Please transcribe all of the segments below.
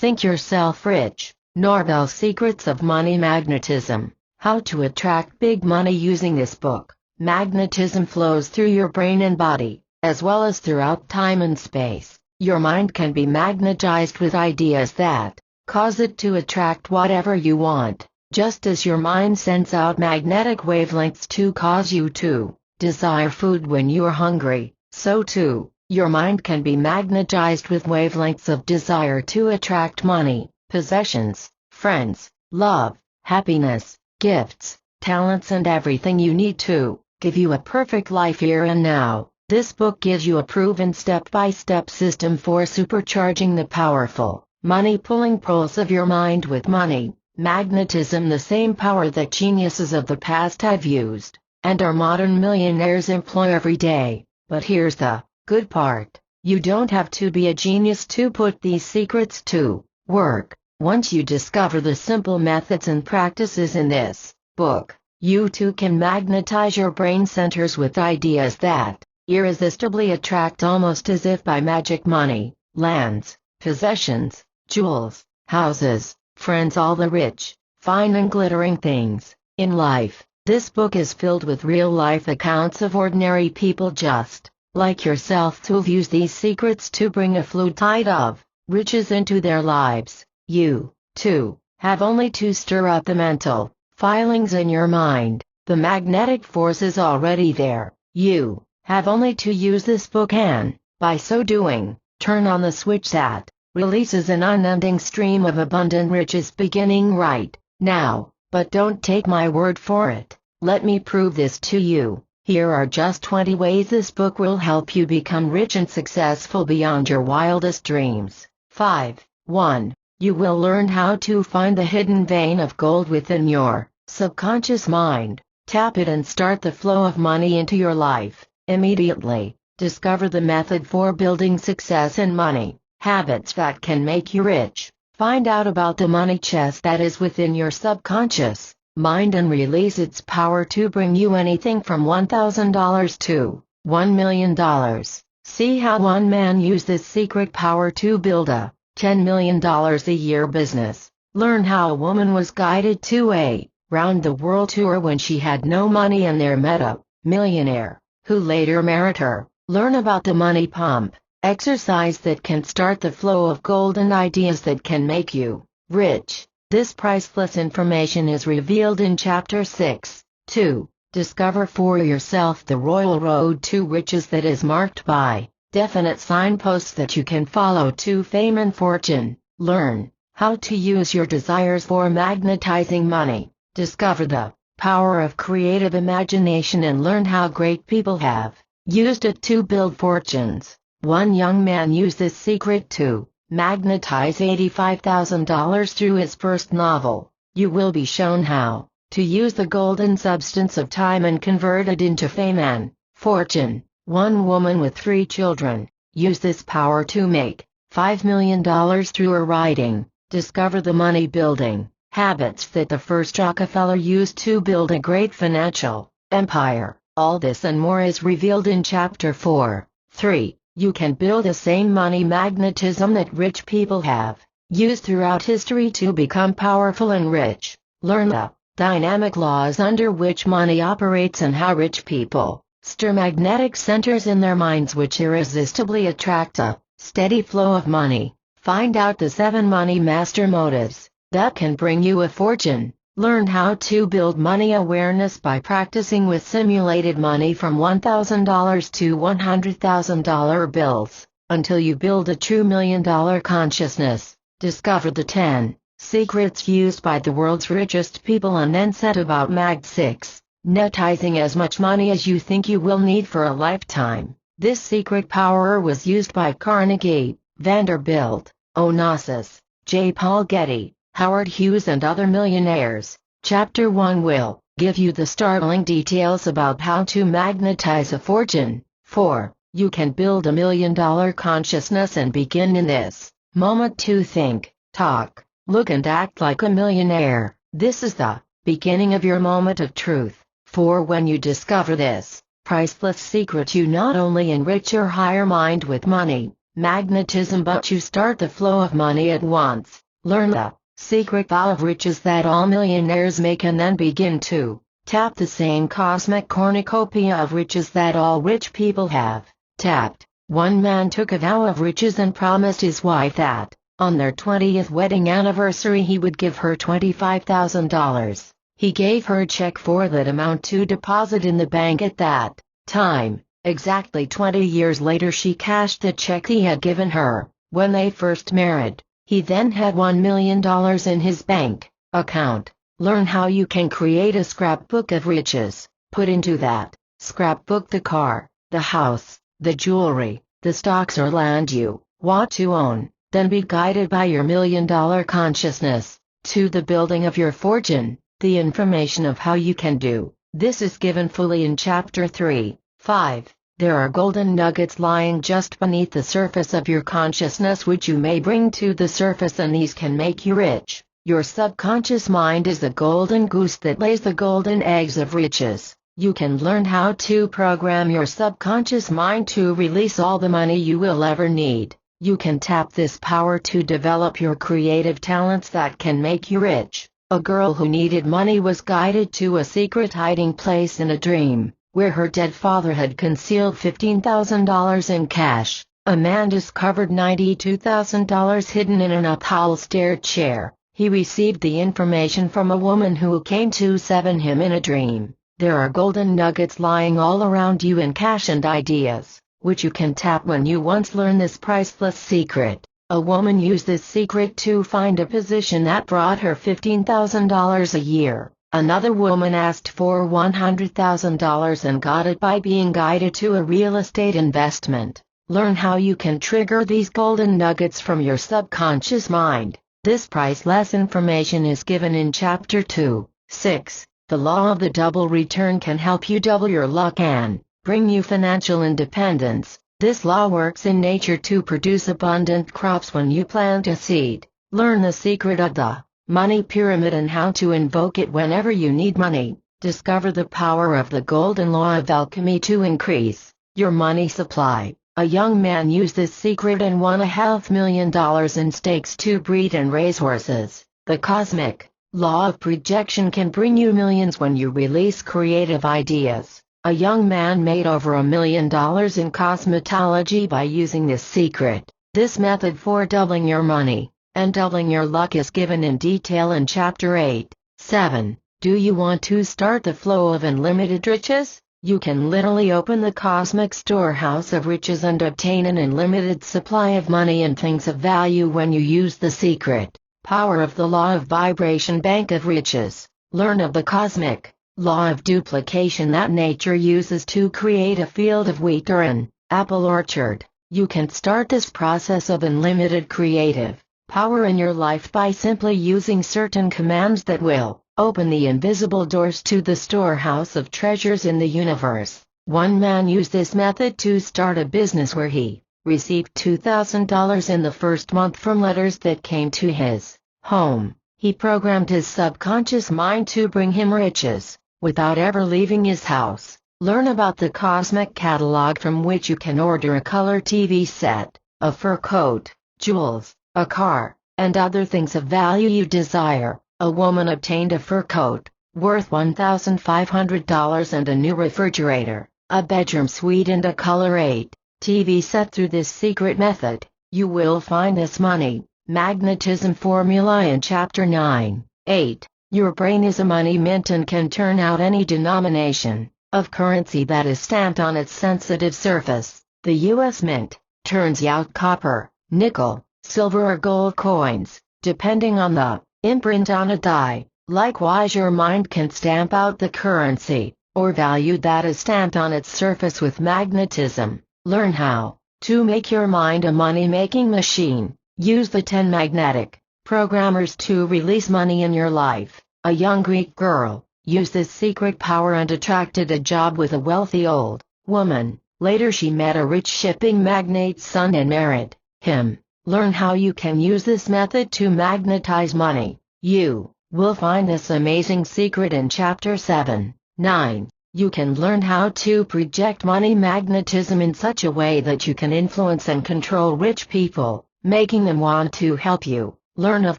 Think Yourself Rich. Nobel Secrets of Money Magnetism. How to attract big money using this book. Magnetism flows through your brain and body, as well as throughout time and space. Your mind can be magnetized with ideas that cause it to attract whatever you want. Just as your mind sends out magnetic wavelengths to cause you to desire food when you are hungry, so too, your mind can be magnetized with wavelengths of desire to attract money, possessions, friends, love, happiness, gifts, talents, and everything you need to give you a perfect life here and now. This book gives you a proven step-by-step system for supercharging the powerful, money-pulling pulse of your mind with money magnetism, the same power that geniuses of the past have used, and our modern millionaires employ every day. But here's the good part. You don't have to be a genius to put these secrets to work. Once you discover the simple methods and practices in this book, you too can magnetize your brain centers with ideas that irresistibly attract almost as if by magic money, lands, possessions, jewels, houses, friends, all the rich, fine and glittering things in life. This book is filled with real-life accounts of ordinary people just like yourself who've used these secrets to bring a flood tide of riches into their lives. You, too, have only to stir up the mental filings in your mind. The magnetic force is already there. You have only to use this book and, by so doing, turn on the switch that releases an unending stream of abundant riches beginning right now. But don't take my word for it. Let me prove this to you. Here are just 20 ways this book will help you become rich and successful beyond your wildest dreams. 5. 1. You will learn how to find the hidden vein of gold within your subconscious mind. Tap it and start the flow of money into your life immediately. Discover the method for building success and money habits that can make you rich. Find out about the money chest that is within your subconscious mind and release its power to bring you anything from $1,000 to $1 million. See how one man used this secret power to build a $10 million a year business. Learn how a woman was guided to a round-the-world tour when she had no money and there met a millionaire who later married her. Learn about the money pump exercise that can start the flow of gold and ideas that can make you rich. This priceless information is revealed in Chapter 6. 2. Discover for yourself the royal road to riches that is marked by definite signposts that you can follow to fame and fortune. Learn how to use your desires for magnetizing money. Discover the power of creative imagination and learn how great people have used it to build fortunes. One young man used this secret to magnetize $85,000 through his first novel. You will be shown how to use the golden substance of time and convert it into fame and fortune. One woman with 3 children used this power to make $5 million through her writing. Discover the money building habits that the first Rockefeller used to build a great financial empire. All this and more is revealed in Chapter 4. 3. You can build the same money magnetism that rich people have used throughout history to become powerful and rich. Learn the dynamic laws under which money operates and how rich people stir magnetic centers in their minds which irresistibly attract a steady flow of money. Find out the 7 money master motives that can bring you a fortune. Learn how to build money awareness by practicing with simulated money from $1,000 to $100,000 bills, until you build a true $1 million consciousness. Discover the 10 secrets used by the world's richest people and then set about Mag 6, netizing as much money as you think you will need for a lifetime. This secret power was used by Carnegie, Vanderbilt, Onassis, J. Paul Getty, Howard Hughes and other millionaires. Chapter 1 will give you the startling details about how to magnetize a fortune. 4. You can build a $1 million consciousness and begin in this moment to think, talk, look and act like a millionaire. This is the beginning of your moment of truth. For when you discover this priceless secret, you not only enrich your higher mind with money magnetism, but you start the flow of money at once. Learn the secret law of riches that all millionaires make and then begin to tap the same cosmic cornucopia of riches that all rich people have tapped. One man took a vow of riches and promised his wife that, on their 20th wedding anniversary, he would give her $25,000. He gave her a check for that amount to deposit in the bank at that time. Exactly 20 years later, she cashed the check he had given her when they first married. He then had $1 million in his bank account. Learn how you can create a scrapbook of riches. Put into that scrapbook the car, the house, the jewelry, the stocks or land you want to own. Then be guided by your $1 million consciousness to the building of your fortune. The information of how you can do this is given fully in Chapter 3. 5. There are golden nuggets lying just beneath the surface of your consciousness which you may bring to the surface, and these can make you rich. Your subconscious mind is the golden goose that lays the golden eggs of riches. You can learn how to program your subconscious mind to release all the money you will ever need. You can tap this power to develop your creative talents that can make you rich. A girl who needed money was guided to a secret hiding place in a dream, where her dead father had concealed $15,000 in cash. A man discovered $92,000 hidden in an upholstered chair. He received the information from a woman who came to summon him in a dream. There are golden nuggets lying all around you in cash and ideas, which you can tap when you once learn this priceless secret. A woman used this secret to find a position that brought her $15,000 a year. Another woman asked for $100,000 and got it by being guided to a real estate investment. Learn how you can trigger these golden nuggets from your subconscious mind. This priceless information is given in Chapter 2. 6. The law of the double return can help you double your luck and bring you financial independence. This law works in nature to produce abundant crops when you plant a seed. Learn the secret of the money pyramid and how to invoke it whenever you need money. Discover the power of the golden law of alchemy to increase your money supply. A young man used this secret and won $500,000 in stakes to breed and raise horses. The cosmic law of projection can bring you millions when you release creative ideas. A young man made over $1 million in cosmetology by using this secret. This method for doubling your money and doubling your luck is given in detail in Chapter 8. 7. Do you want to start the flow of unlimited riches? You can literally open the cosmic storehouse of riches and obtain an unlimited supply of money and things of value when you use the secret power of the law of vibration bank of riches. Learn of the cosmic law of duplication that nature uses to create a field of wheat or an apple orchard. You can start this process of unlimited creative power in your life by simply using certain commands that will open the invisible doors to the storehouse of treasures in the universe. One man used this method to start a business where he received $2,000 in the first month from letters that came to his home. He programmed his subconscious mind to bring him riches without ever leaving his house. Learn about the cosmic catalog from which you can order a color TV set, a fur coat, jewels, a car, and other things of value you desire. A woman obtained a fur coat worth $1,500 and a new refrigerator, a bedroom suite and a color 8 TV set through this secret method. You will find this money magnetism formula in Chapter 9. 8. Your brain is a money mint and can turn out any denomination of currency that is stamped on its sensitive surface. The U.S. Mint turns out copper, nickel, silver or gold coins, depending on the imprint on a die. Likewise, your mind can stamp out the currency or value that is stamped on its surface with magnetism. Learn how to make your mind a money-making machine. Use the 10 magnetic programmers to release money in your life. A young Greek girl used this secret power and attracted a job with a wealthy old woman. Later she met a rich shipping magnate's son and married him. Learn how you can use this method to magnetize money. You will find this amazing secret in Chapter 7. 9. You can learn how to project money magnetism in such a way that you can influence and control rich people, making them want to help you. Learn of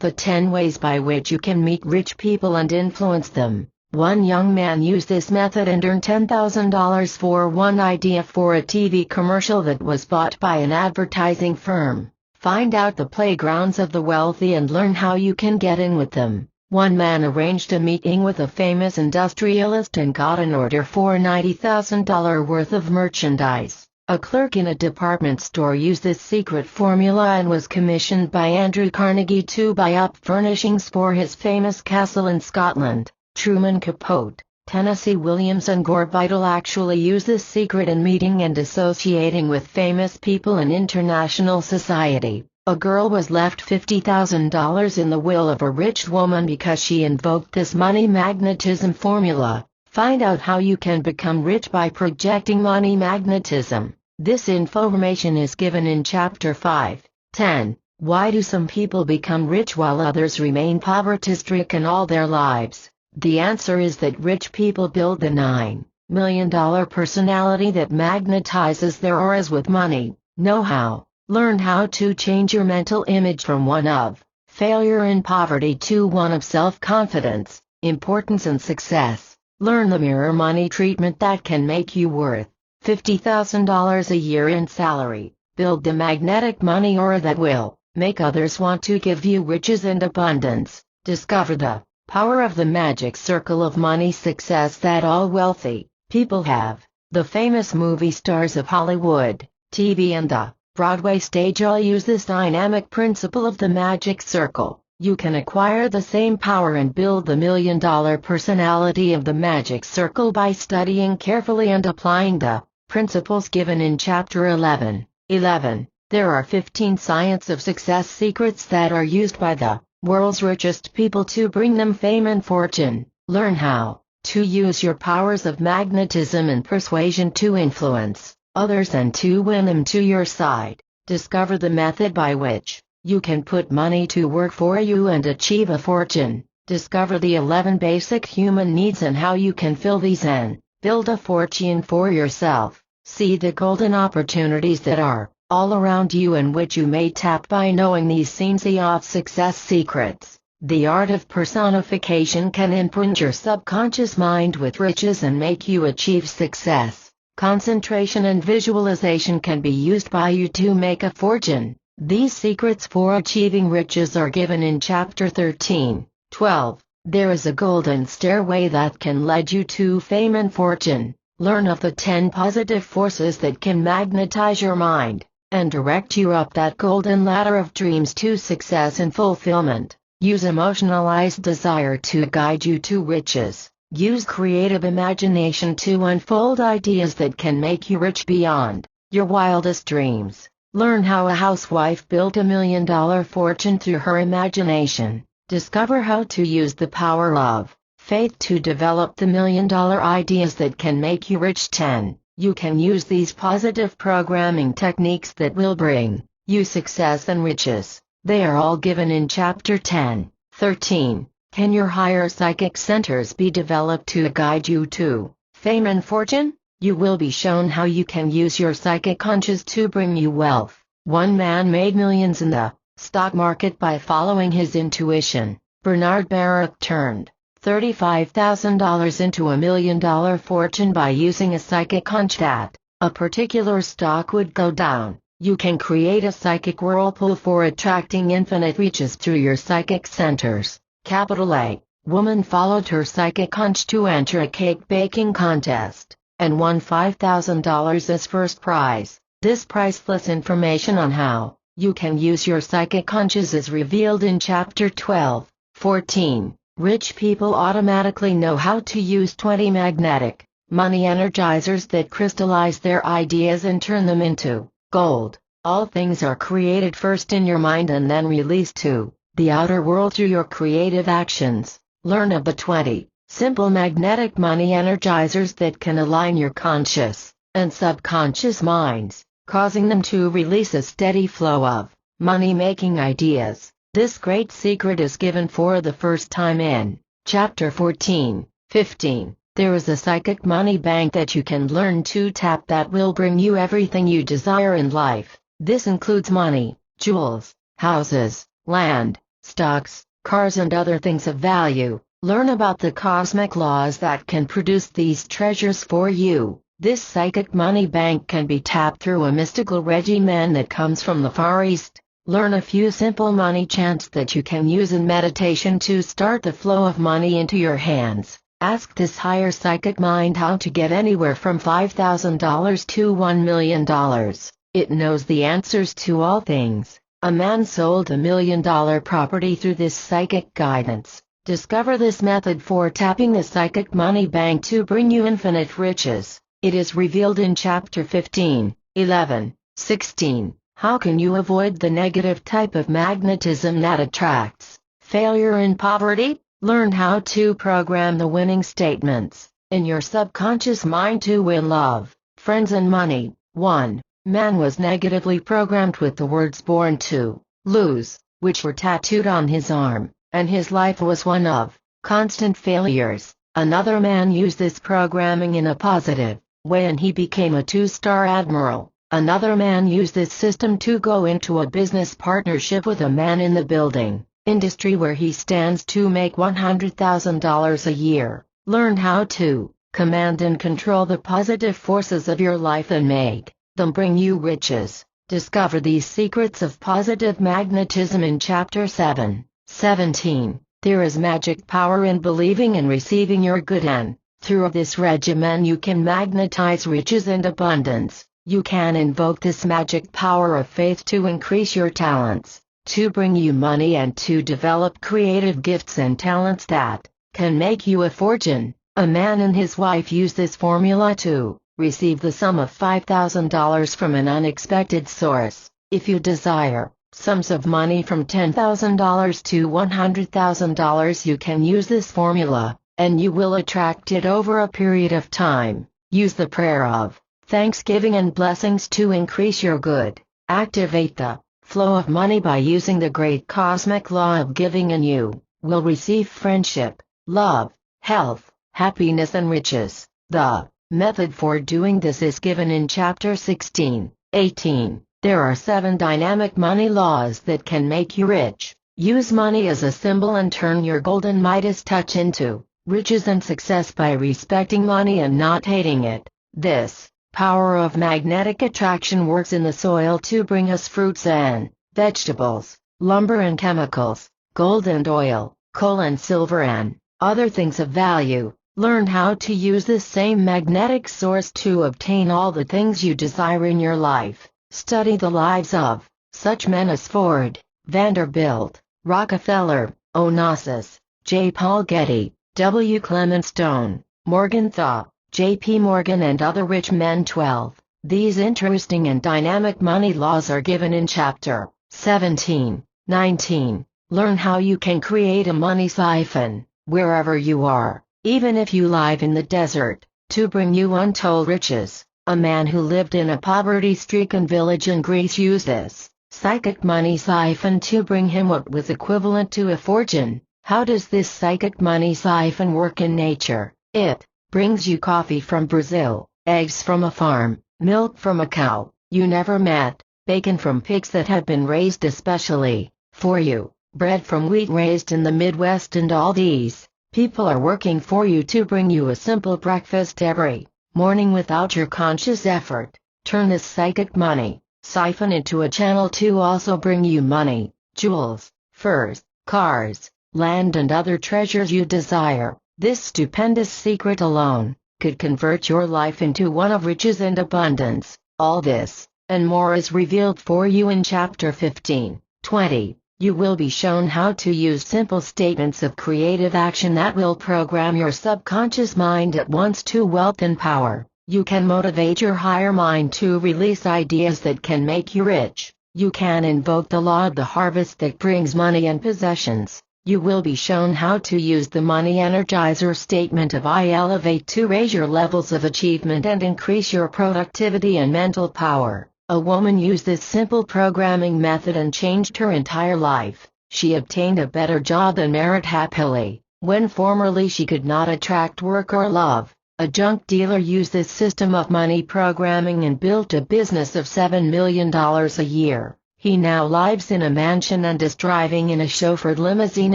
the 10 ways by which you can meet rich people and influence them. One young man used this method and earned $10,000 for one idea for a TV commercial that was bought by an advertising firm. Find out the playgrounds of the wealthy and learn how you can get in with them. One man arranged a meeting with a famous industrialist and got an order for $90,000 worth of merchandise. A clerk in a department store used this secret formula and was commissioned by Andrew Carnegie to buy up furnishings for his famous castle in Scotland. Truman Capote, Tennessee Williams and Gore Vidal actually used this secret in meeting and associating with famous people in international society. A girl was left $50,000 in the will of a rich woman because she invoked this money magnetism formula. Find out how you can become rich by projecting money magnetism. This information is given in Chapter 5. 10. Why do some people become rich while others remain poverty-stricken all their lives? The answer is that rich people build the $9 million personality that magnetizes their auras with money. Know how. Learn how to change your mental image from one of failure and poverty to one of self-confidence, importance and success. Learn the mirror money treatment that can make you worth $50,000 a year in salary. Build the magnetic money aura that will make others want to give you riches and abundance. Discover the power of the magic circle of money success that all wealthy people have. The famous movie stars of Hollywood, TV and the Broadway stage all use this dynamic principle of the magic circle. You can acquire the same power and build the $1 million personality of the magic circle by studying carefully and applying the principles given in Chapter 11. 11. There are 15 science of success secrets that are used by the world's richest people to bring them fame and fortune. Learn how to use your powers of magnetism and persuasion to influence others and to win them to your side. Discover the method by which you can put money to work for you and achieve a fortune. Discover the 11 basic human needs and how you can fill these and build a fortune for yourself. See the golden opportunities that are all around you and which you may tap by knowing these scenes of success secrets. The art of personification can imprint your subconscious mind with riches and make you achieve success. Concentration and visualization can be used by you to make a fortune. These secrets for achieving riches are given in Chapter 13. 12. There is a golden stairway that can lead you to fame and fortune. Learn of the 10 positive forces that can magnetize your mind and direct you up that golden ladder of dreams to success and fulfillment. Use emotionalized desire to guide you to riches. Use creative imagination to unfold ideas that can make you rich beyond your wildest dreams. Learn how a housewife built a $1 million fortune through her imagination. Discover how to use the power of faith to develop the $1 million ideas that can make you rich. 10. You can use these positive programming techniques that will bring you success and riches. They are all given in Chapter 10. 13. Can your higher psychic centers be developed to guide you to fame and fortune? You will be shown how you can use your psychic conscious to bring you wealth. One man made millions in the stock market by following his intuition. Bernard Baruch turned $35,000 into a $1 million fortune by using a psychic hunch that a particular stock would go down. You can create a psychic whirlpool for attracting infinite riches through your psychic centers. Capital A. Woman followed her psychic hunch to enter a cake baking contest and won $5,000 as first prize. This priceless information on how you can use your psychic hunches is revealed in Chapter 12. 14. Rich people automatically know how to use 20 magnetic money energizers that crystallize their ideas and turn them into gold. All things are created first in your mind and then released to the outer world through your creative actions. Learn of the 20 simple magnetic money energizers that can align your conscious and subconscious minds, causing them to release a steady flow of money-making ideas. This great secret is given for the first time in Chapter 14. 15. There is a psychic money bank that you can learn to tap that will bring you everything you desire in life. This includes money, jewels, houses, land, stocks, cars and other things of value. Learn about the cosmic laws that can produce these treasures for you. This psychic money bank can be tapped through a mystical regimen that comes from the Far East. Learn a few simple money chants that you can use in meditation to start the flow of money into your hands. Ask this higher psychic mind how to get anywhere from $5,000 to $1 million. It knows the answers to all things. A man sold $1 million property through this psychic guidance. Discover this method for tapping the psychic money bank to bring you infinite riches. It is revealed in chapter 15, 11, 16. How can you avoid the negative type of magnetism that attracts failure and poverty? Learn how to program the winning statements in your subconscious mind to win love, friends and money. 1. Man was negatively programmed with the words "born to lose," which were tattooed on his arm, and his life was one of constant failures. Another man used this programming in a positive way and he became a 2-star admiral. Another man used this system to go into a business partnership with a man in the building industry where he stands to make $100,000 a year. Learn how to command and control the positive forces of your life and make them bring you riches. Discover these secrets of positive magnetism in chapter 7, 17. There is magic power in believing and receiving your good, and through this regimen you can magnetize riches and abundance. You can invoke this magic power of faith to increase your talents, to bring you money and to develop creative gifts and talents that can make you a fortune. A man and his wife use this formula to receive the sum of $5,000 from an unexpected source. If you desire sums of money from $10,000 to $100,000, you can use this formula, and you will attract it over a period of time. Use the prayer of thanksgiving and blessings to increase your good. Activate the flow of money by using the great cosmic law of giving, and you will receive friendship, love, health, happiness and riches. The method for doing this is given in chapter 16, 18. There are 7 dynamic money laws that can make you rich. Use money as a symbol and turn your golden Midas touch into riches and success by respecting money and not hating it. This power of magnetic attraction works in the soil to bring us fruits and vegetables, lumber and chemicals, gold and oil, coal and silver and other things of value. Learn how to use this same magnetic source to obtain all the things you desire in your life. Study the lives of such men as Ford, Vanderbilt, Rockefeller, Onassis, J. Paul Getty, W. Clement Stone, Morgenthau, J.P. Morgan and other rich men. 12. These interesting and dynamic money laws are given in chapter 17, 19. Learn how you can create a money siphon, wherever you are, even if you live in the desert, to bring you untold riches. A man who lived in a poverty-stricken village in Greece used this psychic money siphon to bring him what was equivalent to a fortune. How does this psychic money siphon work in nature? It brings you coffee from Brazil, eggs from a farm, milk from a cow you never met, bacon from pigs that have been raised especially for you, bread from wheat raised in the Midwest, and all these people are working for you to bring you a simple breakfast every morning without your conscious effort. Turn this psychic money siphon into a channel to also bring you money, jewels, furs, cars, land and other treasures you desire. This stupendous secret alone could convert your life into one of riches and abundance. All this and more is revealed for you in chapter 15, 20. You will be shown how to use simple statements of creative action that will program your subconscious mind at once to wealth and power. You can motivate your higher mind to release ideas that can make you rich. You can invoke the law of the harvest that brings money and possessions. You will be shown how to use the money energizer statement of I elevate to raise your levels of achievement and increase your productivity and mental power. A woman used this simple programming method and changed her entire life. She obtained a better job and married happily. When formerly she could not attract work or love, a junk dealer used this system of money programming and built a business of $7 million a year. He now lives in a mansion and is driving in a chauffeured limousine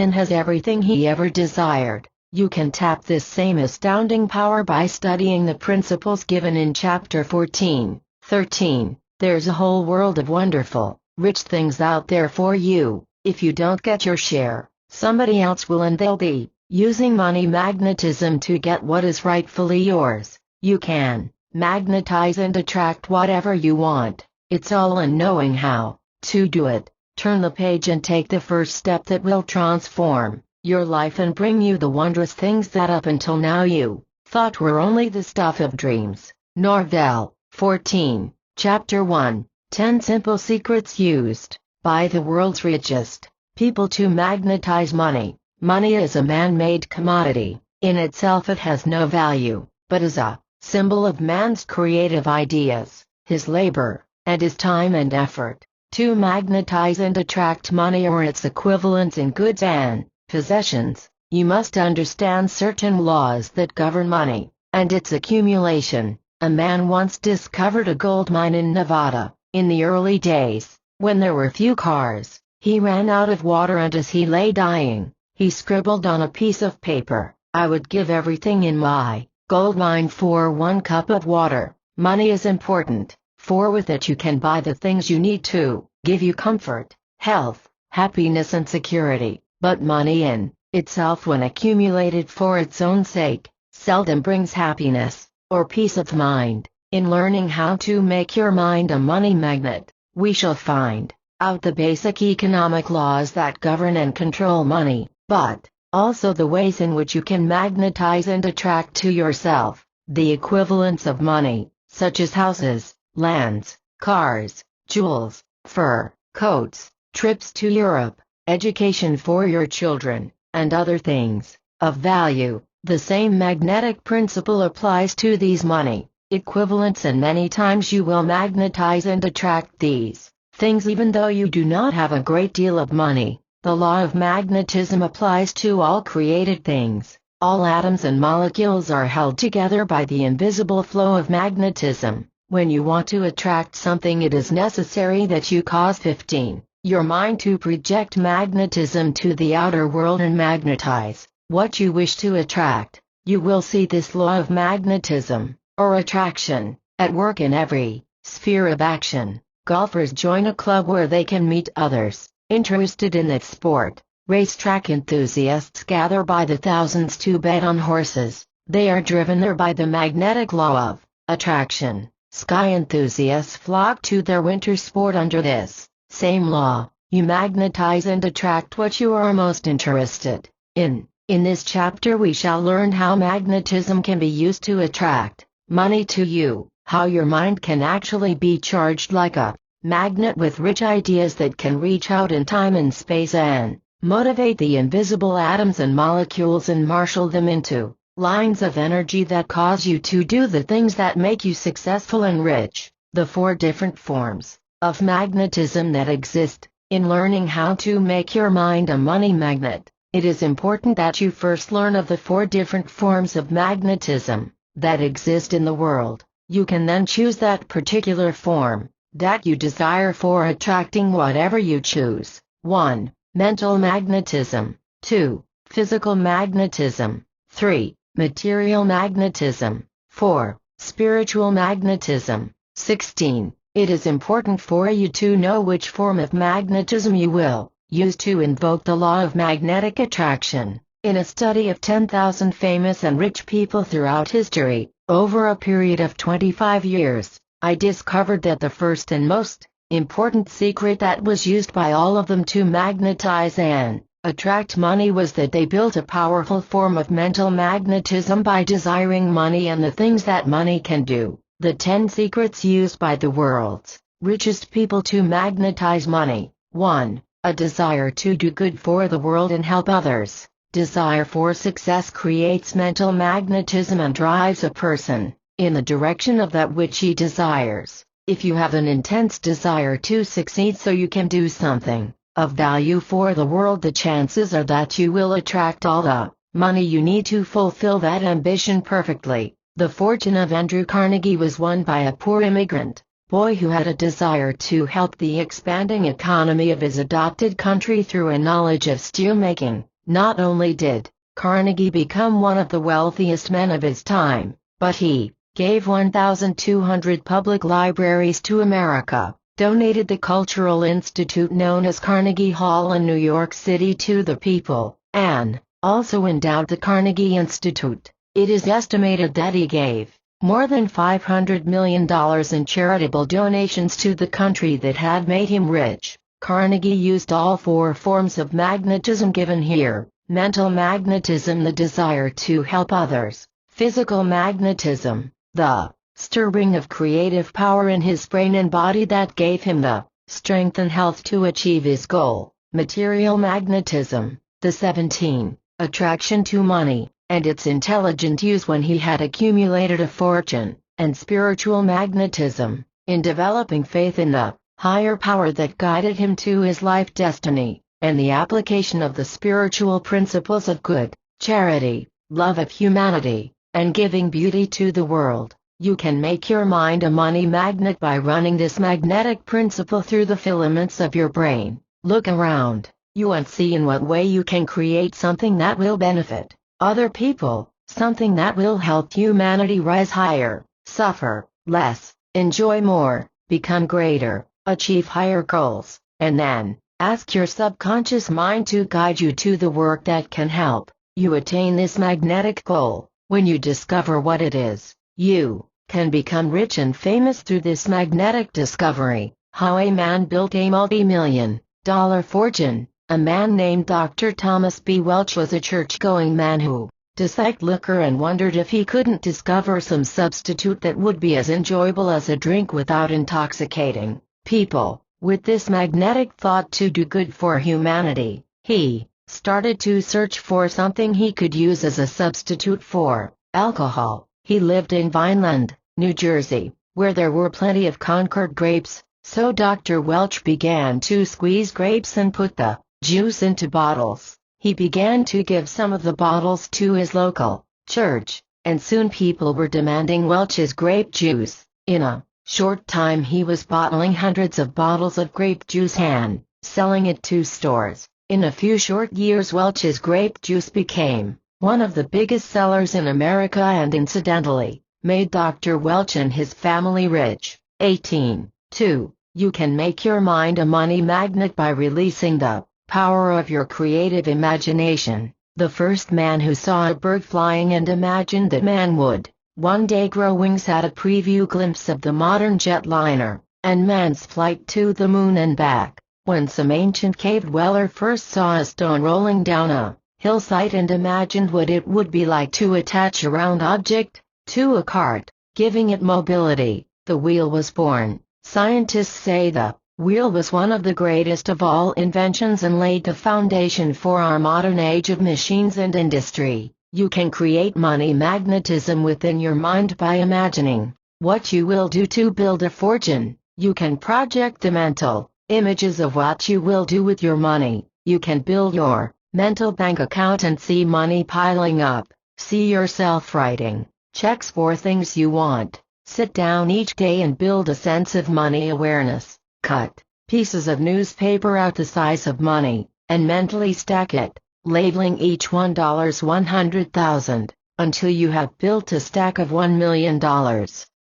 and has everything he ever desired. You can tap this same astounding power by studying the principles given in Chapter 14. 13. There's a whole world of wonderful, rich things out there for you. If you don't get your share, somebody else will, and they'll be using money magnetism to get what is rightfully yours. You can magnetize and attract whatever you want. It's all in knowing how to do it. Turn the page and take the first step that will transform your life and bring you the wondrous things that up until now you thought were only the stuff of dreams. Norvell, 14, Chapter 1, 10 Simple Secrets Used by the World's Richest People to Magnetize Money. Money is a man-made commodity. In itself it has no value, but is a symbol of man's creative ideas, his labor, and his time and effort. To magnetize and attract money or its equivalents in goods and possessions, you must understand certain laws that govern money and its accumulation. A man once discovered a gold mine in Nevada. In the early days, when there were few cars, he ran out of water, and as he lay dying, he scribbled on a piece of paper, "I would give everything in my gold mine for 1 cup of water." Money is important, for with it you can buy the things you need to give you comfort, health, happiness and security. But money in itself, when accumulated for its own sake, seldom brings happiness or peace of mind. In learning how to make your mind a money magnet, we shall find out the basic economic laws that govern and control money, but also the ways in which you can magnetize and attract to yourself the equivalents of money, such as houses, lands, cars, jewels, fur, coats, trips to Europe, education for your children, and other things of value. The same magnetic principle applies to these money equivalents, and many times you will magnetize and attract these things even though you do not have a great deal of money. The law of magnetism applies to all created things. All atoms and molecules are held together by the invisible flow of magnetism. When you want to attract something, it is necessary that you cause 15. Your mind to project magnetism to the outer world and magnetize what you wish to attract. You will see this law of magnetism, or attraction, at work in every sphere of action. Golfers join a club where they can meet others interested in that sport. Racetrack enthusiasts gather by the thousands to bet on horses. They are driven there by the magnetic law of attraction. Sky enthusiasts flock to their winter sport under this same law. You magnetize and attract what you are most interested in. In this chapter we shall learn how magnetism can be used to attract money to you, how your mind can actually be charged like a magnet with rich ideas that can reach out in time and space and motivate the invisible atoms and molecules and marshal them into lines of energy that cause you to do the things that make you successful and rich. The 4 different forms of magnetism that exist. In learning how to make your mind a money magnet, it is important that you first learn of the 4 different forms of magnetism that exist in the world. You can then choose that particular form that you desire for attracting whatever you choose. 1. Mental magnetism. 2. Physical magnetism. 3. Material magnetism. 4. Spiritual magnetism. 16. It is important for you to know which form of magnetism you will use to invoke the law of magnetic attraction. In a study of 10,000 famous and rich people throughout history, over a period of 25 years, I discovered that the first and most important secret that was used by all of them to magnetize and attract money was that they built a powerful form of mental magnetism by desiring money and the things that money can do. The 10 secrets used by the world's richest people to magnetize money. 1. A desire to do good for the world and help others. Desire for success creates mental magnetism and drives a person in the direction of that which he desires. If you have an intense desire to succeed so you can do something of value for the world, the chances are that you will attract all the money you need to fulfill that ambition perfectly. The fortune of Andrew Carnegie was won by a poor immigrant boy who had a desire to help the expanding economy of his adopted country through a knowledge of steelmaking. Not only did Carnegie become one of the wealthiest men of his time, but he gave 1,200 public libraries to America, donated the cultural institute known as Carnegie Hall in New York City to the people, and also endowed the Carnegie Institute. It is estimated that he gave more than $500 million in charitable donations to the country that had made him rich. Carnegie used all four forms of magnetism given here: mental magnetism, the desire to help others; physical magnetism, the stirring of creative power in his brain and body that gave him the strength and health to achieve his goal; material magnetism, the 17, attraction to money, and its intelligent use when he had accumulated a fortune; and spiritual magnetism, in developing faith in the higher power that guided him to his life destiny, and the application of the spiritual principles of good, charity, love of humanity, and giving beauty to the world. You can make your mind a money magnet by running this magnetic principle through the filaments of your brain. Look around you and see in what way you can create something that will benefit other people, something that will help humanity rise higher, suffer less, enjoy more, become greater, achieve higher goals, and then ask your subconscious mind to guide you to the work that can help you attain this magnetic goal. When you discover what it is, you can become rich and famous through this magnetic discovery. How a man built a multi-million-dollar fortune. A man named Dr. Thomas B. Welch was a church-going man who disliked liquor and wondered if he couldn't discover some substitute that would be as enjoyable as a drink without intoxicating people. With this magnetic thought to do good for humanity, he started to search for something he could use as a substitute for alcohol. He lived in Vineland, New Jersey, where there were plenty of Concord grapes, so Dr. Welch began to squeeze grapes and put the juice into bottles. He began to give some of the bottles to his local church, and soon people were demanding Welch's grape juice. In a short time he was bottling hundreds of bottles of grape juice and selling it to stores. In a few short years Welch's grape juice became one of the biggest sellers in America and incidentally made Dr. Welch and his family rich. 18.2. You can make your mind a money magnet by releasing the power of your creative imagination. The first man who saw a bird flying and imagined that man would one day grow wings had a preview glimpse of the modern jetliner and man's flight to the moon and back. When some ancient cave dweller first saw a stone rolling down a hillside and imagined what it would be like to attach a round object to a cart, giving it mobility, the wheel was born. Scientists say the wheel was one of the greatest of all inventions and laid the foundation for our modern age of machines and industry. You can create money magnetism within your mind by imagining what you will do to build a fortune. You can project the mental images of what you will do with your money. You can build your mental bank account and see money piling up. See yourself writing checks for things you want. Sit down each day and build a sense of money awareness. Cut pieces of newspaper out the size of money, and mentally stack it, labeling each $100,000, until you have built a stack of $1 million.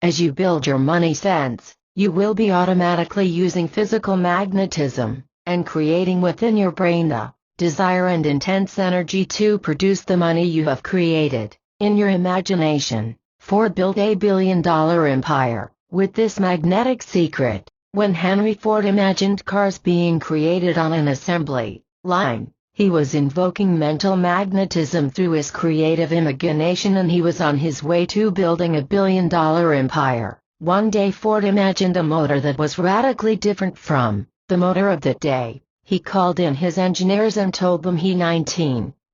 As you build your money sense, you will be automatically using physical magnetism, and creating within your brain the desire and intense energy to produce the money you have created in your imagination. Ford built a billion-dollar empire with this magnetic secret. When Henry Ford imagined cars being created on an assembly line, he was invoking mental magnetism through his creative imagination, and he was on his way to building a billion-dollar empire. One day Ford imagined a motor that was radically different from the motor of that day. He called in his engineers and told them he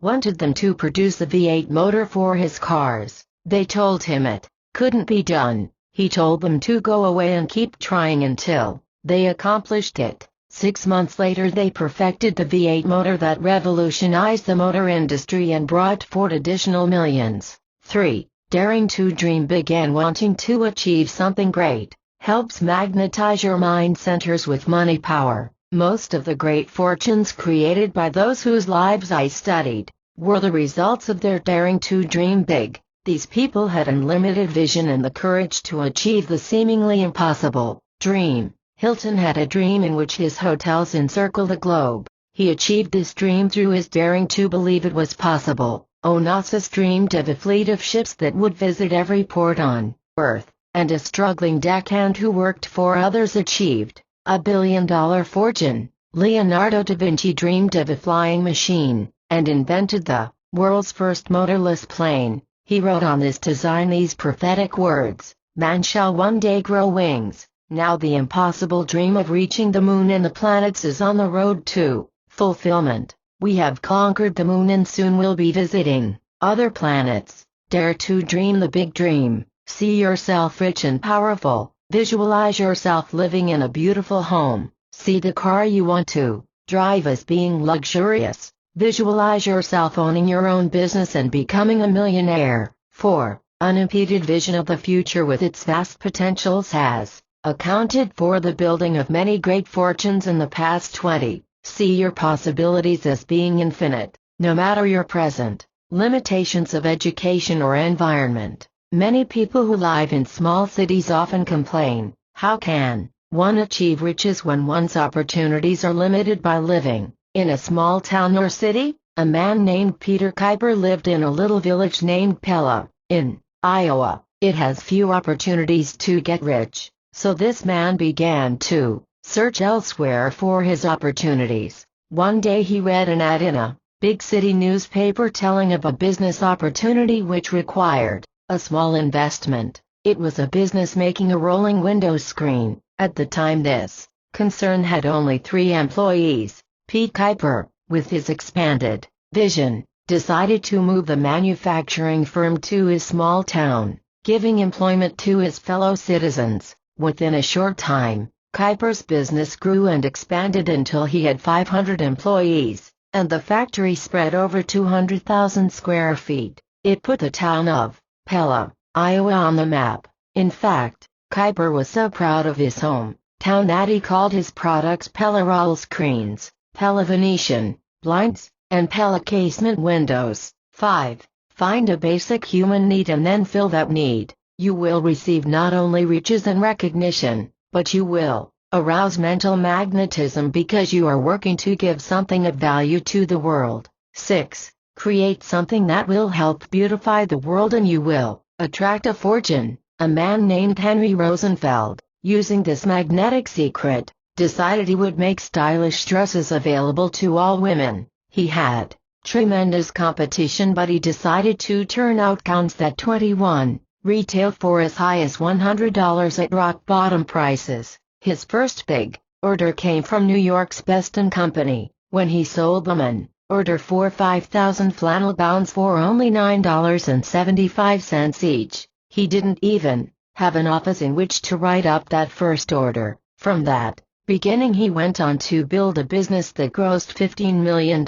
wanted them to produce a V8 motor for his cars. They told him it couldn't be done. He told them to go away and keep trying until they accomplished it. 6 months later they perfected the V8 motor that revolutionized the motor industry and brought forth additional millions. 3. Daring to dream big and wanting to achieve something great helps magnetize your mind centers with money power. Most of the great fortunes created by those whose lives I studied were the results of their daring to dream big. These people had unlimited vision and the courage to achieve the seemingly impossible. Dream. Hilton had a dream in which his hotels encircle the globe. He achieved this dream through his daring to believe it was possible. Onassis dreamed of a fleet of ships that would visit every port on Earth, and a struggling deckhand who worked for others achieved a billion-dollar fortune. Leonardo da Vinci dreamed of a flying machine, and invented the world's first motorless plane. He wrote on this design these prophetic words: "Man shall one day grow wings." Now the impossible dream of reaching the moon and the planets is on the road to fulfillment. We have conquered the moon and soon will be visiting other planets. Dare to dream the big dream. See yourself rich and powerful. Visualize yourself living in a beautiful home. See the car you want to drive as being luxurious. Visualize yourself owning your own business and becoming a millionaire. 4. Unimpeded vision of the future with its vast potentials has accounted for the building of many great fortunes in the past 20. See your possibilities as being infinite, no matter your present limitations of education or environment. Many people who live in small cities often complain, how can one achieve riches when one's opportunities are limited by living in a small town or city? A man named Peter Kuiper lived in a little village named Pella, in Iowa. It has few opportunities to get rich, so this man began to search elsewhere for his opportunities. One day he read an ad in a big city newspaper telling of a business opportunity which required a small investment. It was a business making a rolling window screen. At the time this concern had only 3 employees. Pete Kuiper, with his expanded vision, decided to move the manufacturing firm to his small town, giving employment to his fellow citizens. Within a short time, Kuiper's business grew and expanded until he had 500 employees, and the factory spread over 200,000 square feet. It put the town of Pella, Iowa on the map. In fact, Kuiper was so proud of his home town that he called his products Pella Roll Screens, Pella Venetian Blinds, and Pella Casement Windows. 5. Find a basic human need and then fill that need. You will receive not only riches and recognition, but you will arouse mental magnetism because you are working to give something of value to the world. 6. Create something that will help beautify the world and you will attract a fortune. A man named Henry Rosenfeld, using this magnetic secret, decided he would make stylish dresses available to all women. He had tremendous competition, but he decided to turn out gowns that 21 retail for as high as $100 at rock bottom prices. His first big order came from New York's Best & Company, when he sold them an order for 5,000 flannel gowns for only $9.75 each. He didn't even have an office in which to write up that first order. From that beginning he went on to build a business that grossed $15 million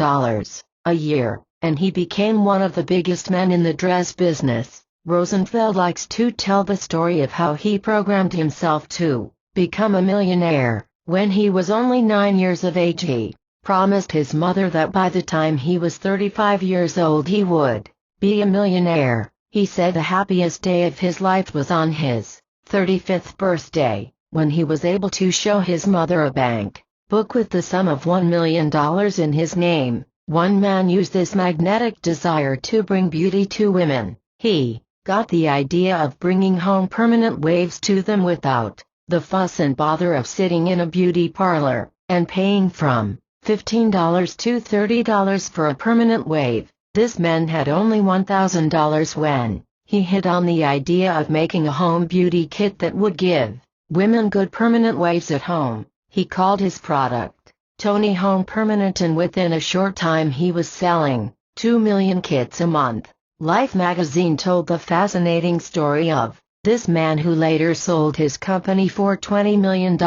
a year, and he became one of the biggest men in the dress business. Rosenfeld likes to tell the story of how he programmed himself to become a millionaire. When he was only 9 years of age he promised his mother that by the time he was 35 years old he would be a millionaire. He said the happiest day of his life was on his 35th birthday, when he was able to show his mother a bank book with the sum of $1 million in his name. One man used this magnetic desire to bring beauty to women. He got the idea of bringing home permanent waves to them without the fuss and bother of sitting in a beauty parlor and paying from $15 to $30 for a permanent wave. This man had only $1,000 when he hit on the idea of making a home beauty kit that would give women good permanent waves at home. He called his product Tony Home Permanent, and within a short time he was selling 2 million kits a month. Life magazine told the fascinating story of this man who later sold his company for $20 million.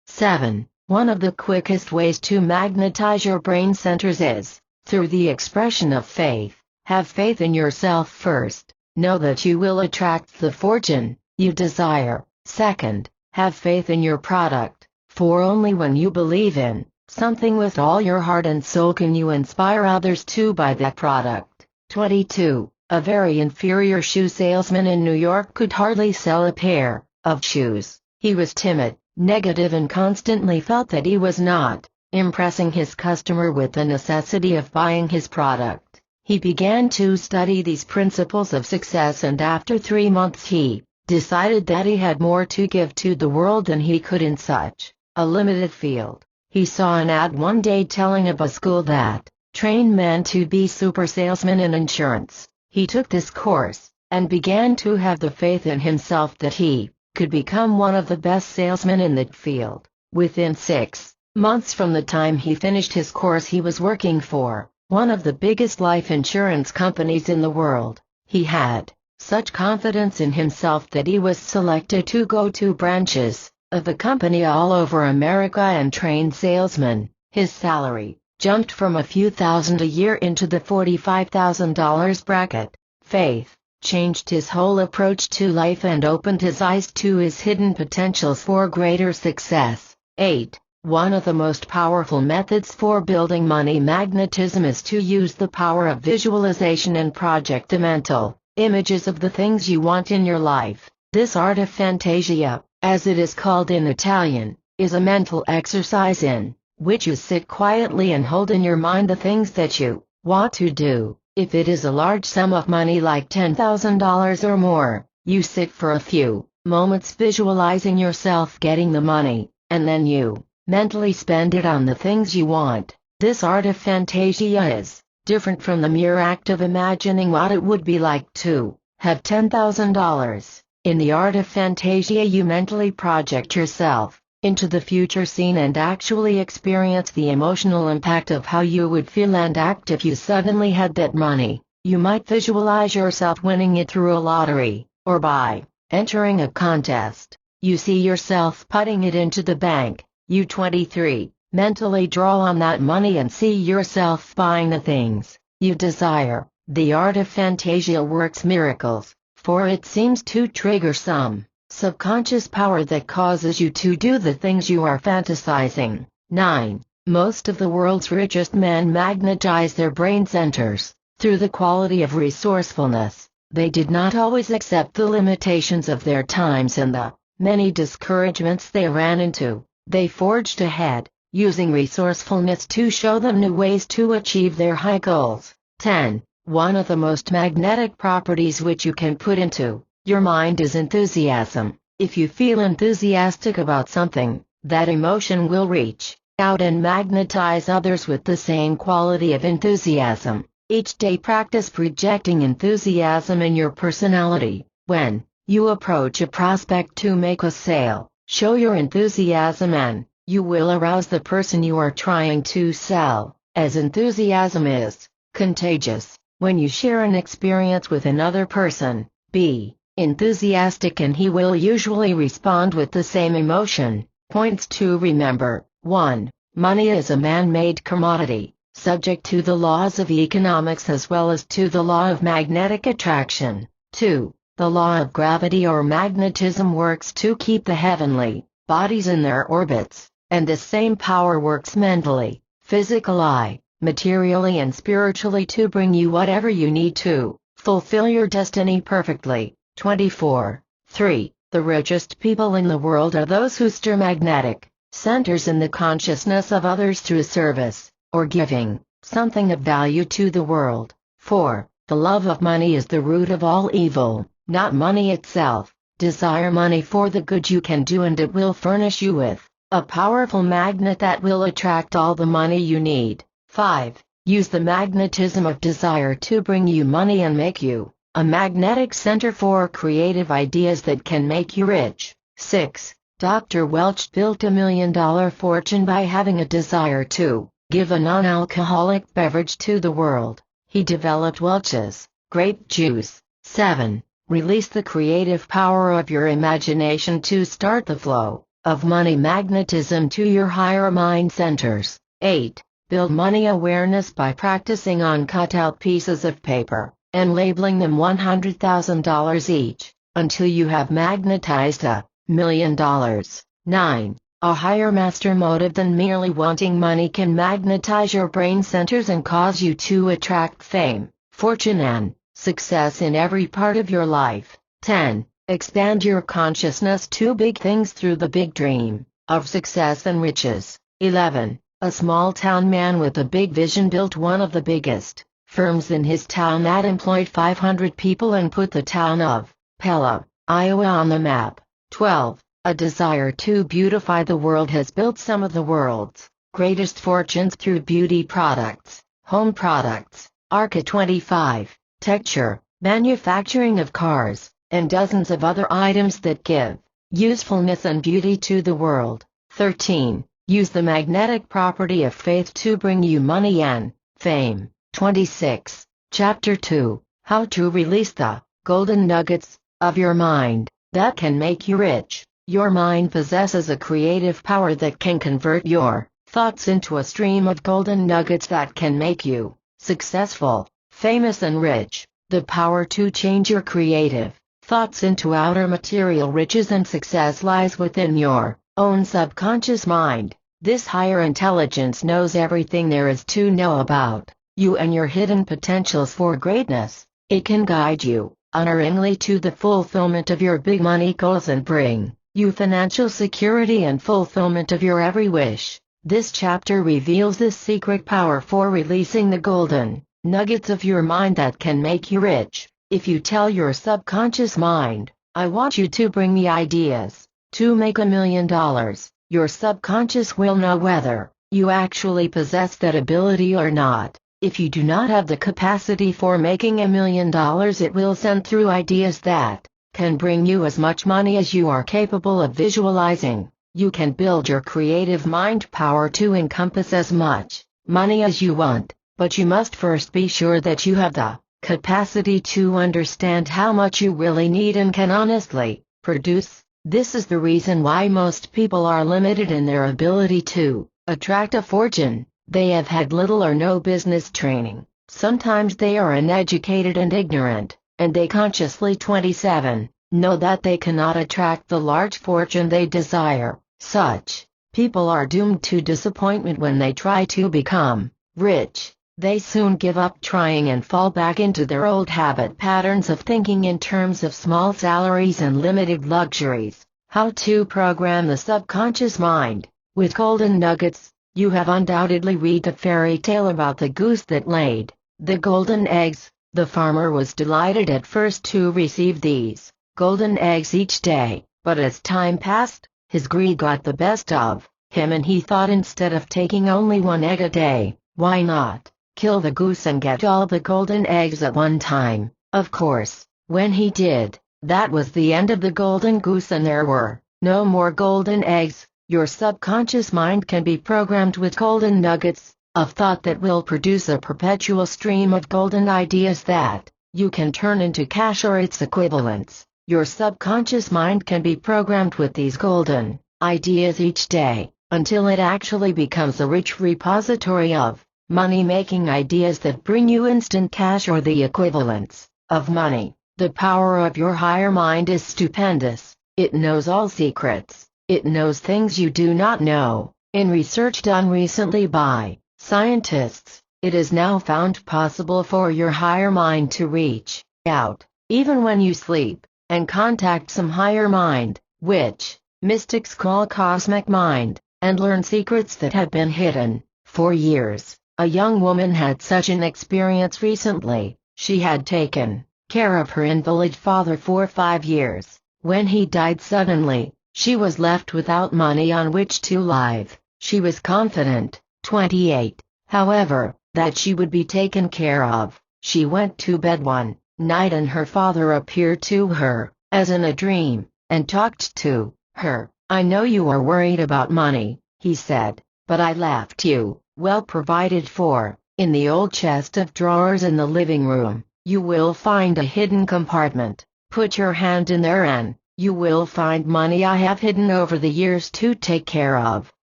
7. One of the quickest ways to magnetize your brain centers is through the expression of faith. Have faith in yourself first. Know that you will attract the fortune you desire. Second, have faith in your product, for only when you believe in something with all your heart and soul can you inspire others to buy that product. 22. A very inferior shoe salesman in New York could hardly sell a pair of shoes. He was timid, negative and constantly felt that he was not impressing his customer with the necessity of buying his product. He began to study these principles of success, and after 3 months he decided that he had more to give to the world than he could in such a limited field. He saw an ad one day telling of a school that trained men to be super salesmen in insurance. He took this course and began to have the faith in himself that he could become one of the best salesmen in that field. Within 6 months from the time he finished his course, he was working for one of the biggest life insurance companies in the world. He had such confidence in himself that he was selected to go to branches of the company all over America and train salesmen. His salary jumped from a few thousand a year into the $45,000 bracket. Faith changed his whole approach to life and opened his eyes to his hidden potentials for greater success. 8. One of the most powerful methods for building money magnetism is to use the power of visualization and project the mental images of the things you want in your life. This art of fantasia, as it is called in Italian, is a mental exercise in which you sit quietly and hold in your mind the things that you want to do. If it is a large sum of money like $10,000 or more, you sit for a few moments visualizing yourself getting the money, and then you mentally spend it on the things you want. This art of fantasia is different from the mere act of imagining what it would be like to have $10,000. In the art of fantasia, you mentally project yourself into the future scene and actually experience the emotional impact of how you would feel and act if you suddenly had that money. You might visualize yourself winning it through a lottery, or by entering a contest. You see yourself putting it into the bank. You 23. Mentally draw on that money and see yourself buying the things you desire. The art of fantasia works miracles, for it seems to trigger some subconscious power that causes you to do the things you are fantasizing. 9. Most of the world's richest men magnetize their brain centers through the quality of resourcefulness. They did not always accept the limitations of their times and the many discouragements they ran into. They forged ahead, using resourcefulness to show them new ways to achieve their high goals. 10. One of the most magnetic properties which you can put into your mind is enthusiasm. If you feel enthusiastic about something, that emotion will reach out and magnetize others with the same quality of enthusiasm. Each day practice projecting enthusiasm in your personality. When you approach a prospect to make a sale, show your enthusiasm and you will arouse the person you are trying to sell, as enthusiasm is contagious. When you share an experience with another person, be enthusiastic and he will usually respond with the same emotion. Points to remember. 1. Money is a man-made commodity, subject to the laws of economics as well as to the law of magnetic attraction. 2. The law of gravity or magnetism works to keep the heavenly bodies in their orbits, and this same power works mentally, physically, materially and spiritually to bring you whatever you need to fulfill your destiny perfectly. 24. 3. The richest people in the world are those who stir magnetic centers in the consciousness of others through service, or giving something of value to the world. 4. The love of money is the root of all evil, not money itself. Desire money for the good you can do and it will furnish you with a powerful magnet that will attract all the money you need. 5. Use the magnetism of desire to bring you money and make you a magnetic center for creative ideas that can make you rich. 6. Dr. Welch built $1 million fortune by having a desire to give a non-alcoholic beverage to the world. He developed Welch's grape juice. 7. Release the creative power of your imagination to start the flow of money magnetism to your higher mind centers. 8. Build money awareness by practicing on cut-out pieces of paper and labeling them $100,000 each until you have magnetized $1,000,000. 9. A higher master motive than merely wanting money can magnetize your brain centers and cause you to attract fame, fortune and success in every part of your life. 10. Expand your consciousness to big things through the big dream of success and riches. 11. A small town man with a big vision built one of the biggest firms in his town that employed 500 people and put the town of Pella, Iowa on the map. 12. A desire to beautify the world has built some of the world's greatest fortunes through beauty products, home products, Arca 25, texture, manufacturing of cars, and dozens of other items that give usefulness and beauty to the world. 13. Use the magnetic property of faith to bring you money and fame. 26. Chapter 2. How to release the golden nuggets of your mind that can make you rich. Your mind possesses a creative power that can convert your thoughts into a stream of golden nuggets that can make you successful, famous and rich. The power to change your creative thoughts into outer material riches and success lies within your own subconscious mind. This higher intelligence knows everything there is to know about you and your hidden potentials for greatness. It can guide you unerringly to the fulfillment of your big money goals and bring you financial security and fulfillment of your every wish. This chapter reveals this secret power for releasing the golden nuggets of your mind that can make you rich. If you tell your subconscious mind, I want you to bring me ideas to make $1,000,000, your subconscious will know whether you actually possess that ability or not. If you do not have the capacity for making $1,000,000, it will send through ideas that can bring you as much money as you are capable of visualizing. You can build your creative mind power to encompass as much money as you want, but you must first be sure that you have the capacity to understand how much you really need and can honestly produce. This is the reason why most people are limited in their ability to attract a fortune. They have had little or no business training. Sometimes they are uneducated and ignorant, and they consciously 27 know that they cannot attract the large fortune they desire. Such people are doomed to disappointment when they try to become rich. They soon give up trying and fall back into their old habit patterns of thinking in terms of small salaries and limited luxuries. How to program the subconscious mind with golden nuggets. You have undoubtedly read the fairy tale about the goose that laid the golden eggs. The farmer was delighted at first to receive these golden eggs each day, but as time passed, his greed got the best of him and he thought, instead of taking only one egg a day, why not kill the goose and get all the golden eggs at one time? Of course, when he did, that was the end of the golden goose and there were no more golden eggs. Your subconscious mind can be programmed with golden nuggets of thought that will produce a perpetual stream of golden ideas that you can turn into cash or its equivalents. Your subconscious mind can be programmed with these golden ideas each day until it actually becomes a rich repository of money-making ideas that bring you instant cash or the equivalents of money. The power of your higher mind is stupendous. It knows all secrets. It knows things you do not know. In research done recently by scientists, it is now found possible for your higher mind to reach out, even when you sleep, and contact some higher mind, which mystics call cosmic mind, and learn secrets that have been hidden for years. A young woman had such an experience recently. She had taken care of her invalid father for 5 years. When he died suddenly, she was left without money on which to live. She was confident, 28, however, that she would be taken care of. She went to bed one night and her father appeared to her, as in a dream, and talked to her. I know you are worried about money, he said, but I left you well provided for. In the old chest of drawers in the living room, you will find a hidden compartment. Put your hand in there and You will find money I have hidden over the years to take care of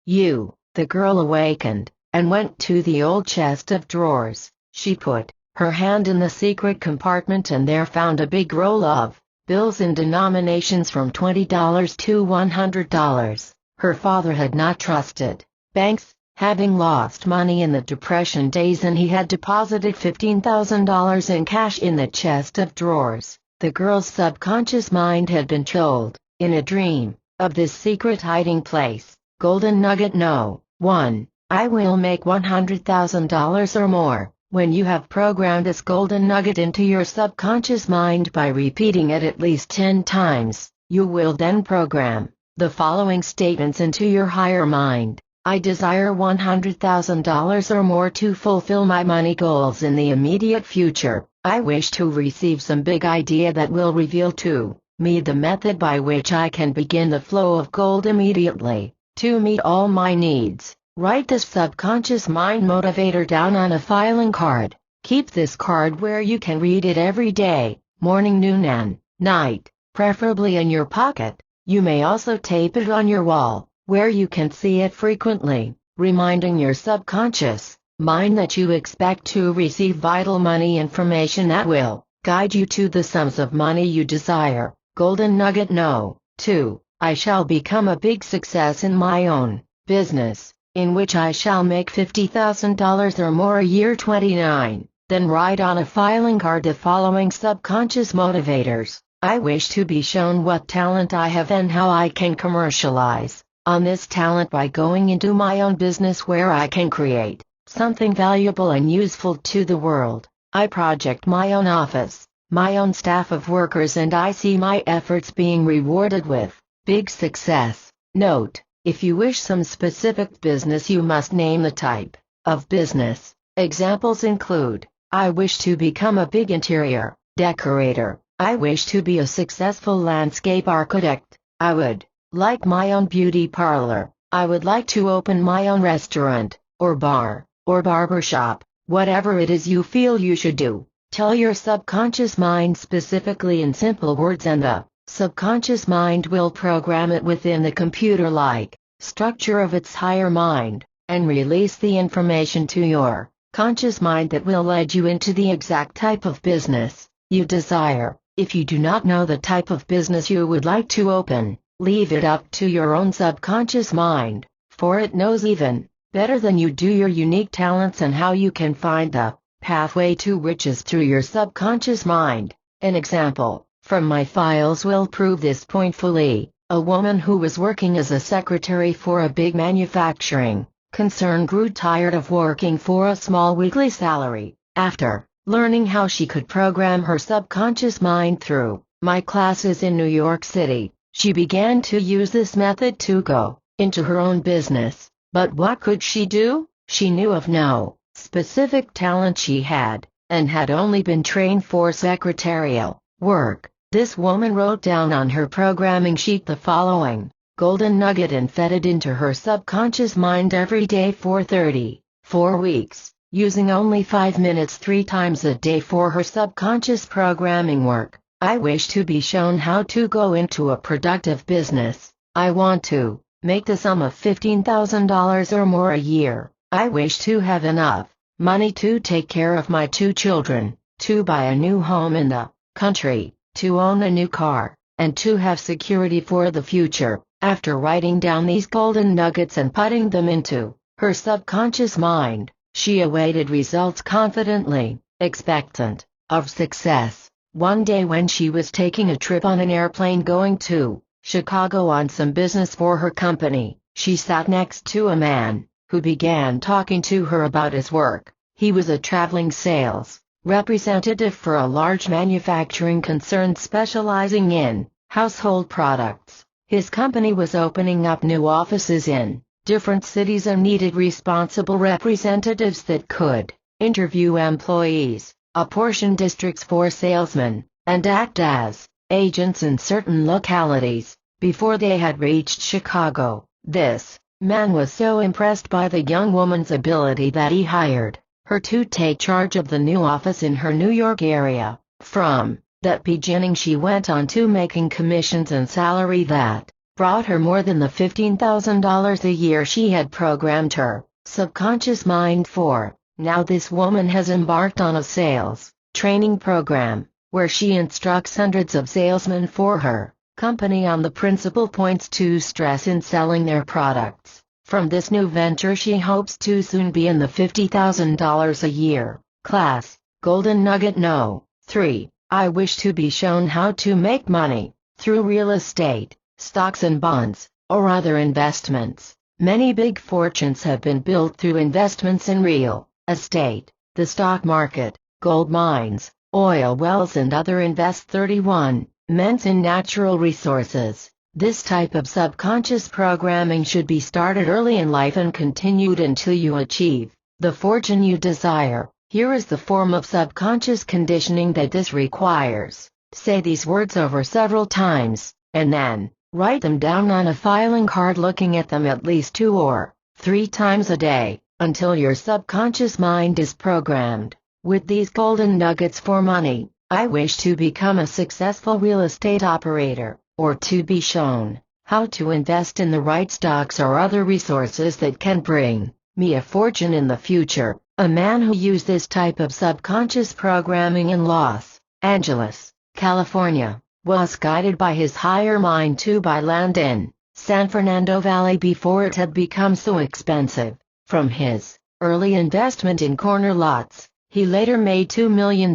you." The girl awakened, and went to the old chest of drawers. She put her hand in the secret compartment and there found a big roll of bills in denominations from $20 to $100. Her father had not trusted banks, having lost money in the Depression days, and he had deposited $15,000 in cash in the chest of drawers. The girl's subconscious mind had been told, in a dream, of this secret hiding place. Golden Nugget No. 1. I will make $100,000 or more. When you have programmed this golden nugget into your subconscious mind by repeating it at least 10 times, you will then program the following statements into your higher mind. I desire $100,000 or more to fulfill my money goals in the immediate future. I wish to receive some big idea that will reveal to me the method by which I can begin the flow of gold immediately, to meet all my needs. Write this subconscious mind motivator down on a filing card. Keep this card where you can read it every day, morning, noon, and night, preferably in your pocket. You may also tape it on your wall, where you can see it frequently, reminding your subconscious mind that you expect to receive vital money information that will guide you to the sums of money you desire. Golden Nugget No. 2. I shall become a big success in my own business, in which I shall make $50,000 or more a year. 29. Then write on a filing card the following subconscious motivators. I wish to be shown what talent I have and how I can commercialize on this talent by going into my own business where I can create something valuable and useful to the world. I project my own office, my own staff of workers, and I see my efforts being rewarded with big success. Note: if you wish some specific business, you must name the type of business. Examples include: I wish to become a big interior decorator. I wish to be a successful landscape architect. I would like my own beauty parlor. I would like to open my own restaurant, or bar, or barber shop. Whatever it is you feel you should do, tell your subconscious mind specifically in simple words, and the subconscious mind will program it within the computer-like structure of its higher mind, and release the information to your conscious mind that will lead you into the exact type of business you desire. If you do not know the type of business you would like to open, leave it up to your own subconscious mind, for it knows even better than you do your unique talents and how you can find the pathway to riches through your subconscious mind. An example from my files will prove this point fully. A woman who was working as a secretary for a big manufacturing concern grew tired of working for a small weekly salary. After learning how she could program her subconscious mind through my classes in New York City, she began to use this method to go into her own business. But what could she do? She knew of no specific talent she had, and had only been trained for secretarial work. This woman wrote down on her programming sheet the following golden nugget and fed it into her subconscious mind every day for 34 weeks, using only 5 minutes 3 times a day for her subconscious programming work. I wish to be shown how to go into a productive business. I want to make the sum of $15,000 or more a year. I wish to have enough money to take care of my 2 children, to buy a new home in the country, to own a new car, and to have security for the future. After writing down these golden nuggets and putting them into her subconscious mind, she awaited results confidently, expectant of success. One day when she was taking a trip on an airplane going to Chicago on some business for her company, she sat next to a man who began talking to her about his work. He was a traveling sales representative for a large manufacturing concern specializing in household products. His company was opening up new offices in different cities and needed responsible representatives that could interview employees, apportion districts for salesmen, and act as agents in certain localities. Before they had reached Chicago, this man was so impressed by the young woman's ability that he hired her to take charge of the new office in her New York area. From That beginning she went on to making commissions and salary that brought her more than the $15,000 a year she had programmed her subconscious mind for. Now this woman has embarked on a sales training program where she instructs hundreds of salesmen for her company on the principal points to stress in selling their products. From this new venture she hopes to soon be in the $50,000 a year class. Golden Nugget No. 3. I wish to be shown how to make money through real estate, stocks and bonds, or other investments. Many big fortunes have been built through investments in real estate, the stock market, gold mines, oil wells and other 31 Ments in natural resources. This type of subconscious programming should be started early in life and continued until you achieve the fortune you desire. Here is the form of subconscious conditioning that this requires. Say these words over several times, and then write them down on a filing card, looking at them at least 2 or 3 times a day, until your subconscious mind is programmed with these golden nuggets for money. I wish to become a successful real estate operator, or to be shown how to invest in the right stocks or other resources that can bring me a fortune in the future. A man who used this type of subconscious programming in Los Angeles, California, was guided by his higher mind to buy land in San Fernando Valley before it had become so expensive. From his early investment in corner lots, he later made $2 million.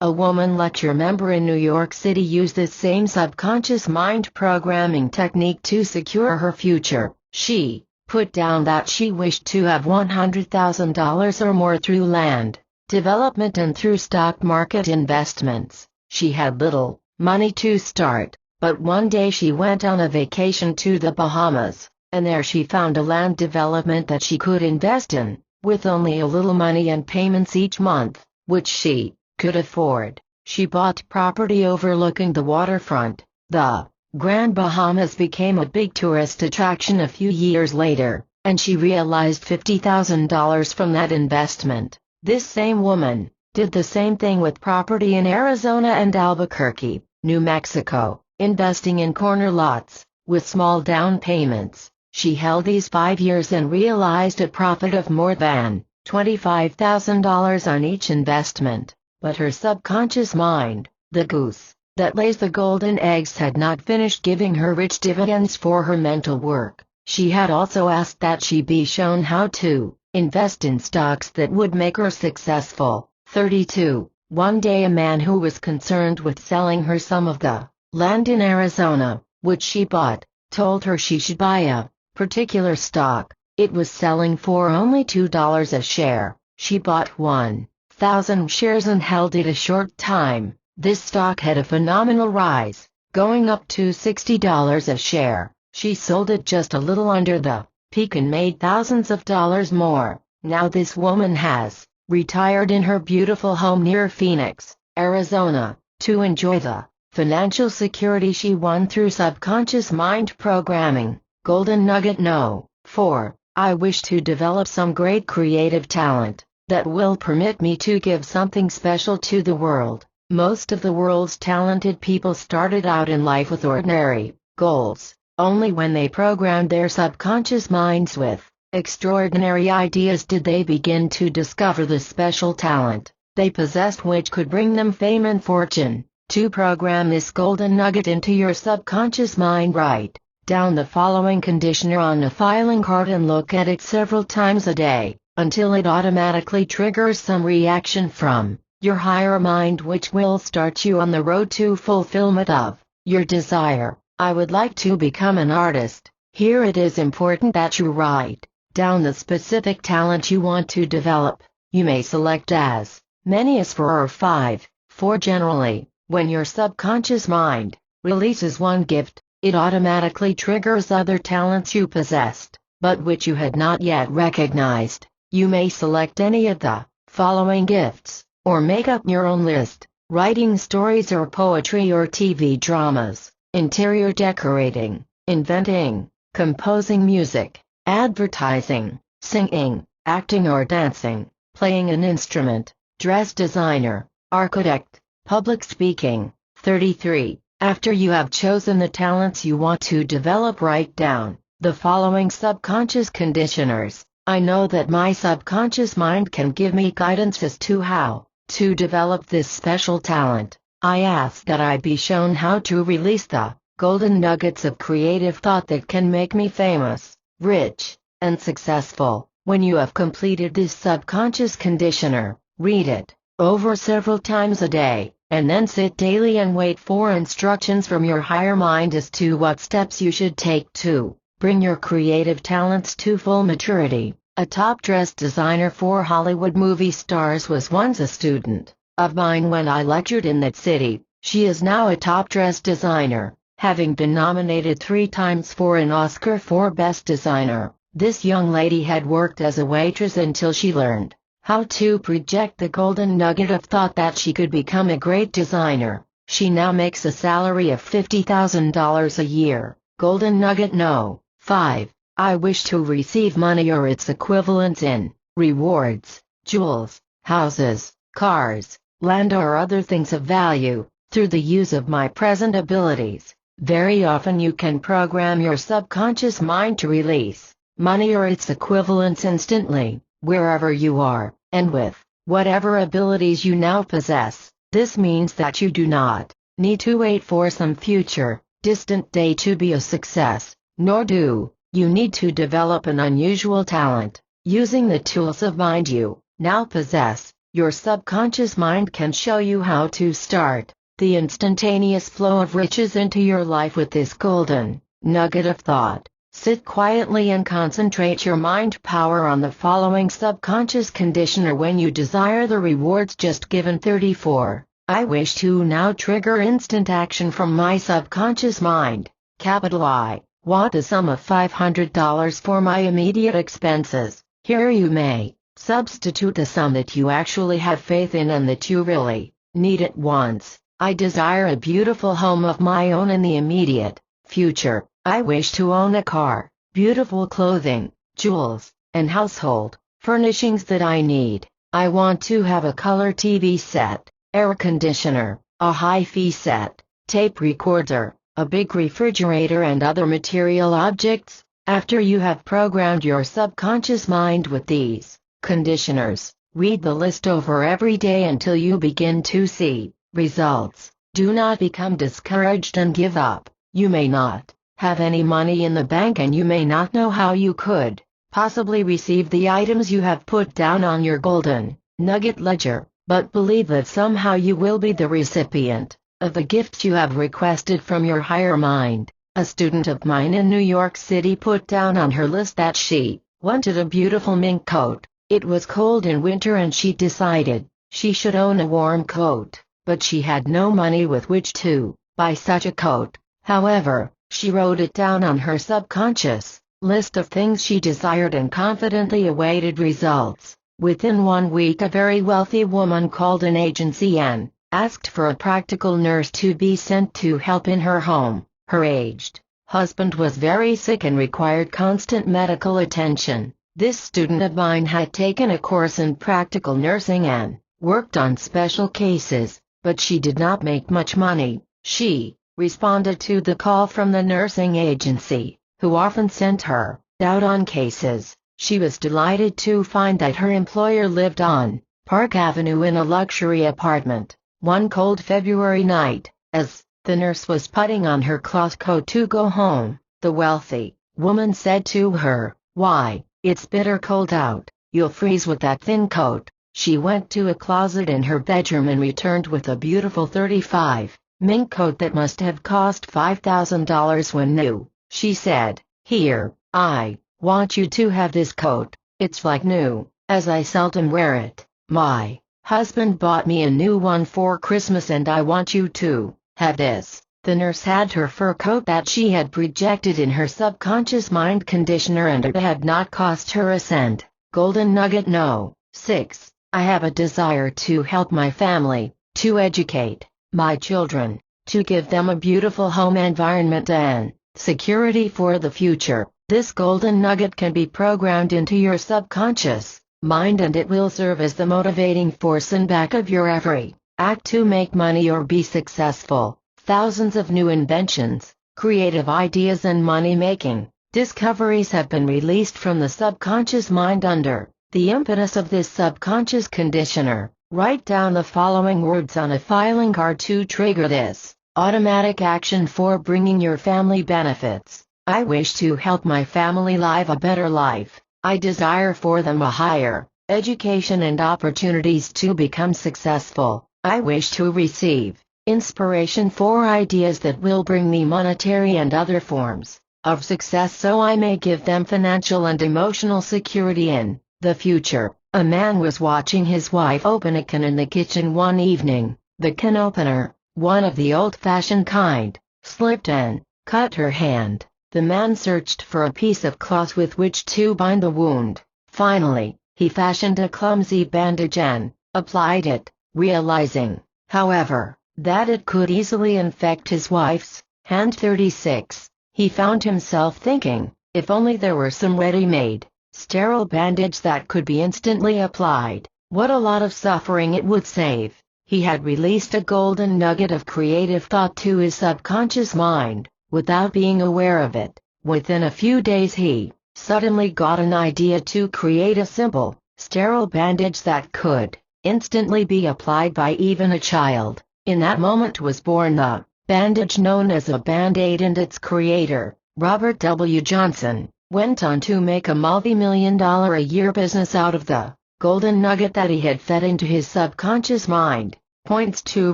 A woman lecture member in New York City used this same subconscious mind programming technique to secure her future. She put down that she wished to have $100,000 or more through land development and through stock market investments. She had little money to start, but one day she went on a vacation to the Bahamas, and there she found a land development that she could invest in, with only a little money and payments each month, which she could afford. She bought property overlooking the waterfront. The Grand Bahamas became a big tourist attraction a few years later, and she realized $50,000 from that investment. This same woman did the same thing with property in Arizona and Albuquerque, New Mexico, investing in corner lots with small down payments. She held these 5 years and realized a profit of more than $25,000 on each investment. But her subconscious mind, the goose that lays the golden eggs, had not finished giving her rich dividends for her mental work. She had also asked that she be shown how to invest in stocks that would make her successful. 32. One day a man who was concerned with selling her some of the land in Arizona, which she bought, told her she should buy a particular stock. It was selling for only $2 a share. She bought 1,000 shares and held it a short time. This stock had a phenomenal rise, going up to $60 a share. She sold it just a little under the peak and made thousands of dollars more. Now this woman has retired in her beautiful home near Phoenix, Arizona, to enjoy the financial security she won through subconscious mind programming. Golden Nugget No. 4. I wish to develop some great creative talent that will permit me to give something special to the world. Most of the world's talented people started out in life with ordinary goals. Only when they programmed their subconscious minds with extraordinary ideas did they begin to discover the special talent they possessed, which could bring them fame and fortune. To program this golden nugget into your subconscious mind, write down the following conditioner on a filing card and look at it several times a day, until it automatically triggers some reaction from your higher mind, which will start you on the road to fulfillment of your desire. I would like to become an artist. Here it is important that you write down the specific talent you want to develop. You may select as many as 4 or 5. For generally, when your subconscious mind releases one gift, it automatically triggers other talents you possessed, but which you had not yet recognized. You may select any of the following gifts, or make up your own list: writing stories or poetry or TV dramas, interior decorating, inventing, composing music, advertising, singing, acting or dancing, playing an instrument, dress designer, architect, Public speaking. 33. After you have chosen the talents you want to develop, write down the following subconscious conditioners. I know that my subconscious mind can give me guidance as to how to develop this special talent. I ask that I be shown how to release the golden nuggets of creative thought that can make me famous, rich, and successful. When you have completed this subconscious conditioner, read it over several times a day, and then sit daily and wait for instructions from your higher mind as to what steps you should take to bring your creative talents to full maturity. A top-dressed designer for Hollywood movie stars was once a student of mine when I lectured in that city. She is now a top-dressed designer, having been nominated 3 times for an Oscar for Best Designer. This young lady had worked as a waitress until she learned how to project the golden nugget of thought that she could become a great designer. She now makes a salary of $50,000 a year. Golden nugget no. 5. I wish to receive money or its equivalent in rewards, jewels, houses, cars, land or other things of value, through the use of my present abilities. Very often you can program your subconscious mind to release money or its equivalents instantly, wherever you are, and with whatever abilities you now possess. This means that you do not need to wait for some future, distant day to be a success, nor do you need to develop an unusual talent. Using the tools of mind you now possess, your subconscious mind can show you how to start the instantaneous flow of riches into your life with this golden nugget of thought. Sit quietly and concentrate your mind power on the following subconscious conditioner when you desire the rewards just given. 34. I wish to now trigger instant action from my subconscious mind. Capital I want the sum of $500 for my immediate expenses. Here you may substitute the sum that you actually have faith in and that you really need at once. I desire a beautiful home of my own in the immediate future. I wish to own a car, beautiful clothing, jewels, and household furnishings that I need. I want to have a color TV set, air conditioner, a hi-fi set, tape recorder, a big refrigerator and other material objects. After you have programmed your subconscious mind with these conditioners, read the list over every day until you begin to see results. Do not become discouraged and give up. You may not have any money in the bank and you may not know how you could possibly receive the items you have put down on your golden nugget ledger, but believe that somehow you will be the recipient of the gifts you have requested from your higher mind. A student of mine in New York City put down on her list that she wanted a beautiful mink coat. It was cold in winter and she decided she should own a warm coat, but she had no money with which to buy such a coat. However, she wrote it down on her subconscious list of things she desired and confidently awaited results. Within 1 week, a very wealthy woman called an agency and asked for a practical nurse to be sent to help in her home. Her aged husband was very sick and required constant medical attention. This student of mine had taken a course in practical nursing and worked on special cases, but she did not make much money. She responded to the call from the nursing agency, who often sent her out on cases. She was delighted to find that her employer lived on Park Avenue in a luxury apartment. One cold February night, as the nurse was putting on her cloth coat to go home, the wealthy woman said to her, "Why, it's bitter cold out. You'll freeze with that thin coat." She went to a closet in her bedroom and returned with a beautiful 35 mink coat that must have cost $5,000 when new. She said, "Here, I want you to have this coat. It's like new, as I seldom wear it. My husband bought me a new one for Christmas and I want you to have this." The nurse had her fur coat that she had projected in her subconscious mind conditioner and it had not cost her a cent. Golden nugget no. 6. I have a desire to help my family, to educate my children, to give them a beautiful home environment and security for the future. This golden nugget can be programmed into your subconscious mind and it will serve as the motivating force in back of your every Act to make money or be successful. Thousands of new inventions, creative ideas and money-making discoveries have been released from the subconscious mind under the impetus of this subconscious conditioner. Write down the following words on a filing card to trigger this automatic action for bringing your family benefits. I wish to help my family live a better life. I desire for them a higher education and opportunities to become successful. I wish to receive inspiration for ideas that will bring me monetary and other forms of success so I may give them financial and emotional security in the future. A man was watching his wife open a can in the kitchen one evening. The can opener, one of the old-fashioned kind, slipped and cut her hand. The man searched for a piece of cloth with which to bind the wound. Finally, he fashioned a clumsy bandage and applied it, realizing, however, that it could easily infect his wife's hand. 36. He found himself thinking, if only there were some ready-made, sterile bandage that could be instantly applied, what a lot of suffering it would save. He had released a golden nugget of creative thought to his subconscious mind, without being aware of it. Within a few days he suddenly got an idea to create a simple, sterile bandage that could instantly be applied by even a child. In that moment was born the bandage known as a Band-Aid, and its creator, Robert W. Johnson, went on to make a multi-million-dollar-a-year business out of the golden nugget that he had fed into his subconscious mind. Points to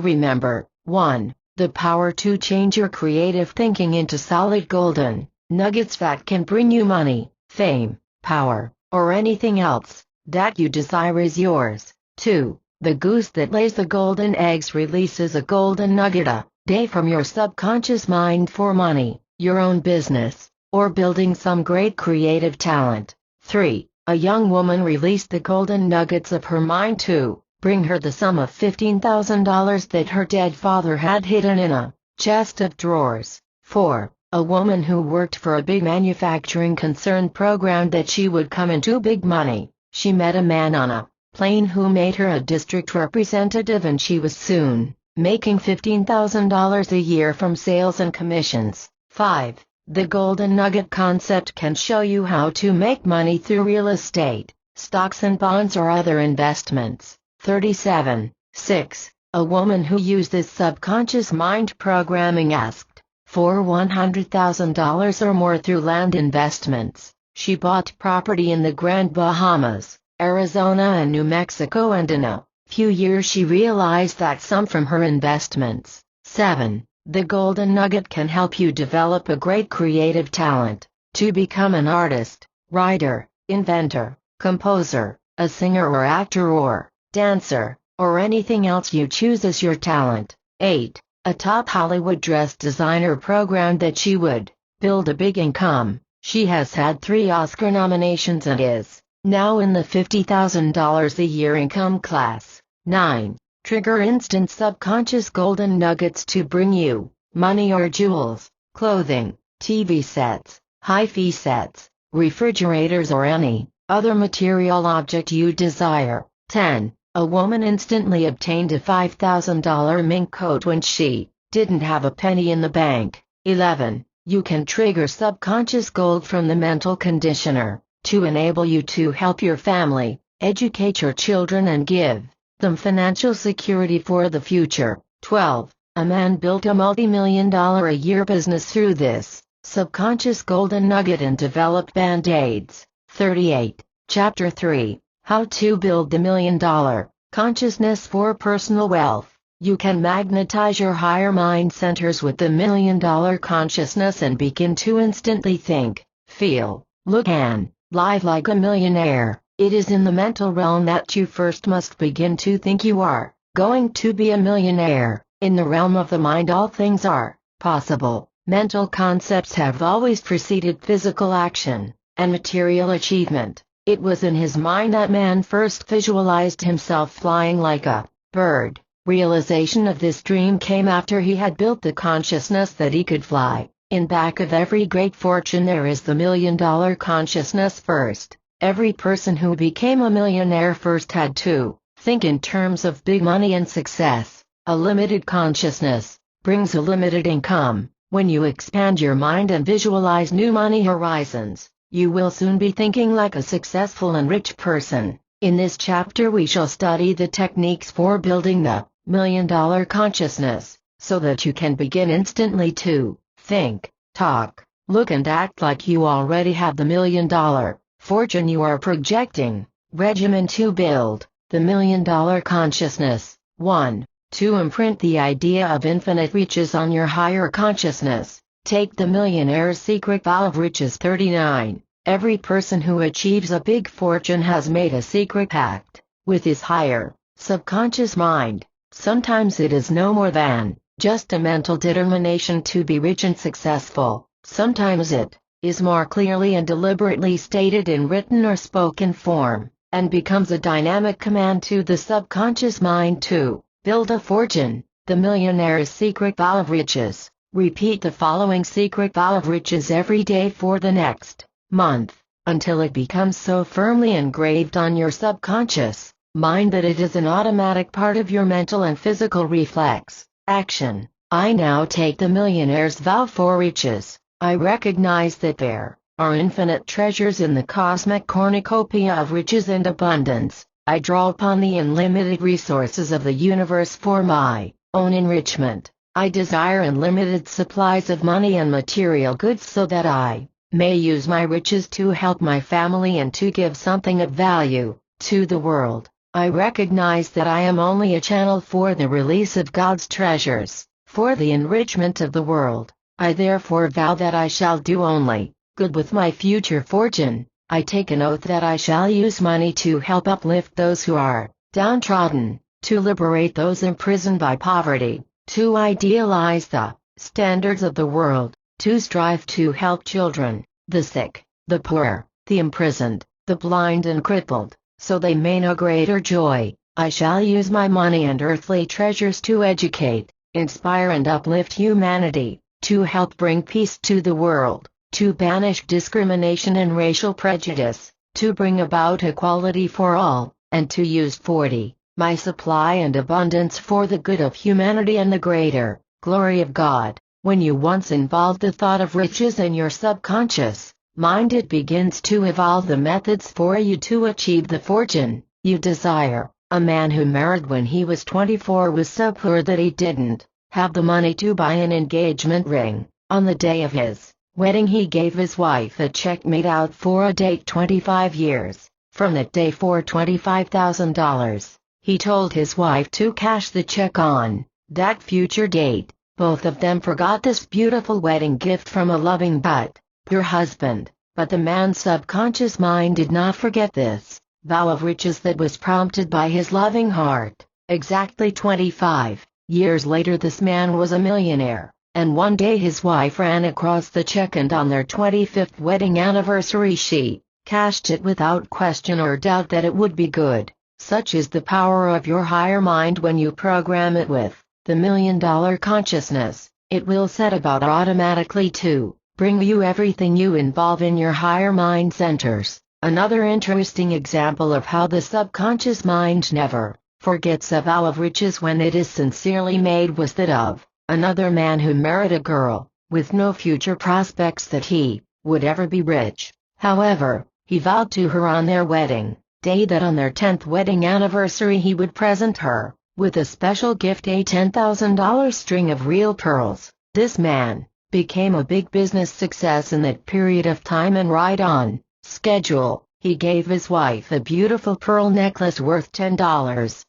remember: 1. The power to change your creative thinking into solid golden nuggets that can bring you money, fame, power, or anything else that you desire is yours. 2. The goose that lays the golden eggs releases a golden nugget a day from your subconscious mind for money, your own business, or building some great creative talent. 3. A young woman released the golden nuggets of her mind to bring her the sum of $15,000 that her dead father had hidden in a chest of drawers. 4. A woman who worked for a big manufacturing concern programmed that she would come into big money. She met a man on a plane who made her a district representative, and she was soon making $15,000 a year from sales and commissions. 5. The golden nugget concept can show you how to make money through real estate, stocks and bonds or other investments. 37. 6. A woman who used this subconscious mind programming asked for $100,000 or more through land investments. She bought property in the Grand Bahamas, Arizona and New Mexico, and in a few years she realized that sum from her investments. 7. The golden nugget can help you develop a great creative talent, to become an artist, writer, inventor, composer, a singer or actor or dancer, or anything else you choose as your talent. 8. A top Hollywood dress designer programmed that she would build a big income. She has had 3 Oscar nominations and is now in the $50,000 a year income class. 9. Trigger instant subconscious golden nuggets to bring you money or jewels, clothing, TV sets, hi-fi sets, refrigerators or any other material object you desire. 10. A woman instantly obtained a $5,000 mink coat when she didn't have a penny in the bank. 11. You can trigger subconscious gold from the mental conditioner to enable you to help your family, educate your children and give them financial security for the future. 12. A man built a multi-million-dollar-a-year business through this subconscious golden nugget and developed Band-Aids. 38. Chapter 3. How to build the $1 million consciousness for personal wealth. You can magnetize your higher mind centers with the $1 million consciousness and begin to instantly think, feel, look and live like a millionaire. It is in the mental realm that you first must begin to think you are going to be a millionaire. In the realm of the mind all things are possible. Mental concepts have always preceded physical action and material achievement. It was in his mind that man first visualized himself flying like a bird. Realization of this dream came after he had built the consciousness that he could fly. In back of every great fortune there is the $1 million consciousness first. Every person who became a millionaire first had to Think in terms of big money and success. A limited consciousness brings a limited income. When you expand your mind and visualize new money horizons, you will soon be thinking like a successful and rich person. In this chapter we shall study the techniques for building the $1,000,000 consciousness, so that you can begin instantly to think, talk, look and act like you already have the $1,000,000 fortune you are projecting. Regimen to build the $1,000,000 consciousness. 1. To imprint the idea of infinite riches on your higher consciousness. Take the Millionaire's Secret Vow of Riches 39. Every person who achieves a big fortune has made a secret pact with his higher, subconscious mind. Sometimes it is no more than just a mental determination to be rich and successful. Sometimes it is more clearly and deliberately stated in written or spoken form, and becomes a dynamic command to the subconscious mind to build a fortune. The Millionaire's Secret Vow of Riches. Repeat the following secret vow of riches every day for the next month, until it becomes so firmly engraved on your subconscious mind that it is an automatic part of your mental and physical reflex action. I now take the Millionaire's Vow for Riches. I recognize that there are infinite treasures in the cosmic cornucopia of riches and abundance. I draw upon the unlimited resources of the universe for my own enrichment. I desire unlimited supplies of money and material goods so that I may use my riches to help my family and to give something of value to the world. I recognize that I am only a channel for the release of God's treasures, for the enrichment of the world. I therefore vow that I shall do only good with my future fortune. I take an oath that I shall use money to help uplift those who are downtrodden, to liberate those imprisoned by poverty, to idealize the standards of the world, to strive to help children, the sick, the poor, the imprisoned, the blind and crippled, so they may know greater joy. I shall use my money and earthly treasures to educate, inspire and uplift humanity, to help bring peace to the world, to banish discrimination and racial prejudice, to bring about equality for all, and to use 40, my supply and abundance for the good of humanity and the greater glory of God. When you once involve the thought of riches in your subconscious mind, it begins to evolve the methods for you to achieve the fortune you desire. A man who married when he was 24 was so poor that he didn't have the money to buy an engagement ring. On the day of his wedding he gave his wife a check made out for a date 25 years from that day for $25,000. He told his wife to cash the check on that future date. Both of them forgot this beautiful wedding gift from a loving but poor husband, but the man's subconscious mind did not forget this vow of riches that was prompted by his loving heart. Exactly 25 years later this man was a millionaire. And one day his wife ran across the check, and on their 25th wedding anniversary she cashed it without question or doubt that it would be good. Such is the power of your higher mind. When you program it with the $1,000,000 consciousness, it will set about automatically to bring you everything you involve in your higher mind centers. Another interesting example of how the subconscious mind never forgets a vow of riches when it is sincerely made was that of another man who married a girl with no future prospects that he would ever be rich. However, he vowed to her on their wedding day that on their 10th wedding anniversary he would present her with a special gift, a $10,000 string of real pearls. This man became a big business success in that period of time, and right on schedule, he gave his wife a beautiful pearl necklace worth $10,000.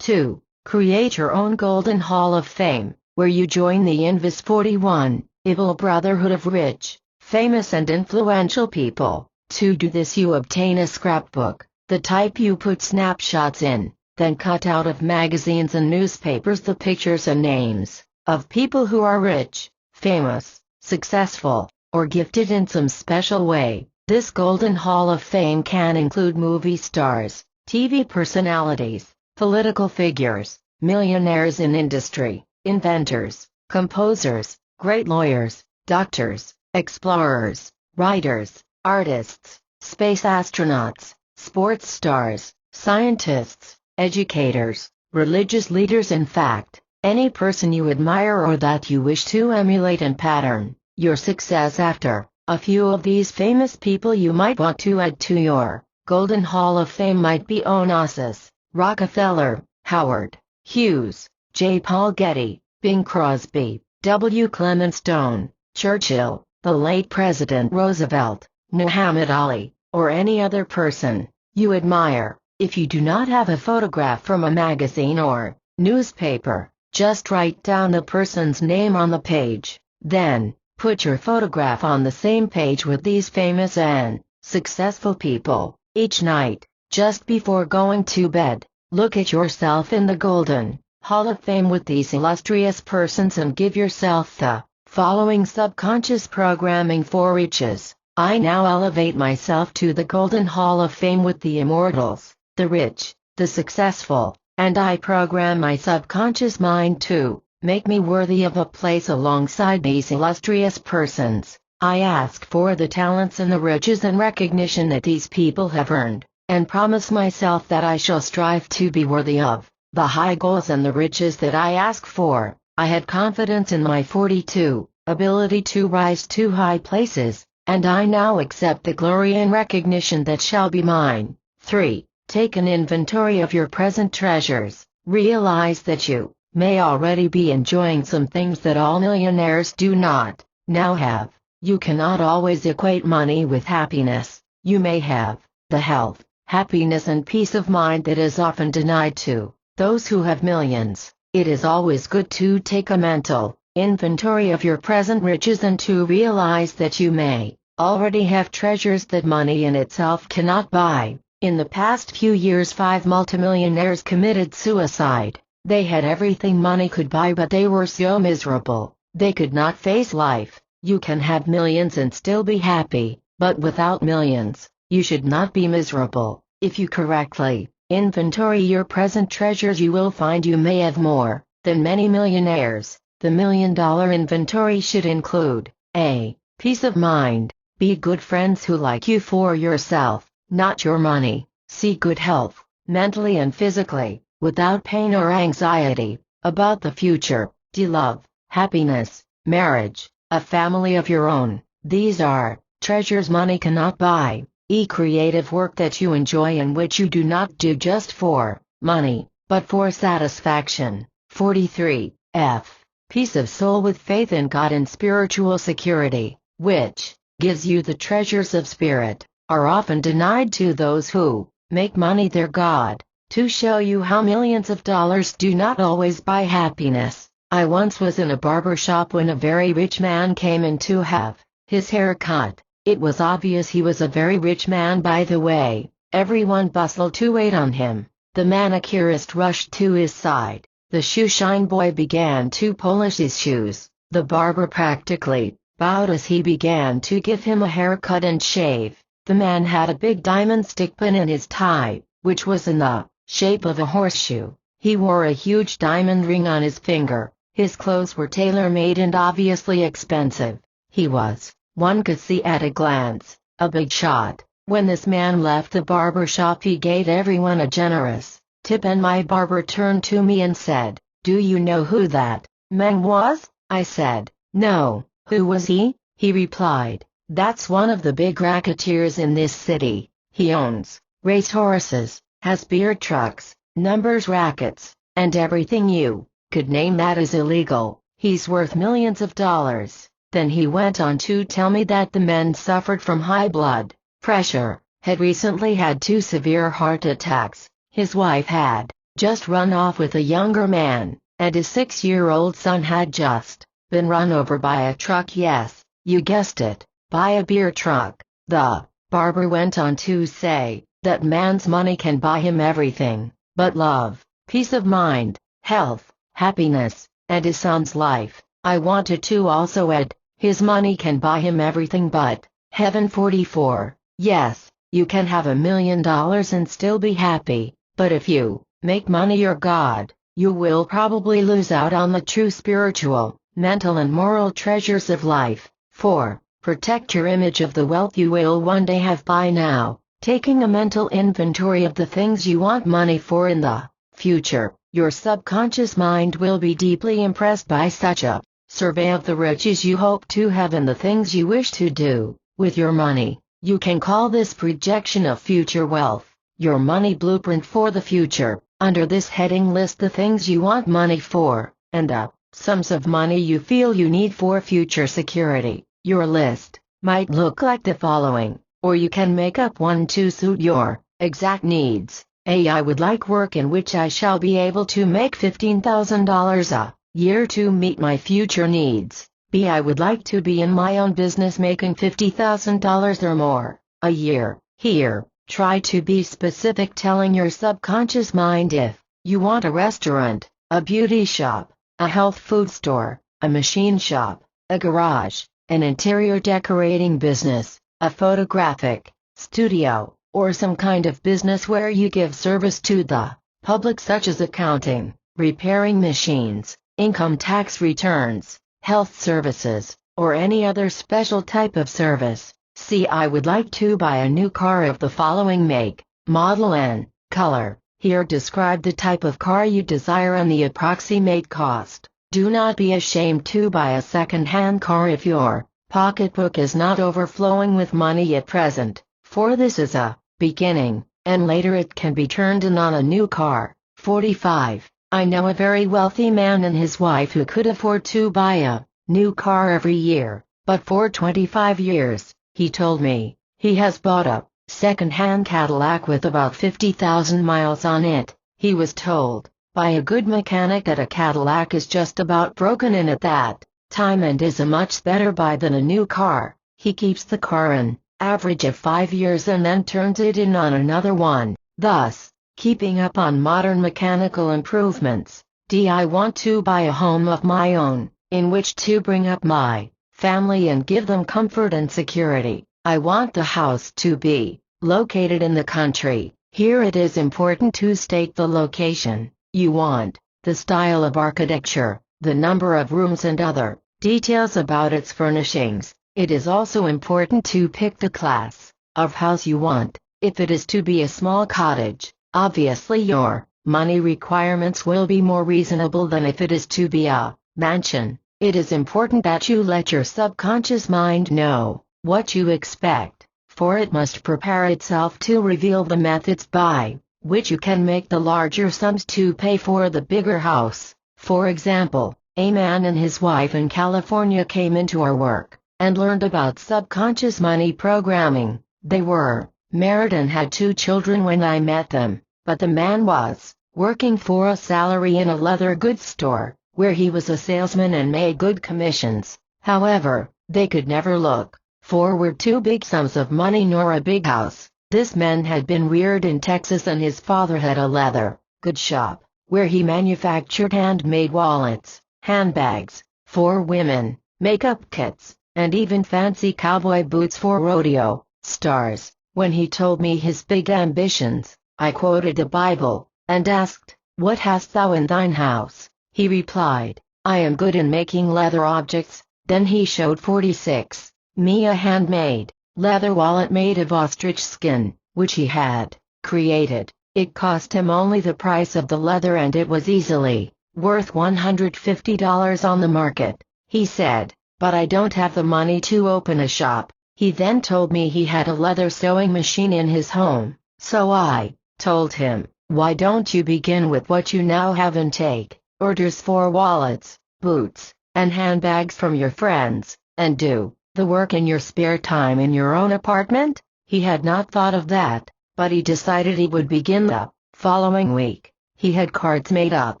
2. Create your own Golden Hall of Fame, where you join the Invis 41, evil brotherhood of rich, famous and influential people. To do this you obtain a scrapbook, the type you put snapshots in, then cut out of magazines and newspapers the pictures and names of people who are rich, famous, successful, or gifted in some special way. This Golden Hall of Fame can include movie stars, TV personalities, political figures, millionaires in industry, inventors, composers, great lawyers, doctors, explorers, writers, artists, space astronauts, sports stars, scientists, educators, religious leaders, in fact, any person you admire or that you wish to emulate and pattern your success after. A few of these famous people you might want to add to your Golden Hall of Fame might be Onassis, Rockefeller, Howard Hughes, J. Paul Getty, Bing Crosby, W. Clement Stone, Churchill, the late President Roosevelt, Muhammad Ali, or any other person you admire. If you do not have a photograph from a magazine or newspaper, just write down the person's name on the page. Then, put your photograph on the same page with these famous and successful people. Each night, just before going to bed, look at yourself in the Golden Hall of Fame with these illustrious persons and give yourself the following subconscious programming for riches. I now elevate myself to the Golden Hall of Fame with the immortals, the rich, the successful, and I program my subconscious mind to make me worthy of a place alongside these illustrious persons. I ask for the talents and the riches and recognition that these people have earned, and promise myself that I shall strive to be worthy of the high goals and the riches that I ask for. I had confidence in my 42 ability to rise to high places, and I now accept the glory and recognition that shall be mine. 3. Take an inventory of your present treasures. Realize that you may already be enjoying some things that all millionaires do not now have. You cannot always equate money with happiness. You may have the health, happiness and peace of mind that is often denied to those who have millions. It is always good to take a mental inventory of your present riches and to realize that you may already have treasures that money in itself cannot buy. In the past few years, 5 multimillionaires committed suicide. They had everything money could buy, but they were so miserable, they could not face life. You can have millions and still be happy, but without millions, you should not be miserable. If you correctly inventory your present treasures, you will find you may have more than many millionaires. The $1 million inventory should include a peace of mind, b good friends who like you for yourself, not your money, c good health, mentally and physically, without pain or anxiety about the future, d love, happiness, marriage, a family of your own. These are treasures money cannot buy. E creative work that you enjoy and which you do not do just for money, but for satisfaction. 43. F. Peace of soul with faith in God and spiritual security, which gives you the treasures of spirit, are often denied to those who make money their God. To show you how millions of dollars do not always buy happiness, I once was in a barber shop when a very rich man came in to have his hair cut. It was obvious he was a very rich man, by the way. Everyone bustled to wait on him. The manicurist rushed to his side. The shoe shine boy began to polish his shoes. The barber practically bowed as he began to give him a haircut and shave. The man had a big diamond stick pin in his tie, which was in the shape of a horseshoe. He wore a huge diamond ring on his finger. His clothes were tailor-made and obviously expensive. He was, one could see at a glance, a big shot. When this man left the barber shop, he gave everyone a generous tip, and my barber turned to me and said, "Do you know who that man was?" I said, "No." "Who was he?" He replied, "That's one of the big racketeers in this city. He owns race horses, has beer trucks, numbers rackets, and everything you could name that is illegal. He's worth millions of dollars." Then he went on to tell me that the man suffered from high blood pressure, had recently had 2 severe heart attacks, his wife had just run off with a younger man, and his 6-year-old son had just been run over by a truck. Yes, you guessed it, by a beer truck. The barber went on to say that man's money can buy him everything, but love, peace of mind, health, happiness, and his son's life. I wanted to also add, his money can buy him everything but heaven. 44. Yes, you can have $1 million and still be happy, but if you make money your God, you will probably lose out on the true spiritual, mental and moral treasures of life. 4. Protect your image of the wealth you will one day have. By now, Taking a mental inventory of the things you want money for in the future, your subconscious mind will be deeply impressed by such a survey of the riches you hope to have and the things you wish to do with your money. You can call this projection of future wealth, your money blueprint for the future. Under this heading, list the things you want money for, and the sums of money you feel you need for future security. Your list might look like the following, or you can make up one to suit your exact needs. A. I would like work in which I shall be able to make $15,000 a year to meet my future needs. B. I would like to be in my own business making $50,000 or more a year. Here, try to be specific, telling your subconscious mind if you want a restaurant, a beauty shop, a health food store, a machine shop, a garage, an interior decorating business, a photographic studio, or some kind of business where you give service to the public such as accounting, repairing machines, income tax returns, health services, or any other special type of service. C. I would like to buy a new car of the following make, model and color. Here describe the type of car you desire and the approximate cost. Do not be ashamed to buy a second-hand car if your pocketbook is not overflowing with money at present, for this is a beginning, and later it can be turned in on a new car. 45. I know a very wealthy man and his wife who could afford to buy a new car every year, but for 25 years, he told me, he has bought a second-hand Cadillac with about 50,000 miles on it. He was told by a good mechanic that a Cadillac is just about broken in at that time and is a much better buy than a new car. He keeps the car an average of 5 years and then turns it in on another one, thus keeping up on modern mechanical improvements. D. I want to buy a home of my own, in which to bring up my family and give them comfort and security. I want the house to be located in the country. Here it is important to state the location you want, the style of architecture, the number of rooms and other details about its furnishings. It is also important to pick the class of house you want. If it is to be a small cottage, obviously your money requirements will be more reasonable than if it is to be a mansion. It is important that you let your subconscious mind know what you expect, for it must prepare itself to reveal the methods by which you can make the larger sums to pay for the bigger house. For example, a man and his wife in California came into our work and learned about subconscious money programming. They were married and had 2 children when I met them, but the man was working for a salary in a leather goods store, where he was a salesman and made good commissions. However, they could never look forward to big sums of money nor a big house. This man had been reared in Texas and his father had a leather goods shop, where he manufactured handmade wallets, handbags for women, makeup kits, and even fancy cowboy boots for rodeo stars. When he told me his big ambitions, I quoted the Bible, and asked, "What hast thou in thine house?" He replied, "I am good in making leather objects." Then he showed 46, me a handmade leather wallet made of ostrich skin, which he had created. It cost him only the price of the leather and it was easily worth $150 on the market. He said, "But I don't have the money to open a shop." He then told me he had a leather sewing machine in his home, so I told him, "Why don't you begin with what you now have and take orders for wallets, boots, and handbags from your friends, and do the work in your spare time in your own apartment?" He had not thought of that, but he decided he would begin the following week. He had cards made up,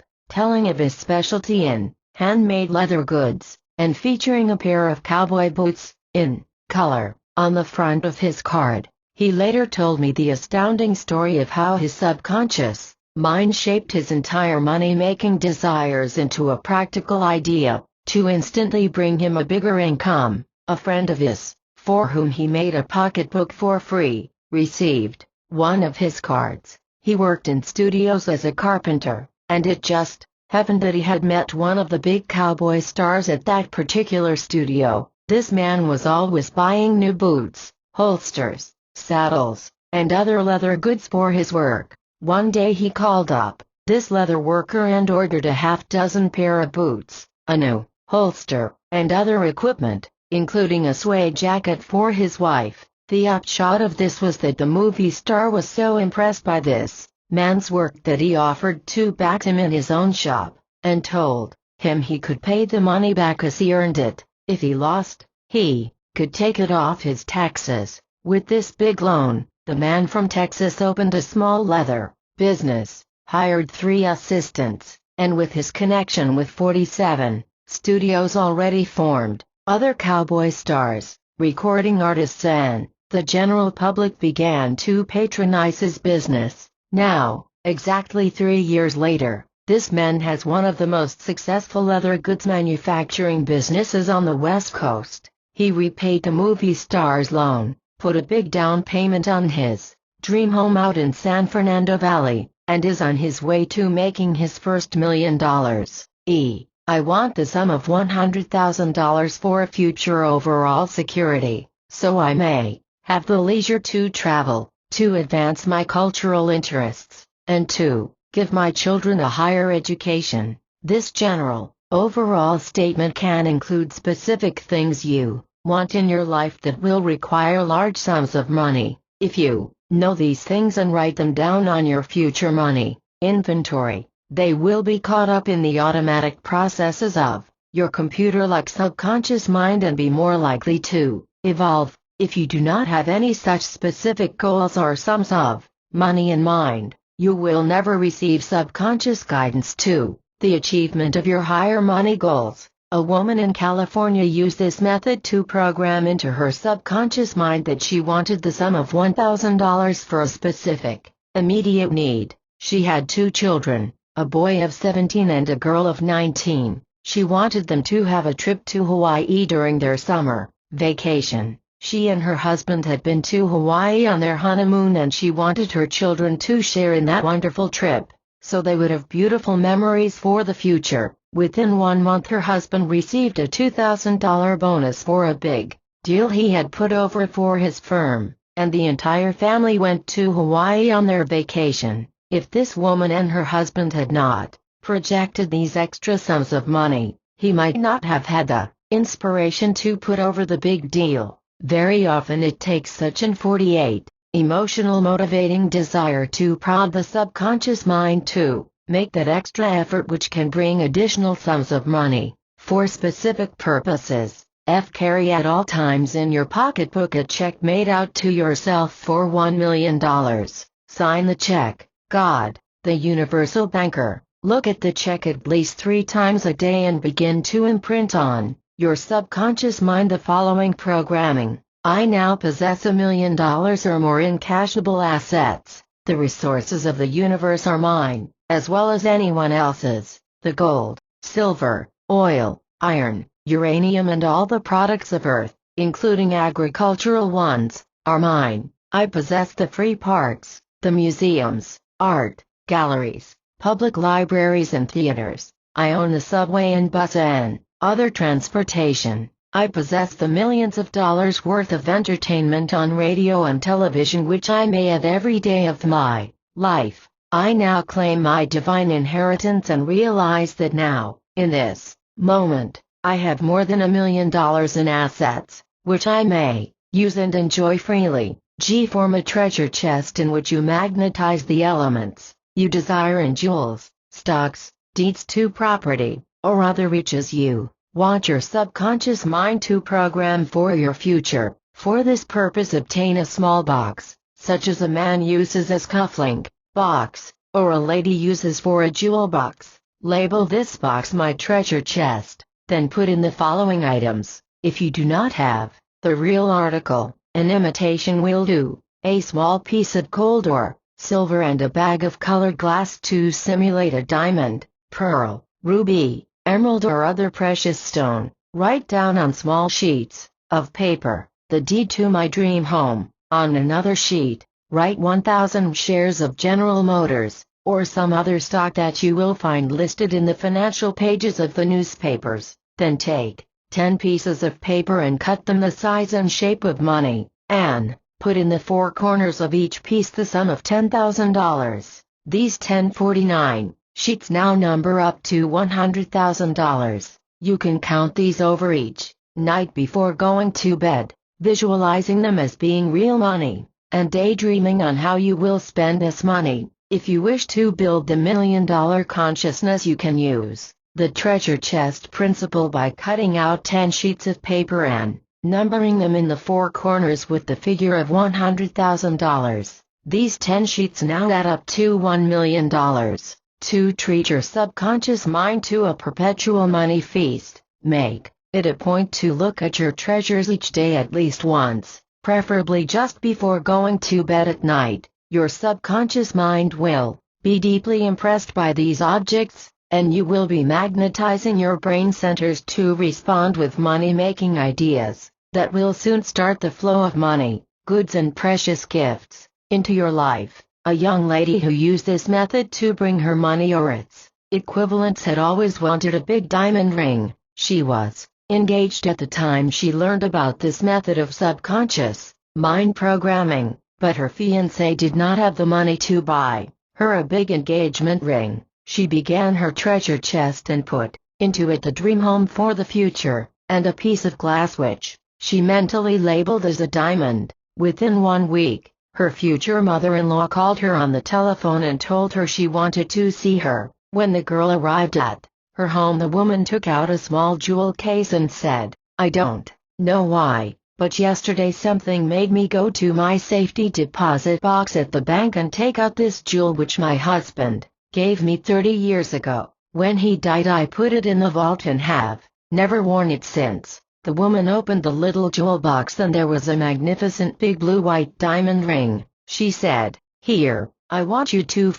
telling of his specialty in handmade leather goods, and featuring a pair of cowboy boots, in color, on the front of his card. He later told me the astounding story of how his subconscious mind shaped his entire money-making desires into a practical idea, to instantly bring him a bigger income. A friend of his, for whom he made a pocketbook for free, received one of his cards. He worked in studios as a carpenter, and it just happened that he had met one of the big cowboy stars at that particular studio. This man was always buying new boots, holsters, saddles, and other leather goods for his work. One day he called up this leather worker and ordered a half-dozen pair of boots, a new holster, and other equipment, including a suede jacket for his wife. The upshot of this was that the movie star was so impressed by this man's work that he offered to back him in his own shop, and told him he could pay the money back as he earned it. If he lost, he could take it off his taxes. With this big loan, the man from Texas opened a small leather business, hired 3 assistants, and with his connection with 47 studios already formed, other cowboy stars, recording artists and the general public began to patronize his business. Now, exactly 3 years later, this man has one of the most successful leather goods manufacturing businesses on the West Coast. He repaid the movie star's loan, put a big down payment on his dream home out in San Fernando Valley, and is on his way to making his first $1 million. I want the sum of $100,000 for future overall security, so I may have the leisure to travel, to advance my cultural interests, and to give my children a higher education. This general, overall statement can include specific things you want in your life that will require large sums of money. If you know these things and write them down on your future money inventory, they will be caught up in the automatic processes of your computer-like subconscious mind and be more likely to evolve. If you do not have any such specific goals or sums of money in mind, you will never receive subconscious guidance to the achievement of your higher money goals. A woman in California used this method to program into her subconscious mind that she wanted the sum of $1,000 for a specific, immediate need. She had 2 children, a boy of 17 and a girl of 19. She wanted them to have a trip to Hawaii during their summer vacation. She and her husband had been to Hawaii on their honeymoon and she wanted her children to share in that wonderful trip, so they would have beautiful memories for the future. Within 1 month her husband received a $2,000 bonus for a big deal he had put over for his firm, and the entire family went to Hawaii on their vacation. If this woman and her husband had not projected these extra sums of money, he might not have had the inspiration to put over the big deal. Very often it takes such an 48 emotional motivating desire to prod the subconscious mind to make that extra effort which can bring additional sums of money for specific purposes. Carry at all times in your pocketbook a check made out to yourself for $1 million. Sign the check. God, the universal banker. Look at the check at least 3 times a day and begin to imprint on your subconscious mind the following programming. I now possess $1 million or more in cashable assets. The resources of the universe are mine, as well as anyone else's. The gold, silver, oil, iron, uranium and all the products of Earth, including agricultural ones, are mine. I possess the free parks, the museums, art galleries, public libraries and theaters. I own the subway and bus and other transportation. I possess the millions of dollars worth of entertainment on radio and television which I may have every day of my life. I now claim my divine inheritance and realize that now, in this moment, I have more than $1 million in assets, which I may use and enjoy freely. Form a treasure chest in which you magnetize the elements you desire in jewels, stocks, deeds to property, or other riches you want your subconscious mind to program for your future. For this purpose obtain a small box, such as a man uses as cufflink box, or a lady uses for a jewel box. Label this box my treasure chest, then put in the following items. If you do not have the real article, an imitation will do. A small piece of gold or silver and a bag of colored glass to simulate a diamond, pearl, ruby, emerald or other precious stone. Write down on small sheets of paper the deed to my dream home. On another sheet, write 1,000 shares of General Motors, or some other stock that you will find listed in the financial pages of the newspapers. Then take 10 pieces of paper and cut them the size and shape of money. An Put in the four corners of each piece the sum of $10,000. These 1049 sheets now number up to $100,000. You can count these over each night before going to bed, visualizing them as being real money, and daydreaming on how you will spend this money. If you wish to build the $1 million consciousness, you can use the treasure chest principle by cutting out 10 sheets of paper and numbering them in the four corners with the figure of $100,000. These 10 sheets now add up to $1 million. To treat your subconscious mind to a perpetual money feast, make it a point to look at your treasures each day at least once, preferably just before going to bed at night. Your subconscious mind will be deeply impressed by these objects, and you will be magnetizing your brain centers to respond with money-making ideas that will soon start the flow of money, goods and precious gifts into your life. A young lady who used this method to bring her money or its equivalents had always wanted a big diamond ring. She was engaged at the time she learned about this method of subconscious mind programming, but her fiancé did not have the money to buy her a big engagement ring. She began her treasure chest and put into it the dream home for the future, and a piece of glass which she mentally labeled as a diamond. Within 1 week, her future mother-in-law called her on the telephone and told her she wanted to see her. When the girl arrived at her home, the woman took out a small jewel case and said, "I don't know why, but yesterday something made me go to my safety deposit box at the bank and take out this jewel which my husband gave me 30 years ago. When he died, I put it in the vault and have never worn it since." The woman opened the little jewel box and there was a magnificent big blue-white diamond ring. She said, "Here, I want you to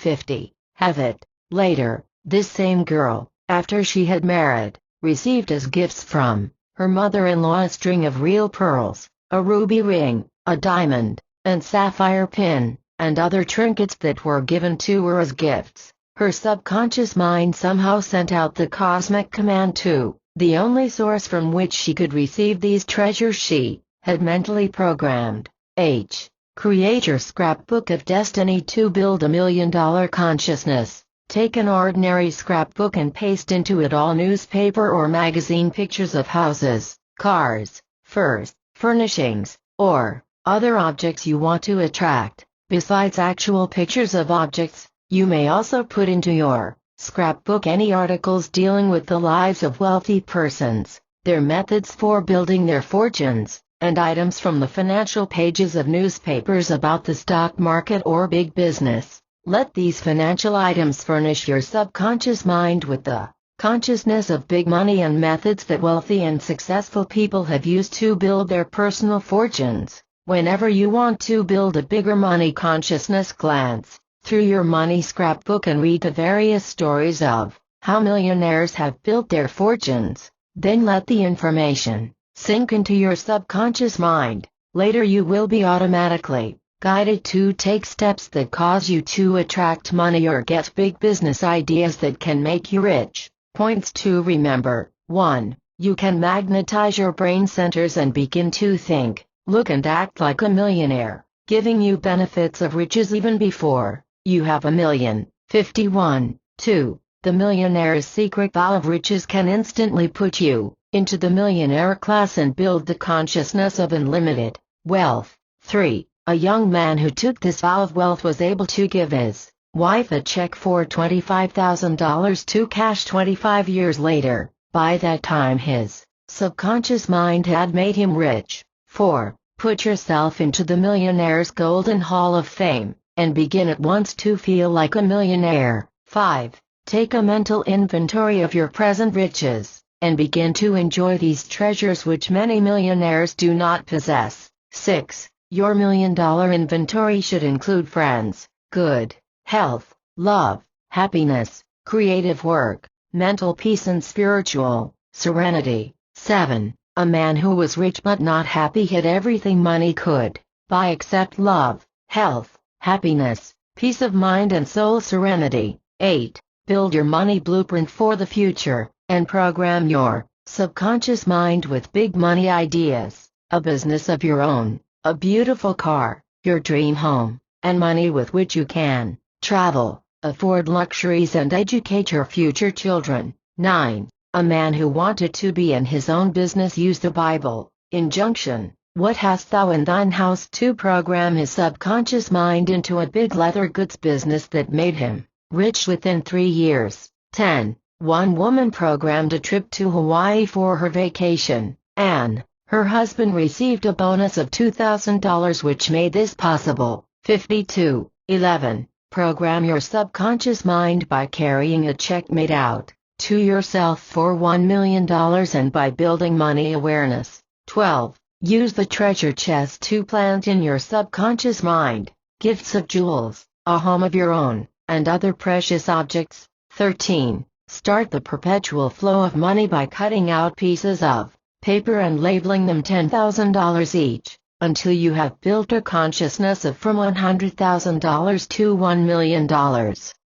have it." Later, this same girl, after she had married, received as gifts from her mother-in-law a string of real pearls, a ruby ring, a diamond and sapphire pin, and other trinkets that were given to her as gifts. Her subconscious mind somehow sent out the cosmic command to the only source from which she could receive these treasures she had mentally programmed. Create your scrapbook of destiny to build $1 million consciousness. Take an ordinary scrapbook and paste into it all newspaper or magazine pictures of houses, cars, furs, furnishings, or other objects you want to attract. Besides actual pictures of objects, you may also put into your scrapbook any articles dealing with the lives of wealthy persons, their methods for building their fortunes, and items from the financial pages of newspapers about the stock market or big business. Let these financial items furnish your subconscious mind with the consciousness of big money and methods that wealthy and successful people have used to build their personal fortunes. Whenever you want to build a bigger money consciousness, glance through your money scrapbook and read the various stories of how millionaires have built their fortunes. Then let the information sink into your subconscious mind. Later you will be automatically guided to take steps that cause you to attract money or get big business ideas that can make you rich. Points to remember: 1. You can magnetize your brain centers and begin to think, look and act like a millionaire, giving you benefits of riches even before you have $1 million. 51. 2. The millionaire's secret vow of riches can instantly put you into the millionaire class and build the consciousness of unlimited wealth. 3. A young man who took this vow of wealth was able to give his wife a check for $25,000 to cash 25 years later. By that time his subconscious mind had made him rich. 4. Put yourself into the millionaire's golden hall of fame and begin at once to feel like a millionaire. 5. Take a mental inventory of your present riches and begin to enjoy these treasures which many millionaires do not possess. 6. Your $1 million inventory should include friends, good health, love, happiness, creative work, mental peace and spiritual serenity. 7. A man who was rich but not happy had everything money could buy except love, health, happiness, peace of mind and soul serenity. 8. Build your money blueprint for the future, and program your subconscious mind with big money ideas, a business of your own, a beautiful car, your dream home, and money with which you can travel, afford luxuries and educate your future children. 9. A man who wanted to be in his own business used the Bible injunction, "What hast thou in thine house?" to program his subconscious mind into a big leather goods business that made him rich within 3 years. 10. One woman programmed a trip to Hawaii for her vacation, and her husband received a bonus of $2,000 which made this possible. 52. 11. Program your subconscious mind by carrying a check made out to yourself for $1 million and by building money awareness. 12. Use the treasure chest to plant in your subconscious mind gifts of jewels, a home of your own, and other precious objects. 13. Start the perpetual flow of money by cutting out pieces of paper and labeling them $10,000 each, until you have built a consciousness of from $100,000 to $1 million.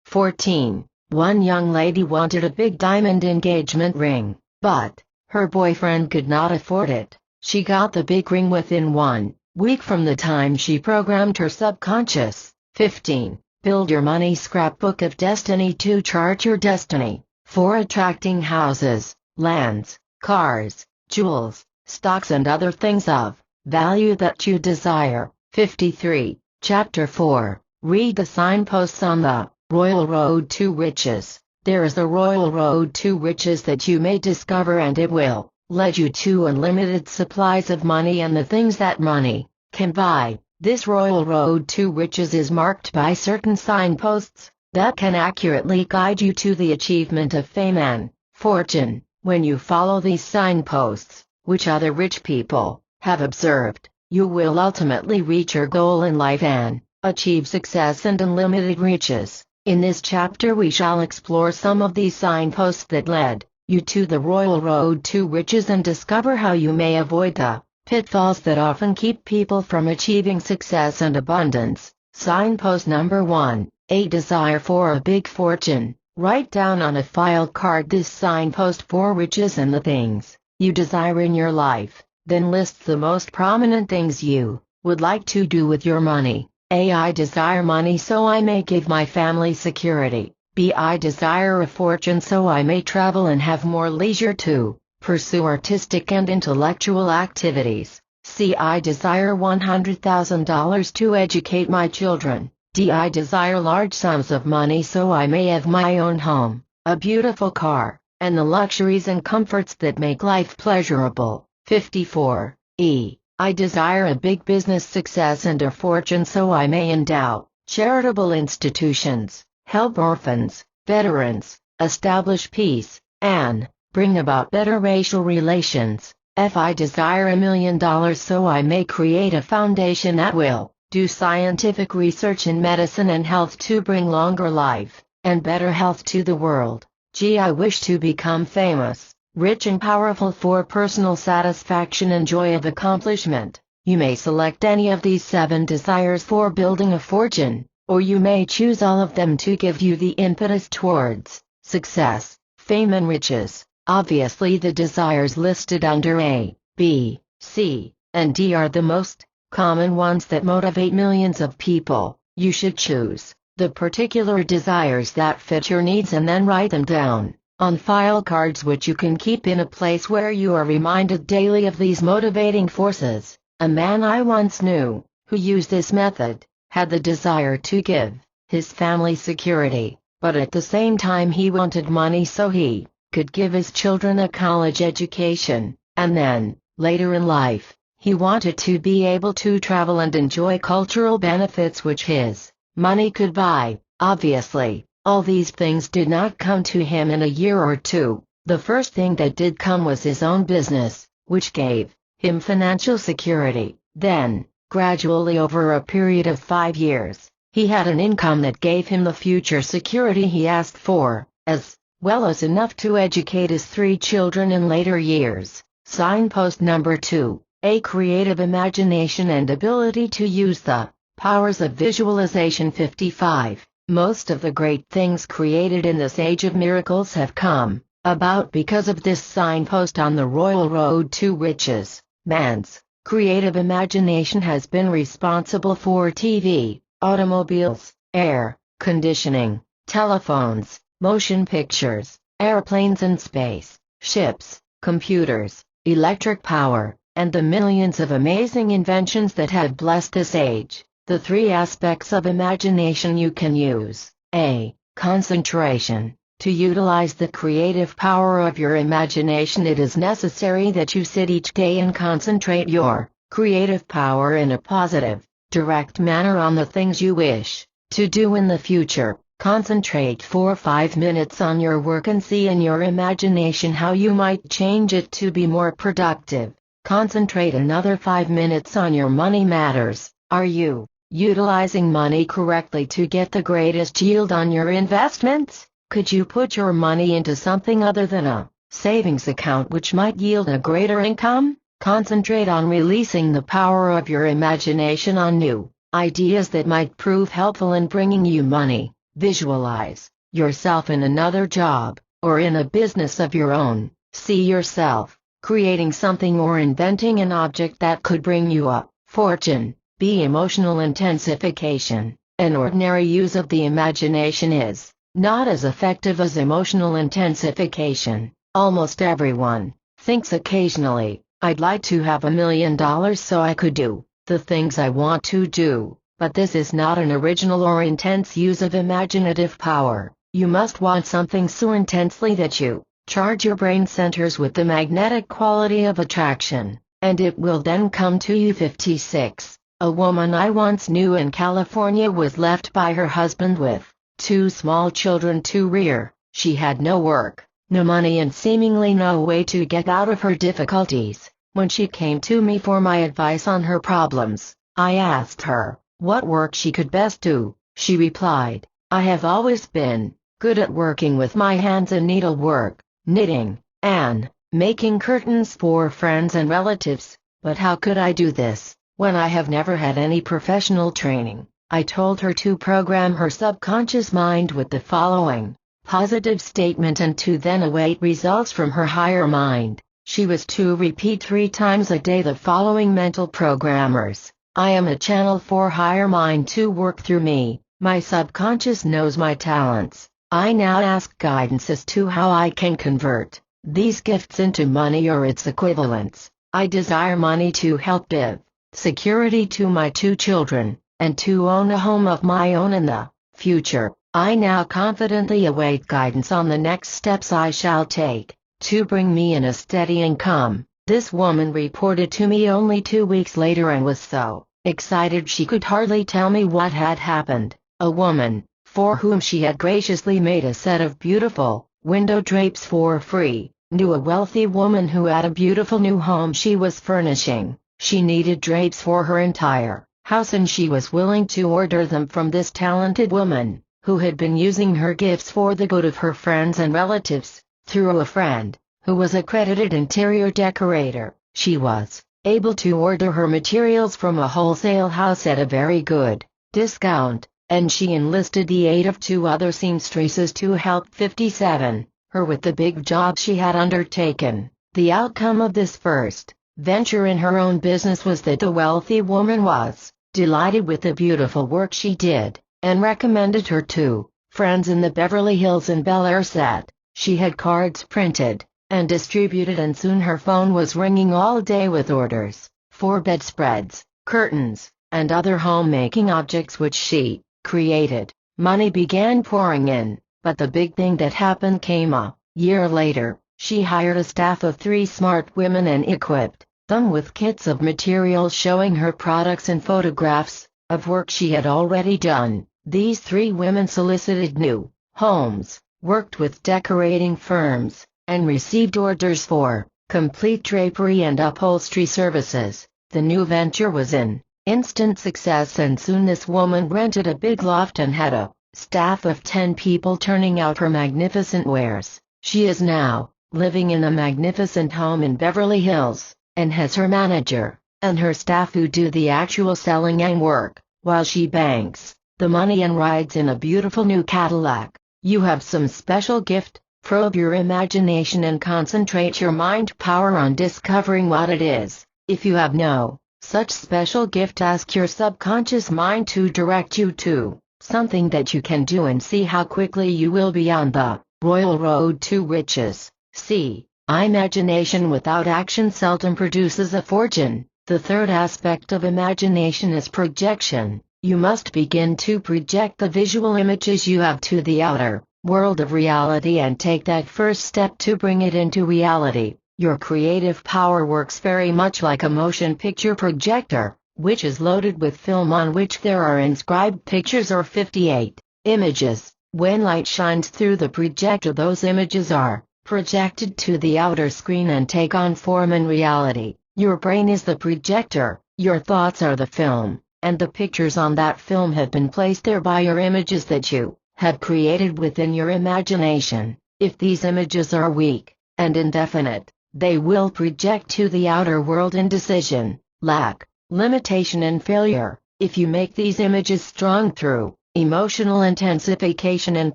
14. One young lady wanted a big diamond engagement ring, but her boyfriend could not afford it. She got the big ring within 1 week from the time she programmed her subconscious. 15. Build your money scrapbook of destiny to chart your destiny for attracting houses, lands, cars, jewels, stocks and other things of value that you desire. 53. Chapter 4. Read the signposts on the Royal Road to Riches. There is a royal road to riches that you may discover, and it will lead you to unlimited supplies of money and the things that money can buy. This royal road to riches is marked by certain signposts that can accurately guide you to the achievement of fame and fortune. When you follow these signposts, which other rich people have observed, you will ultimately reach your goal in life and achieve success and unlimited riches. In this chapter we shall explore some of these signposts that led you to the royal road to riches and discover how you may avoid the pitfalls that often keep people from achieving success and abundance. Signpost number 1. A desire for a big fortune. Write down on a file card this signpost for riches and the things you desire in your life. Then list the most prominent things you would like to do with your money. A. I desire money so I may give my family security. B. I desire a fortune so I may travel and have more leisure to pursue artistic and intellectual activities. C. I desire $100,000 to educate my children. D. I desire large sums of money so I may have my own home, a beautiful car, and the luxuries and comforts that make life pleasurable. 54. E. I desire a big business success and a fortune so I may endow charitable institutions, help orphans, veterans, establish peace, and bring about better racial relations. F. I desire $1 million so I may create a foundation that will do scientific research in medicine and health to bring longer life and better health to the world. G. I wish to become famous, rich and powerful for personal satisfaction and joy of accomplishment. You may select any of these 7 desires for building a fortune, or you may choose all of them to give you the impetus towards success, fame and riches. Obviously the desires listed under A, B, C, and D are the most common ones that motivate millions of people. You should choose the particular desires that fit your needs and then write them down on file cards which you can keep in a place where you are reminded daily of these motivating forces. A man I once knew, who used this method, had the desire to give his family security, but at the same time he wanted money so he could give his children a college education, and then, later in life, he wanted to be able to travel and enjoy cultural benefits which his money could buy. Obviously, all these things did not come to him in a year or two. The first thing that did come was his own business, which gave him financial security. Then, gradually over a period of 5 years, he had an income that gave him the future security he asked for, as well as enough to educate his 3 children in later years. Signpost number 2. A creative imagination and ability to use the powers of visualization. 55. Most of the great things created in this age of miracles have come about because of this signpost on the royal road to riches. Man's Creative imagination has been responsible for TV, automobiles, air conditioning, telephones, motion pictures, airplanes in space, ships, computers, electric power, and the millions of amazing inventions that have blessed this age. The three aspects of imagination you can use. A. Concentration. To utilize the creative power of your imagination, it is necessary that you sit each day and concentrate your creative power in a positive, direct manner on the things you wish to do in the future. Concentrate for 5 minutes on your work and see in your imagination how you might change it to be more productive. Concentrate another 5 minutes on your money matters. Are you utilizing money correctly to get the greatest yield on your investments? Could you put your money into something other than a savings account which might yield a greater income? Concentrate on releasing the power of your imagination on new ideas that might prove helpful in bringing you money. Visualize yourself in another job, or in a business of your own. See yourself creating something or inventing an object that could bring you a fortune. B. Emotional intensification. An ordinary use of the imagination is not as effective as emotional intensification. Almost everyone thinks occasionally, I'd like to have $1 million so I could do the things I want to do. But this is not an original or intense use of imaginative power. You must want something so intensely that you charge your brain centers with the magnetic quality of attraction, and it will then come to you. 56. A woman I once knew in California was left by her husband with 2 small children to rear. She had no work, no money, and seemingly no way to get out of her difficulties. When she came to me for my advice on her problems, I asked her what work she could best do. She replied, I have always been good at working with my hands and needlework, knitting, and making curtains for friends and relatives, but how could I do this when I have never had any professional training? I told her to program her subconscious mind with the following positive statement and to then await results from her higher mind. She was to repeat 3 times a day the following mental programmers. I am a channel for higher mind to work through me. My subconscious knows my talents. I now ask guidance as to how I can convert these gifts into money or its equivalents. I desire money to help give security to my 2 children, and to own a home of my own in the future. I now confidently await guidance on the next steps I shall take to bring me in a steady income. This woman reported to me only 2 weeks later and was so excited she could hardly tell me what had happened. A woman, for whom she had graciously made a set of beautiful window drapes for free, knew a wealthy woman who had a beautiful new home she was furnishing. She needed drapes for her entire house and she was willing to order them from this talented woman, who had been using her gifts for the good of her friends and relatives. Through a friend, who was a accredited interior decorator, she was able to order her materials from a wholesale house at a very good discount, and she enlisted the aid of 2 other seamstresses to help 57 her with the big job she had undertaken. The outcome of this first venture in her own business was that the wealthy woman was delighted with the beautiful work she did, and recommended her to friends in the Beverly Hills and Bel Air set. She had cards printed and distributed, and soon her phone was ringing all day with orders for bedspreads, curtains, and other homemaking objects which she created. Money began pouring in, but the big thing that happened came a year later. She hired a staff of 3 smart women and equipped them with kits of materials showing her products and photographs of work she had already done. These 3 women solicited new homes, worked with decorating firms, and received orders for complete drapery and upholstery services. The new venture was an instant success, and soon this woman rented a big loft and had a staff of 10 people turning out her magnificent wares. She is now living in a magnificent home in Beverly Hills, and has her manager and her staff who do the actual selling and work, while she banks the money and rides in a beautiful new Cadillac. You have some special gift. Probe your imagination and concentrate your mind power on discovering what it is. If you have no such special gift, ask your subconscious mind to direct you to something that you can do and see how quickly you will be on the royal road to riches. See, imagination without action seldom produces a fortune. The third aspect of imagination is projection. You must begin to project the visual images you have to the outer world of reality and take that first step to bring it into reality. Your creative power works very much like a motion picture projector, which is loaded with film on which there are inscribed pictures or 58 images. When light shines through the projector, those images are projected to the outer screen and take on form in reality. Your brain is the projector, your thoughts are the film, and the pictures on that film have been placed there by your images that you have created within your imagination. If these images are weak and indefinite, they will project to the outer world indecision, lack, limitation and failure. If you make these images strong through emotional intensification and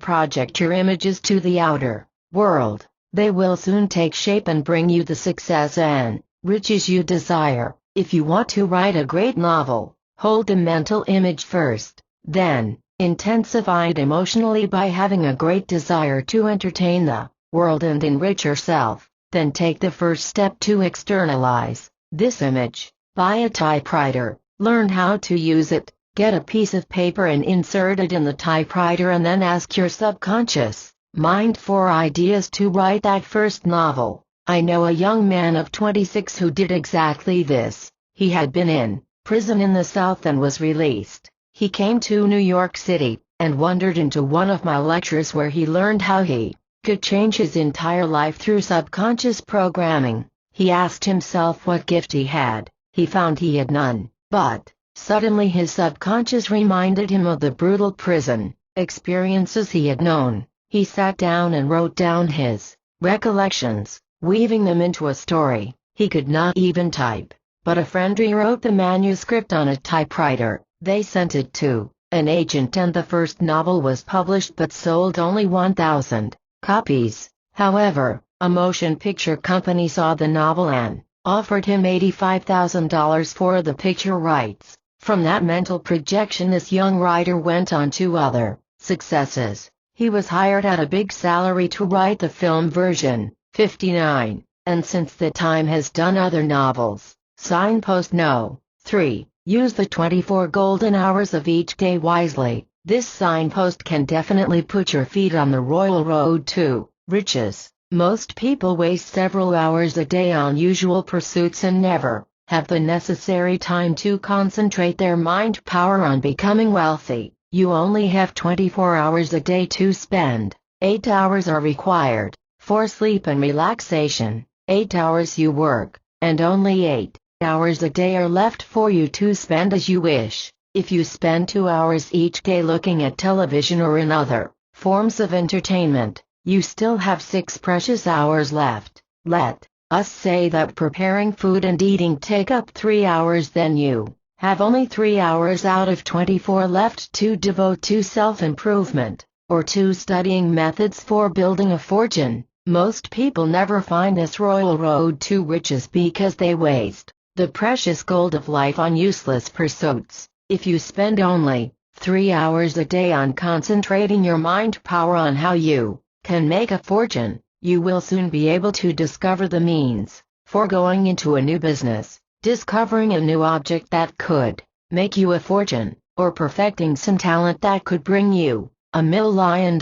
project your images to the outer world, they will soon take shape and bring you the success and riches you desire. If you want to write a great novel, hold the mental image first, then intensify it emotionally by having a great desire to entertain the world and enrich yourself. Then take the first step to externalize this image. Buy a typewriter, learn how to use it, get a piece of paper and insert it in the typewriter, and then ask your subconscious mind for ideas to write that first novel. I know a young man of 26 who did exactly this. He had been in prison in the South and was released. He came to New York City and wandered into one of my lectures where he learned how he could change his entire life through subconscious programming. He asked himself what gift he had. He found he had none, but suddenly his subconscious reminded him of the brutal prison experiences he had known. He sat down and wrote down his recollections, weaving them into a story. He could not even type, but a friend rewrote the manuscript on a typewriter. They sent it to an agent and the first novel was published but sold only 1,000 copies. However, a motion picture company saw the novel and offered him $85,000 for the picture rights. From that mental projection, this young writer went on to other successes. He was hired at a big salary to write the film version, 59, and since that time has done other novels. Signpost No. 3. Use the 24 golden hours of each day wisely. This signpost can definitely put your feet on the royal road to riches. Most people waste several hours a day on usual pursuits and never have the necessary time to concentrate their mind power on becoming wealthy. You only have 24 hours a day to spend. 8 hours are required for sleep and relaxation. 8 hours you work, and only 8 hours a day are left for you to spend as you wish. If you spend 2 hours each day looking at television or in other forms of entertainment, you still have 6 precious hours left. Let us say that preparing food and eating take up 3 hours, then you have only 3 hours out of 24 left to devote to self-improvement, or to studying methods for building a fortune. Most people never find this royal road to riches because they waste the precious gold of life on useless pursuits. If you spend only 3 hours a day on concentrating your mind power on how you can make a fortune, you will soon be able to discover the means for going into a new business, discovering a new object that could make you a fortune, or perfecting some talent that could bring you $1 million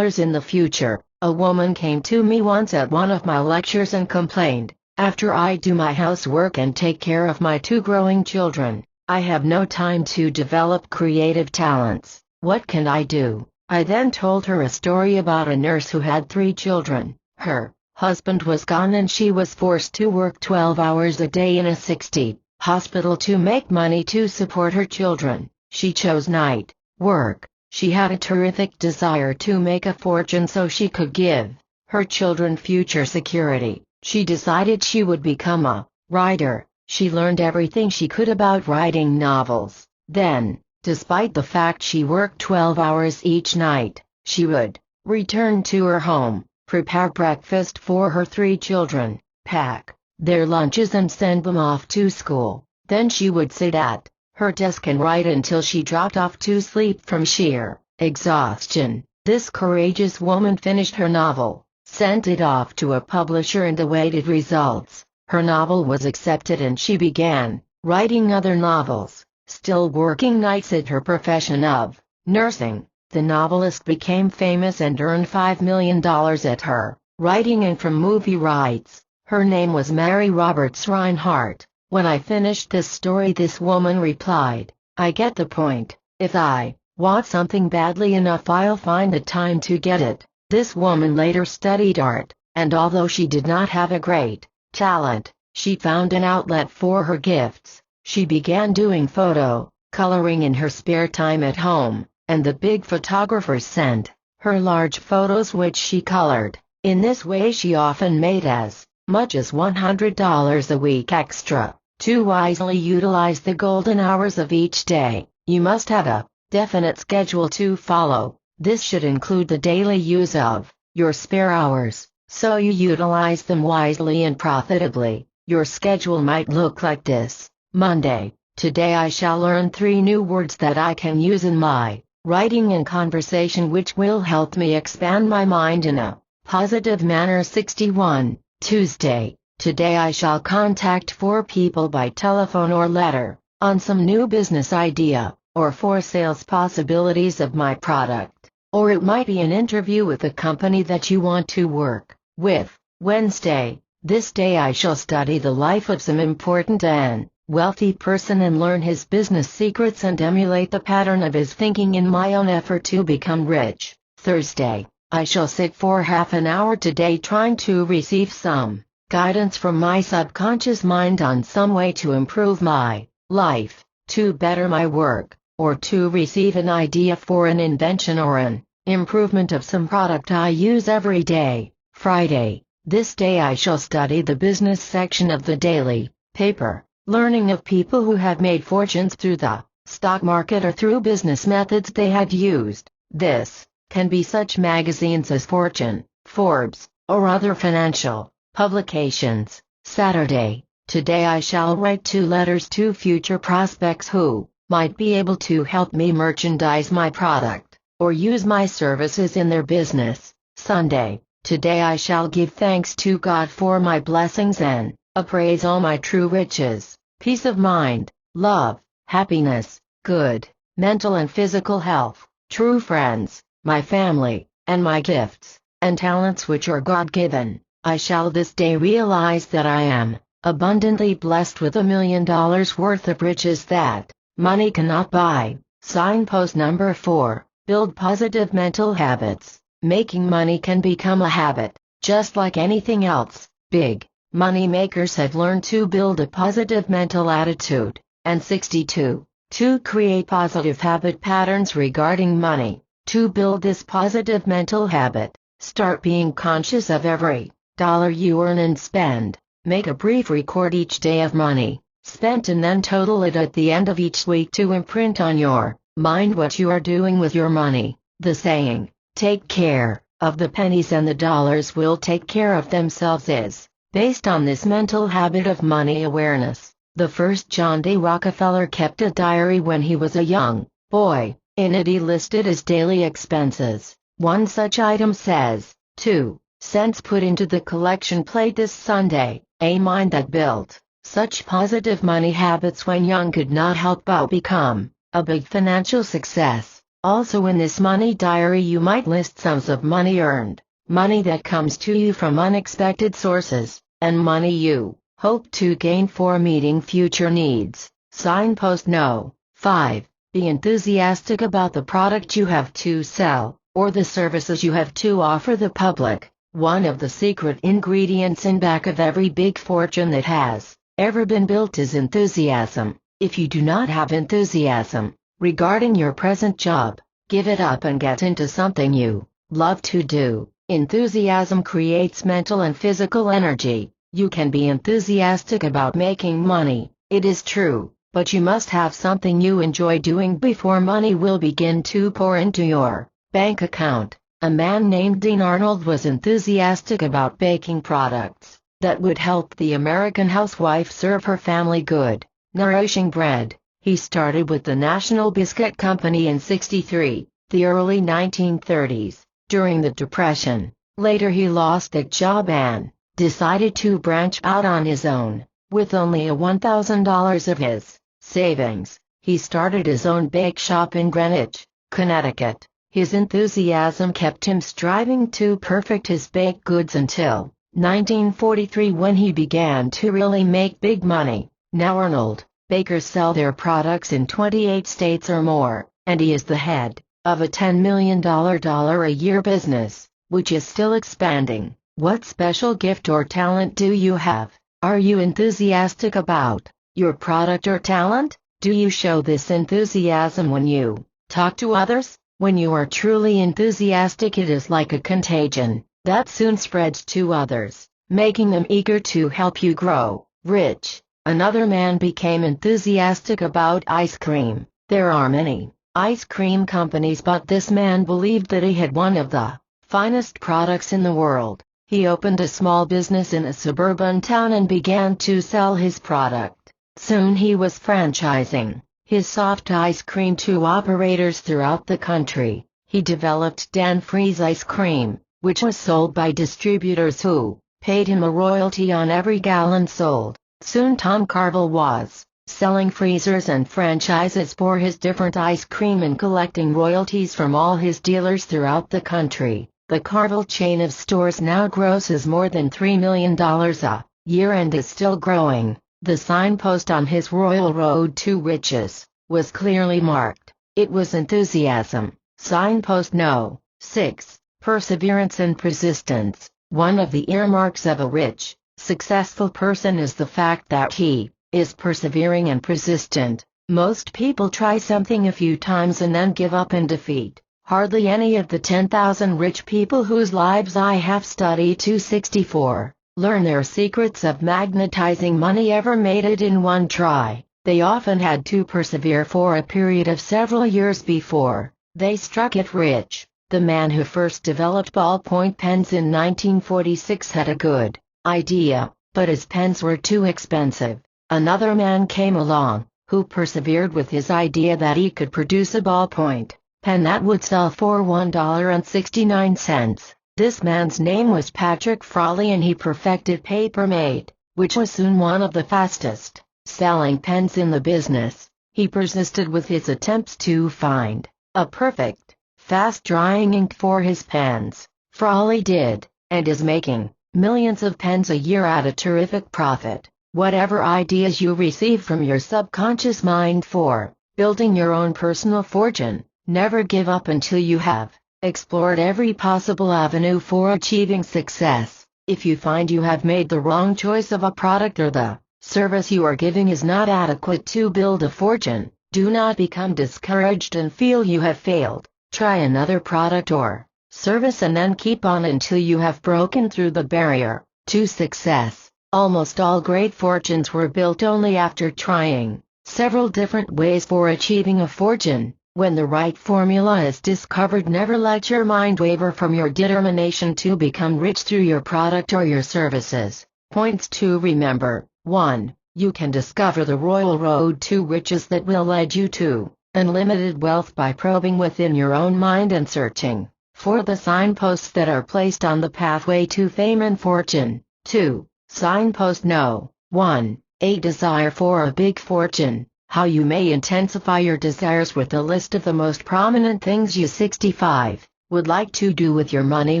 in the future. A woman came to me once at one of my lectures and complained, "After I do my housework and take care of my 2 growing children, I have no time to develop creative talents. What can I do?" I then told her a story about a nurse who had 3 children. Her husband was gone and she was forced to work 12 hours a day in a 60 hospital to make money to support her children. She chose night work. She had a terrific desire to make a fortune so she could give her children future security. She decided she would become a writer. She learned everything she could about writing novels. Then, despite the fact she worked 12 hours each night, she would return to her home, prepare breakfast for her 3 children, pack their lunches and send them off to school. Then she would sit at her desk and write until she dropped off to sleep from sheer exhaustion. This courageous woman finished her novel, sent it off to a publisher and awaited results. Her novel was accepted and she began writing other novels. Still working nights at her profession of nursing, the novelist became famous and earned $5 million at her writing and from movie rights. Her name was Mary Roberts Rinehart. When I finished this story, this woman replied, "I get the point. If I want something badly enough, I'll find the time to get it." This woman later studied art, and although she did not have a great talent, she found an outlet for her gifts. She began doing photo coloring in her spare time at home, and the big photographers sent her large photos which she colored. In this way she often made as much as $100 a week extra. To wisely utilize the golden hours of each day, you must have a definite schedule to follow. This should include the daily use of your spare hours, so you utilize them wisely and profitably. Your schedule might look like this. Monday, today I shall learn 3 new words that I can use in my writing and conversation which will help me expand my mind in a positive manner. 61. Tuesday, today I shall contact 4 people by telephone or letter, on some new business idea, or for sales possibilities of my product. Or it might be an interview with a company that you want to work with. Wednesday, this day I shall study the life of some important and wealthy person and learn his business secrets and emulate the pattern of his thinking in my own effort to become rich. Thursday, I shall sit for half an hour today trying to receive some guidance from my subconscious mind on some way to improve my life, to better my work, or to receive an idea for an invention or an improvement of some product I use every day. Friday, this day I shall study the business section of the daily paper, learning of people who have made fortunes through the stock market or through business methods they have used. This can be such magazines as Fortune, Forbes, or other financial publications. Saturday, today I shall write 2 letters to future prospects who might be able to help me merchandise my product, or use my services in their business. Sunday, today I shall give thanks to God for my blessings and appraise all my true riches, peace of mind, love, happiness, good, mental and physical health, true friends, my family, and my gifts and talents which are God-given. I shall this day realize that I am abundantly blessed with $1 million worth of riches that money cannot buy. Signpost number 4. Build positive mental habits. Making money can become a habit, just like anything else. Big money makers have learned to build a positive mental attitude. And 62. To create positive habit patterns regarding money. To build this positive mental habit, start being conscious of every dollar you earn and spend. Make a brief record each day of money spent and then total it at the end of each week to imprint on your mind what you are doing with your money. The saying, "Take care of the pennies and the dollars will take care of themselves," is based on this mental habit of money awareness. The first John D. Rockefeller kept a diary when he was a young boy. In it he listed his daily expenses. One such item says, 2 cents put into the collection plate this Sunday. A mind that built such positive money habits when young could not help but become a big financial success. Also in this money diary you might list sums of money earned, money that comes to you from unexpected sources, and money you hope to gain for meeting future needs. Signpost No. 5. Be enthusiastic about the product you have to sell, or the services you have to offer the public. One of the secret ingredients in back of every big fortune that has ever been built is enthusiasm. If you do not have enthusiasm regarding your present job, give it up and get into something you love to do. Enthusiasm creates mental and physical energy. You can be enthusiastic about making money, it is true, but you must have something you enjoy doing before money will begin to pour into your bank account. A man named Dean Arnold was enthusiastic about baking products. that would help the American housewife serve her family good, nourishing bread. He started with the National Biscuit Company in '63, the early 1930s, during the Depression. Later he lost that job and decided to branch out on his own. With only a $1,000 of his savings, he started his own bake shop in Greenwich, Connecticut. His enthusiasm kept him striving to perfect his baked goods until 1943, when he began to really make big money. Now Arnold bakers sell their products in 28 states or more, and he is the head of a $10 million a year business, which is still expanding. What special gift or talent do you have? Are you enthusiastic about your product or talent? Do you show this enthusiasm when you talk to others? When you are truly enthusiastic, it is like a contagion that soon spreads to others, making them eager to help you grow. Rich. Another man became enthusiastic about ice cream. There are many ice cream companies, but this man believed that he had one of the finest products in the world. He opened a small business in a suburban town and began to sell his product. Soon he was franchising his soft ice cream to operators throughout the country. He developed Dan Freeze ice cream, which was sold by distributors who paid him a royalty on every gallon sold. Soon Tom Carvel was selling freezers and franchises for his different ice cream and collecting royalties from all his dealers throughout the country. The Carvel chain of stores now grosses more than $3 million a year and is still growing. The signpost on his Royal Road to Riches was clearly marked. It was enthusiasm. Signpost No. 6. Perseverance and persistence. One of the earmarks of a rich, successful person is the fact that he is persevering and persistent. Most people try something a few times and then give up in defeat. Hardly any of the 10,000 rich people whose lives I have studied to 64 learn their secrets of magnetizing money ever made it in one try. They often had to persevere for a period of several years before they struck it rich. The man who first developed ballpoint pens in 1946 had a good idea, but his pens were too expensive. Another man came along, who persevered with his idea that he could produce a ballpoint pen that would sell for $1.69. This man's name was Patrick Frawley, and he perfected Paper Mate, which was soon one of the fastest selling pens in the business. He persisted with his attempts to find a perfect, fast-drying ink for his pens. Frawley did, and is making millions of pens a year at a terrific profit. Whatever ideas you receive from your subconscious mind for building your own personal fortune, never give up until you have explored every possible avenue for achieving success. If you find you have made the wrong choice of a product or the service you are giving is not adequate to build a fortune, do not become discouraged and feel you have failed. Try another product or service and then keep on until you have broken through the barrier to success. Almost all great fortunes were built only after trying several different ways for achieving a fortune. When the right formula is discovered, never let your mind waver from your determination to become rich through your product or your services. Points to remember. 1. You can discover the royal road to riches that will lead you to unlimited wealth by probing within your own mind and searching for the signposts that are placed on the pathway to fame and fortune. 2. Signpost No. 1. A desire for a big fortune. How you may intensify your desires with a list of the most prominent things you 65 would like to do with your money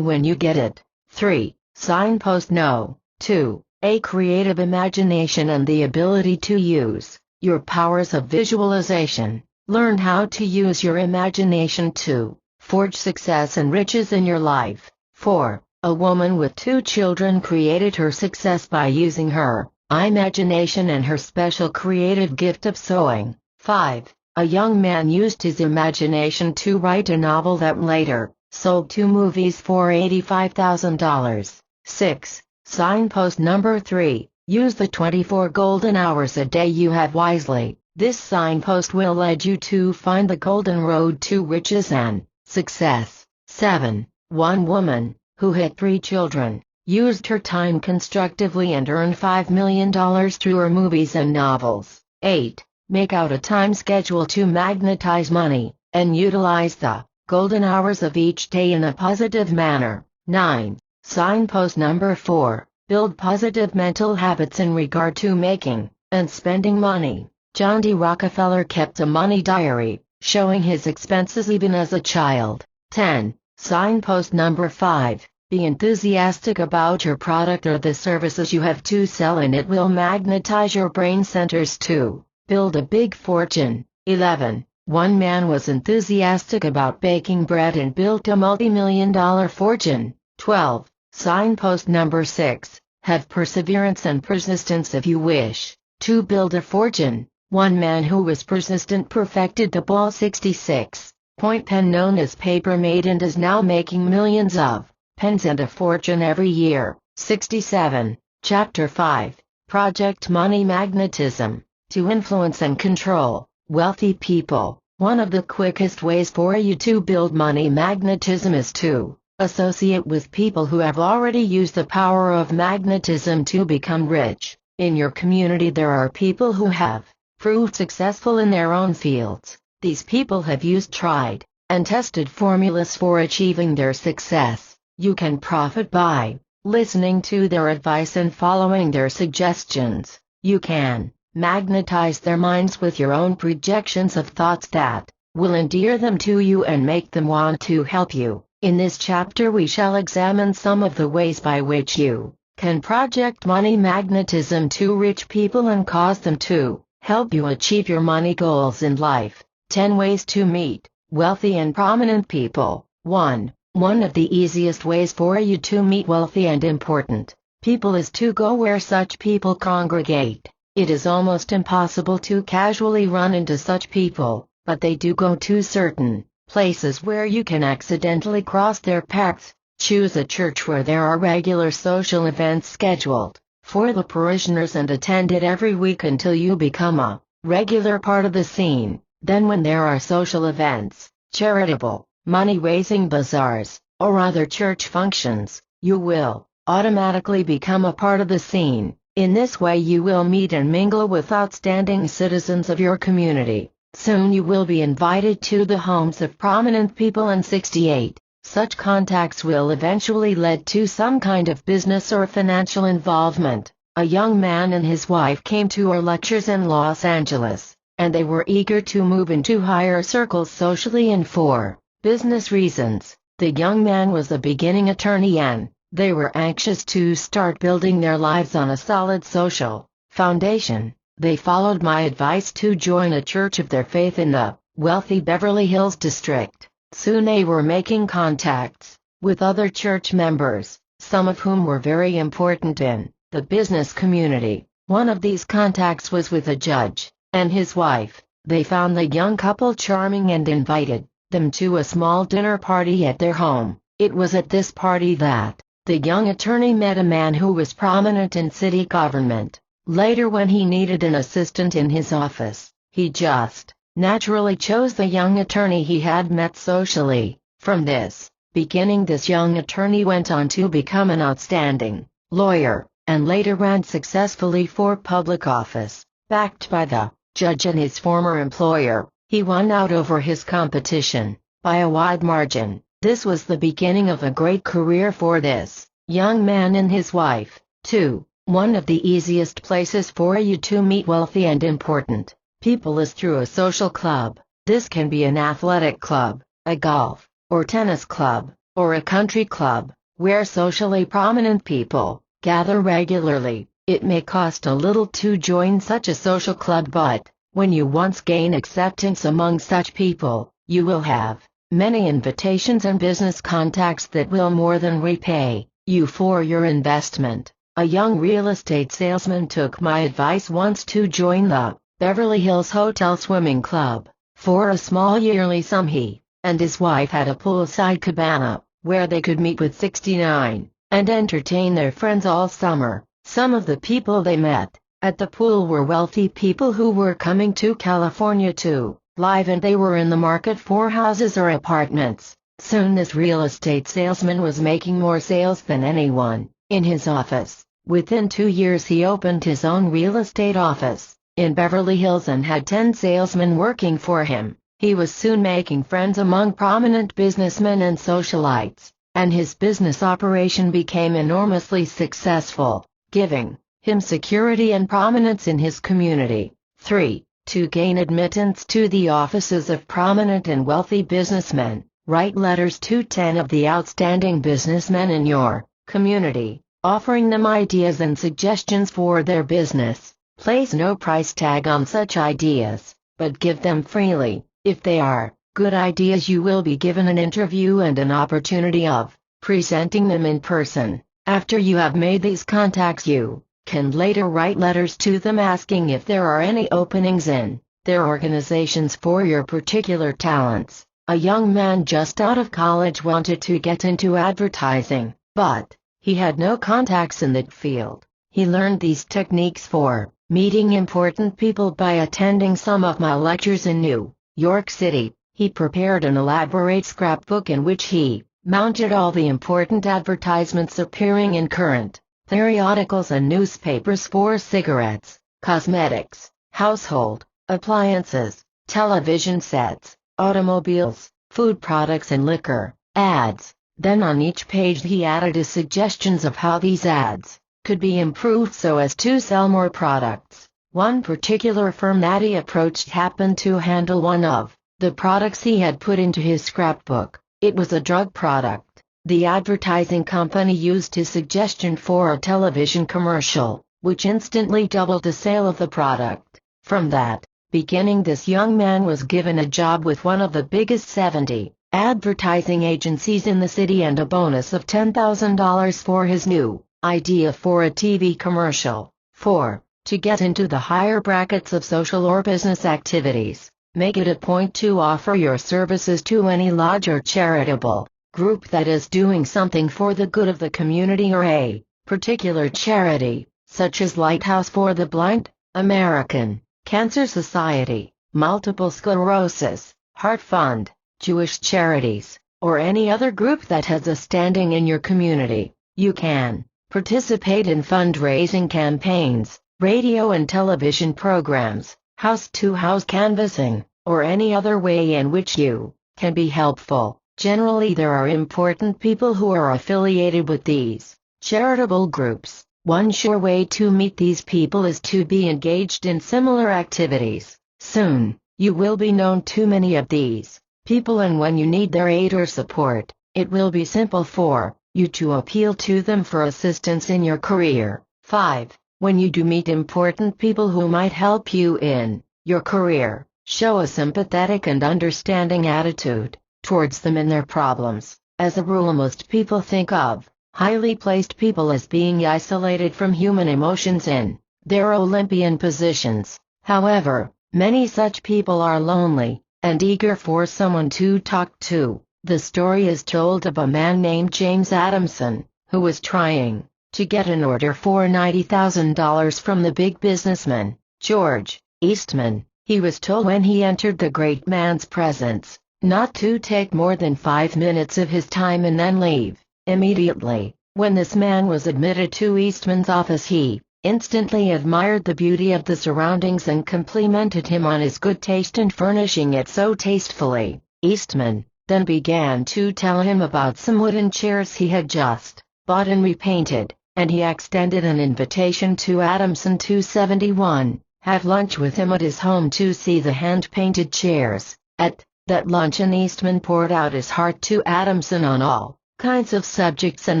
when you get it. 3. Signpost No. 2. A creative imagination and the ability to use your powers of visualization. Learn how to use your imagination to forge success and riches in your life. 4. A woman with 2 children created her success by using her imagination and her special creative gift of sewing. 5. A young man used his imagination to write a novel that later sold 2 movies for $85,000. 6. Signpost number 3. Use the 24 golden hours a day you have wisely. This signpost will lead you to find the golden road to riches and success. 7. One woman, who had 3 children, used her time constructively and earned $5 million through her movies and novels. 8. Make out a time schedule to magnetize money, and utilize the golden hours of each day in a positive manner. 9. Signpost number 4. Build positive mental habits in regard to making and spending money. John D. Rockefeller kept a money diary, showing his expenses even as a child. 10. Signpost number 5. Be enthusiastic about your product or the services you have to sell, and it will magnetize your brain centers to build a big fortune. 11. One man was enthusiastic about baking bread and built a multi-million-dollar fortune. 12. Signpost number 6. Have perseverance and persistence if you wish to build a fortune. One man who was persistent perfected the ball 66-point pen known as Paper Mate and is now making millions of pens and a fortune every year. 67. Chapter 5. Project Money Magnetism. To influence and control wealthy people. One of the quickest ways for you to build money magnetism is to associate with people who have already used the power of magnetism to become rich. In your community there are people who have proved successful in their own fields. These people have used tried and tested formulas for achieving their success. You can profit by listening to their advice and following their suggestions. You can magnetize their minds with your own projections of thoughts that will endear them to you and make them want to help you. In this chapter we shall examine some of the ways by which you can project money magnetism to rich people and cause them to help you achieve your money goals in life. 10 ways to meet wealthy and prominent people. 1. One of the easiest ways for you to meet wealthy and important people is to go where such people congregate. It is almost impossible to casually run into such people, but they do go to certain places where you can accidentally cross their paths. Choose a church where there are regular social events scheduled for the parishioners and attend it every week until you become a regular part of the scene. Then when there are social events, charitable, money-raising bazaars, or other church functions, you will automatically become a part of the scene. In this way you will meet and mingle with outstanding citizens of your community. Soon you will be invited to the homes of prominent people. And 68. Such contacts will eventually lead to some kind of business or financial involvement. A young man and his wife came to our lectures in Los Angeles, and they were eager to move into higher circles socially and for business reasons. The young man was a beginning attorney and they were anxious to start building their lives on a solid social foundation. They followed my advice to join a church of their faith in the wealthy Beverly Hills district. Soon they were making contacts with other church members, some of whom were very important in the business community. One of these contacts was with a judge and his wife. They found the young couple charming and invited them to a small dinner party at their home. It was at this party that the young attorney met a man who was prominent in city government. Later, when he needed an assistant in his office, he just naturally chose the young attorney he had met socially. From this beginning, this young attorney went on to become an outstanding lawyer, and later ran successfully for public office. Backed by the judge and his former employer, he won out over his competition by a wide margin. This was the beginning of a great career for this young man and his wife. 2. One of the easiest places for you to meet wealthy and important people is through a social club. This can be an athletic club, a golf or tennis club, or a country club, where socially prominent people gather regularly. It may cost a little to join such a social club, but when you once gain acceptance among such people, you will have many invitations and business contacts that will more than repay you for your investment. A young real estate salesman took my advice once to join the Beverly Hills Hotel Swimming Club. For a small yearly sum, he and his wife had a poolside cabana where they could meet with 69 and entertain their friends all summer. Some of the people they met at the pool were wealthy people who were coming to California to live, and they were in the market for houses or apartments. Soon this real estate salesman was making more sales than anyone in his office. Within 2 years he opened his own real estate office in Beverly Hills and had 10 salesmen working for him. He was soon making friends among prominent businessmen and socialites, and his business operation became enormously successful, giving him security and prominence in his community. 3. To gain admittance to the offices of prominent and wealthy businessmen, write letters to 10 of the outstanding businessmen in your community, offering them ideas and suggestions for their business. Place no price tag on such ideas, but give them freely. If they are good ideas, you will be given an interview and an opportunity of presenting them in person. After you have made these contacts, you can later write letters to them asking if there are any openings in their organizations for your particular talents. A young man just out of college wanted to get into advertising, but he had no contacts in that field. He learned these techniques for meeting important people by attending some of my lectures in New York City. He prepared an elaborate scrapbook in which he mounted all the important advertisements appearing in current periodicals and newspapers for cigarettes, cosmetics, household appliances, television sets, automobiles, food products and liquor ads. Then on each page he added his suggestions of how these ads could be improved so as to sell more products. One particular firm that he approached happened to handle one of the products he had put into his scrapbook. It was a drug product. The advertising company used his suggestion for a television commercial, which instantly doubled the sale of the product. From that beginning, this young man was given a job with one of the biggest 70 advertising agencies in the city and a bonus of $10,000 for his new idea for a TV commercial. 4. To get into the higher brackets of social or business activities, make it a point to offer your services to any lodge or charitable group that is doing something for the good of the community or a particular charity, such as Lighthouse for the Blind, American Cancer Society, Multiple Sclerosis, Heart Fund, Jewish Charities, or any other group that has a standing in your community. You can participate in fundraising campaigns, radio and television programs, house-to-house canvassing, or any other way in which you can be helpful. Generally, there are important people who are affiliated with these charitable groups. One sure way to meet these people is to be engaged in similar activities. Soon, you will be known to many of these people, and when you need their aid or support, it will be simple for you to appeal to them for assistance in your career. 5. When you do meet important people who might help you in your career, show a sympathetic and understanding attitude towards them and their problems. As a rule, most people think of highly placed people as being isolated from human emotions in their Olympian positions. However, many such people are lonely and eager for someone to talk to. The story is told of a man named James Adamson, who was trying to get an order for $90,000 from the big businessman, George Eastman. He was told when he entered the great man's presence not to take more than 5 minutes of his time and then leave immediately. When this man was admitted to Eastman's office, he instantly admired the beauty of the surroundings and complimented him on his good taste in furnishing it so tastefully. Eastman then began to tell him about some wooden chairs he had just bought and repainted, and he extended an invitation to Adamson to 71, have lunch with him at his home to see the hand-painted chairs. At that luncheon, Eastman poured out his heart to Adamson on all kinds of subjects, and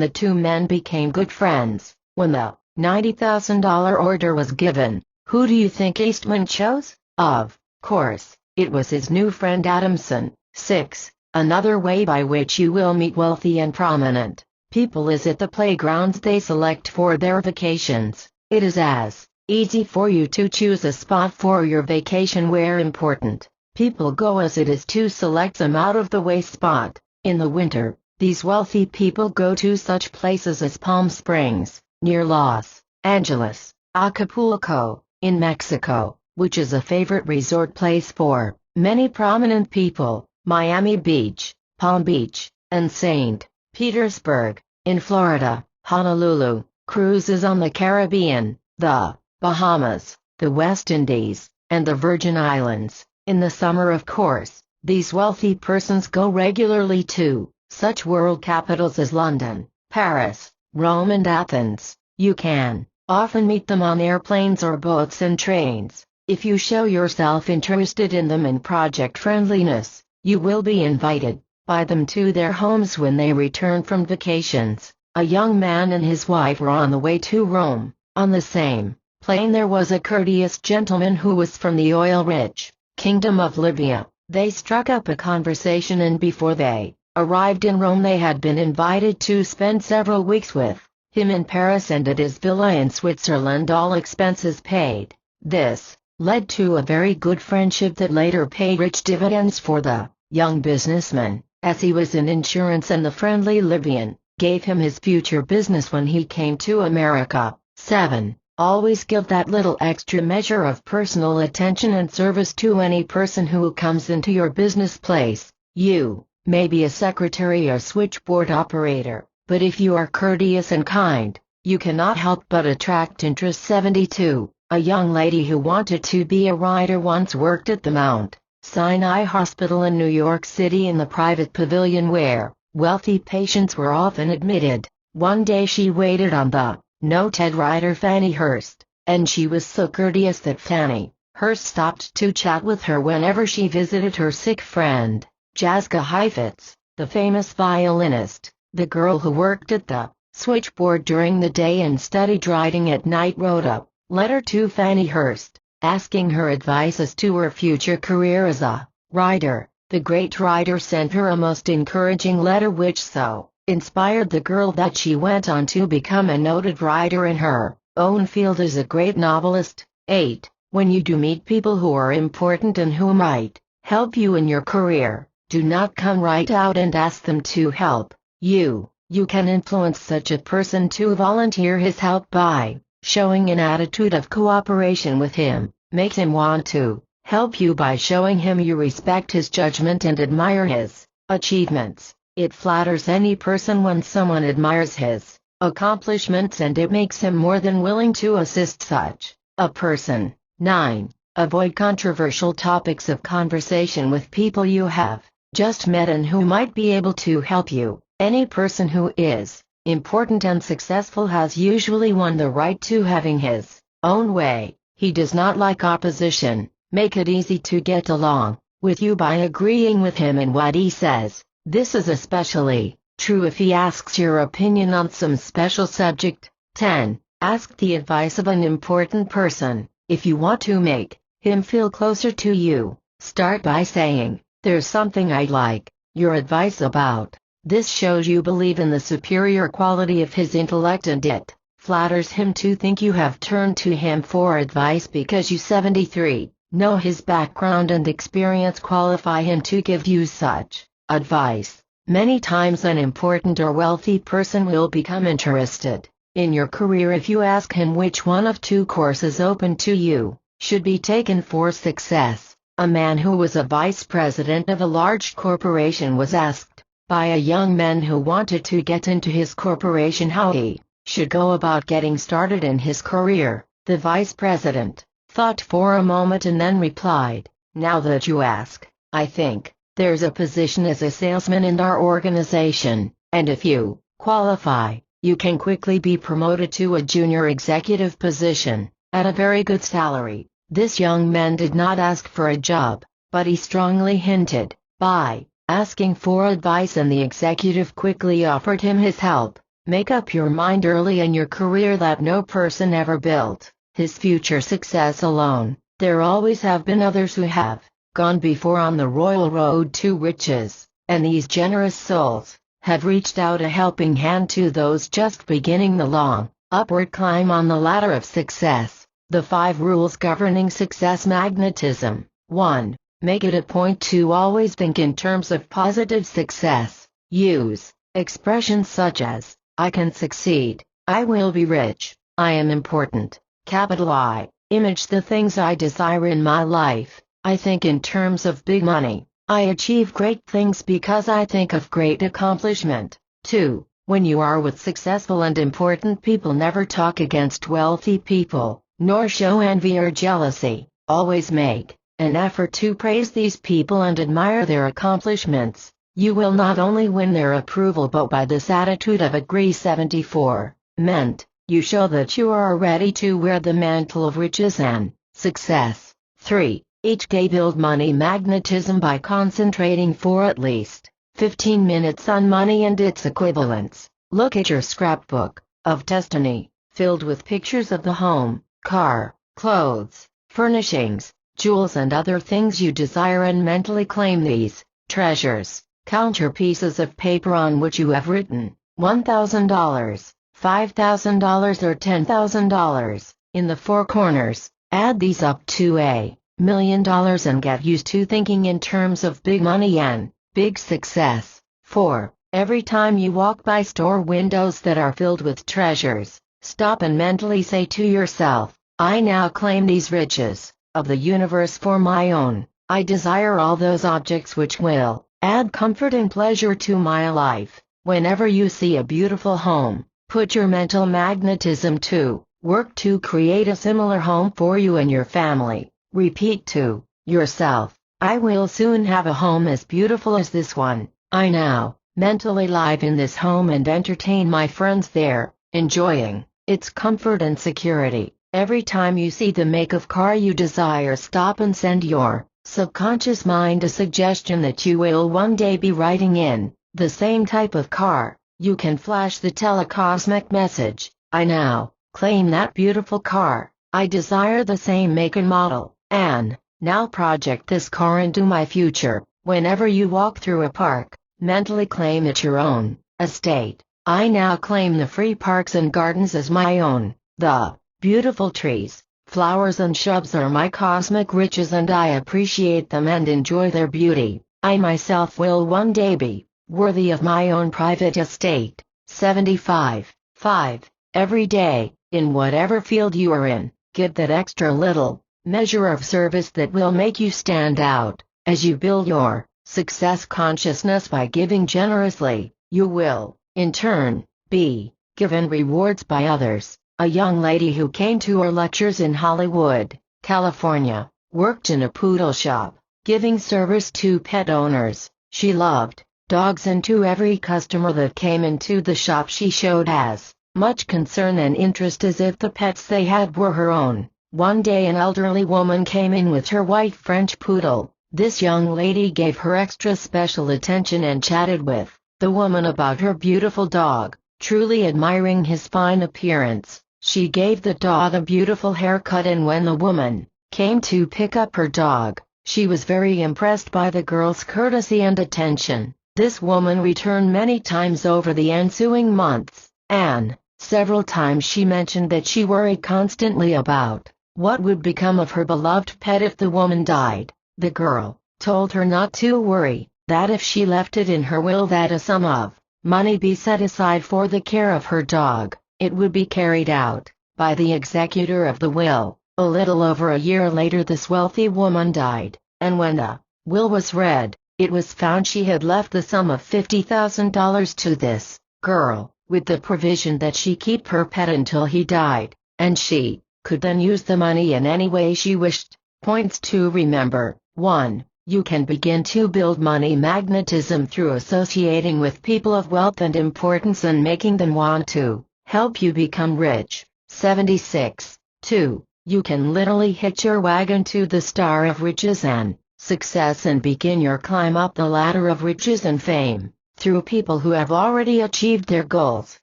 the two men became good friends. When the $90,000 order was given, who do you think Eastman chose? Of course, it was his new friend Adamson. 6. Another way by which you will meet wealthy and prominent people is at the playgrounds they select for their vacations. It is as easy for you to choose a spot for your vacation where important people go as it is to select some out-of-the-way spot. In the winter, these wealthy people go to such places as Palm Springs, near Los Angeles, Acapulco, in Mexico, which is a favorite resort place for many prominent people, Miami Beach, Palm Beach, and St. Petersburg, in Florida, Honolulu, cruises on the Caribbean, the Bahamas, the West Indies, and the Virgin Islands. In the summer, of course, these wealthy persons go regularly to such world capitals as London, Paris, Rome and Athens. You can often meet them on airplanes or boats and trains. If you show yourself interested in them and project friendliness, you will be invited by them to their homes when they return from vacations. A young man and his wife were on the way to Rome. On the same plane there was a courteous gentleman who was from the oil-rich Kingdom of Libya. They struck up a conversation, and before they arrived in Rome they had been invited to spend several weeks with him in Paris and at his villa in Switzerland, all expenses paid. This led to a very good friendship that later paid rich dividends for the young businessman, as he was in insurance, and the friendly Libyan gave him his future business when he came to America. 7. Always give that little extra measure of personal attention and service to any person who comes into your business place. You may be a secretary or switchboard operator, but if you are courteous and kind, you cannot help but attract interest. 72. A young lady who wanted to be a writer once worked at the Mount Sinai Hospital in New York City in the private pavilion where wealthy patients were often admitted. One day she waited on the noted writer Fanny Hurst, and she was so courteous that Fanny Hurst stopped to chat with her whenever she visited her sick friend. Jaska Heifetz, the famous violinist, the girl who worked at the switchboard during the day and studied writing at night, wrote a letter to Fanny Hurst, asking her advice as to her future career as a writer. The great writer sent her a most encouraging letter which so inspired the girl that she went on to become a noted writer in her own field as a great novelist. 8. When you do meet people who are important and who might help you in your career, do not come right out and ask them to help you. You can influence such a person to volunteer his help by showing an attitude of cooperation with him. Make him want to help you by showing him you respect his judgment and admire his achievements. It flatters any person when someone admires his accomplishments, and it makes him more than willing to assist such a person. 9. Avoid controversial topics of conversation with people you have just met and who might be able to help you. Any person who is important and successful has usually won the right to having his own way. He does not like opposition. Make it easy to get along with you by agreeing with him in what he says. This is especially true if he asks your opinion on some special subject. 10. Ask the advice of an important person. If you want to make him feel closer to you, start by saying, "There's something I'd like your advice about." This shows you believe in the superior quality of his intellect, and it flatters him to think you have turned to him for advice because you 73 know his background and experience qualify him to give you such advice. Many times an important or wealthy person will become interested in your career if you ask him which one of two courses open to you should be taken for success. A man who was a vice president of a large corporation was asked by a young man who wanted to get into his corporation how he should go about getting started in his career. The vice president thought for a moment and then replied, "Now that you ask, I think there's a position as a salesman in our organization, and if you qualify, you can quickly be promoted to a junior executive position at a very good salary." This young man did not ask for a job, but he strongly hinted by asking for advice, and the executive quickly offered him his help. Make up your mind early in your career that no person ever built his future success alone. There always have been others who have gone before on the royal road to riches, and these generous souls have reached out a helping hand to those just beginning the long, upward climb on the ladder of success. The 5 rules governing success. Magnetism. 1. Make it a point to always think in terms of positive success. Use expressions such as, "I can succeed," "I will be rich," "I am important." Capital I. Image the things I desire in my life. I think in terms of big money. I achieve great things because I think of great accomplishment. 2. When you are with successful and important people, never talk against wealthy people, nor show envy or jealousy. Always make an effort to praise these people and admire their accomplishments. You will not only win their approval, but by this attitude of agree 74 meant, you show that you are ready to wear the mantle of riches and success. 3. Each day build money magnetism by concentrating for at least 15 minutes on money and its equivalents. Look at your scrapbook of destiny, filled with pictures of the home, car, clothes, furnishings, jewels and other things you desire, and mentally claim these treasures. Count your pieces of paper on which you have written $1,000, $5,000 or $10,000 in the four corners. Add these up to $1 million and get used to thinking in terms of big money and big success. 4. Every time you walk by store windows that are filled with treasures, stop and mentally say to yourself, I now claim these riches of the universe for my own. I desire all those objects which will add comfort and pleasure to my life. Whenever you see a beautiful home, put your mental magnetism to work to create a similar home for you and your family. Repeat to yourself, I will soon have a home as beautiful as this one. I now mentally live in this home and entertain my friends there, enjoying its comfort and security. Every time you see the make of car you desire, stop and send your subconscious mind a suggestion that you will one day be riding in the same type of car. You can flash the telecosmic message, I now claim that beautiful car. I desire the same make and model, and now project this car into my future. Whenever you walk through a park, mentally claim it your own estate. I now claim the free parks and gardens as my own. The beautiful trees, flowers and shrubs are my cosmic riches and I appreciate them and enjoy their beauty. I myself will one day be worthy of my own private estate. 75. 5. Every day, in whatever field you are in, give that extra little measure of service that will make you stand out. As you build your success consciousness by giving generously, you will, in turn, be given rewards by others. A young lady who came to our lectures in Hollywood, California, worked in a poodle shop, giving service to pet owners. She loved dogs, and to every customer that came into the shop she showed as much concern and interest as if the pets they had were her own. One day an elderly woman came in with her white French poodle. This young lady gave her extra special attention and chatted with the woman about her beautiful dog, truly admiring his fine appearance. She gave the dog a beautiful haircut, and when the woman came to pick up her dog, she was very impressed by the girl's courtesy and attention. This woman returned many times over the ensuing months, and several times she mentioned that she worried constantly about what would become of her beloved pet if the woman died. The girl told her not to worry, that if she left it in her will that a sum of money be set aside for the care of her dog, it would be carried out by the executor of the will. A little over a year later this wealthy woman died, and when the will was read, it was found she had left the sum of $50,000 to this girl, with the provision that she keep her pet until he died, and she could then use the money in any way she wished. Points to remember. 1. You can begin to build money magnetism through associating with people of wealth and importance and making them want to help you become rich. 76. 2. You can literally hitch your wagon to the star of riches and success and begin your climb up the ladder of riches and fame through people who have already achieved their goals.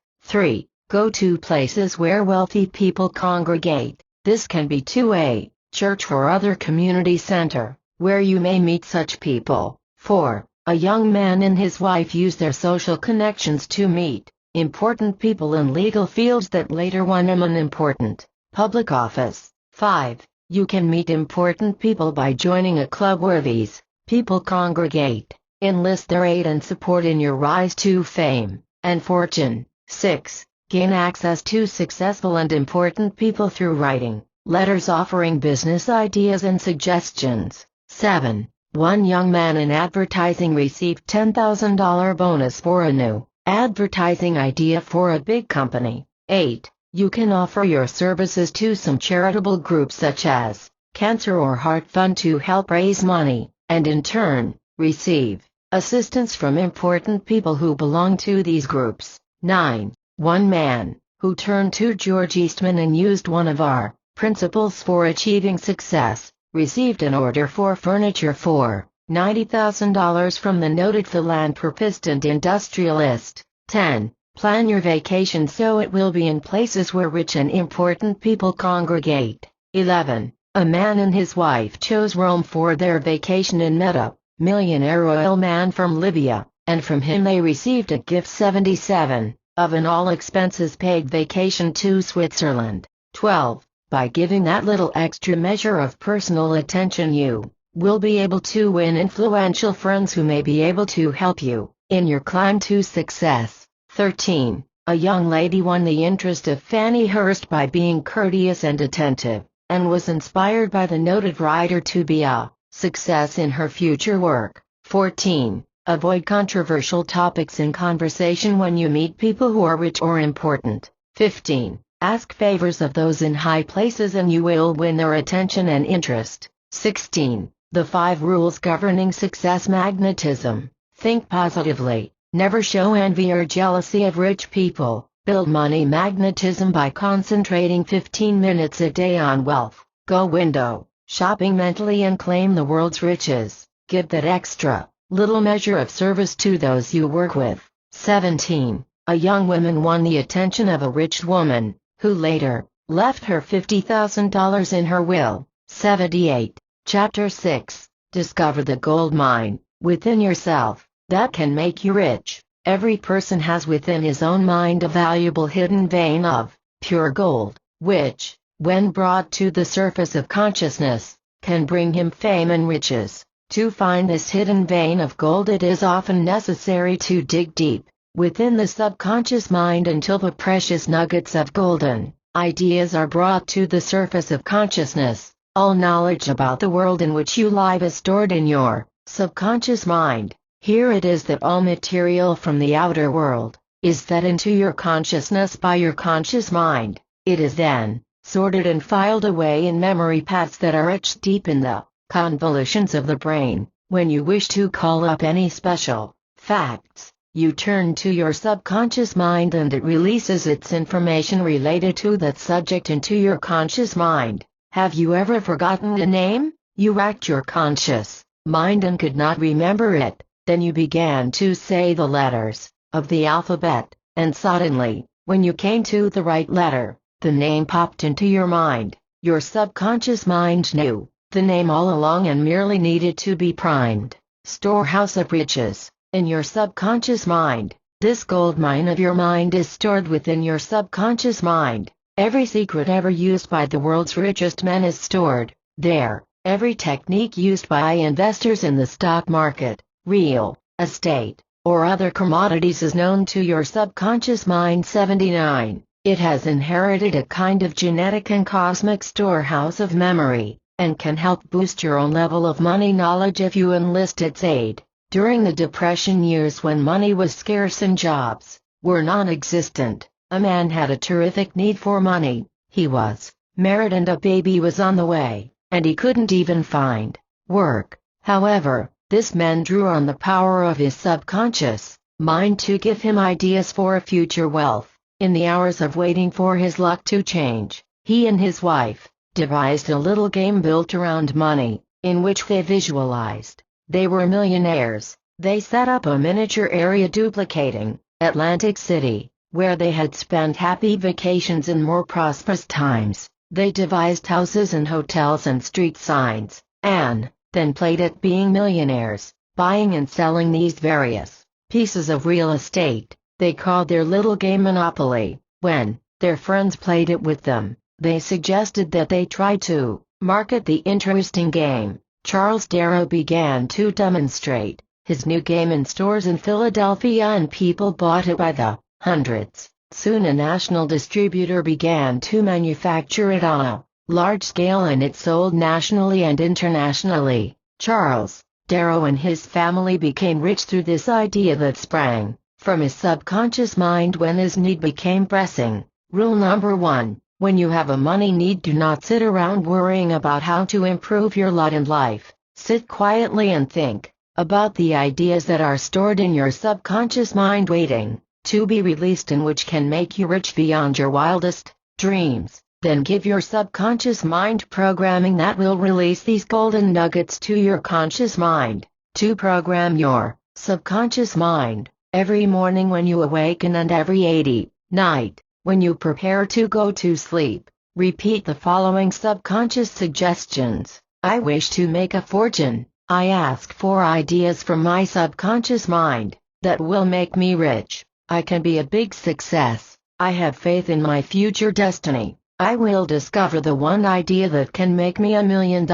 3. Go to places where wealthy people congregate. This can be to a church or other community center, where you may meet such people. 4. A young man and his wife use their social connections to meet important people in legal fields that later won them an important public office. 5. You can meet important people by joining a club where these people congregate. Enlist their aid and support in your rise to fame and fortune. 6. Gain access to successful and important people through writing letters offering business ideas and suggestions. 7. One young man in advertising received $10,000 bonus for a new Advertising idea for a big company. 8. You can offer your services to some charitable groups such as Cancer or Heart Fund to help raise money, and in turn, receive assistance from important people who belong to these groups. 9. One man, who turned to George Eastman and used one of our principles for achieving success, received an order for furniture for $90,000 from the noted philanthropist and industrialist. 10. Plan your vacation so it will be in places where rich and important people congregate. 11. A man and his wife chose Rome for their vacation and met a millionaire oil man from Libya, and from him they received a gift 77 of an all-expenses-paid vacation to Switzerland. 12. By giving that little extra measure of personal attention you will be able to win influential friends who may be able to help you in your climb to success. 13. A young lady won the interest of Fanny Hurst by being courteous and attentive, and was inspired by the noted writer to be a success in her future work. 14. Avoid controversial topics in conversation when you meet people who are rich or important. 15. Ask favors of those in high places and you will win their attention and interest. 16. The 5 rules governing success. Magnetism. Think positively. Never show envy or jealousy of rich people. Build money magnetism by concentrating 15 minutes a day on wealth. Go window shopping mentally and claim the world's riches. Give that extra little measure of service to those you work with. 17. A young woman won the attention of a rich woman, who later left her $50,000 in her will. 78. Chapter 6. Discover the gold mine within yourself that can make you rich. Every person has within his own mind a valuable hidden vein of pure gold, which, when brought to the surface of consciousness, can bring him fame and riches. To find this hidden vein of gold, it is often necessary to dig deep within the subconscious mind until the precious nuggets of golden ideas are brought to the surface of consciousness. All knowledge about the world in which you live is stored in your subconscious mind. Here it is that all material from the outer world is fed into your consciousness by your conscious mind. It is then sorted and filed away in memory paths that are etched deep in the convolutions of the brain. When you wish to call up any special facts, you turn to your subconscious mind and it releases its information related to that subject into your conscious mind. Have you ever forgotten a name? You racked your conscious mind and could not remember it. Then you began to say the letters of the alphabet, and suddenly, when you came to the right letter, the name popped into your mind. Your subconscious mind knew the name all along and merely needed to be primed. Storehouse of riches in your subconscious mind. This gold mine of your mind is stored within your subconscious mind. Every secret ever used by the world's richest men is stored there. Every technique used by investors in the stock market, real estate, or other commodities is known to your subconscious mind. 79. It has inherited a kind of genetic and cosmic storehouse of memory, and can help boost your own level of money knowledge if you enlist its aid. During the Depression years, when money was scarce and jobs were non-existent, a man had a terrific need for money. He was married and a baby was on the way, and he couldn't even find work. However, this man drew on the power of his subconscious mind to give him ideas for future wealth. In the hours of waiting for his luck to change, he and his wife devised a little game built around money, in which they visualized they were millionaires. They set up a miniature area duplicating Atlantic City, where they had spent happy vacations in more prosperous times. They devised houses and hotels and street signs, and then played at being millionaires, buying and selling these various pieces of real estate. They called their little game Monopoly. When their friends played it with them, they suggested that they try to market the interesting game. Charles Darrow began to demonstrate his new game in stores in Philadelphia, and people bought it by the hundreds. Soon a national distributor began to manufacture it on a large scale, and it sold nationally and internationally. Charles Darrow and his family became rich through this idea that sprang from his subconscious mind when his need became pressing. Rule number 1. When you have a money need, do not sit around worrying about how to improve your lot in life. Sit quietly and think about the ideas that are stored in your subconscious mind waiting to be released and which can make you rich beyond your wildest dreams. Then give your subconscious mind programming that will release these golden nuggets to your conscious mind. To program your subconscious mind, every morning when you awaken and every 80 night when you prepare to go to sleep, repeat the following subconscious suggestions. I wish to make a fortune. I ask for ideas from my subconscious mind that will make me rich. I can be a big success. I have faith in my future destiny. I will discover the one idea that can make me $1 million.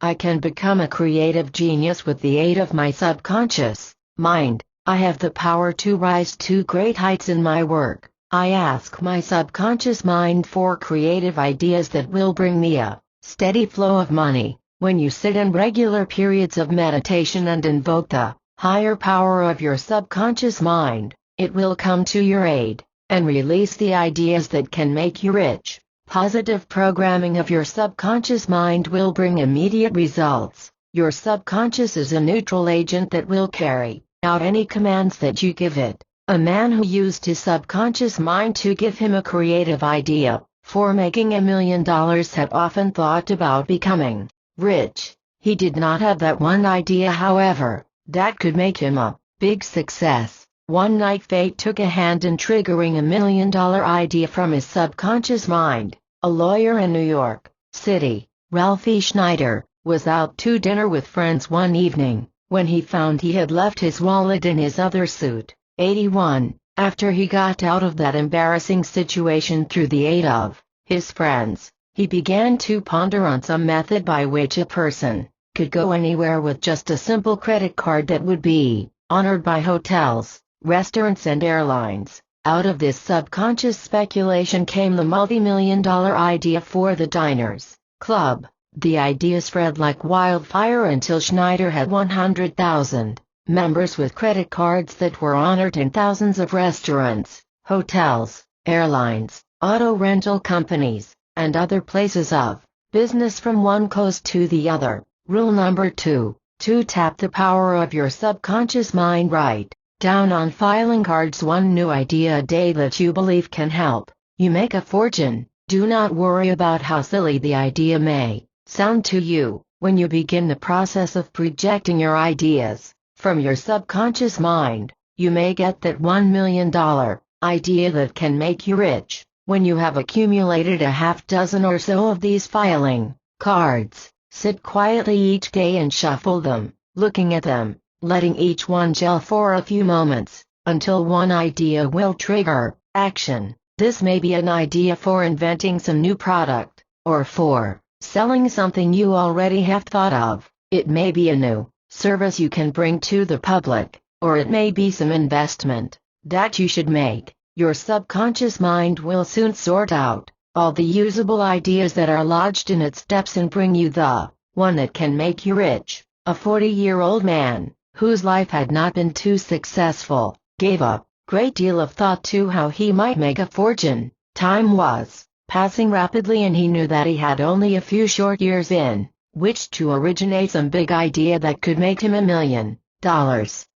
I can become a creative genius with the aid of my subconscious mind. I have the power to rise to great heights in my work. I ask my subconscious mind for creative ideas that will bring me a steady flow of money. When you sit in regular periods of meditation and invoke the higher power of your subconscious mind, it will come to your aid and release the ideas that can make you rich. Positive programming of your subconscious mind will bring immediate results. Your subconscious is a neutral agent that will carry out any commands that you give it. A man who used his subconscious mind to give him a creative idea for making $1 million had often thought about becoming rich. He did not have that one idea, however, that could make him a big success. One night fate took a hand in triggering $1 million idea from his subconscious mind. A lawyer in New York City, Ralphie Schneider, was out to dinner with friends one evening when he found he had left his wallet in his other suit. 81. After he got out of that embarrassing situation through the aid of his friends, he began to ponder on some method by which a person could go anywhere with just a simple credit card that would be honored by hotels, restaurants and airlines. Out of this subconscious speculation came the multi-million-dollar idea for the Diners Club. The idea spread like wildfire until Schneider had 100,000 members with credit cards that were honored in thousands of restaurants, hotels, airlines, auto rental companies, and other places of business from one coast to the other. Rule number 2. To tap the power of your subconscious mind, write down on filing cards one new idea a day that you believe can help you make a fortune. Do not worry about how silly the idea may sound to you. When you begin the process of projecting your ideas from your subconscious mind, you may get that $1 million idea that can make you rich. When you have accumulated a half dozen or so of these filing cards, sit quietly each day and shuffle them, looking at them, letting each one gel for a few moments, until one idea will trigger action. This may be an idea for inventing some new product, or for selling something you already have thought of. It may be a new service you can bring to the public, or it may be some investment that you should make. Your subconscious mind will soon sort out all the usable ideas that are lodged in its depths and bring you the one that can make you rich. A 40-year-old man, whose life had not been too successful, gave a great deal of thought to how he might make a fortune. Time was passing rapidly and he knew that he had only a few short years in which to originate some big idea that could make him $1 million.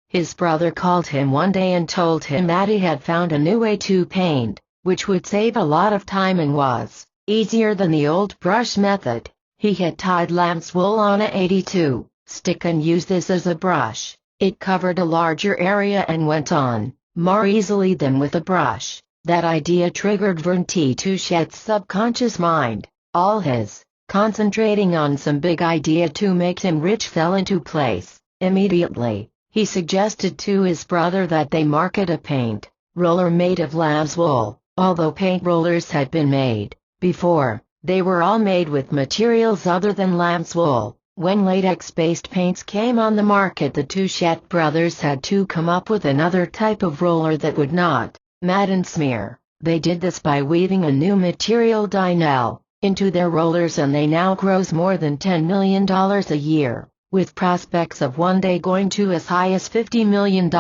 His brother called him one day and told him that he had found a new way to paint, which would save a lot of time and was easier than the old brush method. He had tied lamb's wool on a 82 stick and used this as a brush. It covered a larger area and went on more easily than with a brush. That idea triggered Vern T. Touchette's subconscious mind. All his concentrating on some big idea to make him rich fell into place. Immediately, he suggested to his brother that they market a paint roller made of lamb's wool. Although paint rollers had been made before, they were all made with materials other than lamb's wool. When latex-based paints came on the market, the Touchette brothers had to come up with another type of roller that would not mat and smear. They did this by weaving a new material, Dynel, into their rollers, and they now gross more than $10 million a year, with prospects of one day going to as high as $50 million.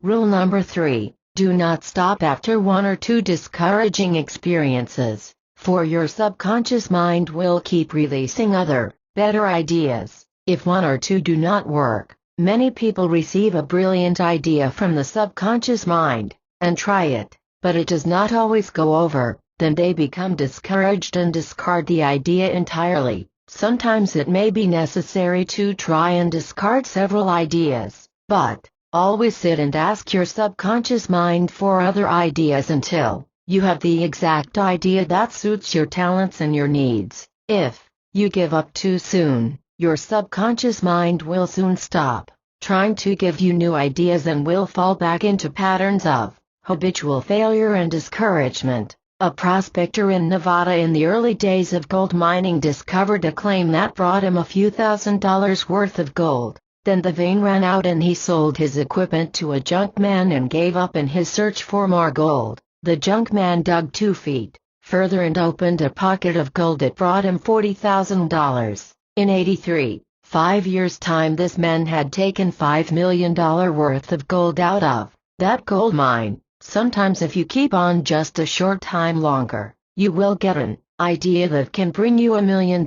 Rule number 3. Do not stop after 1 or 2 discouraging experiences, for your subconscious mind will keep releasing other, better ideas. If 1 or 2 do not work, many people receive a brilliant idea from the subconscious mind, and try it, but it does not always go over. Then they become discouraged and discard the idea entirely. Sometimes it may be necessary to try and discard several ideas, but always sit and ask your subconscious mind for other ideas until you have the exact idea that suits your talents and your needs. If you give up too soon, your subconscious mind will soon stop trying to give you new ideas and will fall back into patterns of habitual failure and discouragement. A prospector in Nevada in the early days of gold mining discovered a claim that brought him a few $1,000s worth of gold. Then the vein ran out and he sold his equipment to a junk man and gave up in his search for more gold. The junk man dug 2 feet further and opened a pocket of gold that brought him $40,000. In 83, 5 years' time, this man had taken $5 million worth of gold out of that gold mine. Sometimes if you keep on just a short time longer, you will get an idea that can bring you $1 million.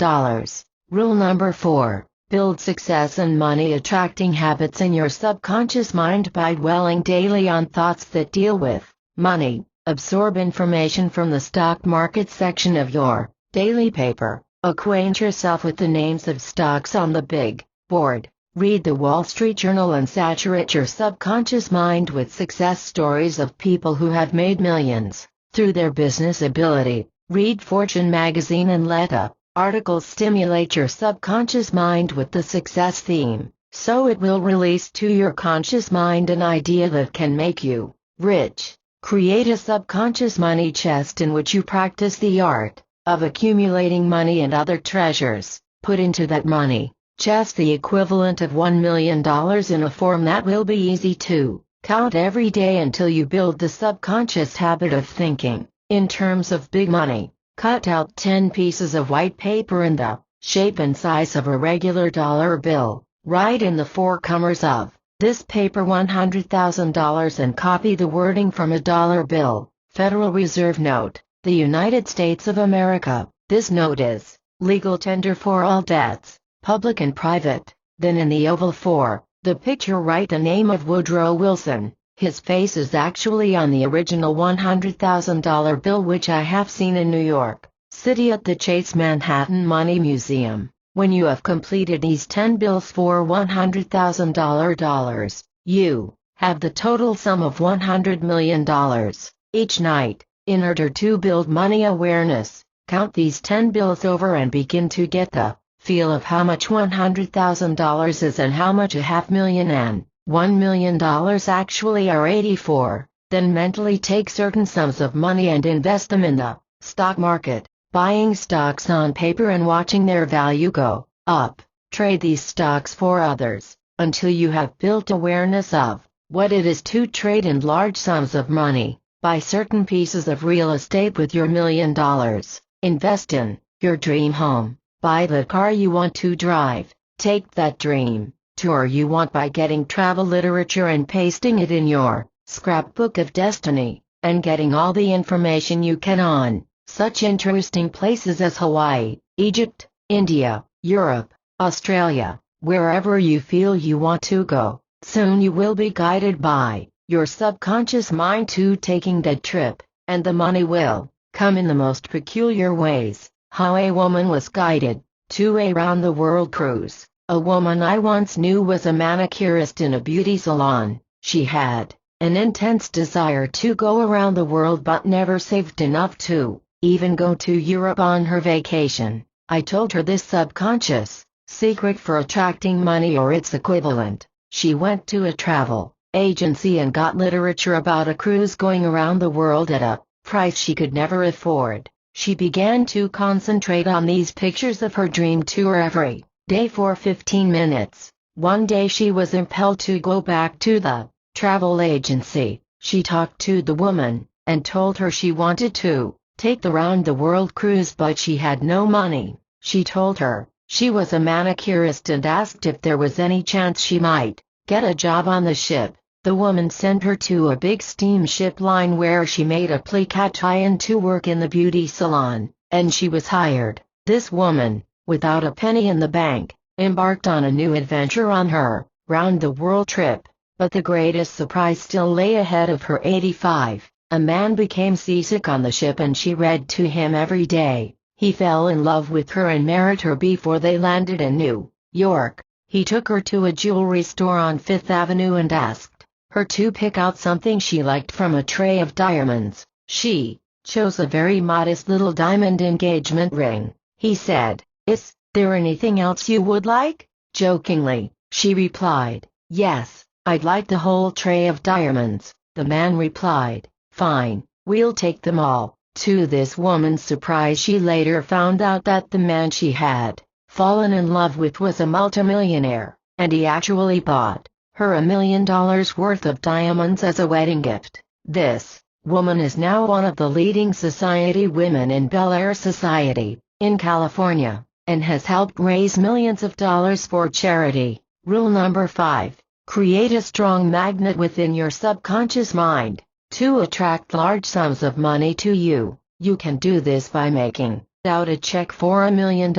Rule number 4. Build success and money attracting habits in your subconscious mind by dwelling daily on thoughts that deal with money. Absorb information from the stock market section of your daily paper. Acquaint yourself with the names of stocks on the big board. Read the Wall Street Journal and saturate your subconscious mind with success stories of people who have made millions through their business ability. Read Fortune magazine and let the articles stimulate your subconscious mind with the success theme, so it will release to your conscious mind an idea that can make you rich. Create a subconscious money chest in which you practice the art of accumulating money and other treasures. Put into that money chest the equivalent of $1 million in a form that will be easy to count every day until you build the subconscious habit of thinking in terms of big money. Cut out 10 pieces of white paper in the shape and size of a regular dollar bill. Write in the 4 corners of this paper $100,000 and copy the wording from a dollar bill. Federal Reserve note, the United States of America. This note is legal tender for all debts, public and private. Then in the oval 4, the picture, write the name of Woodrow Wilson. His face is actually on the original $100,000 bill, which I have seen in New York City at the Chase Manhattan Money Museum. When you have completed these 10 bills for $100,000, you have the total sum of $100 million. Each night, in order to build money awareness, count these 10 bills over and begin to get the feel of how much $100,000 is and how much $500,000 and $1 million actually are. 84. Then mentally take certain sums of money and invest them in the stock market, buying stocks on paper and watching their value go up. Trade these stocks for others until you have built awareness of what it is to trade in large sums of money. Buy certain pieces of real estate with your $1 million. Invest in your dream home. Buy the car you want to drive. Take that dream tour you want by getting travel literature and pasting it in your scrapbook of destiny, and getting all the information you can on such interesting places as Hawaii, Egypt, India, Europe, Australia, wherever you feel you want to go. Soon you will be guided by your subconscious mind to taking that trip, and the money will come in the most peculiar ways. How a woman was guided to a round-the-world cruise. A woman I once knew was a manicurist in a beauty salon. She had an intense desire to go around the world but never saved enough to even go to Europe on her vacation. I told her this subconscious secret for attracting money or its equivalent. She went to a travel agency and got literature about a cruise going around the world at a price she could never afford. She began to concentrate on these pictures of her dream tour every day for 15 minutes. One day she was impelled to go back to the travel agency. She talked to the woman and told her she wanted to take the round-the-world cruise but she had no money. She told her she was a manicurist and asked if there was any chance she might get a job on the ship. The woman sent her to a big steamship line where she made a application to work in the beauty salon, and she was hired. This woman, without a penny in the bank, embarked on a new adventure on her round-the-world trip. But the greatest surprise still lay ahead of her. 85. A man became seasick on the ship and she read to him every day. He fell in love with her and married her before they landed in New York. He took her to a jewelry store on Fifth Avenue and asked her to pick out something she liked from a tray of diamonds. She chose a very modest little diamond engagement ring. He said, "Is there anything else you would like?" Jokingly, she replied, "Yes, I'd like the whole tray of diamonds." The man replied, "Fine, we'll take them all." To this woman's surprise, she later found out that the man she had fallen in love with was a multimillionaire, and he actually bought her $1 million worth of diamonds as a wedding gift. This woman is now one of the leading society women in Bel Air Society, in California, and has helped raise millions of dollars for charity. Rule number 5. Create a strong magnet within your subconscious mind to attract large sums of money to you. You can do this by making out a check for $1 million,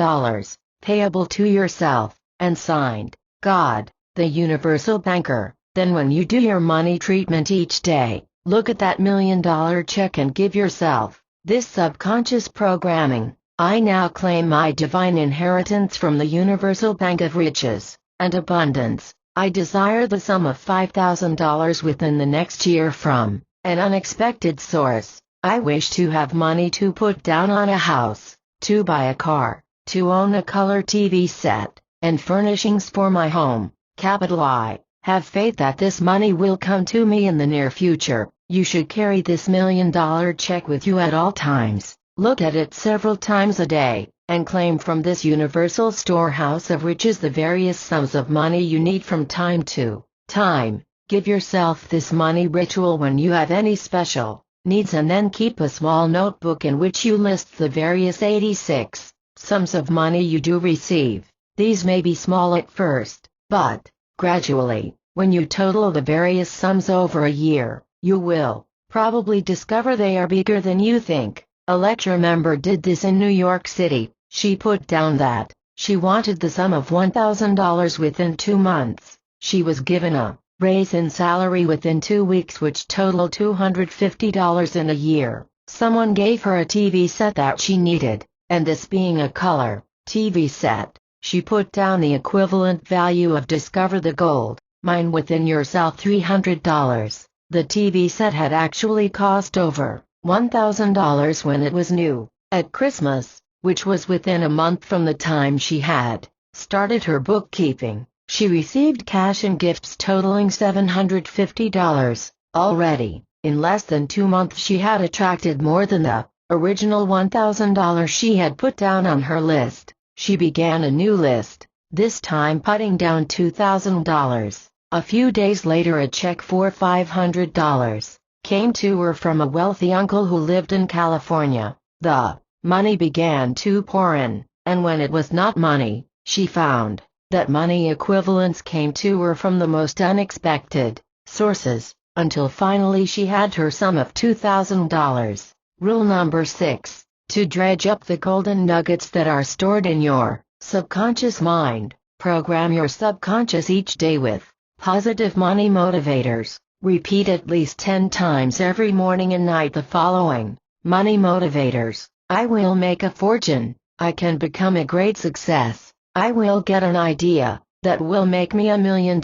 payable to yourself, and signed, God, the Universal Banker. Then when you do your money treatment each day, look at that $1 million check and give yourself this subconscious programming: I now claim my divine inheritance from the Universal Bank of Riches and Abundance. I desire the sum of $5,000 within the next year from an unexpected source. I wish to have money to put down on a house, to buy a car, to own a color TV set, and furnishings for my home. Capital I. Have faith that this money will come to me in the near future. You should carry this $1 million check with you at all times. Look at it several times a day, and claim from this universal storehouse of riches the various sums of money you need from time to time. Give yourself this money ritual when you have any special needs, and then keep a small notebook in which you list the various 86 sums of money you do receive. These may be small at first, but gradually, when you total the various sums over a year, you will probably discover they are bigger than you think. A lecture member did this in New York City. She put down that she wanted the sum of $1,000 within 2 months. She was given a raise in salary within 2 weeks, which totaled $250 in a year. Someone gave her a TV set that she needed, and this being a color TV set, she put down the equivalent value of Discover the Gold Mine Within Yourself, $300. The TV set had actually cost over $1,000 when it was new. At Christmas, which was within a month from the time she had started her bookkeeping, she received cash and gifts totaling $750. Already, in less than 2 months, she had attracted more than the original $1,000 she had put down on her list. She began a new list, this time putting down $2,000. A few days later, a check for $500 came to her from a wealthy uncle who lived in California. The money began to pour in, and when it was not money, she found that money equivalents came to her from the most unexpected sources, until finally she had her sum of $2,000. Rule number 6. To dredge up the golden nuggets that are stored in your subconscious mind, program your subconscious each day with positive money motivators. Repeat at least 10 times every morning and night the following money motivators: I will make a fortune. I can become a great success. I will get an idea that will make me $1 million.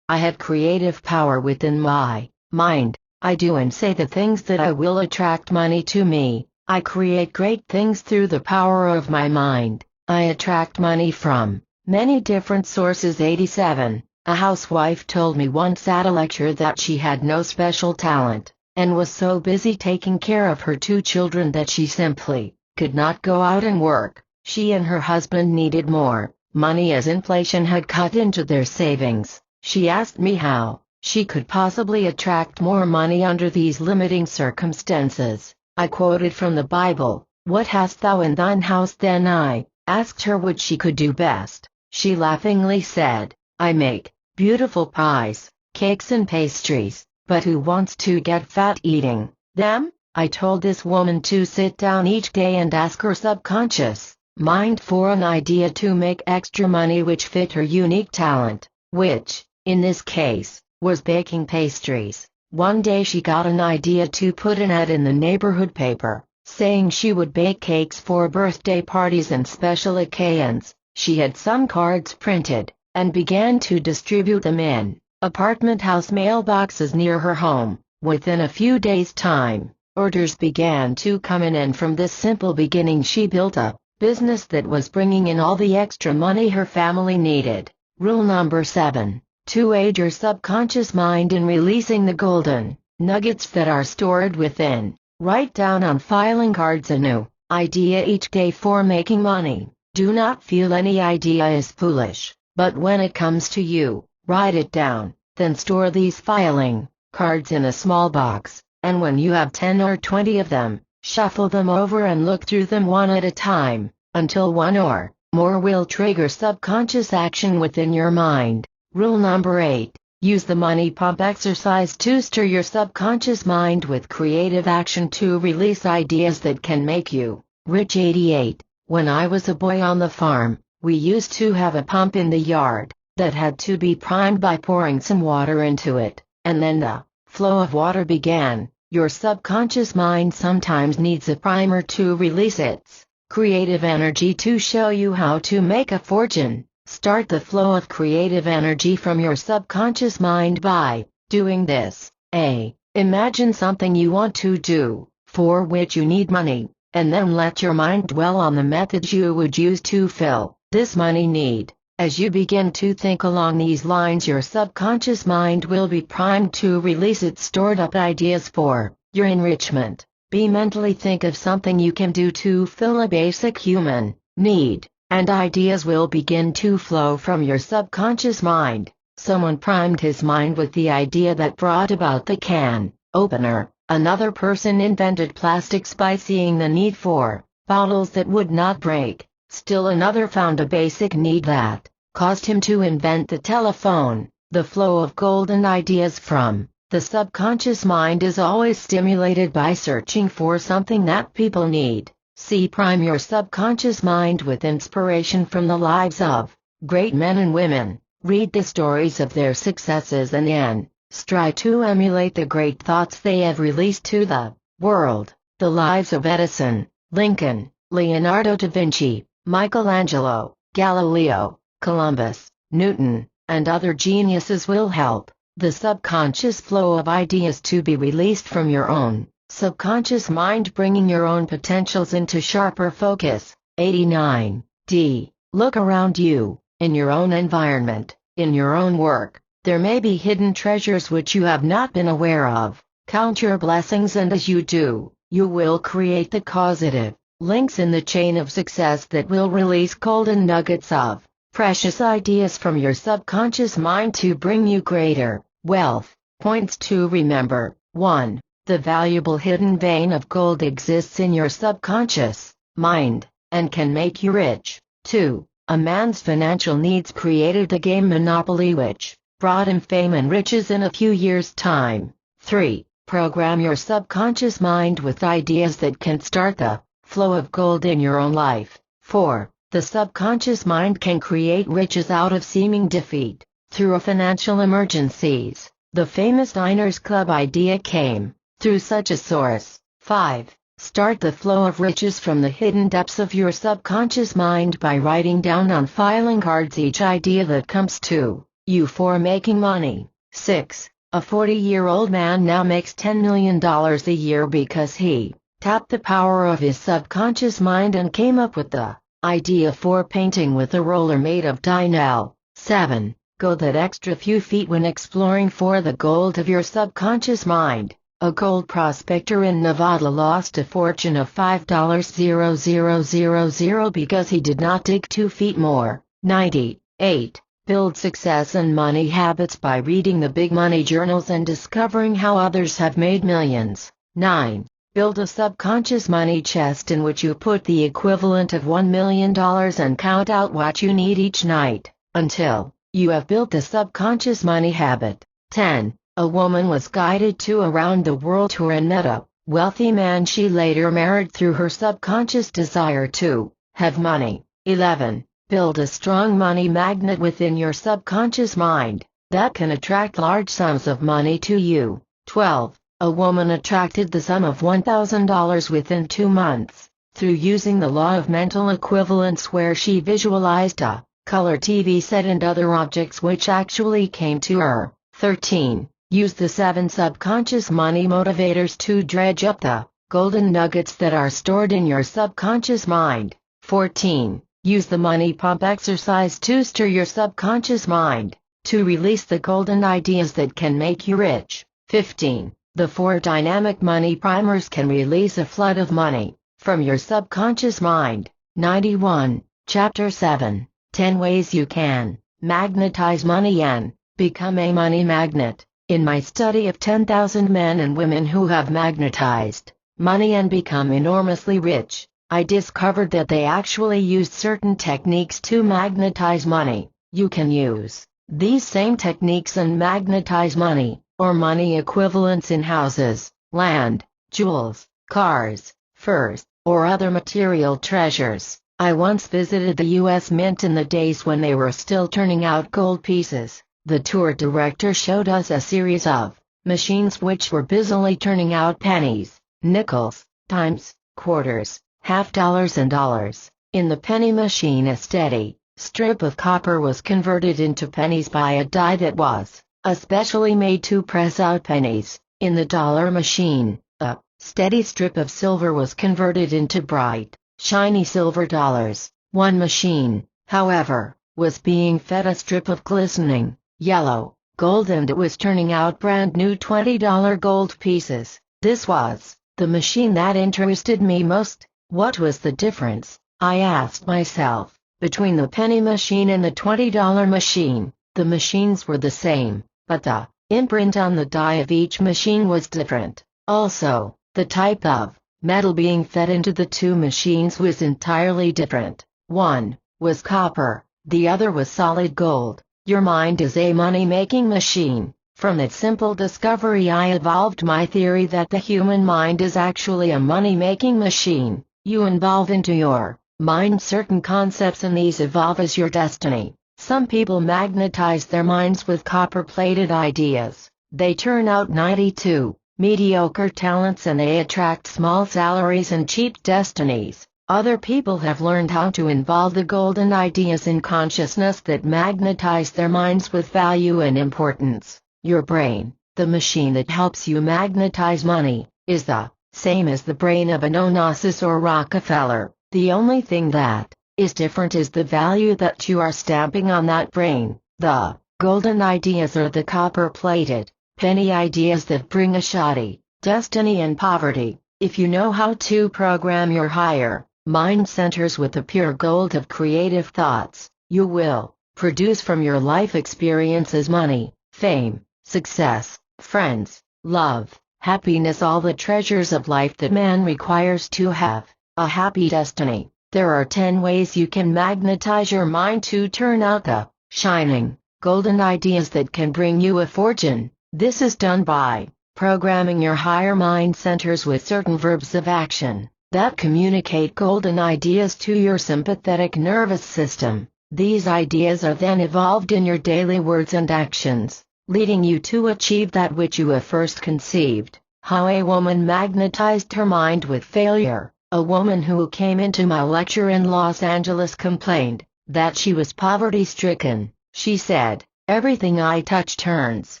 I have creative power within my mind. I do and say the things that I will attract money to me. I create great things through the power of my mind. I attract money from many different sources. 87. A housewife told me once at a lecture that she had no special talent, and was so busy taking care of her 2 children that she simply could not go out and work. She and her husband needed more money as inflation had cut into their savings. She asked me how she could possibly attract more money under these limiting circumstances. I quoted from the Bible, "What hast thou in thine house?" Then I asked her what she could do best. She laughingly said, "I make beautiful pies, cakes and pastries, but who wants to get fat eating them? I told this woman to sit down each day and ask her subconscious mind for an idea to make extra money which fit her unique talent, which, in this case, was baking pastries. One day she got an idea to put an ad in the neighborhood paper, saying she would bake cakes for birthday parties and special occasions. She had some cards printed, and began to distribute them in apartment house mailboxes near her home. Within a few days' time, orders began to come in, and from this simple beginning she built a business that was bringing in all the extra money her family needed. Rule number 7. To aid your subconscious mind in releasing the golden nuggets that are stored within. Write down on filing cards a new idea each day for making money. Do not feel any idea is foolish, but when it comes to you, write it down, then store these filing cards in a small box, and when you have 10 or 20 of them, shuffle them over and look through them one at a time, until one or more will trigger subconscious action within your mind. Rule number 8. Use the money pump exercise to stir your subconscious mind with creative action to release ideas that can make you rich. 88. When I was a boy on the farm, we used to have a pump in the yard that had to be primed by pouring some water into it, and then the flow of water began. Your subconscious mind sometimes needs a primer to release its creative energy to show you how to make a fortune. Start the flow of creative energy from your subconscious mind by doing this. A. Imagine something you want to do, for which you need money, and then let your mind dwell on the methods you would use to fill this money need. As you begin to think along these lines, your subconscious mind will be primed to release its stored up ideas for your enrichment. B. Mentally think of something you can do to fill a basic human need, and ideas will begin to flow from your subconscious mind. Someone primed his mind with the idea that brought about the can opener. Another person invented plastics by seeing the need for bottles that would not break. Still another found a basic need that caused him to invent the telephone. The flow of golden ideas from the subconscious mind is always stimulated by searching for something that people need. C. Prime your subconscious mind with inspiration from the lives of great men and women. Read the stories of their successes and then strive to emulate the great thoughts they have released to the world. The lives of Edison, Lincoln, Leonardo da Vinci, Michelangelo, Galileo, Columbus, Newton, and other geniuses will help the subconscious flow of ideas to be released from your own subconscious mind, bringing your own potentials into sharper focus. 89. D. Look around you, in your own environment, in your own work. There may be hidden treasures which you have not been aware of. Count your blessings, and as you do, you will create the causative links in the chain of success that will release golden nuggets of precious ideas from your subconscious mind to bring you greater wealth. Points to remember. 1. The valuable hidden vein of gold exists in your subconscious mind and can make you rich. 2. A man's financial needs created the game Monopoly, which brought him fame and riches in a few years' time. 3. Program your subconscious mind with ideas that can start the flow of gold in your own life. 4. The subconscious mind can create riches out of seeming defeat. Through a financial emergencies, the famous Diners Club idea came through such a source. 5. Start the flow of riches from the hidden depths of your subconscious mind by writing down on filing cards each idea that comes to you for making money. 6. A 40-year-old man now makes $10 million a year because he tapped the power of his subconscious mind and came up with the idea for painting with a roller made of Dynel. 7. Go that extra few feet when exploring for the gold of your subconscious mind. A gold prospector in Nevada lost a fortune of $5,000 because he did not dig 2 feet more. 98. Build success and money habits by reading the big money journals and discovering how others have made millions. 9. Build a subconscious money chest in which you put the equivalent of $1 million and count out what you need each night, until you have built the subconscious money habit. 10. A woman was guided to a round-the-world tour and met a wealthy man she later married through her subconscious desire to have money. 11. Build a strong money magnet within your subconscious mind that can attract large sums of money to you. 12. A woman attracted the sum of $1,000 within 2 months through using the law of mental equivalence, where she visualized a color TV set and other objects which actually came to her. 13. Use the 7 subconscious money motivators to dredge up the golden nuggets that are stored in your subconscious mind. 14. Use the money pump exercise to stir your subconscious mind to release the golden ideas that can make you rich. 15. The 4 dynamic money primers can release a flood of money from your subconscious mind. 91. Chapter 7. 10 ways you can magnetize money and become a money magnet. In my study of 10,000 men and women who have magnetized money and become enormously rich, I discovered that they actually used certain techniques to magnetize money. You can use these same techniques and magnetize money, or money equivalents, in houses, land, jewels, cars, furs, or other material treasures. I once visited the U.S. Mint in the days when they were still turning out gold pieces. The tour director showed us a series of machines which were busily turning out pennies, nickels, dimes, quarters, half dollars and dollars. In the penny machine, a steady strip of copper was converted into pennies by a die that was especially made to press out pennies. In the dollar machine, a steady strip of silver was converted into bright, shiny silver dollars. One machine, however, was being fed a strip of glistening yellow gold, and it was turning out brand new $20 gold pieces. This was the machine that interested me most. What was the difference, I asked myself, between the penny machine and the $20 machine? The machines were the same, but the imprint on the die of each machine was different. Also, the type of metal being fed into the 2 machines was entirely different. One was copper, the other was solid gold. Your mind is a money-making machine. From that simple discovery, I evolved my theory that the human mind is actually a money-making machine. You involve into your mind certain concepts, and these evolve as your destiny. Some people magnetize their minds with copper-plated ideas. They turn out 92 mediocre talents, and they attract small salaries and cheap destinies. Other people have learned how to involve the golden ideas in consciousness that magnetize their minds with value and importance. Your brain, the machine that helps you magnetize money, is the same as the brain of an Onassis or Rockefeller. The only thing that is different is the value that you are stamping on that brain. The golden ideas are the copper-plated penny ideas that bring a shoddy destiny and poverty. If you know how to program your higher mind centers with the pure gold of creative thoughts, you will produce from your life experiences money, fame, success, friends, love, happiness, all the treasures of life that man requires to have a happy destiny. There are 10 ways you can magnetize your mind to turn out the shining, golden ideas that can bring you a fortune. This is done by programming your higher mind centers with certain verbs of action that communicate golden ideas to your sympathetic nervous system. These ideas are then evolved in your daily words and actions, leading you to achieve that which you have first conceived. How a woman magnetized her mind with failure. A woman who came into my lecture in Los Angeles complained that she was poverty-stricken. She said, "Everything I touch turns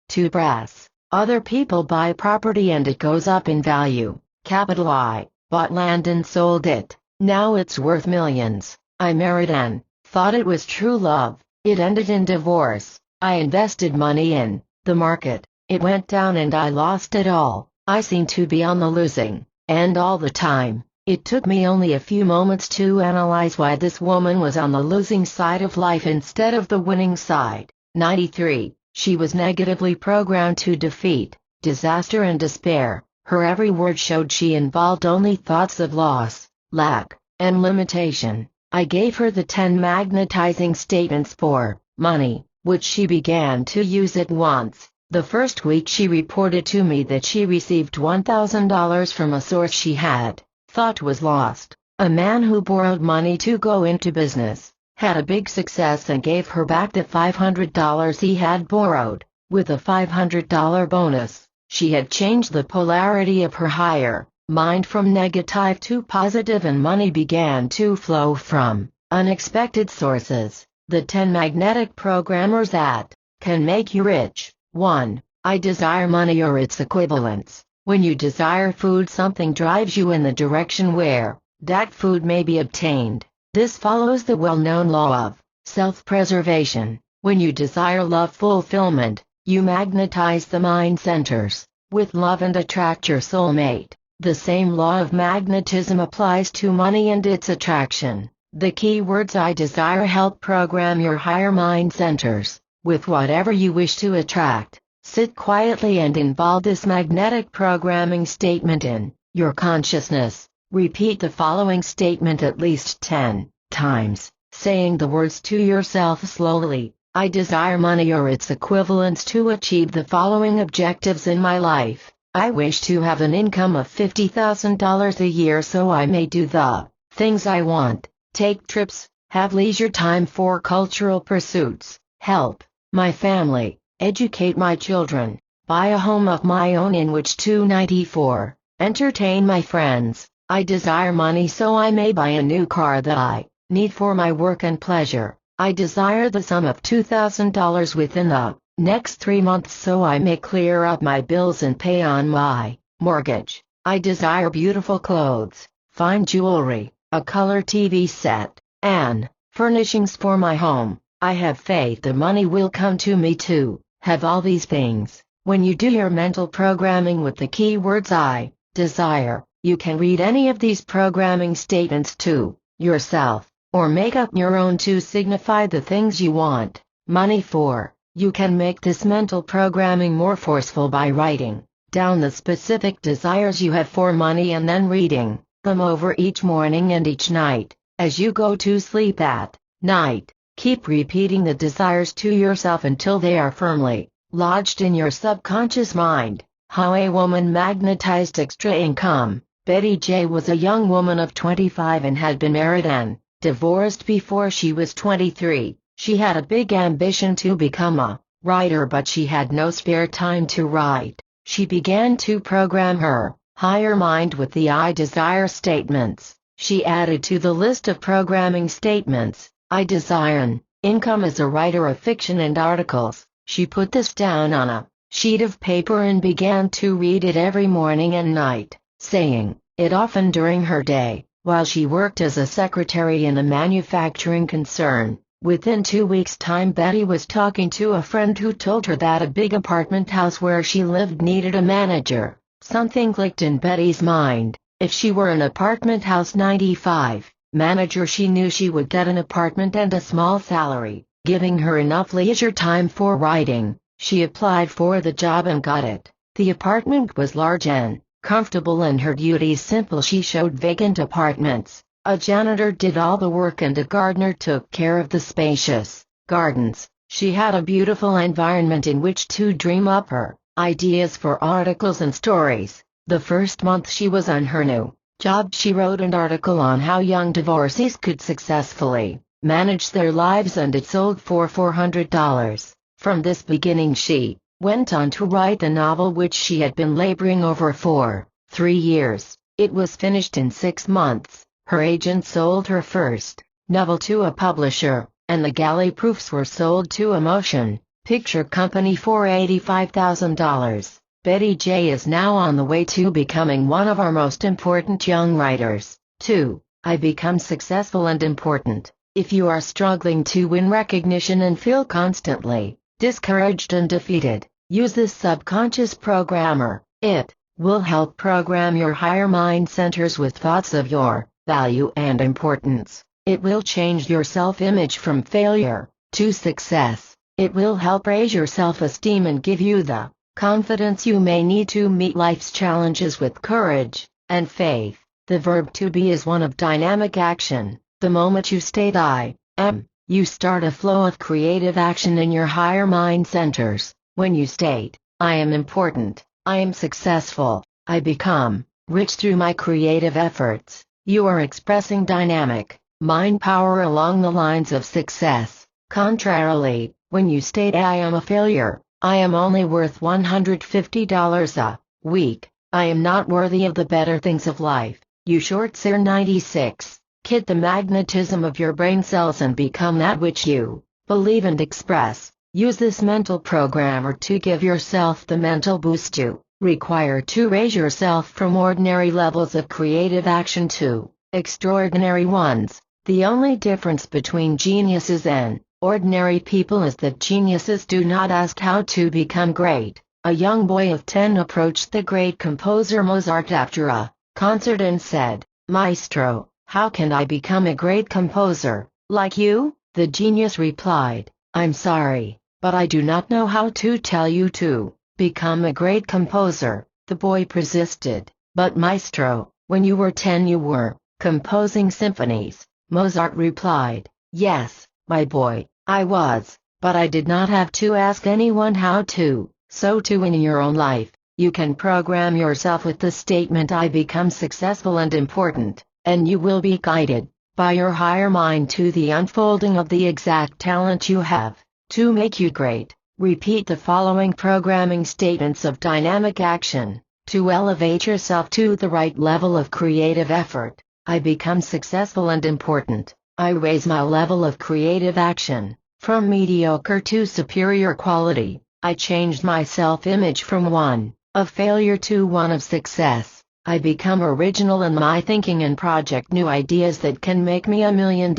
to brass. Other people buy property and it goes up in value. Capital I bought land and sold it. Now it's worth millions. I married and thought it was true love. It ended in divorce. I invested money in the market. It went down and I lost it all. I seem to be on the losing end all the time." It took me only a few moments to analyze why this woman was on the losing side of life instead of the winning side. 93. She was negatively programmed to defeat, disaster and despair. Her every word showed she involved only thoughts of loss, lack, and limitation. I gave her the 10 magnetizing statements for money, which she began to use at once. The first week she reported to me that she received $1,000 from a source she had thought was lost. A man who borrowed money to go into business, had a big success and gave her back the $500 he had borrowed, with a $500 bonus. She had changed the polarity of her higher mind from negative to positive, and money began to flow from unexpected sources. The 10 magnetic programmers that can make you rich. 1. I desire money or its equivalents. When you desire food, something drives you in the direction where that food may be obtained. This follows the well-known law of self-preservation. When you desire love fulfillment, you magnetize the mind centers with love and attract your soulmate. The same law of magnetism applies to money and its attraction. The keywords I desire help program your higher mind centers with whatever you wish to attract. Sit quietly and involve this magnetic programming statement in your consciousness. Repeat the following statement at least 10 times, saying the words to yourself slowly. I desire money or its equivalents to achieve the following objectives in my life. I wish to have an income of $50,000 a year so I may do the things I want, take trips, have leisure time for cultural pursuits, help my family, educate my children, buy a home of my own in which to 94, entertain my friends. I desire money so I may buy a new car that I need for my work and pleasure. I desire the sum of $2,000 within the next 3 months so I may clear up my bills and pay on my mortgage. I desire beautiful clothes, fine jewelry, a color TV set, and furnishings for my home. I have faith the money will come to me to have all these things. When you do your mental programming with the keywords I desire, you can read any of these programming statements to yourself, or make up your own to signify the things you want money for. You can make this mental programming more forceful by writing down the specific desires you have for money and then reading them over each morning and each night as you go to sleep at night. Keep repeating the desires to yourself until they are firmly lodged in your subconscious mind. How a woman magnetized extra income. Betty J was a young woman of 25 and had been married and divorced before she was 23. She had a big ambition to become a writer, but she had no spare time to write. She began to program her higher mind with the I desire statements. She added to the list of programming statements, I desire an income as a writer of fiction and articles. She put this down on a sheet of paper and began to read it every morning and night, saying it often during her day, while she worked as a secretary in a manufacturing concern. Within 2 weeks' time, Betty was talking to a friend who told her that a big apartment house where she lived needed a manager. Something clicked in Betty's mind. If she were an apartment house 95 manager, she knew she would get an apartment and a small salary, giving her enough leisure time for writing. She applied for the job and got it. The apartment was large and comfortable and her duties simple. She showed vacant apartments. A janitor did all the work and a gardener took care of the spacious gardens. She had a beautiful environment in which to dream up her ideas for articles and stories. The first month she was on her new job, she wrote an article on how young divorcees could successfully manage their lives, and it sold for $400. From this beginning she went on to write the novel which she had been laboring over for 3 years. It was finished in 6 months. Her agent sold her first novel to a publisher, and the galley proofs were sold to a motion picture company for $85,000. Betty J is now on the way to becoming one of our most important young writers. 2. I become successful and important. If you are struggling to win recognition and feel constantly discouraged and defeated, use this subconscious programmer. It will help program your higher mind centers with thoughts of your value and importance. It will change your self-image from failure to success. It will help raise your self-esteem and give you the confidence you may need to meet life's challenges with courage and faith. The verb to be is one of dynamic action. The moment you state I am, you start a flow of creative action in your higher mind centers. When you state I am important. I am successful. I become rich through my creative efforts. You are expressing dynamic mind power along the lines of success. Contrarily, when you state I am a failure, I am only worth $150 a week, I am not worthy of the better things of life, you short Sir 96. Kit the magnetism of your brain cells and become that which you believe and express. Use this mental programmer to give yourself the mental boost you require to raise yourself from ordinary levels of creative action to extraordinary ones. The only difference between geniuses and ordinary people is that geniuses do not ask how to become great. A young boy of 10 approached the great composer Mozart after a concert and said, "Maestro, how can I become a great composer, like you?" The genius replied, "I'm sorry, but I do not know how to tell you to become a great composer." The boy persisted, "But maestro, when you were 10 you were composing symphonies." Mozart replied, "Yes, my boy, I was, but I did not have to ask anyone how to." So too in your own life, you can program yourself with the statement I become successful and important, and you will be guided by your higher mind to the unfolding of the exact talent you have to make you great. Repeat the following programming statements of dynamic action to elevate yourself to the right level of creative effort. I become successful and important. I raise my level of creative action from mediocre to superior quality. I changed my self-image from one of failure to one of success. I become original in my thinking and project new ideas that can make me $1 million.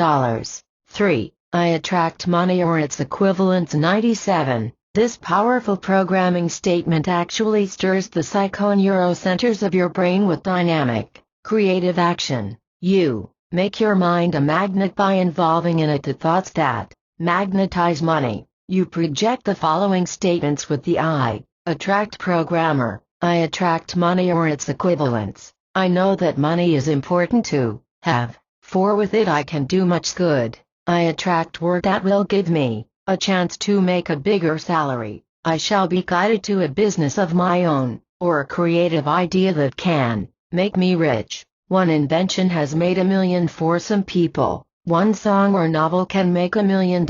3. I attract money or its equivalent. 97. This powerful programming statement actually stirs the psychoneurocenters of your brain with dynamic, creative action. You make your mind a magnet by involving in it the thoughts that magnetize money. You project the following statements with the I attract programmer. I attract money or its equivalents. I know that money is important to have, for with it I can do much good. I attract work that will give me a chance to make a bigger salary. I shall be guided to a business of my own, or a creative idea that can make me rich. One invention has made $1 million for some people. One song or novel can make $1 million.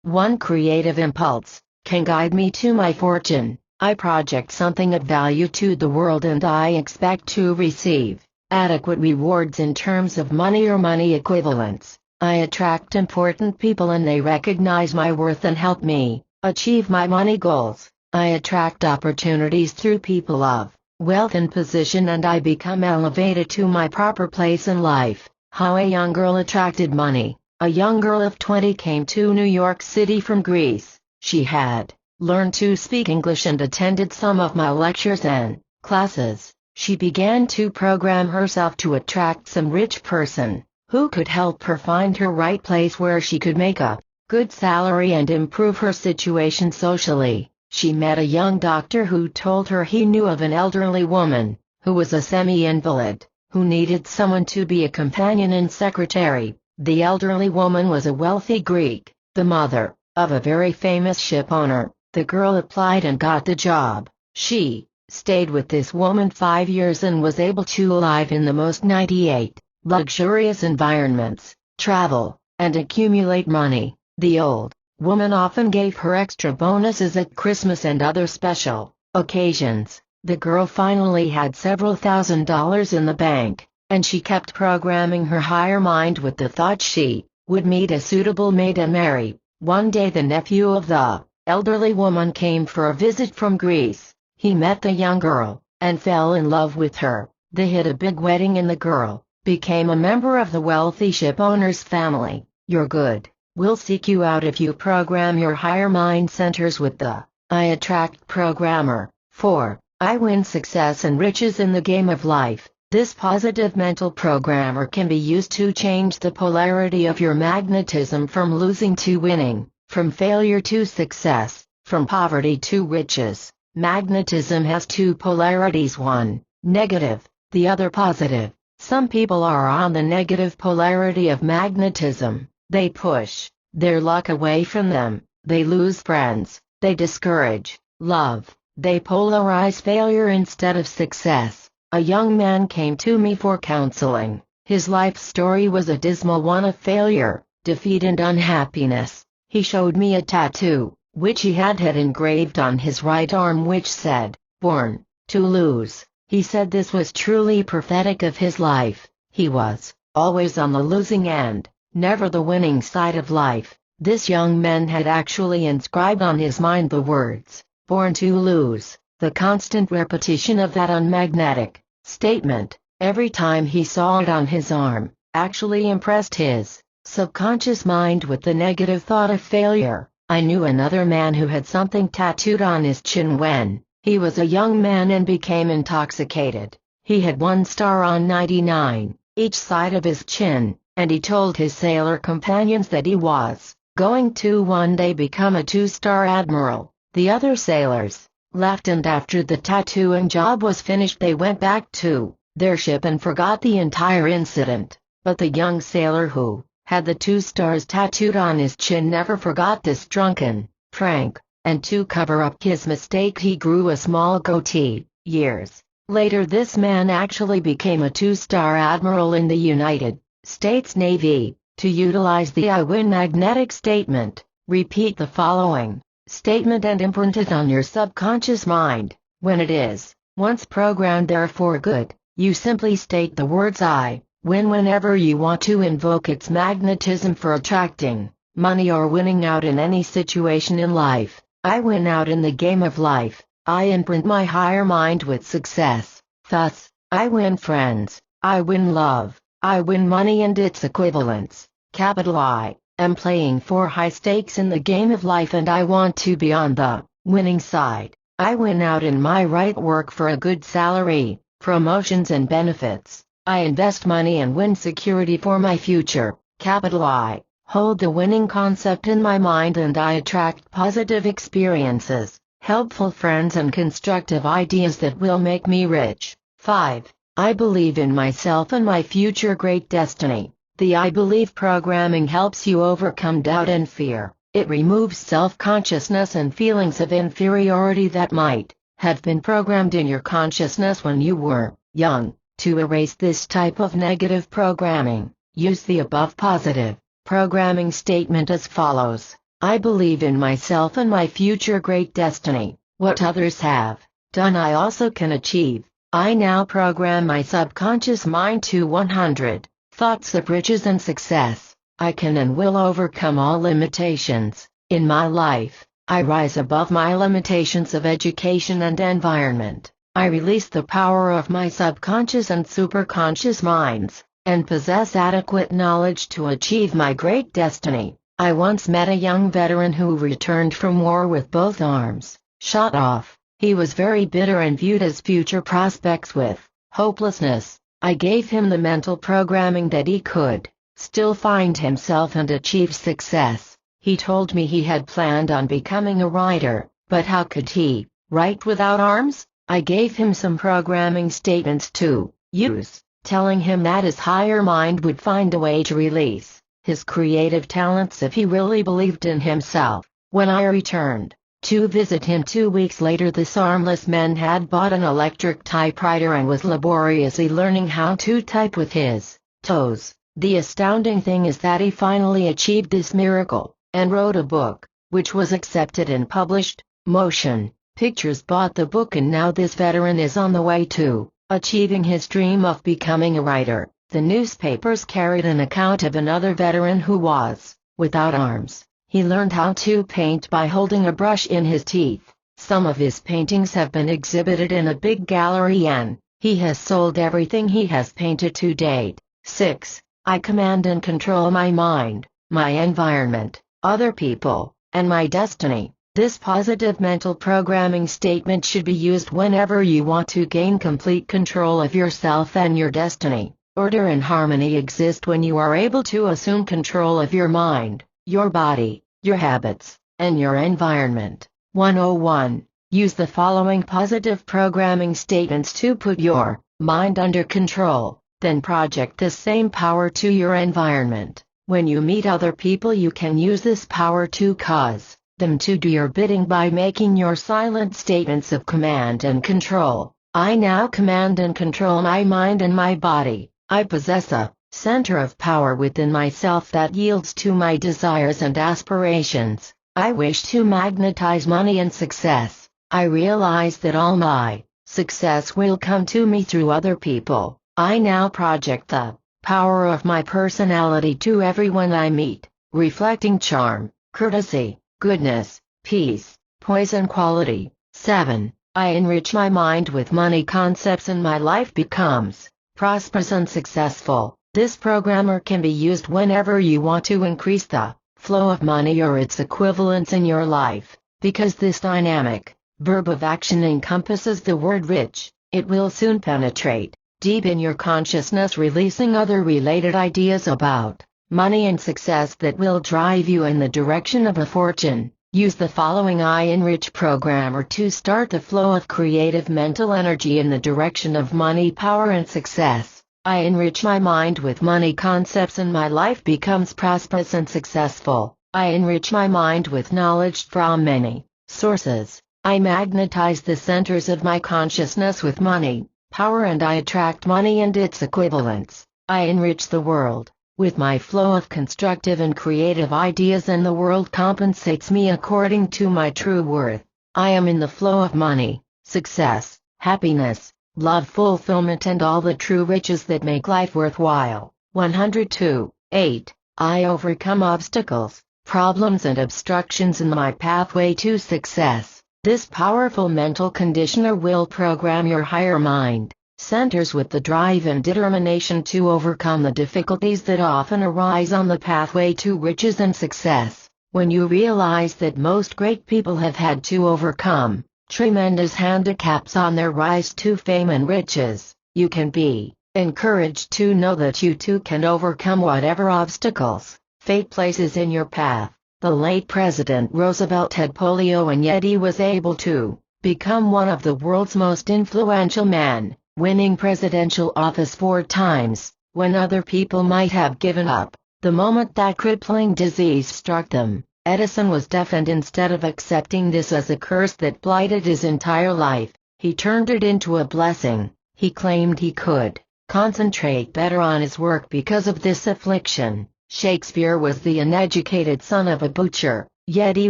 One creative impulse can guide me to my fortune. I project something of value to the world and I expect to receive adequate rewards in terms of money or money equivalents. I attract important people and they recognize my worth and help me achieve my money goals. I attract opportunities through people of wealth and position and I become elevated to my proper place in life. How a young girl attracted money. A young girl of 20 came to New York City from Greece. She had learned to speak English and attended some of my lectures and classes. She began to program herself to attract some rich person who could help her find her right place where she could make a good salary and improve her situation socially. She met a young doctor who told her he knew of an elderly woman who was a semi-invalid who needed someone to be a companion and secretary. The elderly woman was a wealthy Greek, the mother of a very famous ship owner. The girl applied and got the job. She stayed with this woman 5 years and was able to live in the most 98 luxurious environments, travel, and accumulate money. The old woman often gave her extra bonuses at Christmas and other special occasions. The girl finally had several $1,000s in the bank, and she kept programming her higher mind with the thought she would meet a suitable mate and marry. One day the nephew of the elderly woman came for a visit from Greece. He met the young girl and fell in love with her. They had a big wedding and the girl became a member of the wealthy ship owner's family. Your good will seek you out if you program your higher mind centers with the I attract programmer. 4. I win success and riches in the game of life. This positive mental programmer can be used to change the polarity of your magnetism from losing to winning, from failure to success, from poverty to riches. Magnetism has two polarities, one negative, the other positive. Some people are on the negative polarity of magnetism. They push their luck away from them, they lose friends, they discourage love, They polarize failure instead of success. A young man came to me for counseling. His life story was a dismal one of failure, defeat and unhappiness. He showed me a tattoo, which he had engraved on his right arm, which said, "Born to lose." He said this was truly prophetic of his life. He was always on the losing end, never the winning side of life. This young man had actually inscribed on his mind the words, "Born to lose." The constant repetition of that unmagnetic statement, every time he saw it on his arm, actually impressed his subconscious mind with the negative thought of failure. I knew another man who had something tattooed on his chin when he was a young man and became intoxicated. He had 1 star on 99, each side of his chin, and he told his sailor companions that he was going to one day become a 2-star admiral. The other sailors laughed, and after the tattooing job was finished they went back to their ship and forgot the entire incident. But the young sailor who had the 2 stars tattooed on his chin never forgot this drunken prank, and to cover up his mistake he grew a small goatee. Years later this man actually became a 2-star admiral in the United States Navy. To utilize the I win magnetic statement, repeat the following statement and imprint it on your subconscious mind. When it is once programmed there for good, you simply state the words I win whenever you want to invoke its magnetism for attracting money or winning out in any situation in life. I win out in the game of life. I imprint my higher mind with success. Thus, I win friends, I win love, I win money and its equivalents. Capital I am playing for high stakes in the game of life and I want to be on the winning side. I win out in my right work for a good salary, promotions and benefits. I invest money and win security for my future. Capital I hold the winning concept in my mind and I attract positive experiences, helpful friends and constructive ideas that will make me rich. 5. I believe in myself and my future great destiny. The I Believe programming helps you overcome doubt and fear. It removes self-consciousness and feelings of inferiority that might have been programmed in your consciousness when you were young. To erase this type of negative programming, use the above positive programming statement as follows. I believe in myself and my future great destiny. What others have done I also can achieve. I now program my subconscious mind to 100 thoughts of riches and success. I can and will overcome all limitations in my life. I rise above my limitations of education and environment. I release the power of my subconscious and superconscious minds, and possess adequate knowledge to achieve my great destiny. I once met a young veteran who returned from war with both arms shot off. He was very bitter and viewed his future prospects with hopelessness. I gave him the mental programming that he could still find himself and achieve success. He told me he had planned on becoming a writer, but how could he write without arms? I gave him some programming statements to use, telling him that his higher mind would find a way to release his creative talents if he really believed in himself. When I returned to visit him 2 weeks later, this armless man had bought an electric typewriter and was laboriously learning how to type with his toes. The astounding thing is that he finally achieved this miracle, and wrote a book, which was accepted and published. Motion Pictures bought the book and now this veteran is on the way to achieving his dream of becoming a writer. The newspapers carried an account of another veteran who was without arms. He learned how to paint by holding a brush in his teeth. Some of his paintings have been exhibited in a big gallery and he has sold everything he has painted to date. 6. I command and control my mind, my environment, other people, and my destiny. This positive mental programming statement should be used whenever you want to gain complete control of yourself and your destiny. Order and harmony exist when you are able to assume control of your mind, your body, your habits, and your environment. 101. Use the following positive programming statements to put your mind under control, then project this same power to your environment. When you meet other people, you can use this power to cause them to do your bidding by making your silent statements of command and control. I now command and control my mind and my body. I possess a center of power within myself that yields to my desires and aspirations. I wish to magnetize money and success. I realize that all my success will come to me through other people. I now project the power of my personality to everyone I meet, reflecting charm, courtesy, goodness, peace, poise and quality. 7. I enrich my mind with money concepts and my life becomes prosperous and successful. This programmer can be used whenever you want to increase the flow of money or its equivalents in your life. Because this dynamic verb of action encompasses the word rich, it will soon penetrate deep in your consciousness, releasing other related ideas about money and success that will drive you in the direction of a fortune. Use the following I Enrich programmer to start the flow of creative mental energy in the direction of money, power and success. I enrich my mind with money concepts and my life becomes prosperous and successful. I enrich my mind with knowledge from many sources. I magnetize the centers of my consciousness with money, power and I attract money and its equivalents. I enrich the world with my flow of constructive and creative ideas and the world compensates me according to my true worth. I am in the flow of money, success, happiness, love, fulfillment and all the true riches that make life worthwhile. 102. 8. I overcome obstacles, problems and obstructions in my pathway to success. This powerful mental conditioner will program your higher mind centers with the drive and determination to overcome the difficulties that often arise on the pathway to riches and success. When you realize that most great people have had to overcome tremendous handicaps on their rise to fame and riches, you can be encouraged to know that you too can overcome whatever obstacles fate places in your path. The late President Roosevelt had polio and yet he was able to become one of the world's most influential men, winning presidential office 4 times, when other people might have given up. The moment that crippling disease struck them, Edison was deaf, and instead of accepting this as a curse that blighted his entire life, he turned it into a blessing. He claimed he could concentrate better on his work because of this affliction. Shakespeare was the uneducated son of a butcher, yet he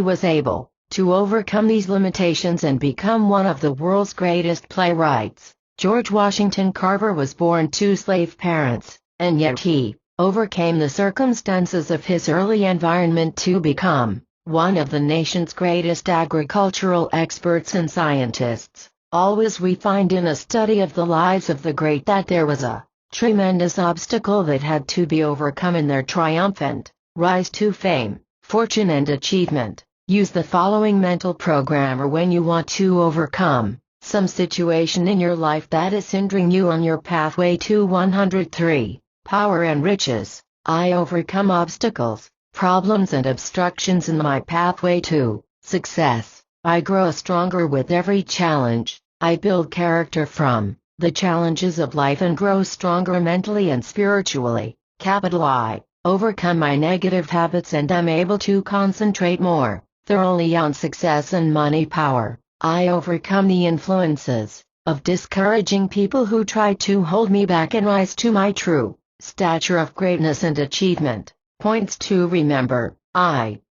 was able to overcome these limitations and become one of the world's greatest playwrights. George Washington Carver was born to slave parents, and yet he overcame the circumstances of his early environment to become one of the nation's greatest agricultural experts and scientists. Always we find in a study of the lives of the great that there was a tremendous obstacle that had to be overcome in their triumphant rise to fame, fortune and achievement. Use the following mental programmer when you want to overcome some situation in your life that is hindering you on your pathway to 103. Power and riches. I overcome obstacles, problems and obstructions in my pathway to success. I grow stronger with every challenge. I build character from the challenges of life and grow stronger mentally and spiritually. Capital I overcome my negative habits and am able to concentrate more thoroughly on success and money power. I overcome the influences of discouraging people who try to hold me back and rise to my true stature of greatness and achievement. Points to remember.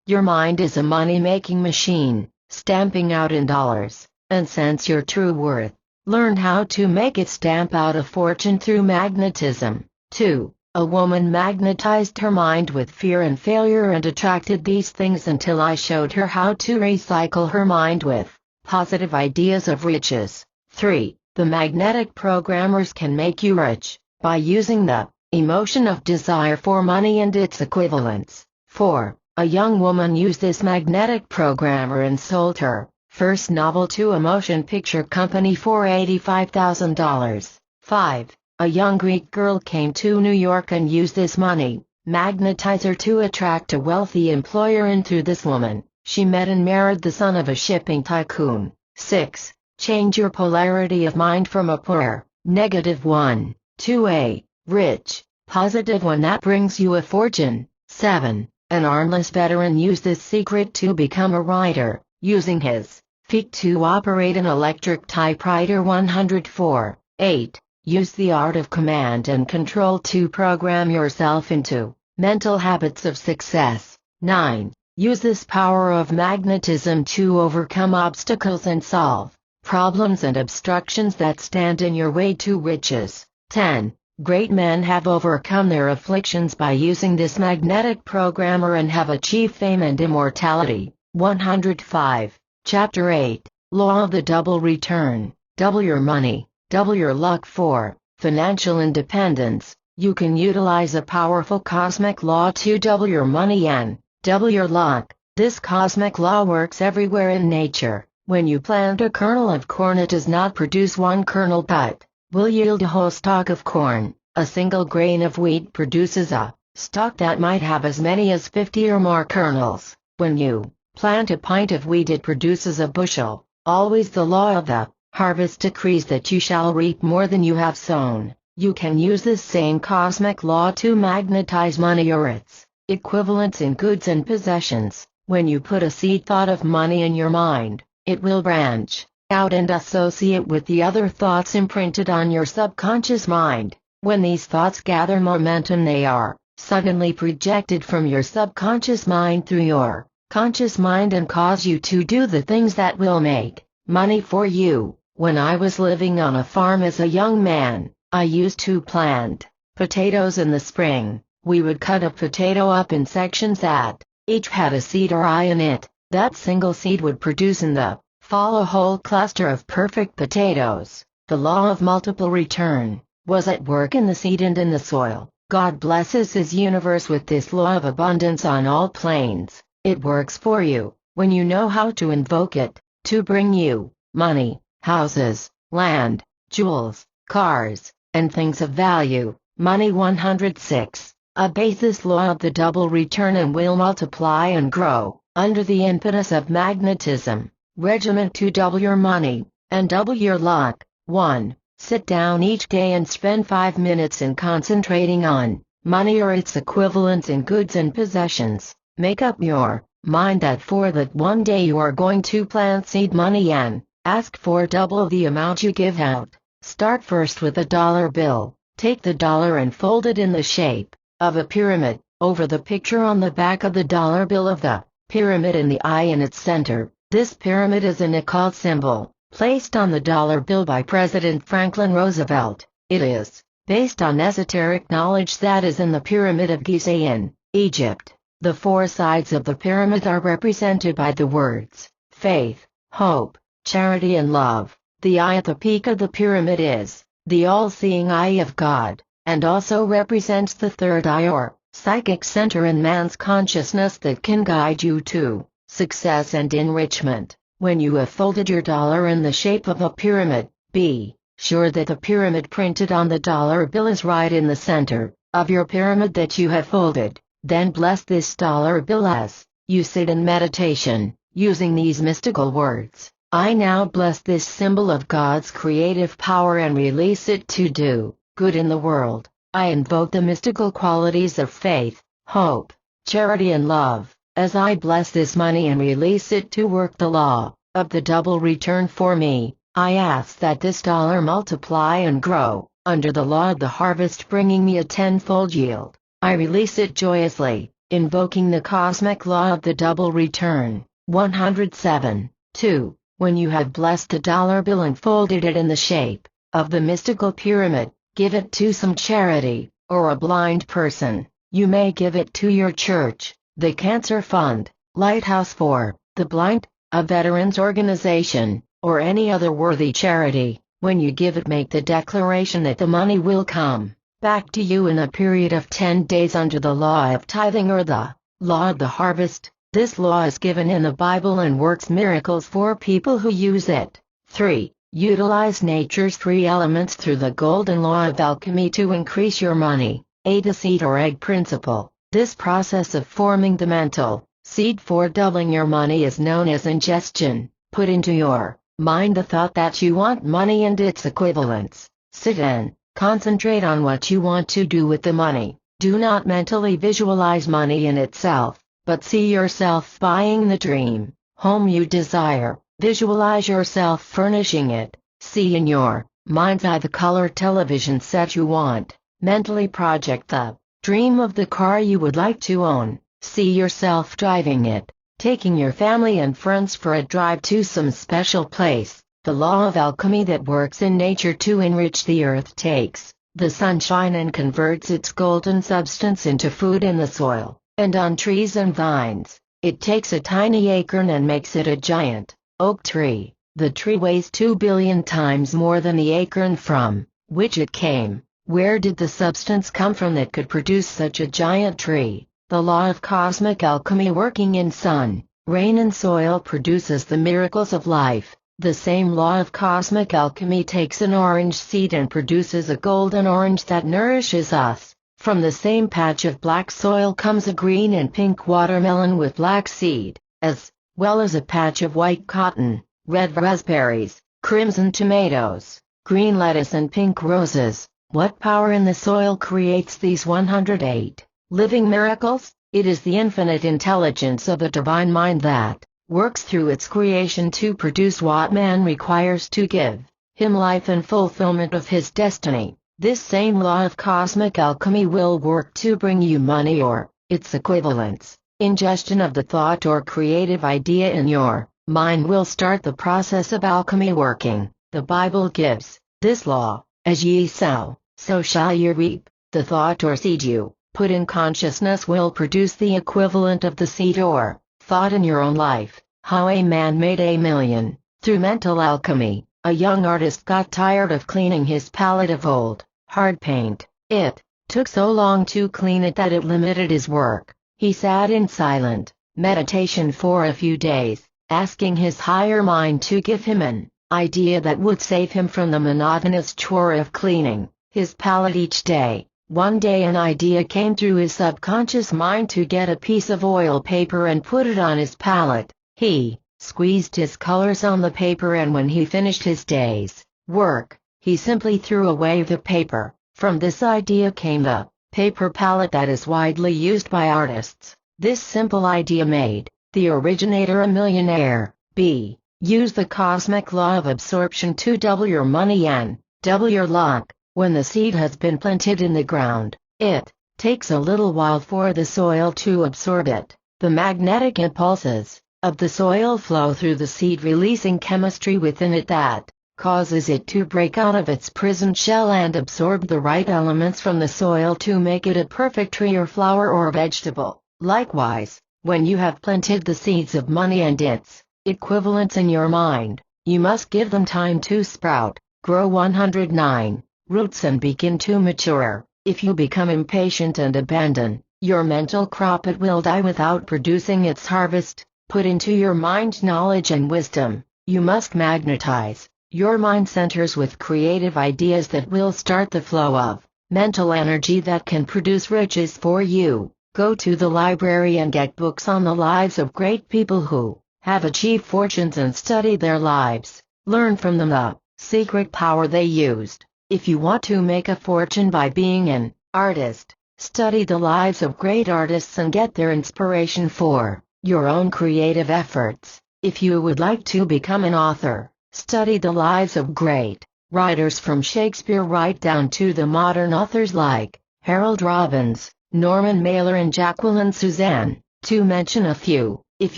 Your mind is a money-making machine, stamping out in dollars and cents your true worth. Learn how to make it stamp out a fortune through magnetism. 2. A woman magnetized her mind with fear and failure and attracted these things until I showed her how to recycle her mind with positive ideas of riches. 3. The magnetic programmers can make you rich by using the emotion of desire for money and its equivalents. 4. A young woman used this magnetic programmer and sold her first novel to a motion picture company for $85,000. 5. A young Greek girl came to New York and used this money magnetizer to attract a wealthy employer, and through this woman, she met and married the son of a shipping tycoon. 6. Change your polarity of mind from a poor, -1, to a rich, +1 that brings you a fortune. 7. An armless veteran used this secret to become a writer, using his feet to operate an electric typewriter. 104. 8. Use the art of command and control to program yourself into mental habits of success. 9. Use this power of magnetism to overcome obstacles and solve problems and obstructions that stand in your way to riches. 10. Great men have overcome their afflictions by using this magnetic programmer and have achieved fame and immortality. 105. Chapter 8. Law of the Double Return. Double your money, double your luck. 4. Financial independence. You can utilize a powerful cosmic law to double your money and double your luck. This cosmic law works everywhere in nature. When you plant a kernel of corn, it does not produce one kernel but will yield a whole stalk of corn. A single grain of wheat produces a stalk that might have as many as 50 or more kernels. When you plant a pint of wheat, it produces a bushel. Always the law of the harvest decrees that you shall reap more than you have sown. You can use this same cosmic law to magnetize money or its equivalents in goods and possessions. When you put a seed thought of money in your mind, it will branch out and associate with the other thoughts imprinted on your subconscious mind. When these thoughts gather momentum, they are suddenly projected from your subconscious mind through your conscious mind and cause you to do the things that will make money for you. When I was living on a farm as a young man, I used to plant potatoes in the spring. We would cut a potato up in sections that each had a seed or eye in it. That single seed would produce in the fall a whole cluster of perfect potatoes. The law of multiple return was at work in the seed and in the soil. God blesses His universe with this law of abundance on all planes. It works for you when you know how to invoke it to bring you money, houses, land, jewels, cars, and things of value. Money. 106. Obey this law of the double return and will multiply and grow under the impetus of magnetism. Regiment to double your money and double your luck. 1. Sit down each day and spend 5 minutes in concentrating on money or its equivalents in goods and possessions. Make up your mind that for that one day you are going to plant seed money and ask for double the amount you give out. Start first with a dollar bill. Take the dollar and fold it in the shape of a pyramid. Over the picture on the back of the dollar bill of the pyramid and the eye in its center. This pyramid is an occult symbol placed on the dollar bill by President Franklin Roosevelt. It is based on esoteric knowledge that is in the Pyramid of Giza in Egypt. The 4 sides of the pyramid are represented by the words faith, hope, charity and love. The eye at the peak of the pyramid is the all-seeing eye of God, and also represents the third eye or psychic center in man's consciousness that can guide you to success and enrichment. When you have folded your dollar in the shape of a pyramid, be sure that the pyramid printed on the dollar bill is right in the center of your pyramid that you have folded. Then bless this dollar bill as you sit in meditation, using these mystical words. I now bless this symbol of God's creative power and release it to do good in the world. I invoke the mystical qualities of faith, hope, charity and love. As I bless this money and release it to work the law of the double return for me, I ask that this dollar multiply and grow under the law of the harvest, bringing me a tenfold yield. I release it joyously, invoking the cosmic law of the double return. 107. 2. When you have blessed the dollar bill and folded it in the shape of the mystical pyramid, give it to some charity or a blind person. You may give it to your church, the Cancer Fund, Lighthouse for the Blind, a veterans organization, or any other worthy charity. When you give it, make the declaration that the money will come back to you in a period of 10 days under the law of tithing or the law of the harvest. This law is given in the Bible and works miracles for people who use it. 3. Utilize nature's 3 elements through the golden law of alchemy to increase your money. A. The seed or egg principle. This process of forming the mental seed for doubling your money is known as ingestion. Put into your mind the thought that you want money and its equivalents. Sit and concentrate on what you want to do with the money. Do not mentally visualize money in itself, but see yourself buying the dream home you desire. Visualize yourself furnishing it. See in your mind's eye the color television set you want. Mentally project the dream of the car you would like to own. See yourself driving it, taking your family and friends for a drive to some special place. The law of alchemy that works in nature to enrich the earth takes the sunshine and converts its golden substance into food in the soil, and on trees and vines. It takes a tiny acorn and makes it a giant oak tree. The tree weighs 2 billion times more than the acorn from which it came. Where did the substance come from that could produce such a giant tree? The law of cosmic alchemy working in sun, rain and soil produces the miracles of life. The same law of cosmic alchemy takes an orange seed and produces a golden orange that nourishes us. From the same patch of black soil comes a green and pink watermelon with black seed, as well as a patch of white cotton, red raspberries, crimson tomatoes, green lettuce and pink roses. What power in the soil creates these 108 living miracles? It is the infinite intelligence of the divine mind that works through its creation to produce what man requires to give him life and fulfillment of his destiny. This same law of cosmic alchemy will work to bring you money or its equivalents. Ingestion of the thought or creative idea in your mind will start the process of alchemy working. The Bible gives this law: as ye sow, so shall ye reap. The thought or seed you put in consciousness will produce the equivalent of the seed or thought in your own life. How a man made a million. Through mental alchemy, a young artist got tired of cleaning his palette of old, hard paint. It took so long to clean it that it limited his work. He sat in silent meditation for a few days, asking his higher mind to give him an idea that would save him from the monotonous chore of cleaning his palette each day. One day an idea came through his subconscious mind to get a piece of oil paper and put it on his palette. He squeezed his colors on the paper, and when he finished his day's work, he simply threw away the paper. From this idea came the paper palette that is widely used by artists. This simple idea made the originator a millionaire. B. Use the cosmic law of absorption to double your money and double your luck. When the seed has been planted in the ground, it takes a little while for the soil to absorb it. The magnetic impulses of the soil flow through the seed, releasing chemistry within it that causes it to break out of its prisoned shell and absorb the right elements from the soil to make it a perfect tree or flower or vegetable. Likewise, when you have planted the seeds of money and its equivalents in your mind, you must give them time to sprout, grow 109 roots and begin to mature. If you become impatient and abandon your mental crop, it will die without producing its harvest. Put into your mind knowledge and wisdom. You must magnetize your mind centers with creative ideas that will start the flow of mental energy that can produce riches for you. Go to the library and get books on the lives of great people who have achieved fortunes and study their lives. Learn from them the secret power they used. If you want to make a fortune by being an artist, study the lives of great artists and get their inspiration for your own creative efforts. If you would like to become an author, study the lives of great writers from Shakespeare right down to the modern authors like Harold Robbins, Norman Mailer and Jacqueline Suzanne, to mention a few. If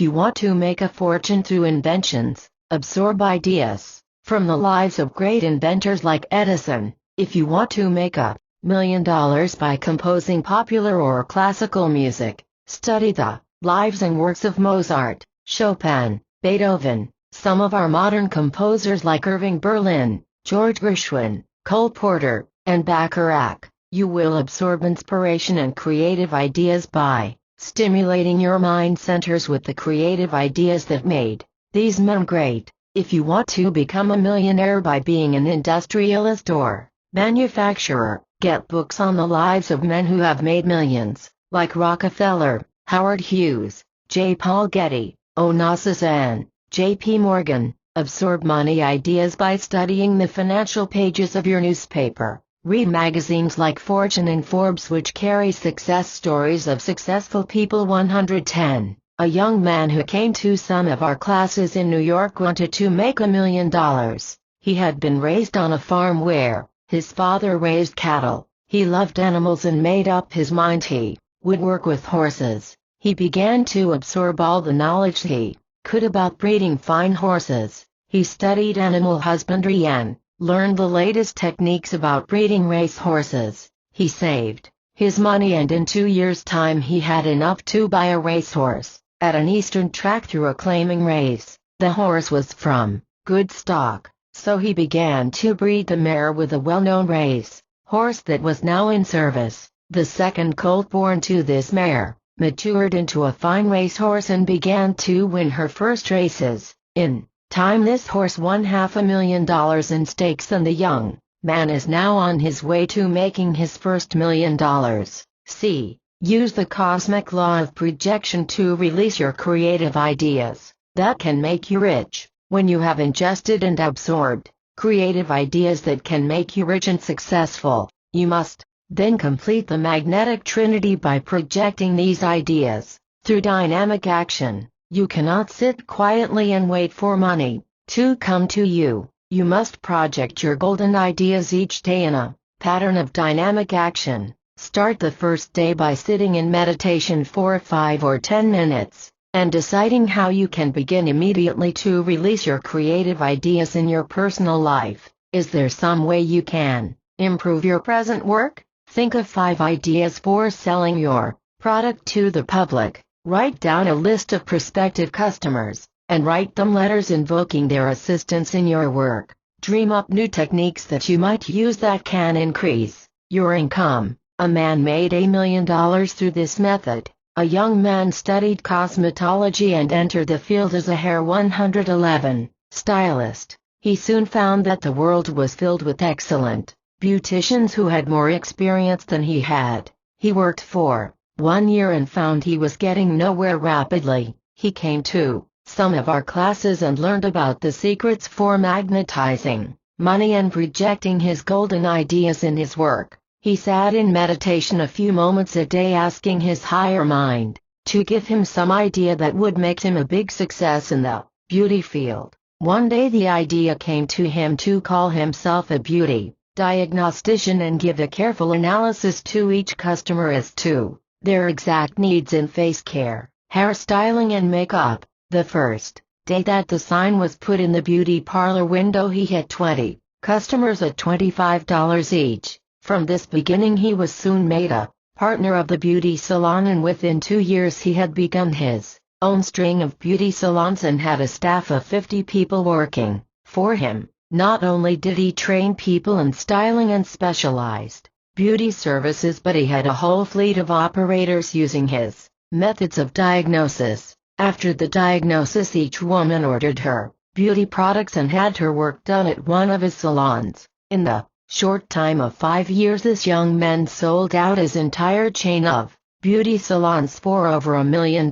you want to make a fortune through inventions, absorb ideas from the lives of great inventors like Edison. If you want to make $1 million by composing popular or classical music, study the lives and works of Mozart, Chopin, Beethoven. Some of our modern composers like Irving Berlin, George Gershwin, Cole Porter, and Bacharach. You will absorb inspiration and creative ideas by stimulating your mind centers with the creative ideas that made these men great. If you want to become a millionaire by being an industrialist or manufacturer, get books on the lives of men who have made millions, like Rockefeller, Howard Hughes, J. Paul Getty, Onassis and J.P. Morgan. Absorb money ideas by studying the financial pages of your newspaper. Read magazines like Fortune and Forbes, which carry success stories of successful people. 110. A young man who came to some of our classes in New York wanted to make $1 million. He had been raised on a farm where his father raised cattle. He loved animals and made up his mind he would work with horses. He began to absorb all the knowledge he could about breeding fine horses. He studied animal husbandry and learned the latest techniques about breeding race horses. He saved his money, and in 2 years' time he had enough to buy a racehorse at an eastern track through a claiming race. The horse was from good stock, so he began to breed the mare with a well-known race horse that was now in service. The second colt born to this mare matured into a fine racehorse and began to win her first races. In time this horse won $500,000 in stakes, and the young man is now on his way to making his first $1 million. C. Use the cosmic law of projection to release your creative ideas that can make you rich. When you have ingested and absorbed creative ideas that can make you rich and successful, you must then complete the magnetic trinity by projecting these ideas through dynamic action. You cannot sit quietly and wait for money to come to you. You must project your golden ideas each day in a pattern of dynamic action. Start the first day by sitting in meditation for 5 or 10 minutes and deciding how you can begin immediately to release your creative ideas in your personal life. Is there some way you can improve your present work? Think of 5 ideas for selling your product to the public. Write down a list of prospective customers and write them letters invoking their assistance in your work. Dream up new techniques that you might use that can increase your income. A man made $1 million through this method. A young man studied cosmetology and entered the field as a hair 111 stylist. He soon found that the world was filled with excellent beauticians who had more experience than he had. He worked for 1 year and found he was getting nowhere rapidly. He came to some of our classes and learned about the secrets for magnetizing money and projecting his golden ideas in his work. He sat in meditation a few moments a day, asking his higher mind to give him some idea that would make him a big success in the beauty field. One day the idea came to him to call himself a beauty diagnostician and give a careful analysis to each customer as to their exact needs in face care, hairstyling and makeup. The first day that the sign was put in the beauty parlor window, he had 20 customers at $25 each. From this beginning he was soon made a partner of the beauty salon, and within 2 years he had begun his own string of beauty salons and had a staff of 50 people working for him. Not only did he train people in styling and specialized beauty services, but he had a whole fleet of operators using his methods of diagnosis. After the diagnosis, each woman ordered her beauty products and had her work done at one of his salons. In the short time of 5 years, this young man sold out his entire chain of beauty salons for over $1 million.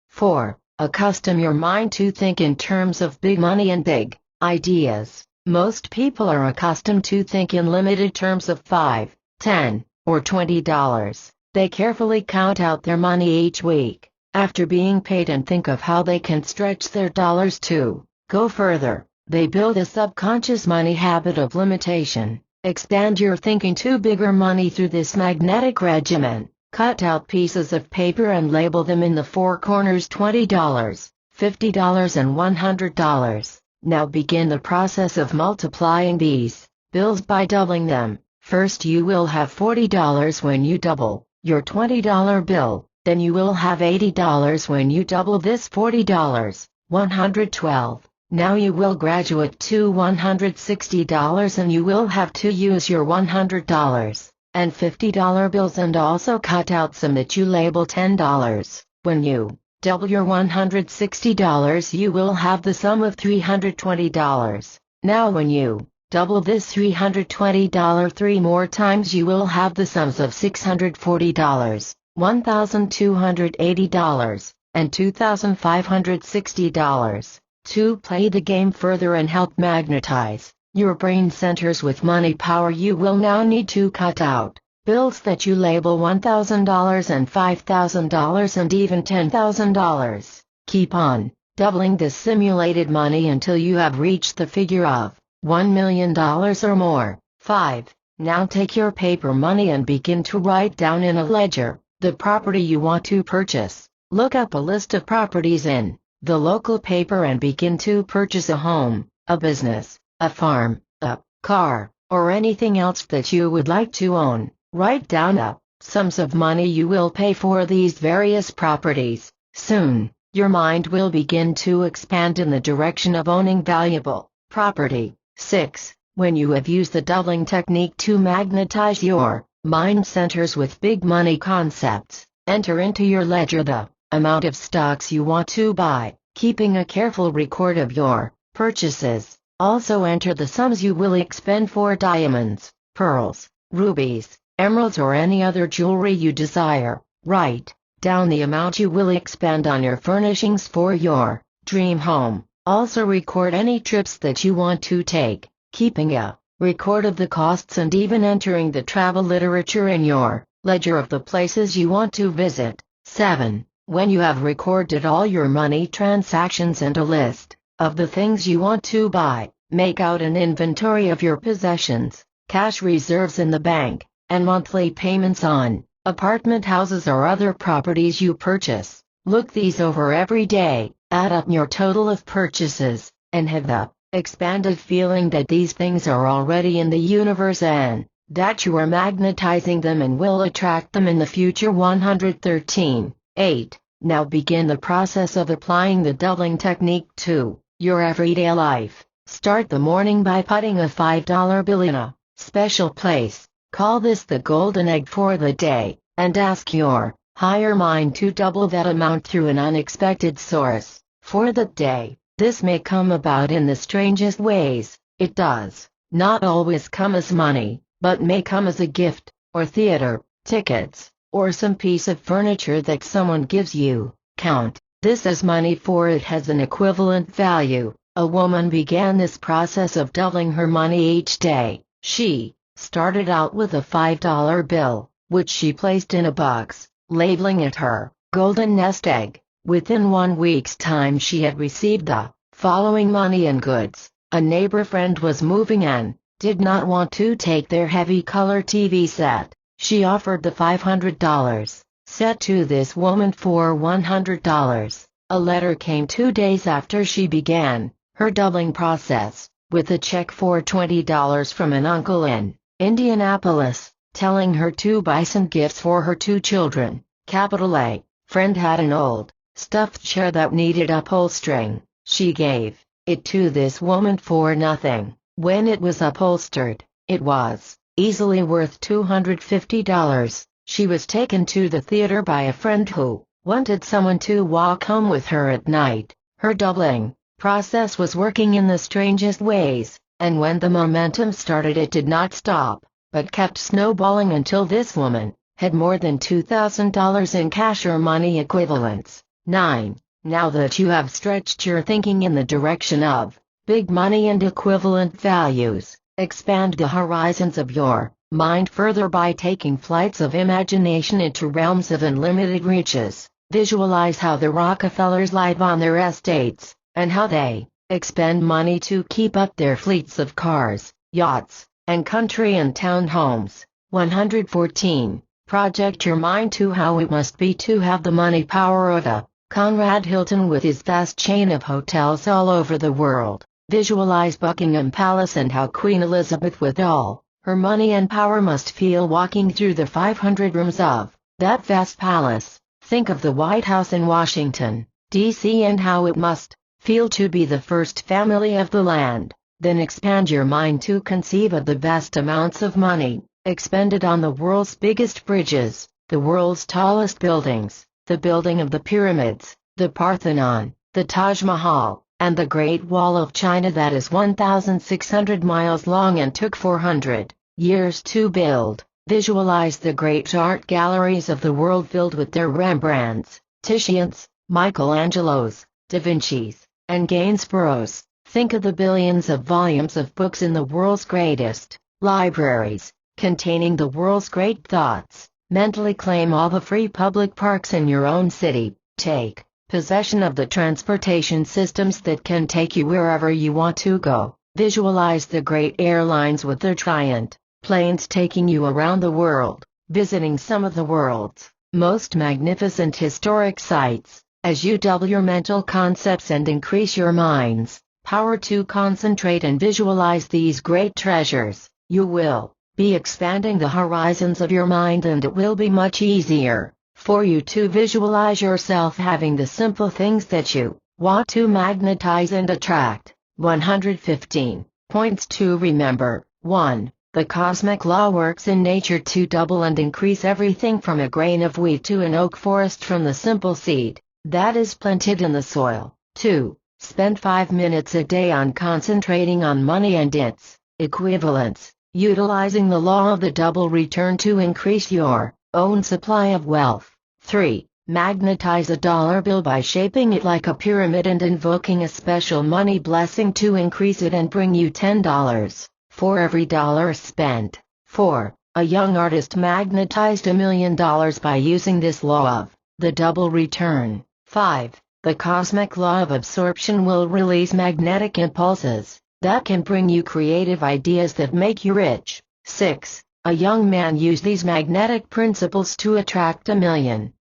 4. Accustom your mind to think in terms of big money and big ideas. Most people are accustomed to think in limited terms of $5, $10, or $20. They carefully count out their money each week after being paid and think of how they can stretch their dollars to go further. They build a subconscious money habit of limitation. Expand your thinking to bigger money through this magnetic regimen. Cut out pieces of paper and label them in the 4 corners: $20, $50, and $100. Now begin the process of multiplying these bills by doubling them. First you will have $40 when you double your $20 bill. Then you will have $80 when you double this $40. 112. Now you will graduate to $160 and you will have to use your $100 and $50 bills, and also cut out some that you label $10. When you double your $160 you will have the sum of $320. Now when you double this $320 3 more times you will have the sums of $640, $1,280, and $2,560. To play the game further and help magnetize your brain centers with money power. You will now need to cut out bills that you label $1,000 and $5,000 and even $10,000. Keep on doubling this simulated money until you have reached the figure of $1 million or more. 5. Now take your paper money and begin to write down in a ledger the property you want to purchase. Look up a list of properties in the local paper and begin to purchase a home, a business, a farm, a car, or anything else that you would like to own. Write down the sums of money you will pay for these various properties. Soon, your mind will begin to expand in the direction of owning valuable property. 6. When you have used the doubling technique to magnetize your mind centers with big money concepts, enter into your ledger the amount of stocks you want to buy, keeping a careful record of your purchases. Also enter the sums you will expend for diamonds, pearls, rubies, emeralds or any other jewelry you desire. Write down the amount you will expend on your furnishings for your dream home. Also record any trips that you want to take, keeping a record of the costs and even entering the travel literature in your ledger of the places you want to visit. 7. When you have recorded all your money transactions and a list of the things you want to buy, make out an inventory of your possessions, cash reserves in the bank, and monthly payments on apartment houses or other properties you purchase. Look these over every day, add up your total of purchases, and have the expanded feeling that these things are already in the universe and that you are magnetizing them and will attract them in the future. 113. 8. Now begin the process of applying the doubling technique to your everyday life. Start the morning by putting a $5 bill in a special place. Call this the golden egg for the day, and ask your higher mind to double that amount through an unexpected source for the day. This may come about in the strangest ways. It does not always come as money, but may come as a gift, or theater tickets, or some piece of furniture that someone gives you. Count this as money, for it has an equivalent value. A woman began this process of doubling her money each day. She started out with a $5 bill, which she placed in a box, labeling it her golden nest egg. Within 1 week's time she had received the following money and goods. A neighbor friend was moving and did not want to take their heavy color TV set. She offered the $500 set to this woman for $100. A letter came 2 days after she began her doubling process, with a check for $20 from an uncle in Indianapolis, telling her to buy some gifts for her 2 children. Capital A. Friend had an old stuffed chair that needed upholstering. She gave it to this woman for nothing. When it was upholstered, it was easily worth $250. She was taken to the theater by a friend who wanted someone to walk home with her at night. Her doubling process was working in the strangest ways, and when the momentum started it did not stop, but kept snowballing until this woman had more than $2,000 in cash or money equivalents. 9. Now that you have stretched your thinking in the direction of big money and equivalent values, expand the horizons of your mind further by taking flights of imagination into realms of unlimited riches. Visualize how the Rockefellers live on their estates, and how they expend money to keep up their fleets of cars, yachts, and country and town homes. 114. Project your mind to how it must be to have the money power of a Conrad Hilton with his vast chain of hotels all over the world. Visualize Buckingham Palace and how Queen Elizabeth with all her money and power must feel walking through the 500 rooms of that vast palace. Think of the White House in Washington, D.C. and how it must feel to be the first family of the land. Then expand your mind to conceive of the vast amounts of money expended on the world's biggest bridges, the world's tallest buildings, the building of the pyramids, the Parthenon, the Taj Mahal, and the Great Wall of China that is 1,600 miles long and took 400 years to build. Visualize the great art galleries of the world filled with their Rembrandts, Titians, Michelangelos, Da Vinci's, and Gainsboroughs. Think of the billions of volumes of books in the world's greatest libraries, containing the world's great thoughts. Mentally claim all the free public parks in your own city. Take possession of the transportation systems that can take you wherever you want to go. Visualize the great airlines with their giant planes taking you around the world, visiting some of the world's most magnificent historic sites. As you double your mental concepts and increase your mind's power to concentrate and visualize these great treasures, you will be expanding the horizons of your mind, and it will be much easier for you to visualize yourself having the simple things that you want to magnetize and attract. 115 points to remember. 1. The cosmic law works in nature to double and increase everything from a grain of wheat to an oak forest from the simple seed that is planted in the soil. 2. Spend 5 minutes a day on concentrating on money and its equivalents, utilizing the law of the double return to increase your own supply of wealth. 3. Magnetize a dollar bill by shaping it like a pyramid and invoking a special money blessing to increase it and bring you $10 for every dollar spent. 4. A young artist magnetized $1 million by using this law of the double return. 5. The cosmic law of absorption will release magnetic impulses that can bring you creative ideas that make you rich. 6. A young man used these magnetic principles to attract $1 million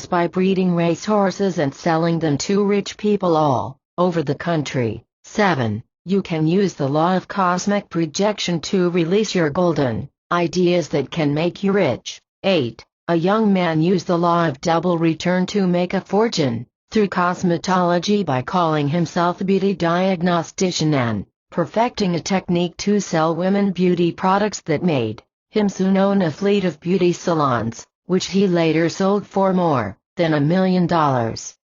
by breeding racehorses and selling them to rich people all over the country. 7. You can use the law of cosmic projection to release your golden ideas that can make you rich. 8. A young man used the law of double return to make a fortune through cosmetology by calling himself a beauty diagnostician and perfecting a technique to sell women beauty products that made him soon own a fleet of beauty salons, which he later sold for more than $1 million.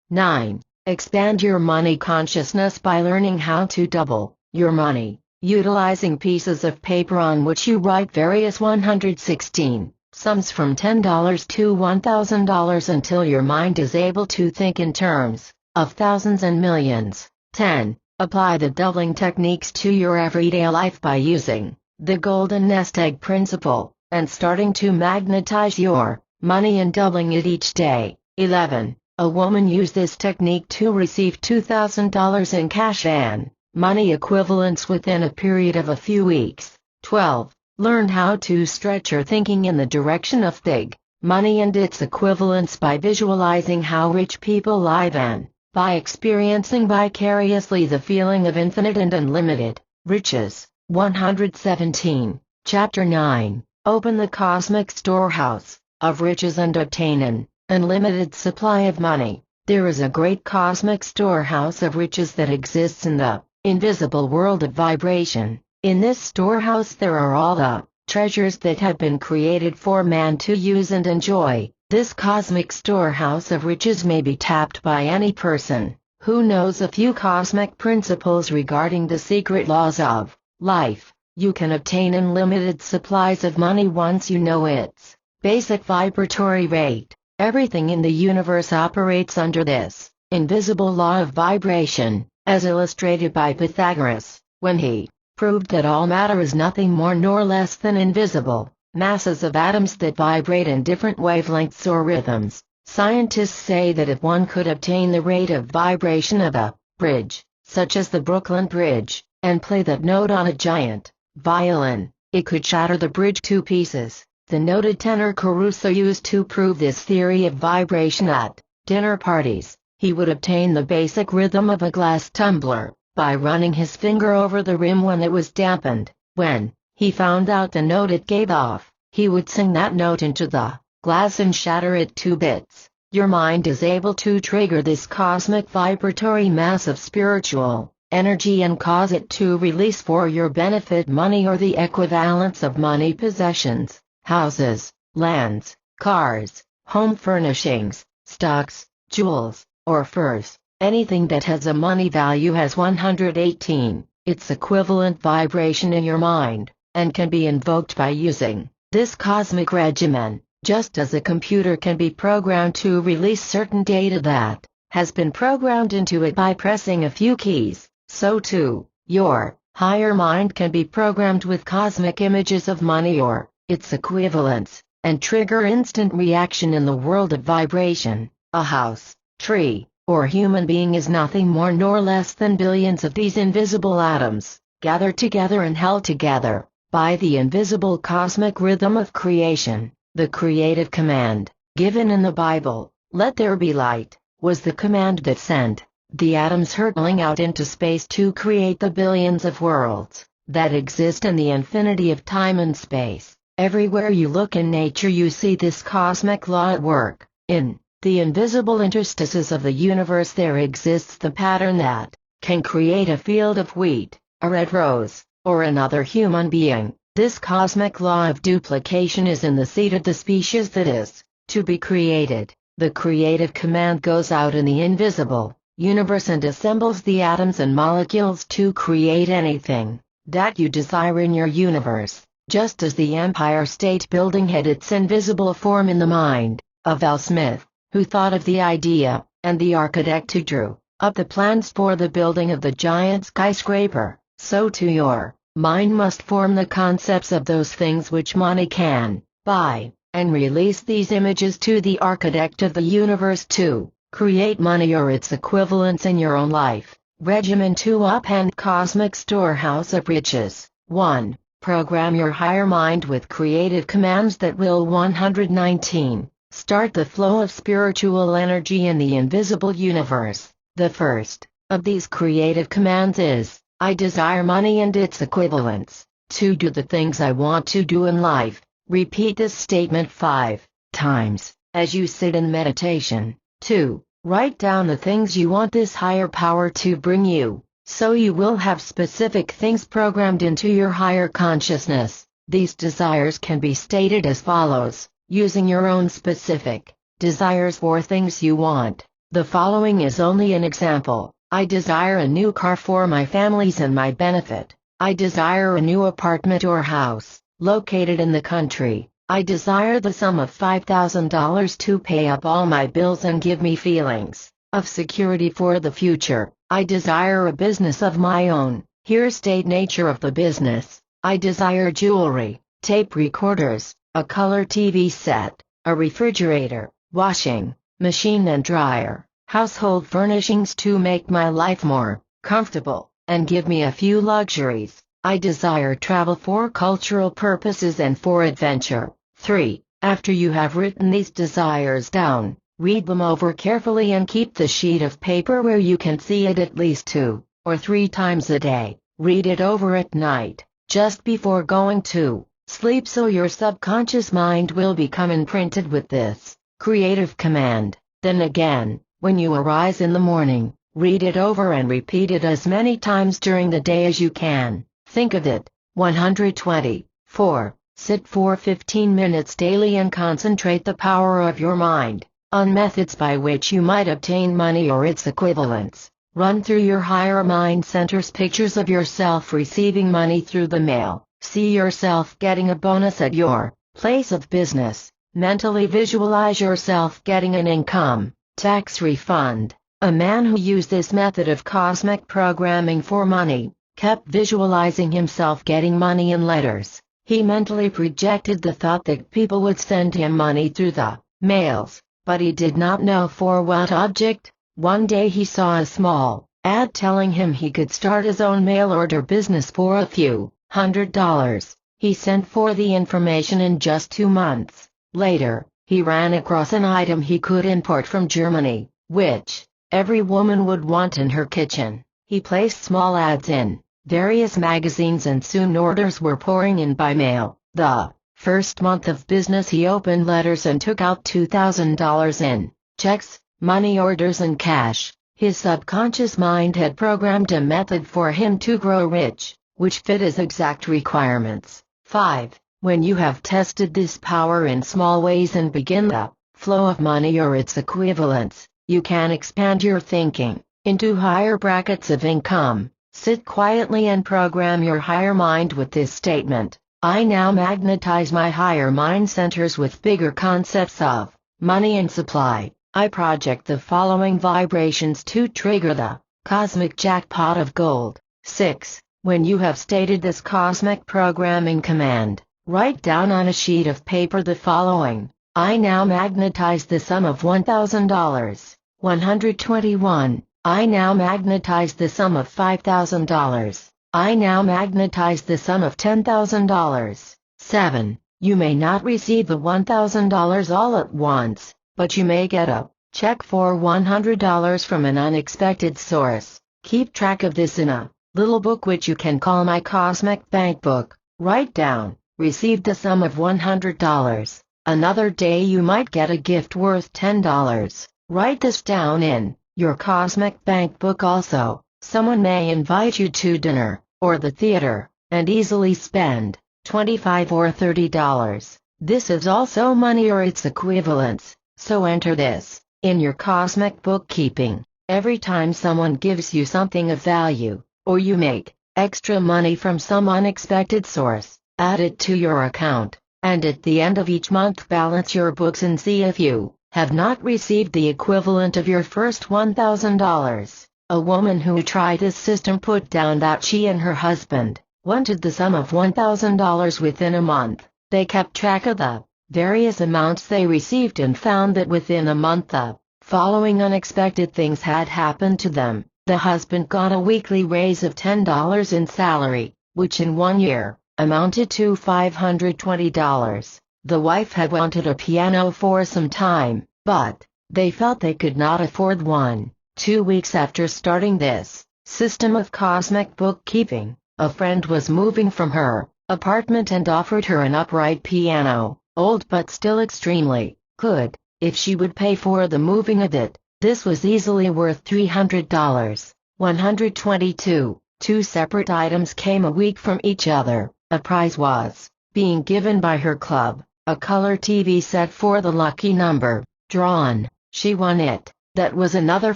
9. Expand your money consciousness by learning how to double your money, utilizing pieces of paper on which you write various 116 sums from $10 to $1,000 until your mind is able to think in terms of thousands and millions. 10. Apply the doubling techniques to your everyday life by using the golden nest egg principle, and starting to magnetize your money and doubling it each day. 11. A woman used this technique to receive $2,000 in cash and money equivalents within a period of a few weeks. 12. Learn how to stretch your thinking in the direction of big money and its equivalents by visualizing how rich people live and by experiencing vicariously the feeling of infinite and unlimited riches. 117. Chapter 9. Open the cosmic storehouse of riches and obtain an unlimited supply of money. There is a great cosmic storehouse of riches that exists in the invisible world of vibration. In this storehouse there are all the treasures that have been created for man to use and enjoy. This cosmic storehouse of riches may be tapped by any person who knows a few cosmic principles regarding the secret laws of life. You can obtain unlimited supplies of money once you know its basic vibratory rate. Everything in the universe operates under this invisible law of vibration, as illustrated by Pythagoras, when he proved that all matter is nothing more nor less than invisible masses of atoms that vibrate in different wavelengths or rhythms. Scientists say that if one could obtain the rate of vibration of a bridge, such as the Brooklyn Bridge, and play that note on a giant violin, it could shatter the bridge to pieces. The noted tenor Caruso used to prove this theory of vibration at dinner parties. He would obtain the basic rhythm of a glass tumbler by running his finger over the rim when it was dampened. When he found out the note it gave off, he would sing that note into the glass and shatter it to bits. Your mind is able to trigger this cosmic vibratory mass of spiritual energy and cause it to release for your benefit money or the equivalents of money possessions, houses, lands, cars, home furnishings, stocks, jewels, or furs. Anything that has a money value has 118, its equivalent vibration in your mind, and can be invoked by using this cosmic regimen, just as a computer can be programmed to release certain data that has been programmed into it by pressing a few keys. so too, your higher mind can be programmed with cosmic images of money or its equivalents, and trigger instant reaction in the world of vibration. A house, tree, or human being is nothing more nor less than billions of these invisible atoms, gathered together and held together by the invisible cosmic rhythm of creation. The creative command, given in the Bible, "Let there be light," was the command that sent the atoms hurtling out into space to create the billions of worlds that exist in the infinity of time and space. Everywhere you look in nature you see this cosmic law at work. In the invisible interstices of the universe there exists the pattern that can create a field of wheat, a red rose, or another human being. This cosmic law of duplication is in the seed of the species that is to be created. The creative command goes out in the invisible universe and assembles the atoms and molecules to create anything that you desire in your universe, just as the Empire State Building had its invisible form in the mind of Al Smith, who thought of the idea, and the architect who drew up the plans for the building of the giant skyscraper. So too your mind must form the concepts of those things which money can buy, and release these images to the architect of the universe to create money or its equivalents in your own life. Regimen to upend cosmic storehouse of riches. 1. Program your higher mind with creative commands that will 119. Start the flow of spiritual energy in the invisible universe. The first of these creative commands is, "I desire money and its equivalents to do the things I want to do in life." Repeat this statement 5 times as you sit in meditation. 2. Write down the things you want this higher power to bring you, so you will have specific things programmed into your higher consciousness. These desires can be stated as follows, using your own specific desires for things you want. The following is only an example. I desire a new car for my family's and my benefit. I desire a new apartment or house located in the country. I desire the sum of $5,000 to pay up all my bills and give me feelings of security for the future. I desire a business of my own. Here state nature of the business. I desire jewelry, tape recorders, a color TV set, a refrigerator, washing machine and dryer, household furnishings to make my life more comfortable and give me a few luxuries. I desire travel for cultural purposes and for adventure. 3. After you have written these desires down, read them over carefully and keep the sheet of paper where you can see it at least 2 or 3 times a day. Read it over at night, just before going to sleep, so your subconscious mind will become imprinted with this creative command. Then again, when you arise in the morning, read it over and repeat it as many times during the day as you can. Think of it. 124. Sit for 15 minutes daily and concentrate the power of your mind on methods by which you might obtain money or its equivalents. Run through your higher mind centers pictures of yourself receiving money through the mail. See yourself getting a bonus at your place of business. Mentally visualize yourself getting an income tax refund. A man who used this method of cosmic programming for money kept visualizing himself getting money in letters. He mentally projected the thought that people would send him money through the mails, but he did not know for what object. One day he saw a small ad telling him he could start his own mail order business for a few $100s. He sent for the information in just 2 months. Later, he ran across an item he could import from Germany, which every woman would want in her kitchen. He placed small ads in various magazines and soon orders were pouring in by mail. The first month of business he opened letters and took out $2,000 in checks, money orders and cash. His subconscious mind had programmed a method for him to grow rich, which fit his exact requirements. 5. When you have tested this power in small ways and begin the flow of money or its equivalents, you can expand your thinking into higher brackets of income. Sit quietly and program your higher mind with this statement. I now magnetize my higher mind centers with bigger concepts of money and supply. I project the following vibrations to trigger the Cosmic jackpot of gold. 6. When you have stated this cosmic programming command, write down on a sheet of paper the following. I now magnetize the sum of $1,000. 121. I now magnetize the sum of $5,000. I now magnetize the sum of $10,000. 7. You may not receive the $1,000 all at once, but you may get a check for $100 from an unexpected source. Keep track of this in a little book which you can call My Cosmic Bank Book. Write down, received the sum of $100. Another day you might get a gift worth $10. Write this down in your Cosmic Bank Book also. Someone may invite you to dinner, or the theater, and easily spend $25 or $30. This is also money or its equivalents, so enter this in your cosmic bookkeeping. Every time someone gives you something of value, or you make extra money from some unexpected source, add it to your account, and at the end of each month balance your books and see if you have not received the equivalent of your first $1,000. A woman who tried this system put down that she and her husband wanted the sum of $1,000 within a month. They kept track of the various amounts they received and found that within a month the following unexpected things had happened to them. The husband got a weekly raise of $10 in salary, which in 1 year amounted to $520. The wife had wanted a piano for some time, but they felt they could not afford one. 2 weeks after starting this system of cosmic bookkeeping, a friend was moving from her apartment and offered her an upright piano, old but still extremely good, if she would pay for the moving of it. This was easily worth $300. 122. Two separate items came a week from each other. A prize was being given by her club, a color TV set for the lucky number drawn. She won it. That was another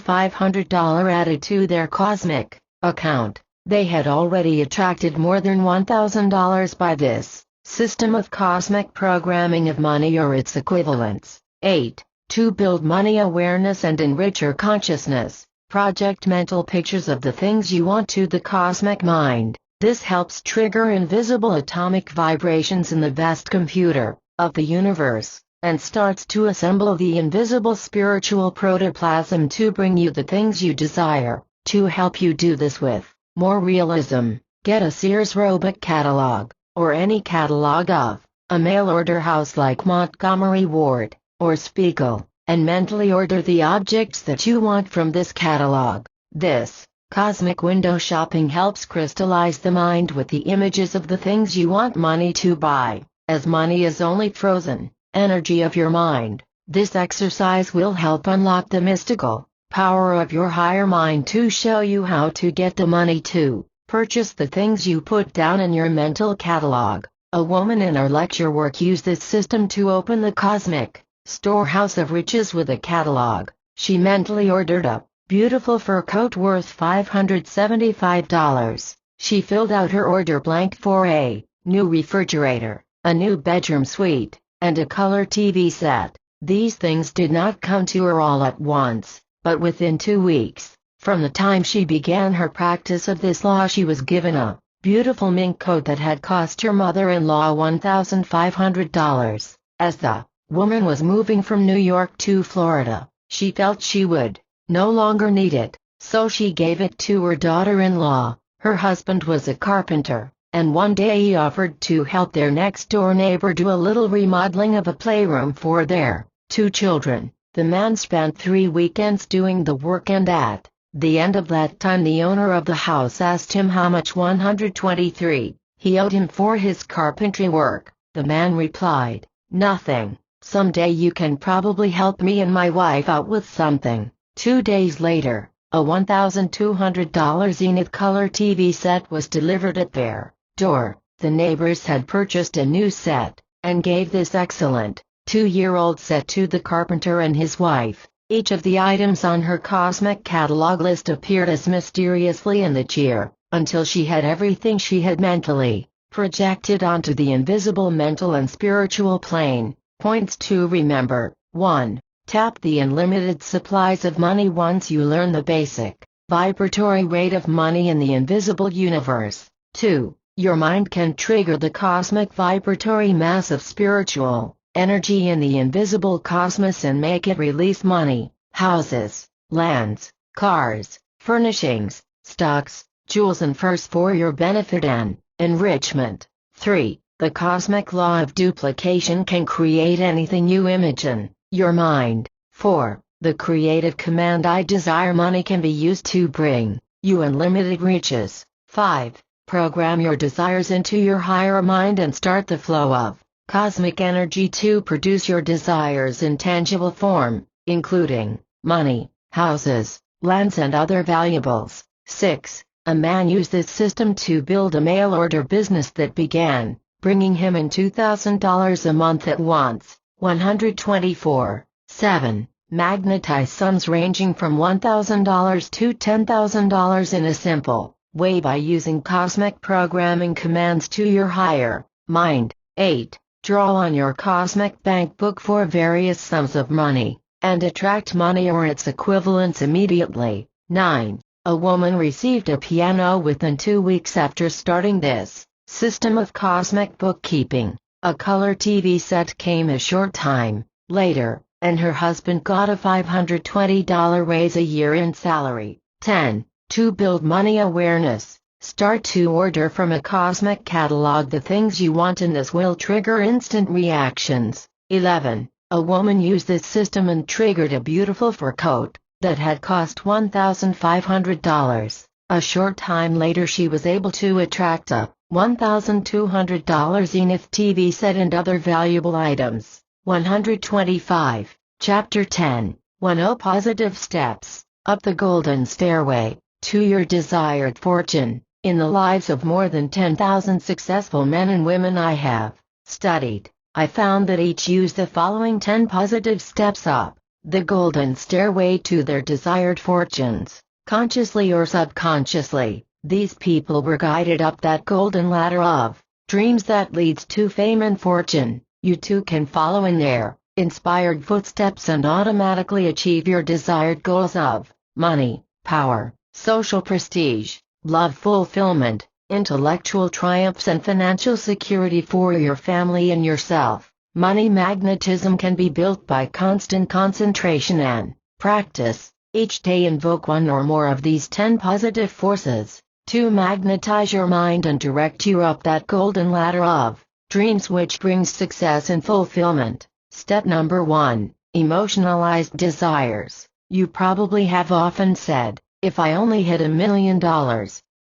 $500 added to their cosmic account. They had already attracted more than $1,000 by this system of cosmic programming of money or its equivalents. 8. To build money awareness and enrich your consciousness, project mental pictures of the things you want to the cosmic mind. This helps trigger invisible atomic vibrations in the vast computer of the universe, and starts to assemble the invisible spiritual protoplasm to bring you the things you desire. To help you do this with more realism, get a Sears Roebuck catalog, or any catalog of a mail-order house like Montgomery Ward or Spiegel, and mentally order the objects that you want from this catalog. This cosmic window shopping helps crystallize the mind with the images of the things you want money to buy, as money is only frozen energy of your mind. This exercise will help unlock the mystical power of your higher mind to show you how to get the money to purchase the things you put down in your mental catalog. A woman in our lecture work used this system to open the cosmic storehouse of riches with a catalog. She mentally ordered a beautiful fur coat worth $575. She filled out her order blank for a new refrigerator, a new bedroom suite, and a color TV set. These things did not come to her all at once, but within 2 weeks. From the time she began her practice of this law, she was given a beautiful mink coat that had cost her mother-in-law $1,500. As the woman was moving from New York to Florida, she felt she would no longer need it, so she gave it to her daughter-in-law. Her husband was a carpenter, and one day he offered to help their next-door neighbor do a little remodeling of a playroom for their 2 children. The man spent 3 weekends doing the work, and at the end of that time the owner of the house asked him how much $123 he owed him for his carpentry work. The man replied, "Nothing. Someday you can probably help me and my wife out with something." 2 days later, a $1,200 Zenith color TV set was delivered at their door. The neighbors had purchased a new set, and gave this excellent 2-year-old set to the carpenter and his wife. Each of the items on her cosmic catalog list appeared as mysteriously in the chair, until she had everything she had mentally projected onto the invisible mental and spiritual plane. Points to remember. 1. Tap the unlimited supplies of money. Once you learn the basic vibratory rate of money in the invisible universe. 2. Your mind can trigger the cosmic vibratory mass of spiritual energy in the invisible cosmos and make it release money, houses, lands, cars, furnishings, stocks, jewels and furs for your benefit and enrichment. 3. The cosmic law of duplication can create anything you imagine, your mind. 4. The creative command I desire money can be used to bring you unlimited riches. 5. Program your desires into your higher mind and start the flow of cosmic energy to produce your desires in tangible form, including money, houses, lands and other valuables. 6. A man used this system to build a mail-order business that began bringing him in $2,000 a month at once. 124. 7. Magnetize sums ranging from $1,000 to $10,000 in a simple way by using cosmic programming commands to your higher mind. 8. Draw on your cosmic bank book for various sums of money, and attract money or its equivalents immediately. 9. A woman received a piano within 2 weeks after starting this system of cosmic bookkeeping. A color TV set came a short time later, and her husband got a $520 raise a year in salary. 10. To build money awareness, start to order from a cosmic catalog the things you want and this will trigger instant reactions. 11. A woman used this system and triggered a beautiful fur coat that had cost $1,500. A short time later she was able to attract a $1,200 Zenith TV set and other valuable items. 125. Chapter 10. 10 Positive Steps Up the Golden Stairway to Your Desired Fortune. In the lives of more than 10,000 successful men and women I have studied, I found that each used the following 10 positive steps up the golden stairway to their desired fortunes. Consciously or subconsciously, these people were guided up that golden ladder of dreams that leads to fame and fortune. You too can follow in their inspired footsteps and automatically achieve your desired goals of money, power, social prestige, love fulfillment, intellectual triumphs and financial security for your family and yourself. Money magnetism can be built by constant concentration and practice. Each day invoke one or more of these 10 positive forces to magnetize your mind and direct you up that golden ladder of dreams which brings success and fulfillment. Step number 1. Emotionalized desires. You probably have often said, if I only hit $1 million,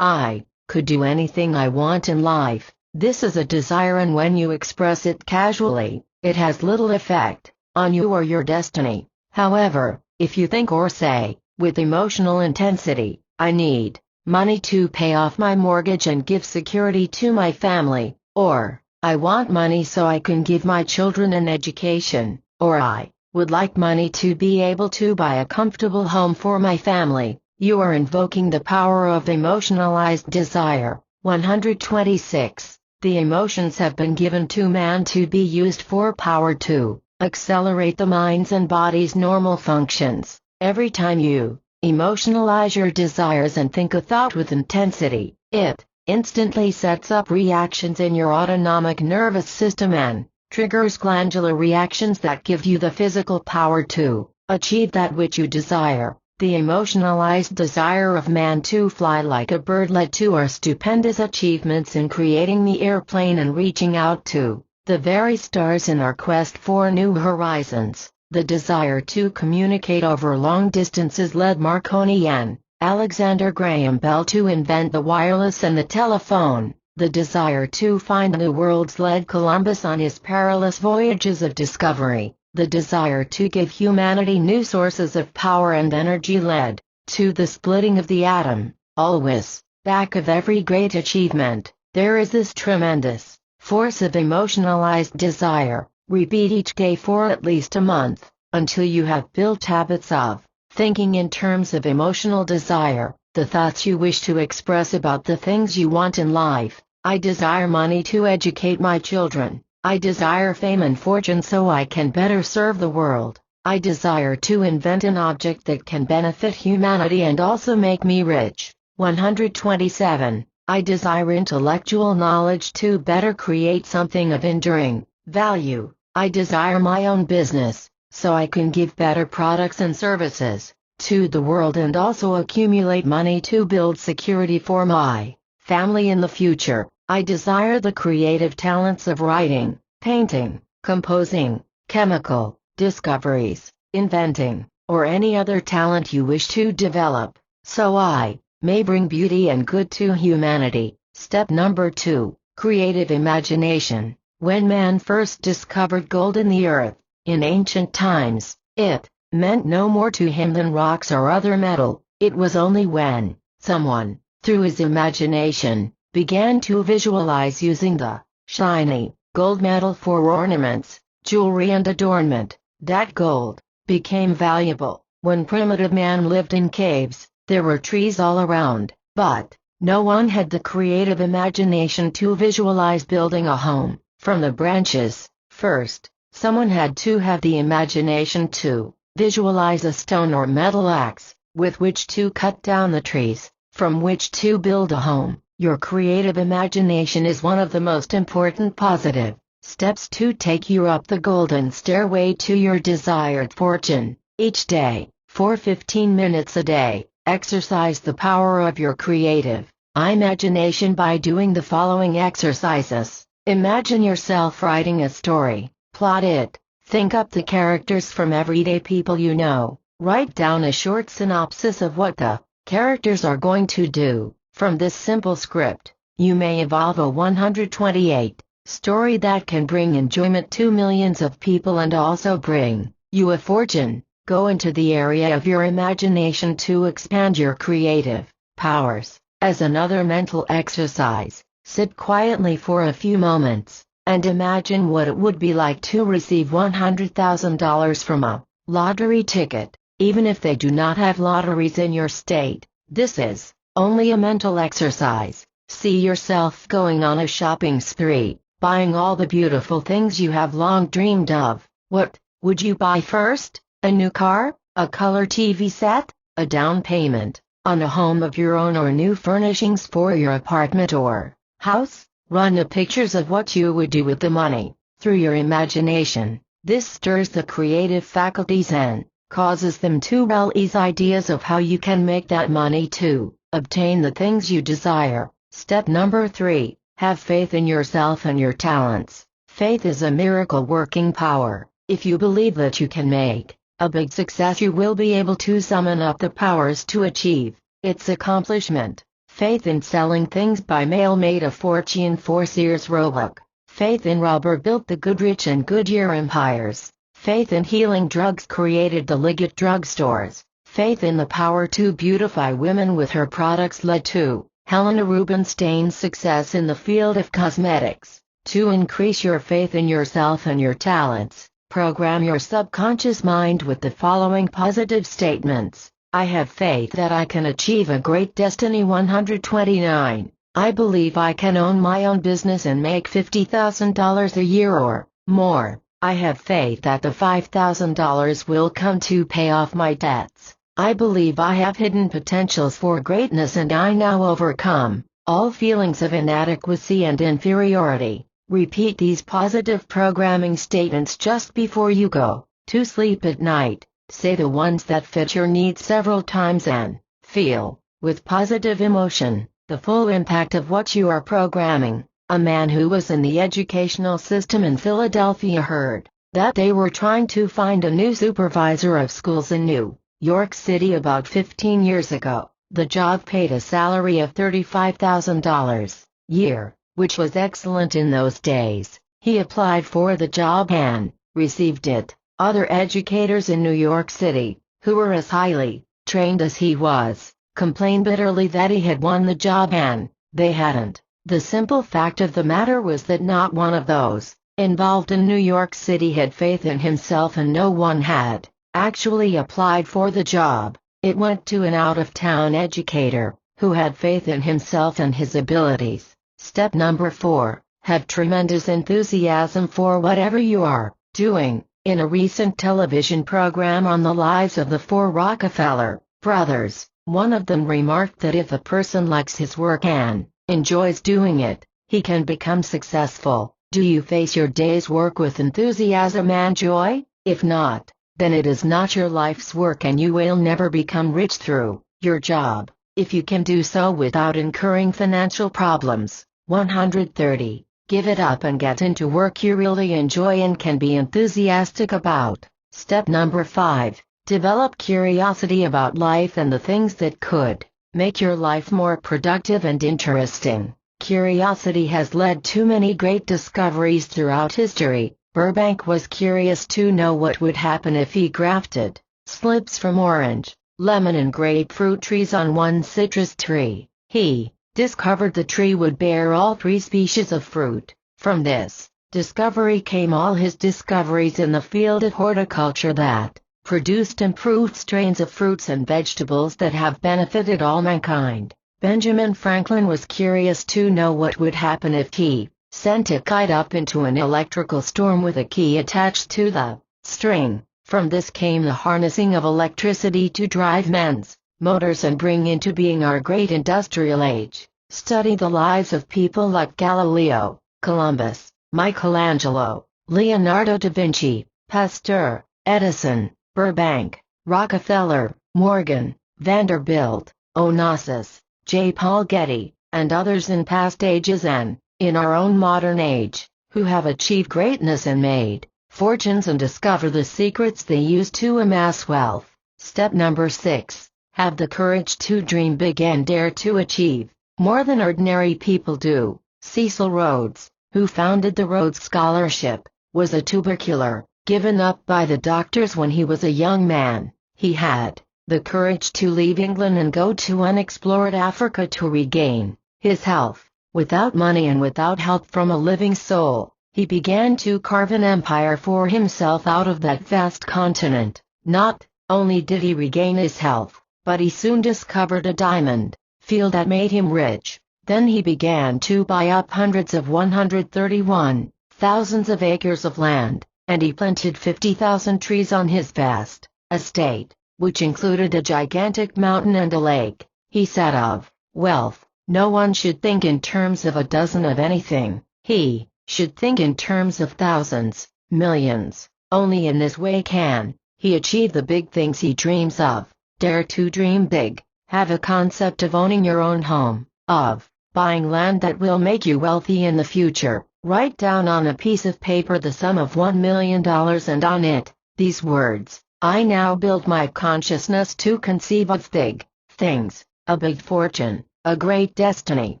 I could do anything I want in life. This is a desire, and when you express it casually, it has little effect on you or your destiny. However, if you think or say, with emotional intensity, I need money to pay off my mortgage and give security to my family, or I want money so I can give my children an education, or I would like money to be able to buy a comfortable home for my family, you are invoking the power of emotionalized desire. 126. The emotions have been given to man to be used for power to accelerate the mind's and body's normal functions. Every time you emotionalize your desires and think a thought with intensity, it instantly sets up reactions in your autonomic nervous system and triggers glandular reactions that give you the physical power to achieve that which you desire. The emotionalized desire of man to fly like a bird led to our stupendous achievements in creating the airplane and reaching out to the very stars in our quest for new horizons. The desire to communicate over long distances led Marconi and Alexander Graham Bell to invent the wireless and the telephone. The desire to find new worlds led Columbus on his perilous voyages of discovery. The desire to give humanity new sources of power and energy led to the splitting of the atom. Always, back of every great achievement, there is this tremendous force of emotionalized desire. Repeat each day for at least a month, until you have built habits of thinking in terms of emotional desire, the thoughts you wish to express about the things you want in life. I desire money to educate my children. I desire fame and fortune so I can better serve the world. I desire to invent an object that can benefit humanity and also make me rich. 127. I desire intellectual knowledge to better create something of enduring value. I desire my own business, so I can give better products and services to the world and also accumulate money to build security for my family in the future. I desire the creative talents of writing, painting, composing, chemical discoveries, inventing, or any other talent you wish to develop, so I may bring beauty and good to humanity. Step number 2. Creative imagination. When man first discovered gold in the earth, in ancient times, it meant no more to him than rocks or other metal. It was only when someone, through his imagination, began to visualize using the shiny gold metal for ornaments, jewelry and adornment, that gold became valuable. When primitive man lived in caves, there were trees all around, but no one had the creative imagination to visualize building a home from the branches. First, someone had to have the imagination to visualize a stone or metal axe, with which to cut down the trees, from which to build a home. Your creative imagination is one of the most important positive steps to take you up the golden stairway to your desired fortune. Each day, for 15 minutes a day, exercise the power of your creative imagination by doing the following exercises. Imagine yourself writing a story. Plot it. Think up the characters from everyday people you know. Write down a short synopsis of what the characters are going to do. From this simple script, you may evolve a 128 story that can bring enjoyment to millions of people and also bring you a fortune. Go into the area of your imagination to expand your creative powers. As another mental exercise, sit quietly for a few moments and imagine what it would be like to receive $100,000 from a lottery ticket, even if they do not have lotteries in your state. This is only a mental exercise. See yourself going on a shopping spree, buying all the beautiful things you have long dreamed of. What would you buy first? A new car? A color TV set? A down payment on a home of your own or new furnishings for your apartment or house? Run the pictures of what you would do with the money through your imagination. This stirs the creative faculties and causes them to release ideas of how you can make that money to obtain the things you desire. Step number 3. Have faith in yourself and your talents. Faith is a miracle working power. If you believe that you can make a big success, you will be able to summon up the powers to achieve its accomplishment. Faith in selling things by mail made a fortune for Sears Roebuck. Faith in rubber built the Goodrich and Goodyear empires. Faith in healing drugs created the Liggett drugstores. Faith in the power to beautify women with her products led to Helena Rubinstein's success in the field of cosmetics. To increase your faith in yourself and your talents, program your subconscious mind with the following positive statements. I have faith that I can achieve a great destiny. 129. I believe I can own my own business and make $50,000 a year or more. I have faith that the $5,000 will come to pay off my debts. I believe I have hidden potentials for greatness and I now overcome all feelings of inadequacy and inferiority. Repeat these positive programming statements just before you go to sleep at night. Say the ones that fit your needs several times and feel, with positive emotion, the full impact of what you are programming. A man who was in the educational system in Philadelphia heard that they were trying to find a new supervisor of schools in New York City about 15 years ago. The job paid a salary of $35,000 a year, which was excellent in those days. He applied for the job and received it. Other educators in New York City, who were as highly trained as he was, complained bitterly that he had won the job and they hadn't. The simple fact of the matter was that not one of those involved in New York City had faith in himself and no one had actually applied for the job. It went to an out-of-town educator who had faith in himself and his abilities. Step number 4. Have tremendous enthusiasm for whatever you are doing. In a recent television program on the lives of the four Rockefeller brothers, one of them remarked that if a person likes his work and enjoys doing it, he can become successful. Do you face your day's work with enthusiasm and joy? If not, then it is not your life's work and you will never become rich through your job. If you can do so without incurring financial problems. 130. Give it up and get into work you really enjoy and can be enthusiastic about. Step number 5. Develop curiosity about life and the things that could make your life more productive and interesting. Curiosity has led to many great discoveries throughout history. Burbank was curious to know what would happen if he grafted slips from orange, lemon and grapefruit trees on one citrus tree. He discovered the tree would bear all 3 species of fruit. From this discovery came all his discoveries in the field of horticulture that produced improved strains of fruits and vegetables that have benefited all mankind. Benjamin Franklin was curious to know what would happen if he sent a kite up into an electrical storm with a key attached to the string. From this came the harnessing of electricity to drive men's motors and bring into being our great industrial age. Study the lives of people like Galileo, Columbus, Michelangelo, Leonardo da Vinci, Pasteur, Edison, Burbank, Rockefeller, Morgan, Vanderbilt, Onassis, J. Paul Getty, and others in past ages and in our own modern age, who have achieved greatness and made fortunes and discover the secrets they use to amass wealth. Step number 6. Have the courage to dream big and dare to achieve more than ordinary people do. Cecil Rhodes, who founded the Rhodes Scholarship, was a tubercular, given up by the doctors when he was a young man. He had the courage to leave England and go to unexplored Africa to regain his health. Without money and without help from a living soul, he began to carve an empire for himself out of that vast continent. Not only did he regain his health, but he soon discovered a diamond field that made him rich. Then he began to buy up hundreds of 131 thousands of acres of land, and he planted 50,000 trees on his vast estate, which included a gigantic mountain and a lake. He said of wealth, no one should think in terms of a dozen of anything. He should think in terms of thousands, millions. Only in this way can he achieve the big things he dreams of. Dare to dream big. Have a concept of owning your own home, of buying land that will make you wealthy in the future. Write down on a piece of paper the sum of $1 million and on it these words: I now build my consciousness to conceive of big things, a big fortune, a great destiny.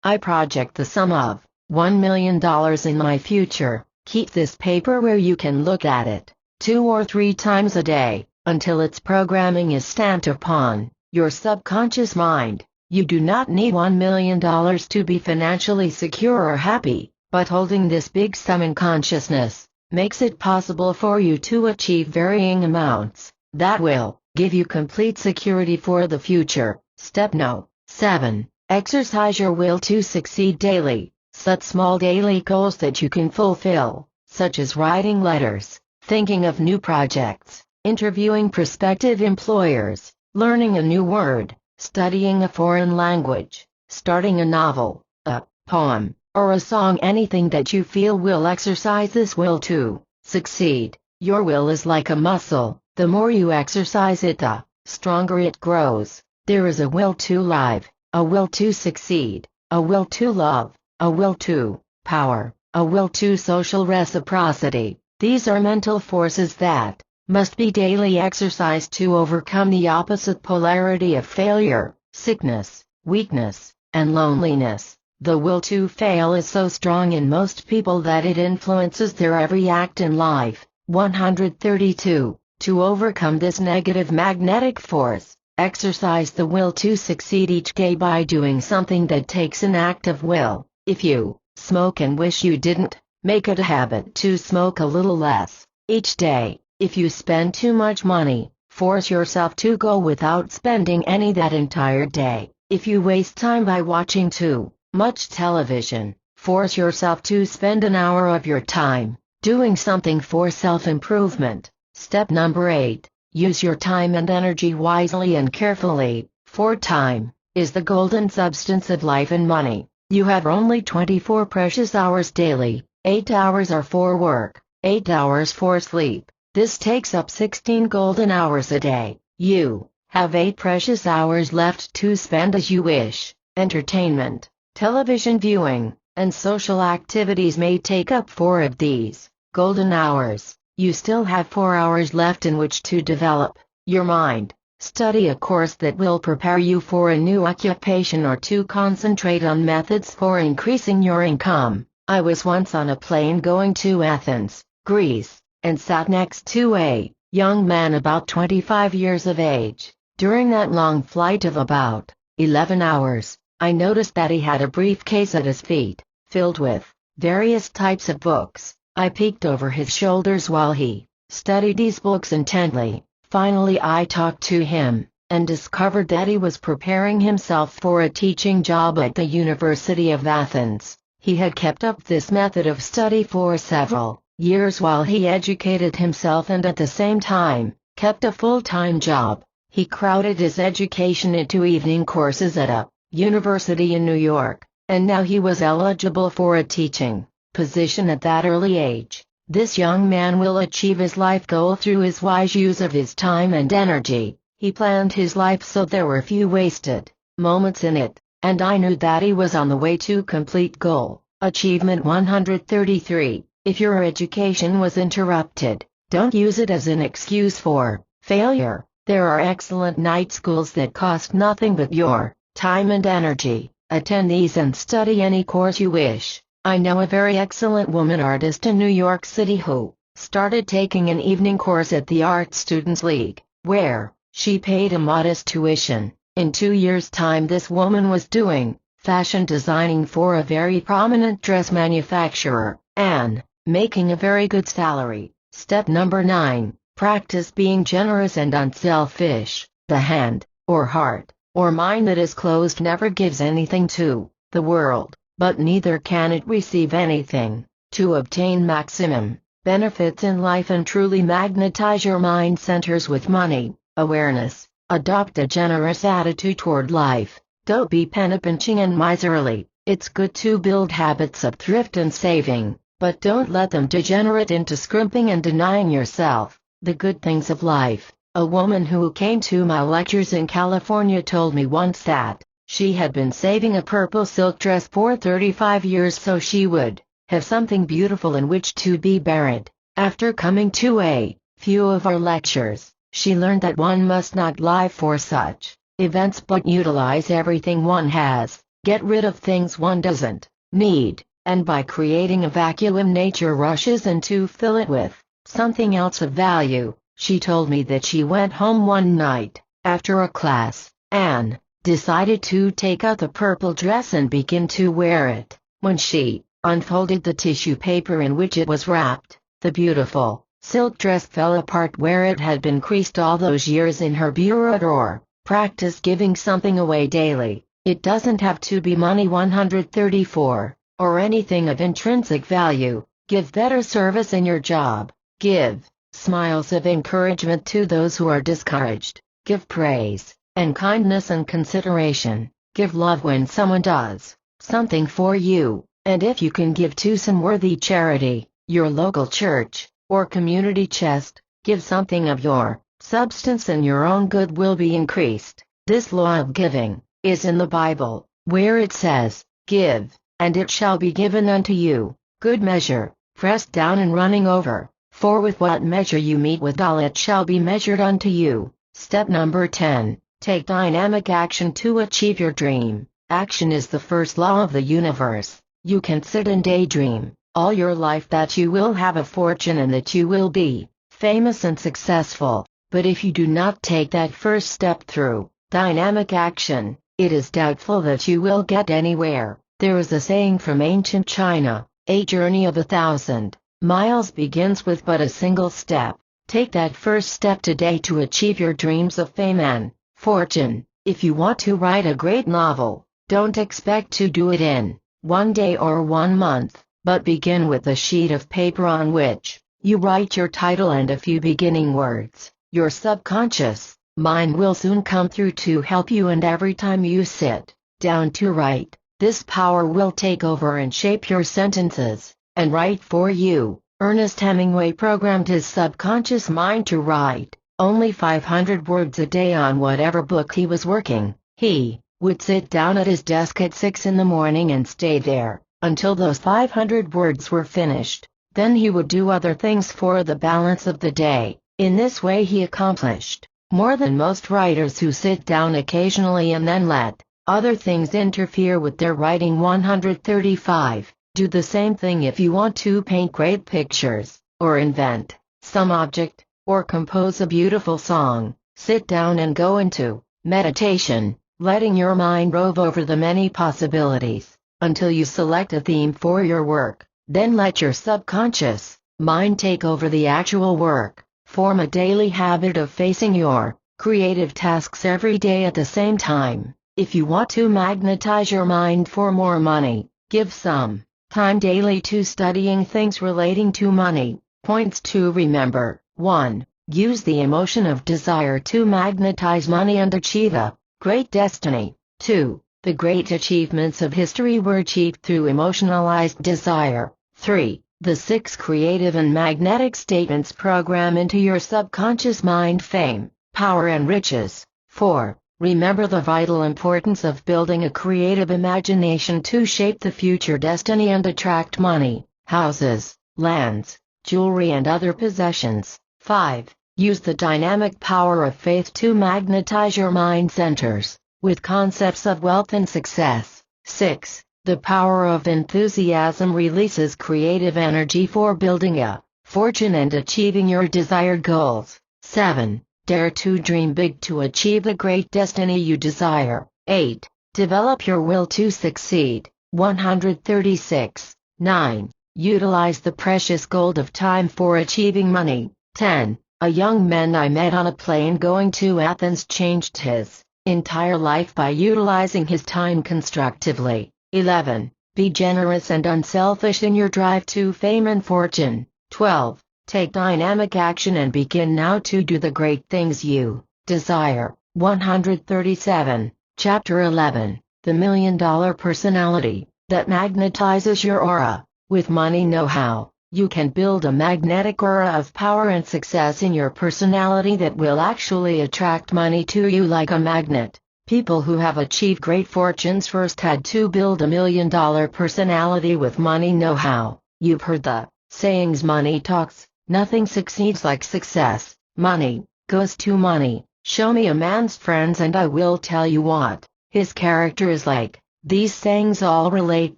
I project the sum of $1 million in my future. Keep this paper where you can look at it 2 or 3 times a day, until its programming is stamped upon your subconscious mind. You do not need $1 million to be financially secure or happy, but holding this big sum in consciousness makes it possible for you to achieve varying amounts that will give you complete security for the future. Step no. 7. Exercise your will to succeed daily. Set small daily goals that you can fulfill, such as writing letters, thinking of new projects, interviewing prospective employers, learning a new word, studying a foreign language, starting a novel, a poem, or a song. Anything that you feel will exercise this will to succeed. Your will is like a muscle. The more you exercise it, the stronger it grows. There is a will to live, a will to succeed, a will to love, a will to power, a will to social reciprocity. These are mental forces that must be daily exercised to overcome the opposite polarity of failure, sickness, weakness, and loneliness. The will to fail is so strong in most people that it influences their every act in life. 132. To overcome this negative magnetic force, exercise the will to succeed each day by doing something that takes an act of will. If you smoke and wish you didn't, make it a habit to smoke a little less each day. If you spend too much money, force yourself to go without spending any that entire day. If you waste time by watching too much television, force yourself to spend an hour of your time Doing something for self-improvement. Step number 8. Use your time and energy wisely and carefully, for time is the golden substance of life and money. You have only 24 precious hours daily. 8 hours are for work, 8 hours for sleep. This takes up 16 golden hours a day. You have 8 precious hours left to spend as you wish. Entertainment, television viewing, and social activities may take up 4 of these golden hours. You still have 4 hours left in which to develop your mind. Study a course that will prepare you for a new occupation or to concentrate on methods for increasing your income. I was once on a plane going to Athens, Greece, and sat next to a young man about 25 years of age. During that long flight of about 11 hours, I noticed that he had a briefcase at his feet, filled with various types of books. I peeked over his shoulders while he studied these books intently. Finally I talked to him, and discovered that he was preparing himself for a teaching job at the University of Athens. He had kept up this method of study for several years while he educated himself and at the same time, kept a full-time job. He crowded his education into evening courses at a university in New York, and now he was eligible for a teaching position at that early age. This young man will achieve his life goal through his wise use of his time and energy. He planned his life so there were few wasted moments in it, and I knew that he was on the way to complete goal. Achievement 133. If your education was interrupted, don't use it as an excuse for failure. There are excellent night schools that cost nothing but your time and energy. Attend these and study any course you wish. I know a very excellent woman artist in New York City who started taking an evening course at the Art Students League, where she paid a modest tuition. In 2 years' time this woman was doing fashion designing for a very prominent dress manufacturer, and making a very good salary. Step number 9. Practice being generous and unselfish. The hand, or heart, or mind that is closed never gives anything to the world, but neither can it receive anything. To obtain maximum benefits in life and truly magnetize your mind centers with money awareness, adopt a generous attitude toward life. Don't be penny-pinching and miserly. It's good to build habits of thrift and saving, but don't let them degenerate into scrimping and denying yourself the good things of life. A woman who came to my lectures in California told me once that she had been saving a purple silk dress for 35 years so she would have something beautiful in which to be buried. After coming to a few of our lectures, she learned that one must not live for such events but utilize everything one has, get rid of things one doesn't need, and by creating a vacuum nature rushes in to fill it with something else of value. She told me that she went home one night, after a class, and decided to take out the purple dress and begin to wear it. When she unfolded the tissue paper in which it was wrapped, the beautiful silk dress fell apart where it had been creased all those years in her bureau drawer. Practice giving something away daily. It doesn't have to be money. 134, or anything of intrinsic value. Give better service in your job. Give smiles of encouragement to those who are discouraged. Give praise and kindness and consideration. Give love when someone does something for you, and if you can give to some worthy charity, your local church, or community chest, give something of your substance and your own good will be increased. This law of giving is in the Bible, where it says, "Give, and it shall be given unto you, good measure, pressed down and running over. For with what measure you meet withal it shall be measured unto you." Step number 10. Take dynamic action to achieve your dream. Action is the first law of the universe. You can sit and daydream all your life that you will have a fortune and that you will be famous and successful, but if you do not take that first step through dynamic action, it is doubtful that you will get anywhere. There is a saying from ancient China, "A journey of 1,000 miles begins with but a single step." Take that first step today to achieve your dreams of fame and fortune. If you want to write a great novel, don't expect to do it in one day or 1 month. but begin with a sheet of paper on which you write your title and a few beginning words. Your subconscious mind will soon come through to help you, and every time you sit down to write, this power will take over and shape your sentences and write for you. Ernest Hemingway programmed his subconscious mind to write only 500 words a day on whatever book he was working. He would sit down at his desk at 6 in the morning and stay there until those 500 words were finished. Then he would do other things for the balance of the day. In this way he accomplished more than most writers who sit down occasionally and then let other things interfere with their writing. 135. Do the same thing if you want to paint great pictures, or invent some object, or compose a beautiful song. Sit down and go into meditation, letting your mind rove over the many possibilities, until you select a theme for your work. Then let your subconscious mind take over the actual work. Form a daily habit of facing your creative tasks every day at the same time. If you want to magnetize your mind for more money, give some time daily to studying things relating to money. Points to remember. 1. Use the emotion of desire to magnetize money and achieve a great destiny. 2. The great achievements of history were achieved through emotionalized desire. 3. The 6 creative and magnetic statements program into your subconscious mind fame, power and riches. 4. Remember the vital importance of building a creative imagination to shape the future destiny and attract money, houses, lands, jewelry and other possessions. 5. Use the dynamic power of faith to magnetize your mind centers with concepts of wealth and success. 6. The power of enthusiasm releases creative energy for building a fortune and achieving your desired goals. 7. Dare to dream big to achieve the great destiny you desire. 8. Develop your will to succeed. 136. 9. Utilize the precious gold of time for achieving money. 10. A young man I met on a plane going to Athens changed his entire life by utilizing his time constructively. 11. Be generous and unselfish in your drive to fame and fortune. 12. Take dynamic action and begin now to do the great things you desire. 137. Chapter 11. The $1 Million Personality that magnetizes your aura. With money know-how, you can build a magnetic aura of power and success in your personality that will actually attract money to you like a magnet. People who have achieved great fortunes first had to build $1 million personality with money know-how. You've heard the sayings money talks, nothing succeeds like success. Money goes to money. Show me a man's friends and I will tell you what his character is like. These sayings all relate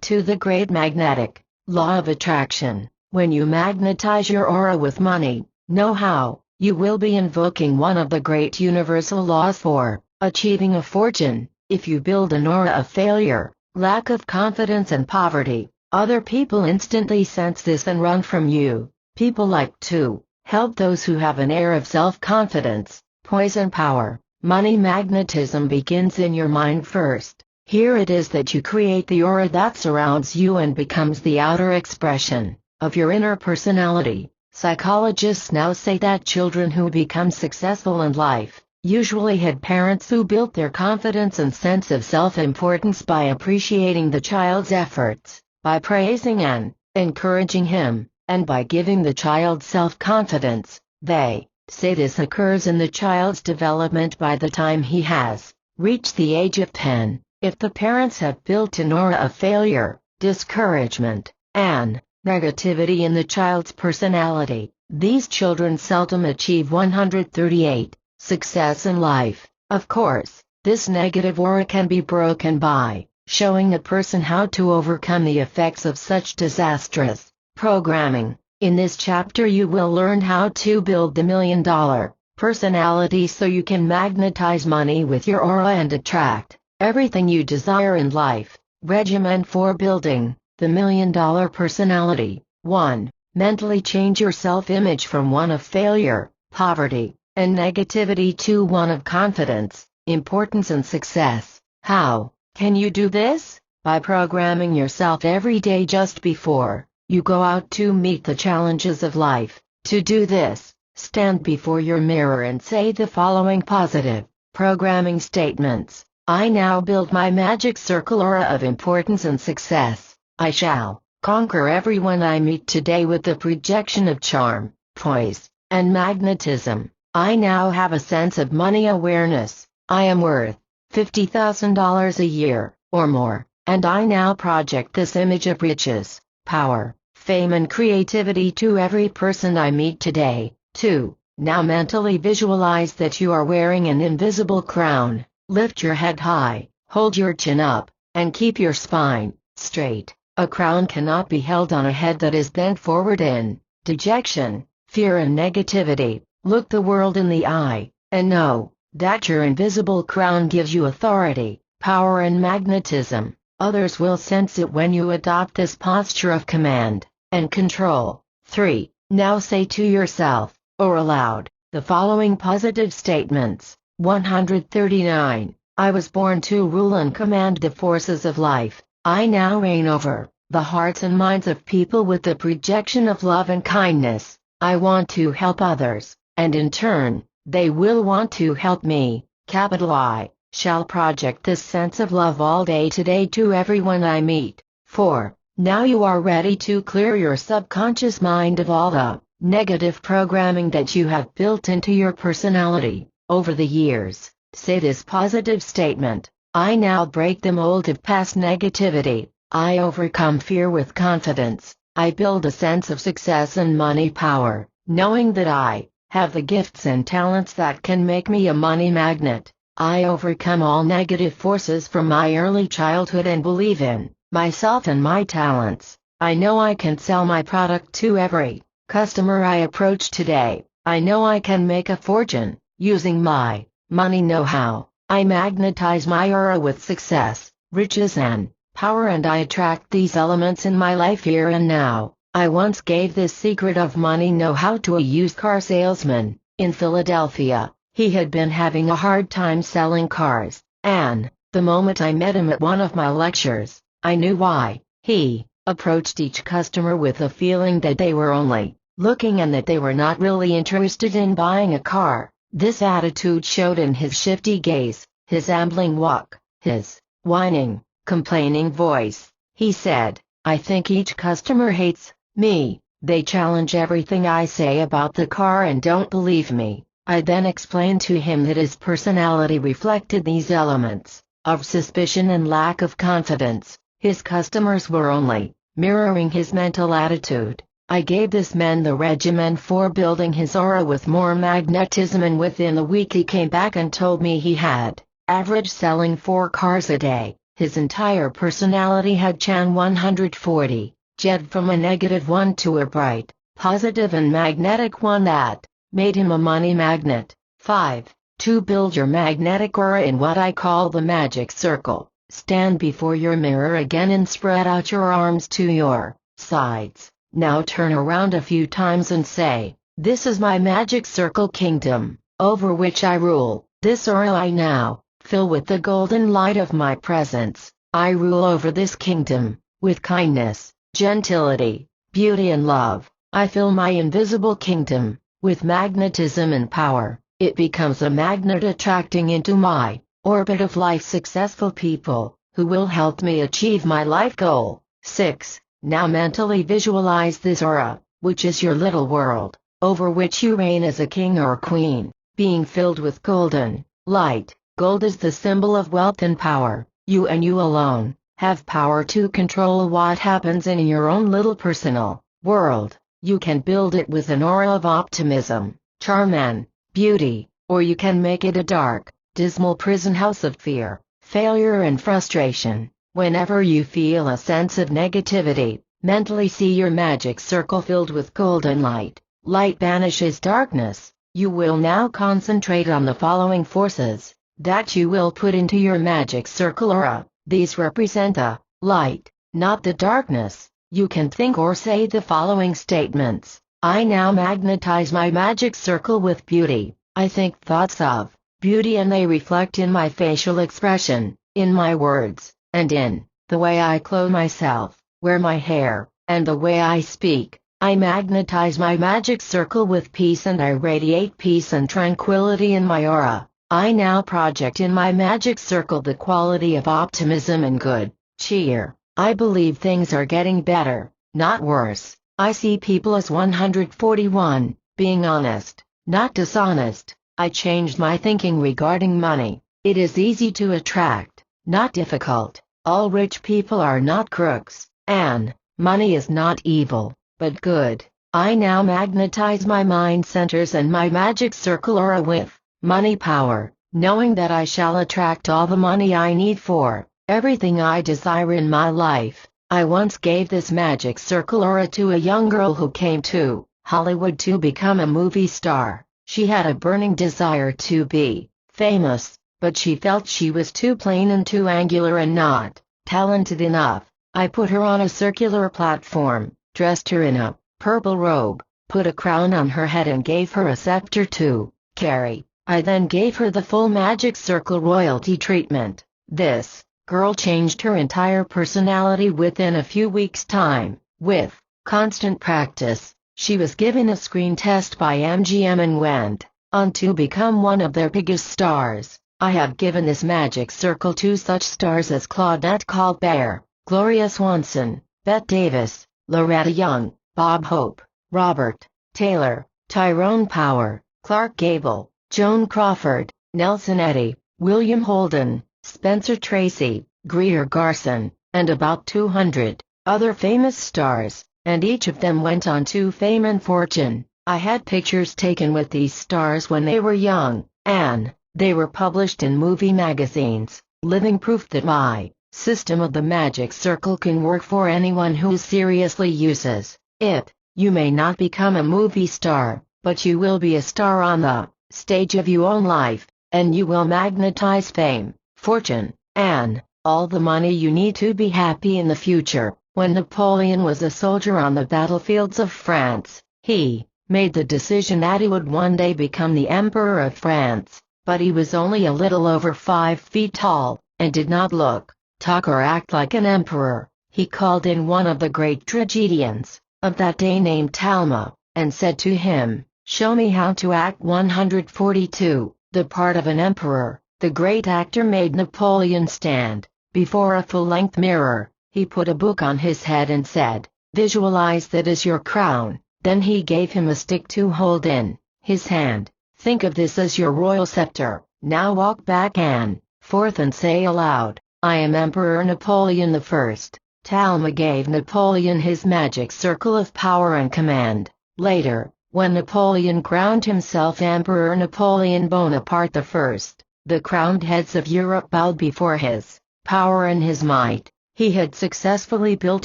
to the great magnetic law of attraction. When you magnetize your aura with money know-how, you will be invoking one of the great universal laws for achieving a fortune. If you build an aura of failure, lack of confidence and poverty, other people instantly sense this and run from you. People like to help those who have an air of self-confidence, poise and power. Money magnetism begins in your mind first. Here it is that you create the aura that surrounds you and becomes the outer expression of your inner personality. Psychologists now say that children who become successful in life usually had parents who built their confidence and sense of self-importance by appreciating the child's efforts, by praising and encouraging him, and by giving the child self-confidence. They say this occurs in the child's development by the time he has reached the age of 10. If the parents have built an aura of failure, discouragement, and negativity in the child's personality, these children seldom achieve 138. Success in life. Of course, this negative aura can be broken by showing a person how to overcome the effects of such disastrous programming. In this chapter you will learn how to build the $1 million personality so you can magnetize money with your aura and attract everything you desire in life. Regimen for building the $1 million personality. 1. Mentally change your self-image from one of failure, poverty, and negativity to one of confidence, importance and success. How can you do this? By programming yourself every day just before you go out to meet the challenges of life. To do this, stand before your mirror and say the following positive programming statements. I now build my magic circle aura of importance and success. I shall conquer everyone I meet today with the projection of charm, poise, and magnetism. I now have a sense of money awareness. I am worth $50,000 a year, or more, and I now project this image of riches, power, fame and creativity to every person I meet today. 2. Now mentally visualize that you are wearing an invisible crown. Lift your head high, hold your chin up, and keep your spine straight. A crown cannot be held on a head that is bent forward in dejection, fear and negativity. Look the world in the eye, and know that your invisible crown gives you authority, power and magnetism. Others will sense it when you adopt this posture of command and control. 3. Now say to yourself, or aloud, the following positive statements. 139. I was born to rule and command the forces of life. I now reign over the hearts and minds of people with the projection of love and kindness. I want to help others, and in turn, they will want to help me. Capital I shall project this sense of love all day today to everyone I meet. 4. Now you are ready to clear your subconscious mind of all the negative programming that you have built into your personality over the years. Say this positive statement. I now break the mold of past negativity. I overcome fear with confidence. I build a sense of success and money power, knowing that I have the gifts and talents that can make me a money magnet. I overcome all negative forces from my early childhood and believe in myself and my talents. I know I can sell my product to every customer I approach today. I know I can make a fortune using my money know-how. I magnetize my aura with success, riches and power, and I attract these elements in my life here and now. I once gave this secret of money know-how to a used car salesman in Philadelphia. He had been having a hard time selling cars, and the moment I met him at one of my lectures, I knew why. He approached each customer with a feeling that they were only looking and that they were not really interested in buying a car. This attitude showed in his shifty gaze, his ambling walk, his whining, complaining voice. He said, I think each customer hates me. They challenge everything I say about the car and don't believe me. I then explained to him that his personality reflected these elements of suspicion and lack of confidence. His customers were only mirroring his mental attitude. I gave this man the regimen for building his aura with more magnetism, and within a week he came back and told me he had average selling 4 cars a day. His entire personality had Chan 140, jet from a negative one to a bright, positive and magnetic one that made him a money magnet. 5. To build your magnetic aura in what I call the magic circle. Stand before your mirror again and spread out your arms to your sides. Now turn around a few times and say, this is my magic circle kingdom, over which I rule. This aura I now fill with the golden light of my presence. I rule over this kingdom with kindness, gentility, beauty and love. I fill my invisible kingdom with magnetism and power. It becomes a magnet attracting into my orbit of life successful people who will help me achieve my life goal. 6. Now mentally visualize this aura, which is your little world, over which you reign as a king or queen, being filled with golden light. Gold is the symbol of wealth and power. You and you alone have power to control what happens in your own little personal world. You can build it with an aura of optimism, charm and beauty, or you can make it a dark, dismal prison house of fear, failure and frustration. Whenever you feel a sense of negativity, mentally see your magic circle filled with golden light. Light banishes darkness. You will now concentrate on the following forces that you will put into your magic circle aura. These represent the light, not the darkness. You can think or say the following statements. I now magnetize my magic circle with beauty. I think thoughts of beauty and they reflect in my facial expression, in my words, and in the way I clothe myself, wear my hair, and the way I speak. I magnetize my magic circle with peace, and I radiate peace and tranquility in my aura. I now project in my magic circle the quality of optimism and good cheer. I believe things are getting better, not worse. I see people as 141, being honest, not dishonest. I changed my thinking regarding money. It is easy to attract, not difficult. All rich people are not crooks, and money is not evil, but good. I now magnetize my mind centers and my magic circle aura with money power, knowing that I shall attract all the money I need for everything I desire in my life. I once gave this magic circle aura to a young girl who came to Hollywood to become a movie star. She had a burning desire to be famous, but she felt she was too plain and too angular and not talented enough. I put her on a circular platform, dressed her in a purple robe, put a crown on her head and gave her a scepter to carry. I then gave her the full magic circle royalty treatment. This girl changed her entire personality within a few weeks' time. With constant practice, she was given a screen test by MGM and went on to become one of their biggest stars. I have given this magic circle to such stars as Claudette Colbert, Gloria Swanson, Bette Davis, Loretta Young, Bob Hope, Robert Taylor, Tyrone Power, Clark Gable, Joan Crawford, Nelson Eddy, William Holden, Spencer Tracy, Greer Garson, and about 200 other famous stars, and each of them went on to fame and fortune. I had pictures taken with these stars when they were young, and they were published in movie magazines, living proof that my system of the magic circle can work for anyone who seriously uses it. You may not become a movie star, but you will be a star on the stage of your own life, and you will magnetize fame, fortune, and all the money you need to be happy in the future. When Napoleon was a soldier on the battlefields of France, he made the decision that he would one day become the Emperor of France, but he was only a little over 5 feet tall, and did not look, talk or act like an emperor. He called in one of the great tragedians of that day named Talma, and said to him, "Show me how to act." 142. The part of an emperor. The great actor made Napoleon stand before a full-length mirror. He put a book on his head and said, "Visualize that as your crown." Then he gave him a stick to hold in his hand. "Think of this as your royal scepter. Now walk back and forth and say aloud, 'I am Emperor Napoleon I.'" Talma gave Napoleon his magic circle of power and command. Later, when Napoleon crowned himself Emperor Napoleon Bonaparte I, the crowned heads of Europe bowed before his power and his might. He had successfully built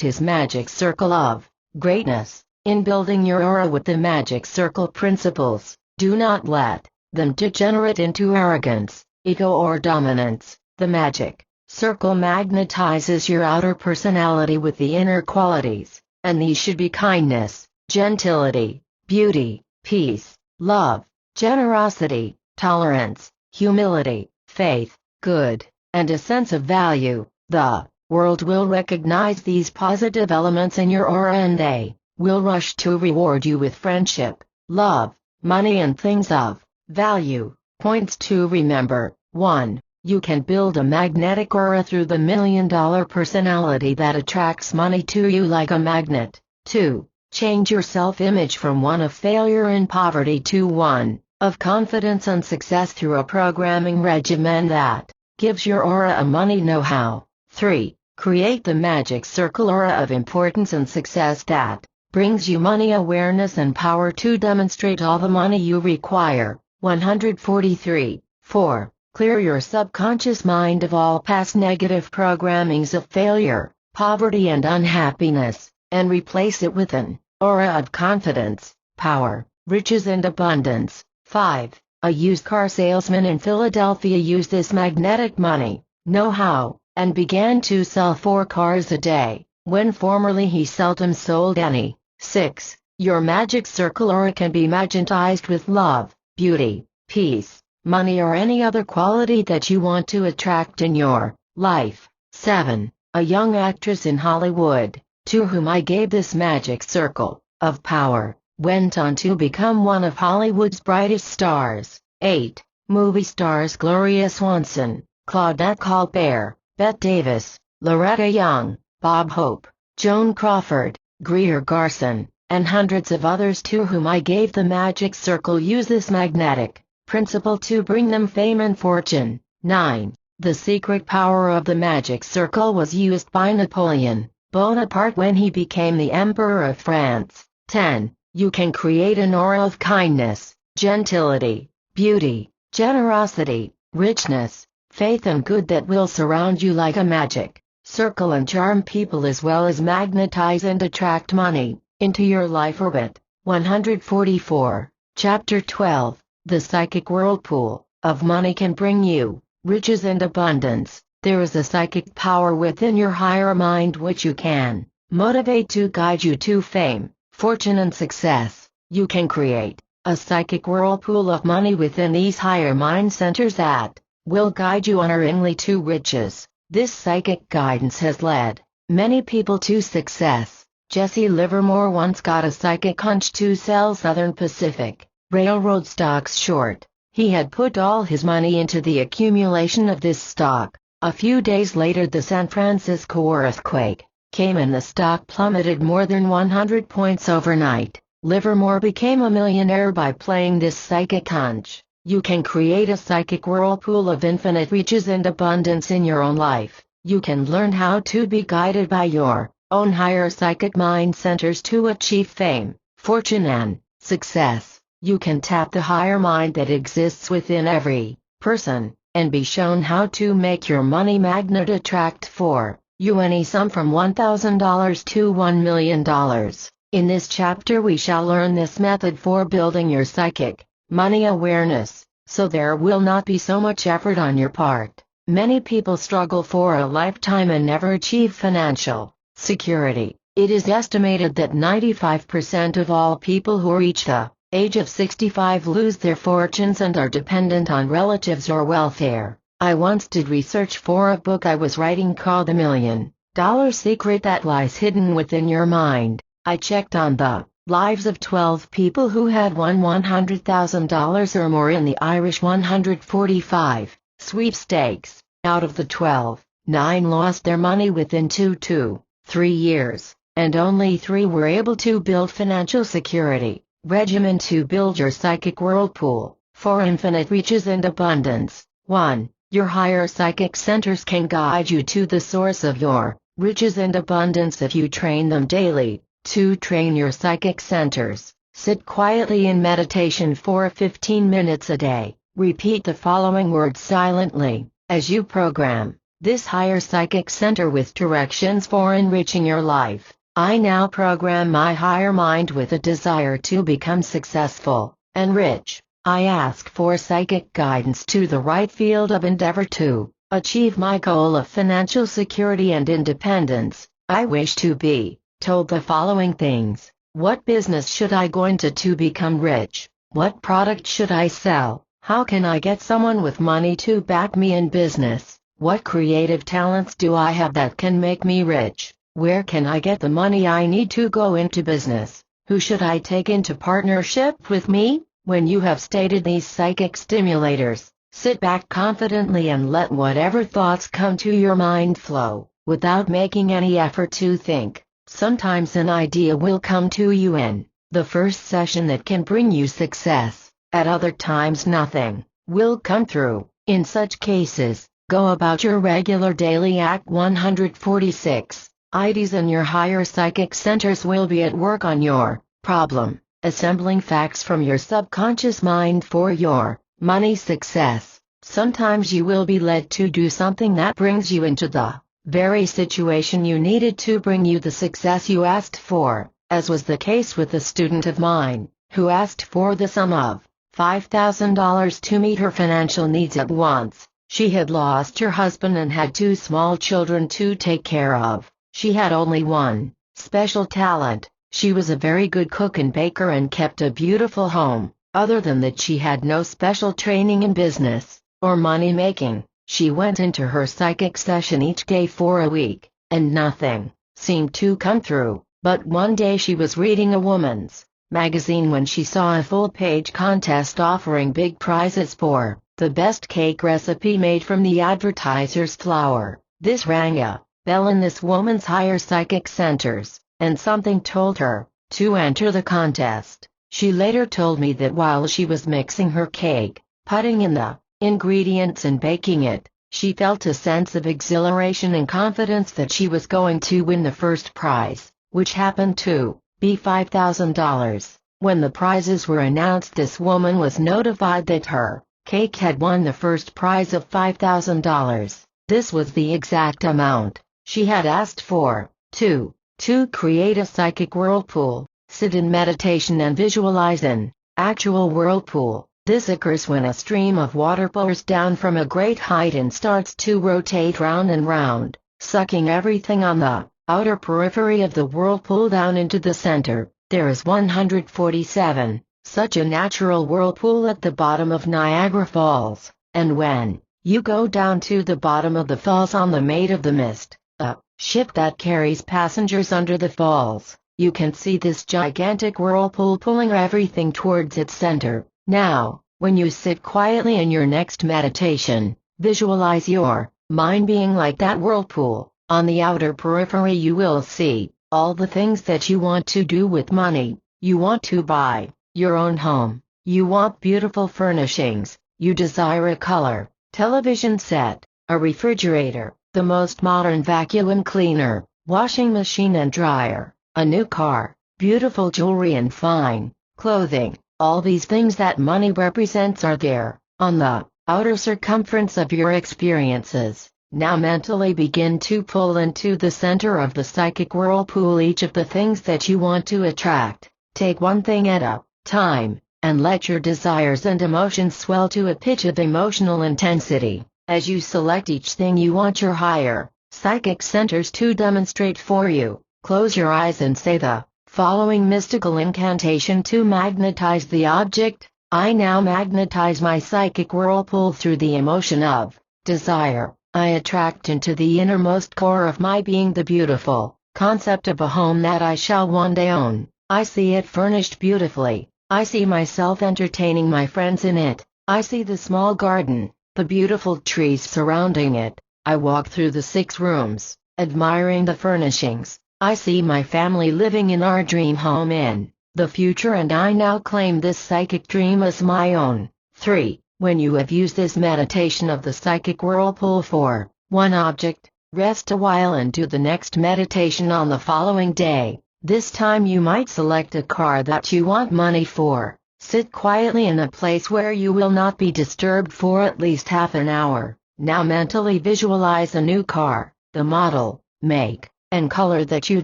his magic circle of greatness. In building your aura with the magic circle principles, do not let them degenerate into arrogance, ego or dominance. The magic circle magnetizes your outer personality with the inner qualities, and these should be kindness, gentility, beauty, peace, love, generosity, tolerance, humility, faith, good, and a sense of value. The world will recognize these positive elements in your aura, and they will rush to reward you with friendship, love, money and things of value. Points to remember. 1. You can build a magnetic aura through the $1 million personality that attracts money to you like a magnet. 2. Change your self-image from one of failure and poverty to one of confidence and success through a programming regimen that gives your aura a money know-how. 3. Create the magic circle aura of importance and success that brings you money awareness and power to demonstrate all the money you require. 143. 4. Clear your subconscious mind of all past negative programmings of failure, poverty and unhappiness, and replace it with an aura of confidence, power, riches and abundance. 5. A used car salesman in Philadelphia used this magnetic money know-how and began to sell 4 cars a day, when formerly he seldom sold any. 6. Your magic circle aura can be magnetized with love, beauty, peace, money or any other quality that you want to attract in your life. 7. A young actress in Hollywood to whom I gave this magic circle of power, went on to become one of Hollywood's brightest stars. 8. Movie stars Gloria Swanson, Claudette Colbert, Bette Davis, Loretta Young, Bob Hope, Joan Crawford, Greer Garson, and hundreds of others to whom I gave the magic circle use this magnetic principle to bring them fame and fortune. 9. The secret power of the magic circle was used by Napoleon Bonaparte when he became the Emperor of France. 10. You can create an aura of kindness, gentility, beauty, generosity, richness, faith and good that will surround you like a magic circle and charm people as well as magnetize and attract money into your life orbit. 144. Chapter 12. The psychic whirlpool of money can bring you riches and abundance. There is a psychic power within your higher mind which you can motivate to guide you to fame, fortune and success. You can create a psychic whirlpool of money within these higher mind centers that will guide you unerringly to riches. This psychic guidance has led many people to success. Jesse Livermore once got a psychic hunch to sell Southern Pacific Railroad stocks short. He had put all his money into the accumulation of this stock. A few days later the San Francisco earthquake came and the stock plummeted more than 100 points overnight. Livermore became a millionaire by playing this psychic hunch. You can create a psychic whirlpool of infinite riches and abundance in your own life. You can learn how to be guided by your own higher psychic mind centers to achieve fame, fortune and success. You can tap the higher mind that exists within every person, and be shown how to make your money magnet attract for you any sum from $1,000 to $1 million. In this chapter we shall learn this method for building your psychic money awareness, so there will not be so much effort on your part. Many people struggle for a lifetime and never achieve financial security. It is estimated that 95% of all people who reach the age of 65 lose their fortunes and are dependent on relatives or welfare. I once did research for a book I was writing called The $1,000,000 Secret That Lies Hidden Within Your Mind. I checked on the lives of 12 people who had won $100,000 or more in the Irish 145 sweepstakes. Out of the 12, 9 lost their money within 2 to 3 years, and only 3 were able to build financial security. Regimen to build your psychic whirlpool for infinite riches and abundance. 1. Your higher psychic centers can guide you to the source of your riches and abundance if you train them daily. 2. Train your psychic centers. Sit quietly in meditation for 15 minutes a day. Repeat the following words silently as you program this higher psychic center with directions for enriching your life. I now program my higher mind with a desire to become successful and rich. I ask for psychic guidance to the right field of endeavor to achieve my goal of financial security and independence. I wish to be told the following things. What business should I go into to become rich? What product should I sell? How can I get someone with money to back me in business? What creative talents do I have that can make me rich? Where can I get the money I need to go into business? Who should I take into partnership with me? When you have stated these psychic stimulators, sit back confidently and let whatever thoughts come to your mind flow, without making any effort to think. Sometimes an idea will come to you in the first session that can bring you success. At other times nothing will come through. In such cases, go about your regular daily act. 146. IDs and your higher psychic centers will be at work on your problem, assembling facts from your subconscious mind for your money success. Sometimes you will be led to do something that brings you into the very situation you needed to bring you the success you asked for, as was the case with a student of mine, who asked for the sum of $5,000 to meet her financial needs at once. She had lost her husband and had 2 small children to take care of. She had only one special talent. She was a very good cook and baker and kept a beautiful home. Other than that, she had no special training in business or money making. She went into her psychic session each day for a week, and nothing seemed to come through, but one day she was reading a woman's magazine when she saw a full-page contest offering big prizes for the best cake recipe made from the advertiser's flour. This rang a bell in this woman's higher psychic centers, and something told her to enter the contest. She later told me that while she was mixing her cake, putting in the ingredients and baking it, she felt a sense of exhilaration and confidence that she was going to win the first prize, which happened to be $5,000. When the prizes were announced, this woman was notified that her cake had won the first prize of $5,000. This was the exact amount she had asked for. 2. To create a psychic whirlpool, sit in meditation and visualize an actual whirlpool. This occurs when a stream of water pours down from a great height and starts to rotate round and round, sucking everything on the outer periphery of the whirlpool down into the center. There is 147 such a natural whirlpool at the bottom of Niagara Falls, and when you go down to the bottom of the falls on the Maid of the Mist, a ship that carries passengers under the falls, you can see this gigantic whirlpool pulling everything towards its center. Now, when you sit quietly in your next meditation, visualize your mind being like that whirlpool. On the outer periphery you will see all the things that you want to do with money. You want to buy your own home. You want beautiful furnishings. You desire a color television set, a refrigerator, the most modern vacuum cleaner, washing machine and dryer, a new car, beautiful jewelry and fine clothing. All these things that money represents are there, on the outer circumference of your experiences. Now mentally begin to pull into the center of the psychic whirlpool each of the things that you want to attract. Take one thing at a time, and let your desires and emotions swell to a pitch of emotional intensity. As you select each thing you want your higher psychic centers to demonstrate for you, close your eyes and say the following mystical incantation to magnetize the object. I now magnetize my psychic whirlpool through the emotion of desire. I attract into the innermost core of my being the beautiful concept of a home that I shall one day own. I see it furnished beautifully. I see myself entertaining my friends in it. I see the small garden, the beautiful trees surrounding it. I walk through the 6 rooms, admiring the furnishings. I see my family living in our dream home in the future, and I now claim this psychic dream as my own. 3. When you have used this meditation of the psychic whirlpool for one object, rest a while and do the next meditation on the following day. This time you might select a car that you want money for. Sit quietly in a place where you will not be disturbed for at least half an hour. Now mentally visualize a new car, the model, make, and color that you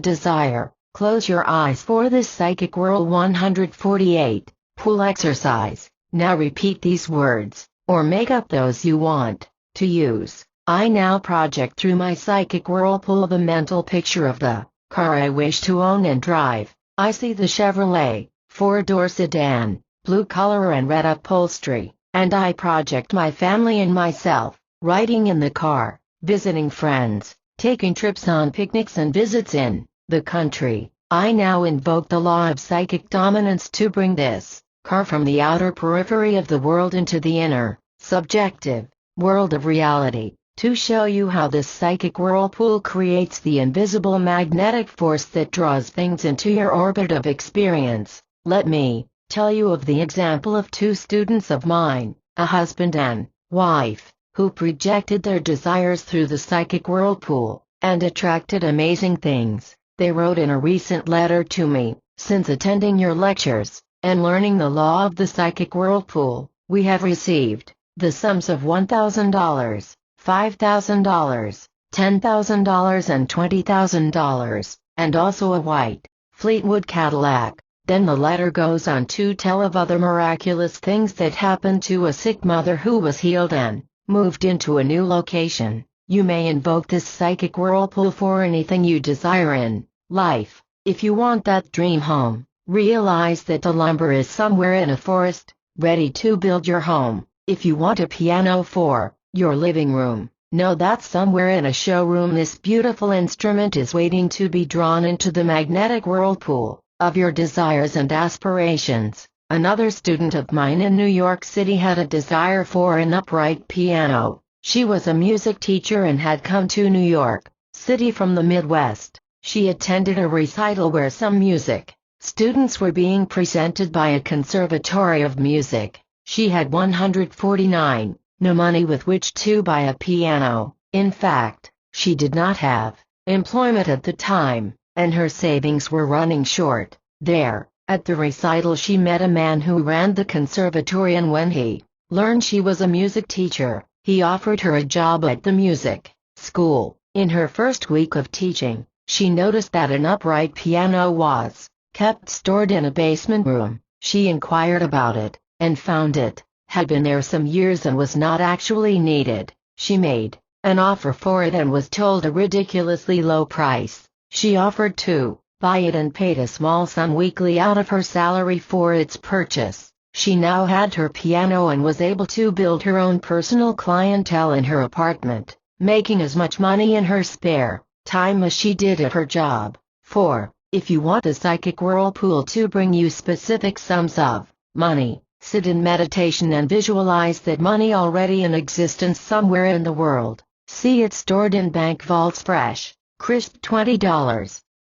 desire. Close your eyes for this psychic whirl 148 pool exercise. Now repeat these words, or make up those you want to use. I now project through my psychic whirlpool the mental picture of the car I wish to own and drive. I see the Chevrolet 4-door sedan, blue color and red upholstery, and I project my family and myself, riding in the car, visiting friends, taking trips on picnics and visits in the country. I now invoke the law of psychic dominance to bring this car from the outer periphery of the world into the inner, subjective world of reality, to show you how this psychic whirlpool creates the invisible magnetic force that draws things into your orbit of experience. Let me tell you of the example of 2 students of mine, a husband and wife, who projected their desires through the psychic whirlpool, and attracted amazing things. They wrote in a recent letter to me, since attending your lectures, and learning the law of the psychic whirlpool, we have received the sums of $1,000, $5,000, $10,000 and $20,000, and also a white Fleetwood Cadillac. Then the letter goes on to tell of other miraculous things that happened to a sick mother who was healed and moved into a new location. You may invoke this psychic whirlpool for anything you desire in life. If you want that dream home, realize that the lumber is somewhere in a forest, ready to build your home. If you want a piano for your living room, Know that somewhere in a showroom this beautiful instrument is waiting to be drawn into the magnetic whirlpool of your desires and aspirations. Another student of mine in New York City had a desire for an upright piano. She was a music teacher and had come to New York City from the Midwest. She attended a recital where some music students were being presented by a conservatory of music. She had $149, no money with which to buy a piano. In fact, she did not have employment at the time, and her savings were running short. There, at the recital, she met a man who ran the conservatory, and when he learned she was a music teacher, he offered her a job at the music school. In her first week of teaching, she noticed that an upright piano was kept stored in a basement room. She inquired about it, and found it had been there some years and was not actually needed. She made an offer for it and was told a ridiculously low price. She offered to buy it and paid a small sum weekly out of her salary for its purchase. She now had her piano and was able to build her own personal clientele in her apartment, making as much money in her spare time as she did at her job. 4. If you want the psychic whirlpool to bring you specific sums of money, sit in meditation and visualize that money already in existence somewhere in the world. See it stored in bank vaults, fresh, crisp $20,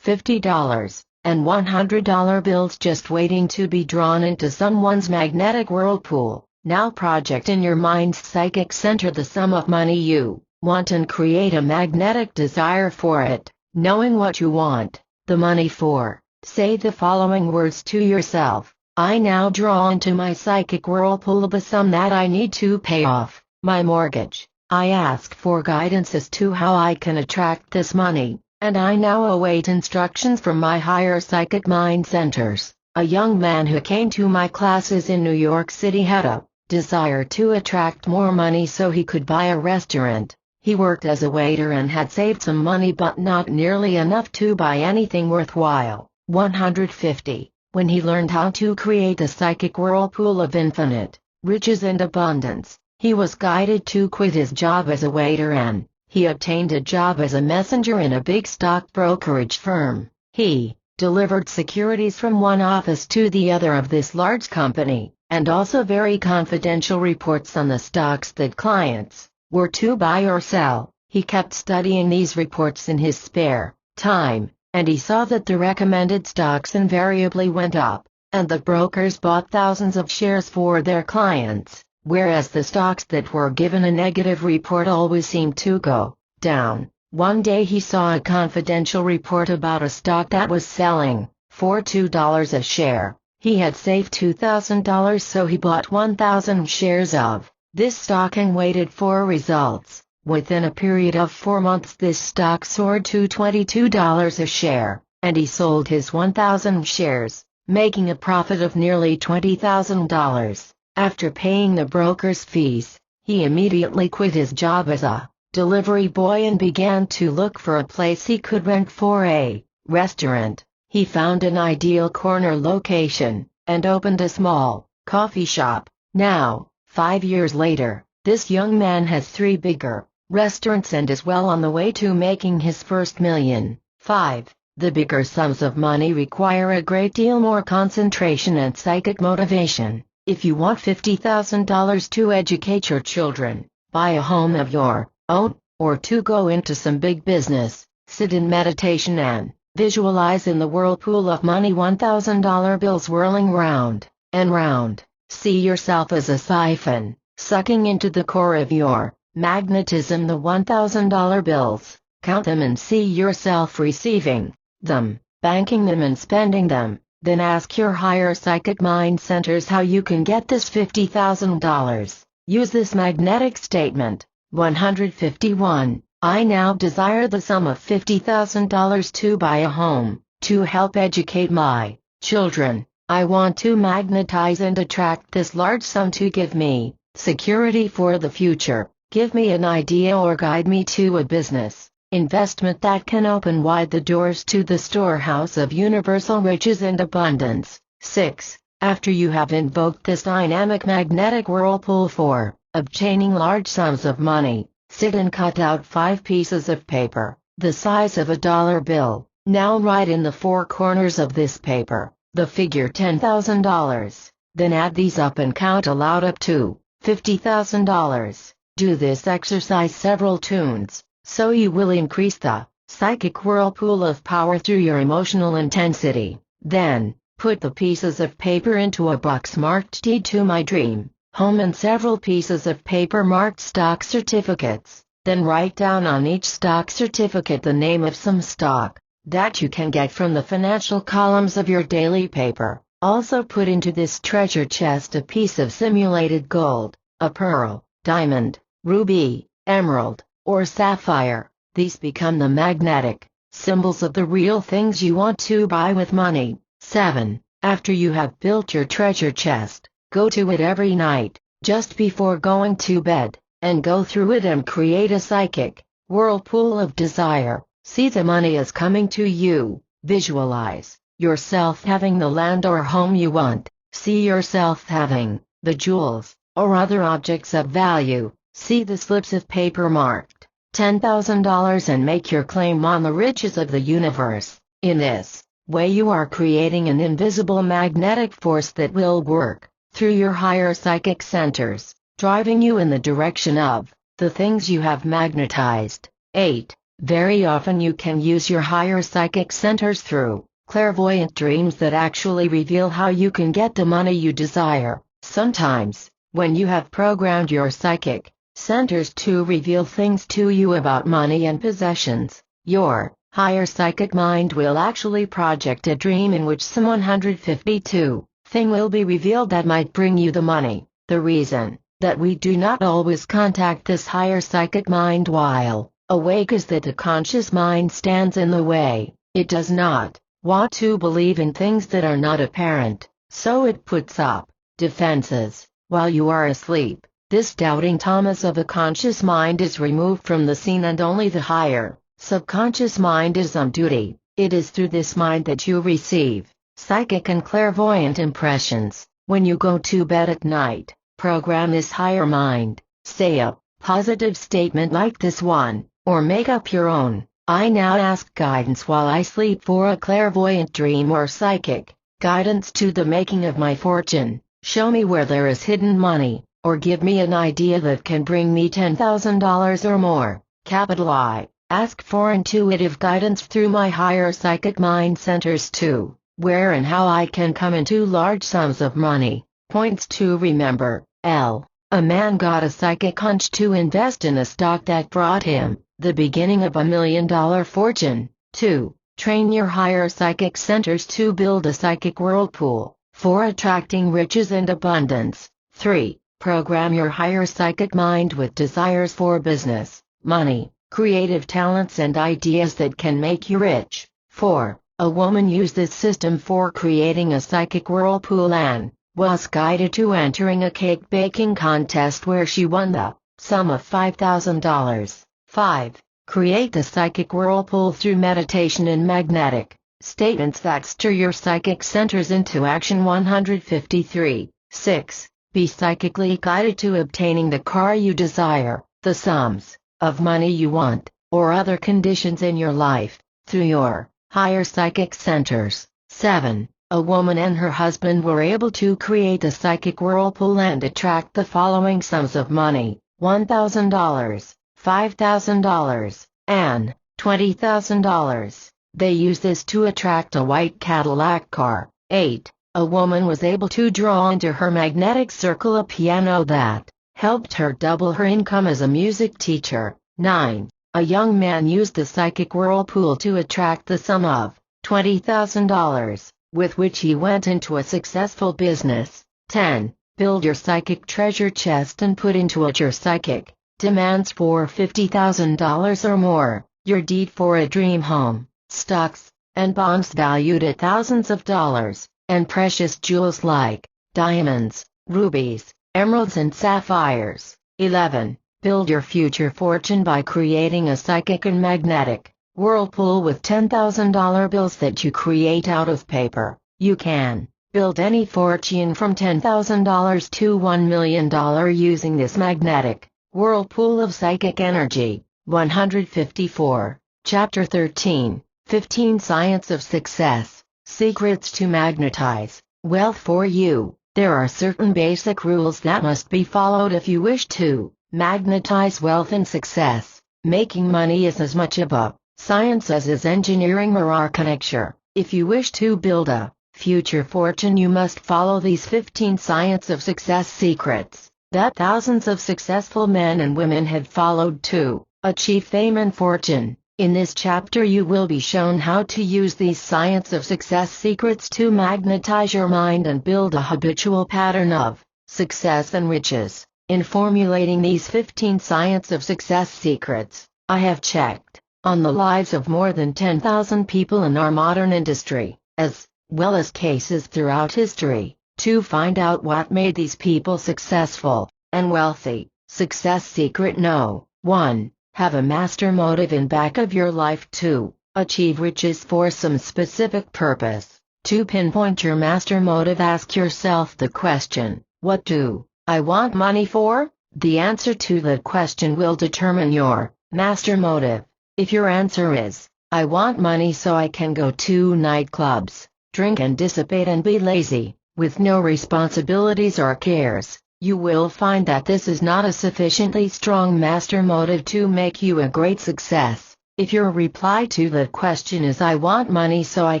$50, and $100 bills just waiting to be drawn into someone's magnetic whirlpool. Now project in your mind's psychic center the sum of money you want and create a magnetic desire for it. Knowing what you want the money for, say the following words to yourself. I now draw into my psychic whirlpool the sum that I need to pay off my mortgage. I ask for guidance as to how I can attract this money, and I now await instructions from my higher psychic mind centers. A young man who came to my classes in New York City had a desire to attract more money so he could buy a restaurant. He worked as a waiter and had saved some money, but not nearly enough to buy anything worthwhile. 150. When he learned how to create a psychic whirlpool of infinite riches and abundance, he was guided to quit his job as a waiter and he obtained a job as a messenger in a big stock brokerage firm. He delivered securities from one office to the other of this large company, and also very confidential reports on the stocks that clients were to buy or sell. He kept studying these reports in his spare time, and he saw that the recommended stocks invariably went up, and the brokers bought thousands of shares for their clients, whereas the stocks that were given a negative report always seemed to go down. One day he saw a confidential report about a stock that was selling for $2 a share. He had saved $2,000, so he bought 1,000 shares of this stock and waited for results. Within a period of 4 months this stock soared to $22 a share, and he sold his 1,000 shares, making a profit of nearly $20,000. After paying the broker's fees, he immediately quit his job as a delivery boy and began to look for a place he could rent for a restaurant. He found an ideal corner location, and opened a small coffee shop. Now, 5 years later, this young man has 3 bigger restaurants and is well on the way to making his first million. 5. The bigger sums of money require a great deal more concentration and psychic motivation. If you want $50,000 to educate your children, buy a home of your own, or to go into some big business, sit in meditation and visualize in the whirlpool of money $1,000 bills whirling round and round. See yourself as a siphon, sucking into the core of your magnetism the $1,000 bills. Count them and see yourself receiving them, banking them and spending them. Then ask your higher psychic mind centers how you can get this $50,000. Use this magnetic statement. 151. I now desire the sum of $50,000 to buy a home, to help educate my children. I want to magnetize and attract this large sum to give me security for the future. Give me an idea or guide me to a business investment that can open wide the doors to the storehouse of universal riches and abundance. 6. After you have invoked this dynamic magnetic whirlpool for obtaining large sums of money, Sit and cut out 5 pieces of paper, the size of a dollar bill. Now write in the 4 corners of this paper the figure $10,000. Then add these up and count aloud up to $50,000. Do this exercise several tunes, so you will increase the psychic whirlpool of power through your emotional intensity. Then, put the pieces of paper into a box marked Deed to My Dream Home and several pieces of paper marked stock certificates. Then write down on each stock certificate the name of some stock that you can get from the financial columns of your daily paper. Also put into this treasure chest a piece of simulated gold, a pearl, diamond, ruby, emerald, or sapphire. These become the magnetic symbols of the real things you want to buy with money. 7. After you have built your treasure chest, go to it every night, just before going to bed, and go through it and create a psychic whirlpool of desire. See the money as coming to you. Visualize yourself having the land or home you want. See yourself having the jewels or other objects of value. See the slips of paper marked $10,000 and make your claim on the riches of the universe. In this way you are creating an invisible magnetic force that will work through your higher psychic centers, driving you in the direction of the things you have magnetized. 8. Very often you can use your higher psychic centers through clairvoyant dreams that actually reveal how you can get the money you desire. Sometimes, when you have programmed your psychic centers to reveal things to you about money and possessions, your higher psychic mind will actually project a dream in which some 152 thing will be revealed that might bring you the money. The reason that we do not always contact this higher psychic mind while awake is that the conscious mind stands in the way. It does not want to believe in things that are not apparent, so it puts up defenses while you are asleep. This doubting Thomas of the conscious mind is removed from the scene and only the higher subconscious mind is on duty. It is through this mind that you receive psychic and clairvoyant impressions. When you go to bed at night, program this higher mind. Say a positive statement like this one, or make up your own. I now ask guidance while I sleep for a clairvoyant dream or psychic guidance to the making of my fortune. Show me where there is hidden money, or give me an idea that can bring me $10,000 or more. Capital I. Ask for intuitive guidance through my higher psychic mind centers to where and how I can come into large sums of money. Points to remember. L. A man got a psychic hunch to invest in a stock that brought him the beginning of $1 million fortune. 2. Train your higher psychic centers to build a psychic whirlpool for attracting riches and abundance. 3. Program your higher psychic mind with desires for business, money, creative talents and ideas that can make you rich. 4. A woman used this system for creating a psychic whirlpool and was guided to entering a cake baking contest where she won the sum of $5,000. 5. Create the psychic whirlpool through meditation and magnetic statements that stir your psychic centers into action. 153. 6. Be psychically guided to obtaining the car you desire, the sums of money you want, or other conditions in your life, through your higher psychic centers. 7. A woman and her husband were able to create a psychic whirlpool and attract the following sums of money: $1,000, $5,000, and $20,000. They used this to attract a white Cadillac car. 8. A woman was able to draw into her magnetic circle a piano that helped her double her income as a music teacher. 9. A young man used the psychic whirlpool to attract the sum of $20,000, with which he went into a successful business. 10. Build your psychic treasure chest and put into it your psychic demands for $50,000 or more, your deed for a dream home, stocks and bonds valued at thousands of dollars, and precious jewels like diamonds, rubies, emeralds and sapphires. 11. Build your future fortune by creating a psychic and magnetic whirlpool with $10,000 bills that you create out of paper. You can build any fortune from $10,000 to $1 million using this magnetic Whirlpool of Psychic Energy, 154, Chapter 13, 15 Science of Success, Secrets to Magnetize Wealth for You. There are certain basic rules that must be followed if you wish to magnetize wealth and success. Making money is as much a science as is engineering or architecture. If you wish to build a future fortune, you must follow these 15 Science of Success secrets that thousands of successful men and women have followed to achieve fame and fortune. In this chapter you will be shown how to use these Science of Success secrets to magnetize your mind and build a habitual pattern of success and riches. In formulating these 15 Science of Success secrets, I have checked on the lives of more than 10,000 people in our modern industry, as well as cases throughout history, to find out what made these people successful and wealthy. Success secret no. 1. Have a master motive in back of your life. 2. Achieve riches for some specific purpose. To pinpoint your master motive, ask yourself the question, what do I want money for? The answer to that question will determine your master motive. If your answer is, I want money so I can go to nightclubs, drink and dissipate and be lazy, with no responsibilities or cares, you will find that this is not a sufficiently strong master motive to make you a great success. If your reply to that question is I want money so I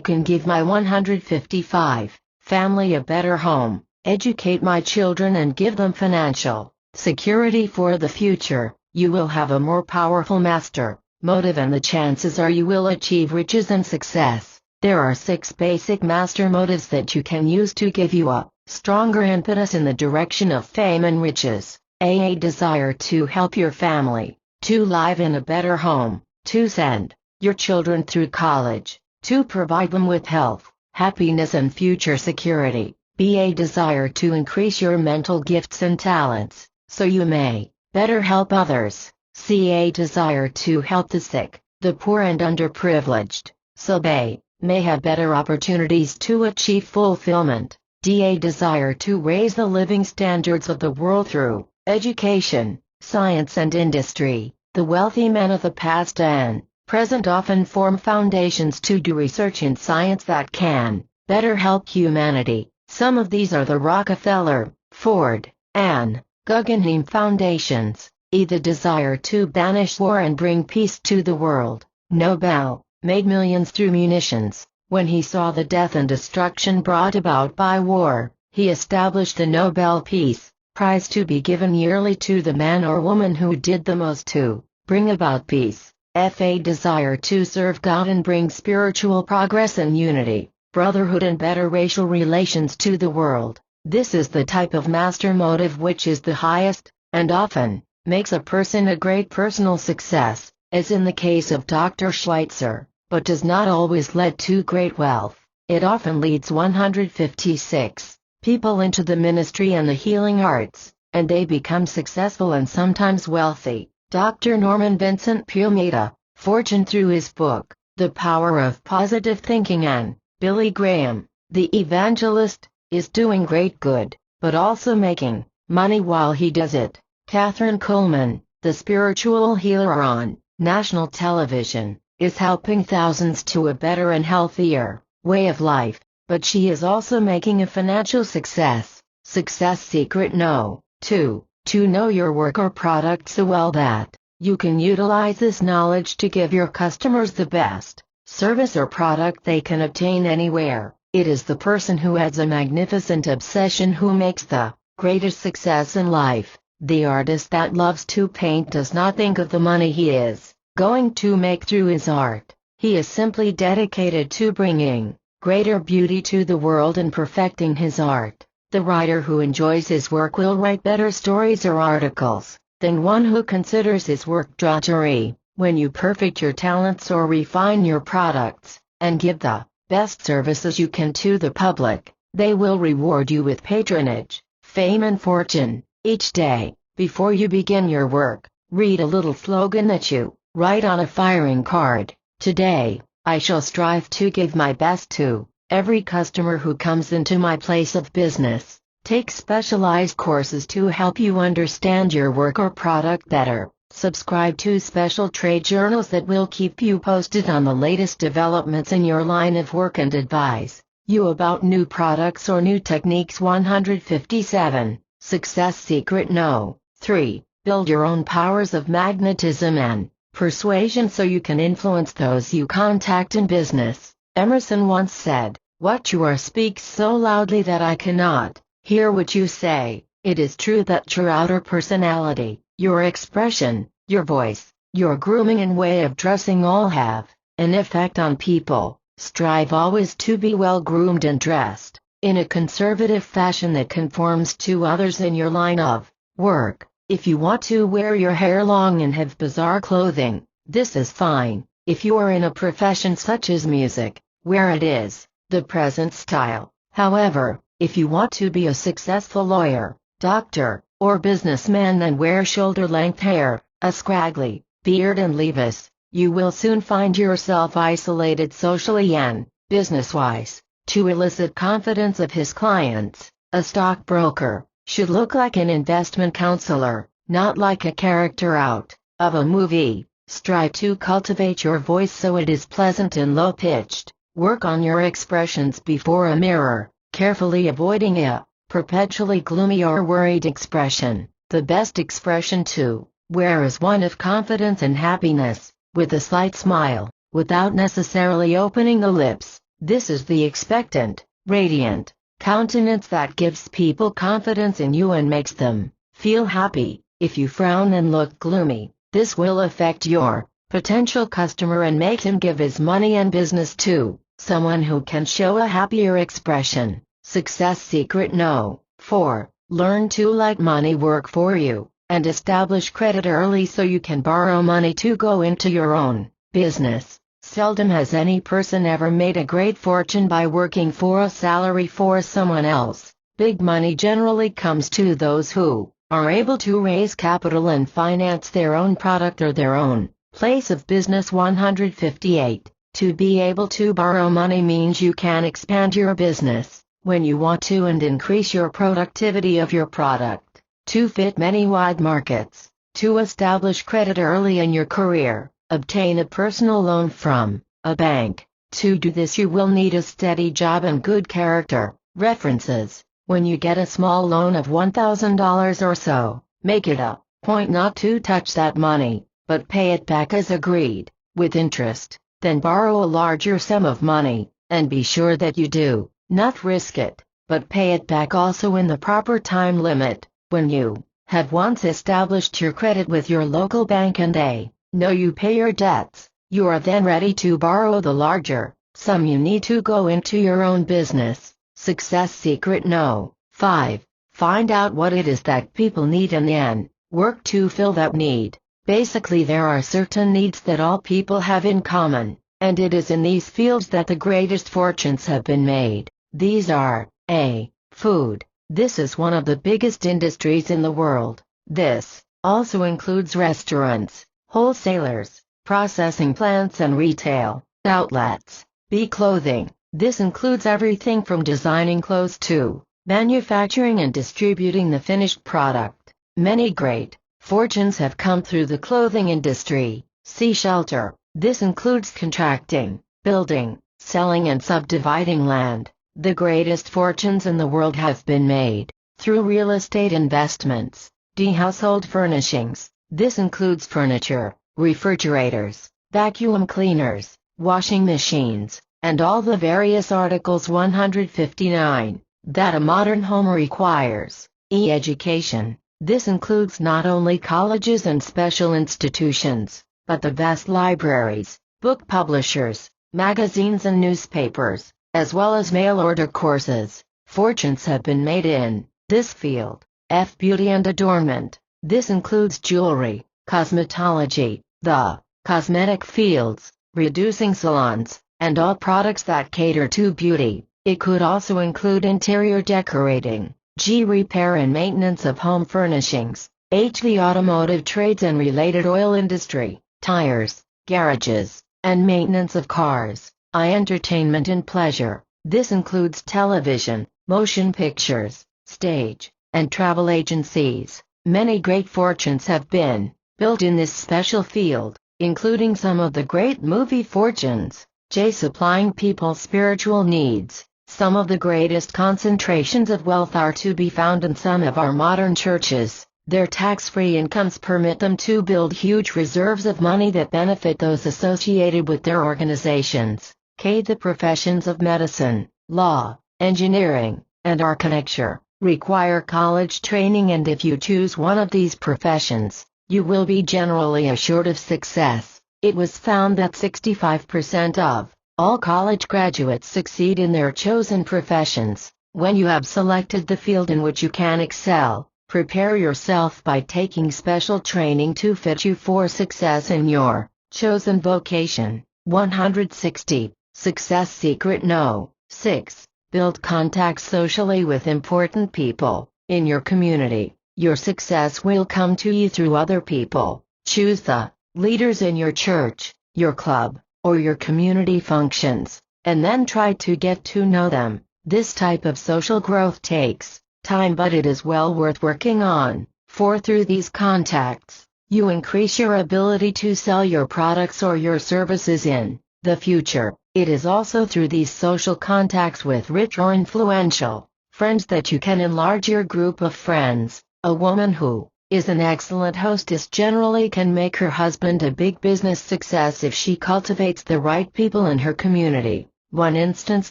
can give my 155 family a better home, educate my children and give them financial security for the future, you will have a more powerful master motive and the chances are you will achieve riches and success. There are 6 basic master motives that you can use to give you a stronger impetus in the direction of fame and riches. A desire to help your family, to live in a better home, to send your children through college, to provide them with health, happiness and future security. B a desire to increase your mental gifts and talents, so you may better help others. C a desire to help the sick, the poor and underprivileged, so they may have better opportunities to achieve fulfillment. D a desire to raise the living standards of the world through education, science and industry. The wealthy men of the past and present often form foundations to do research in science that can better help humanity. Some of these are the Rockefeller, Ford, and Guggenheim Foundations. E the desire to banish war and bring peace to the world. Nobel made millions through munitions. When he saw the death and destruction brought about by war, he established the Nobel Peace Prize to be given yearly to the man or woman who did the most to bring about peace. F a desire to serve God and bring spiritual progress and unity, brotherhood and better racial relations to the world. This is the type of master motive which is the highest, and often makes a person a great personal success, as in the case of Dr. Schweitzer, but does not always lead to great wealth. It often leads 156 people into the ministry and the healing arts, and they become successful and sometimes wealthy. Dr. Norman Vincent Peale made a fortune through his book, The Power of Positive Thinking, and Billy Graham, the evangelist, is doing great good, but also making money while he does it. Catherine Coleman, the spiritual healer on national television, is helping thousands to a better and healthier way of life, but she is also making a financial success. Success secret no. 2. To know your work or product so well that you can utilize this knowledge to give your customers the best service or product they can obtain anywhere. It is the person who has a magnificent obsession who makes the greatest success in life. The artist that loves to paint does not think of the money he is going to make through his art. He is simply dedicated to bringing greater beauty to the world and perfecting his art. The writer who enjoys his work will write better stories or articles than one who considers his work drudgery. When you perfect your talents or refine your products, and give the best services you can to the public, they will reward you with patronage, fame and fortune. Each day, before you begin your work, read a little slogan that you write on a firing card. Today, I shall strive to give my best to every customer who comes into my place of business. Take specialized courses to help you understand your work or product better. Subscribe to special trade journals that will keep you posted on the latest developments in your line of work and advise you about new products or new techniques. 157. Success Secret No. 3. Build your own powers of magnetism and persuasion so you can influence those you contact in business. Emerson once said, "What you are speaks so loudly that I cannot hear what you say." It is true that your outer personality, your expression, your voice, your grooming and way of dressing all have an effect on people. Strive always to be well groomed and dressed in a conservative fashion that conforms to others in your line of work. If you want to wear your hair long and have bizarre clothing, this is fine. If you are in a profession such as music, where it is the present style. However, if you want to be a successful lawyer, doctor, or businessman, then wear shoulder-length hair, a scraggly beard and levis. You will soon find yourself isolated socially and business-wise. To elicit confidence of his clients, a stockbroker should look like an investment counselor, not like a character out of a movie. Strive to cultivate your voice so it is pleasant and low-pitched. Work on your expressions before a mirror, carefully avoiding a perpetually gloomy or worried expression. The best expression to wear is one of confidence and happiness, with a slight smile, without necessarily opening the lips. This is the expectant, radiant countenance that gives people confidence in you and makes them feel happy. If you frown and look gloomy, this will affect your potential customer and make him give his money and business to someone who can show a happier expression. Success Secret No. 4. Learn to let money work for you, and establish credit early so you can borrow money to go into your own business. Seldom has any person ever made a great fortune by working for a salary for someone else. Big money generally comes to those who are able to raise capital and finance their own product or their own place of business. 158. To be able to borrow money means you can expand your business when you want to and increase your productivity of your product to fit many wide markets. To establish credit early in your career, obtain a personal loan from a bank. To do this you will need a steady job and good character. References: when you get a small loan of $1,000 or so, make it a point not to touch that money, but pay it back as agreed, with interest. Then borrow a larger sum of money, and be sure that you do not risk it, but pay it back also in the proper time limit. When you have once established your credit with your local bank and they know you pay your debts, you are then ready to borrow the larger sum you need to go into your own business. Success Secret No. 5. Find out what it is that people need and then work to fill that need. Basically, there are certain needs that all people have in common, and it is in these fields that the greatest fortunes have been made. These are: A. Food. This is one of the biggest industries in the world. This also includes restaurants, wholesalers, processing plants and retail outlets. B. Clothing. This includes everything from designing clothes to manufacturing and distributing the finished product. Many great fortunes have come through the clothing industry. C. Shelter. This includes contracting, building, selling and subdividing land. The greatest fortunes in the world have been made through real estate investments. D. Household furnishings. This includes furniture, refrigerators, vacuum cleaners, washing machines, and all the various articles. 159. That a modern home requires. E. Education. This includes not only colleges and special institutions, but the vast libraries, book publishers, magazines and newspapers, as well as mail-order courses. Fortunes have been made in this field. F. Beauty and adornment. This includes jewelry, cosmetology, the cosmetic fields, reducing salons, and all products that cater to beauty. It could also include interior decorating. G. Repair and maintenance of home furnishings. H. The automotive trades and related oil industry, tires, garages, and maintenance of cars. I. Entertainment and pleasure. This includes television, motion pictures, stage, and travel agencies. Many great fortunes have been built in this special field, including some of the great movie fortunes, supplying people's spiritual needs. Some of the greatest concentrations of wealth are to be found in some of our modern churches. Their tax-free incomes permit them to build huge reserves of money that benefit those associated with their organizations. The professions of medicine, law, engineering, and architecture require college training, and if you choose one of these professions, you will be generally assured of success. It was found that 65% of all college graduates succeed in their chosen professions. When you have selected the field in which you can excel, prepare yourself by taking special training to fit you for success in your chosen vocation. 160. Success Secret No. 6. Build contacts socially with important people in your community. Your success will come to you through other people. Choose the leaders in your church, your club, or your community functions, and then try to get to know them. This type of social growth takes time, but it is well worth working on, for through these contacts, you increase your ability to sell your products or your services in the future. It is also through these social contacts with rich or influential friends that you can enlarge your group of friends. A woman who is an excellent hostess generally can make her husband a big business success if she cultivates the right people in her community. One instance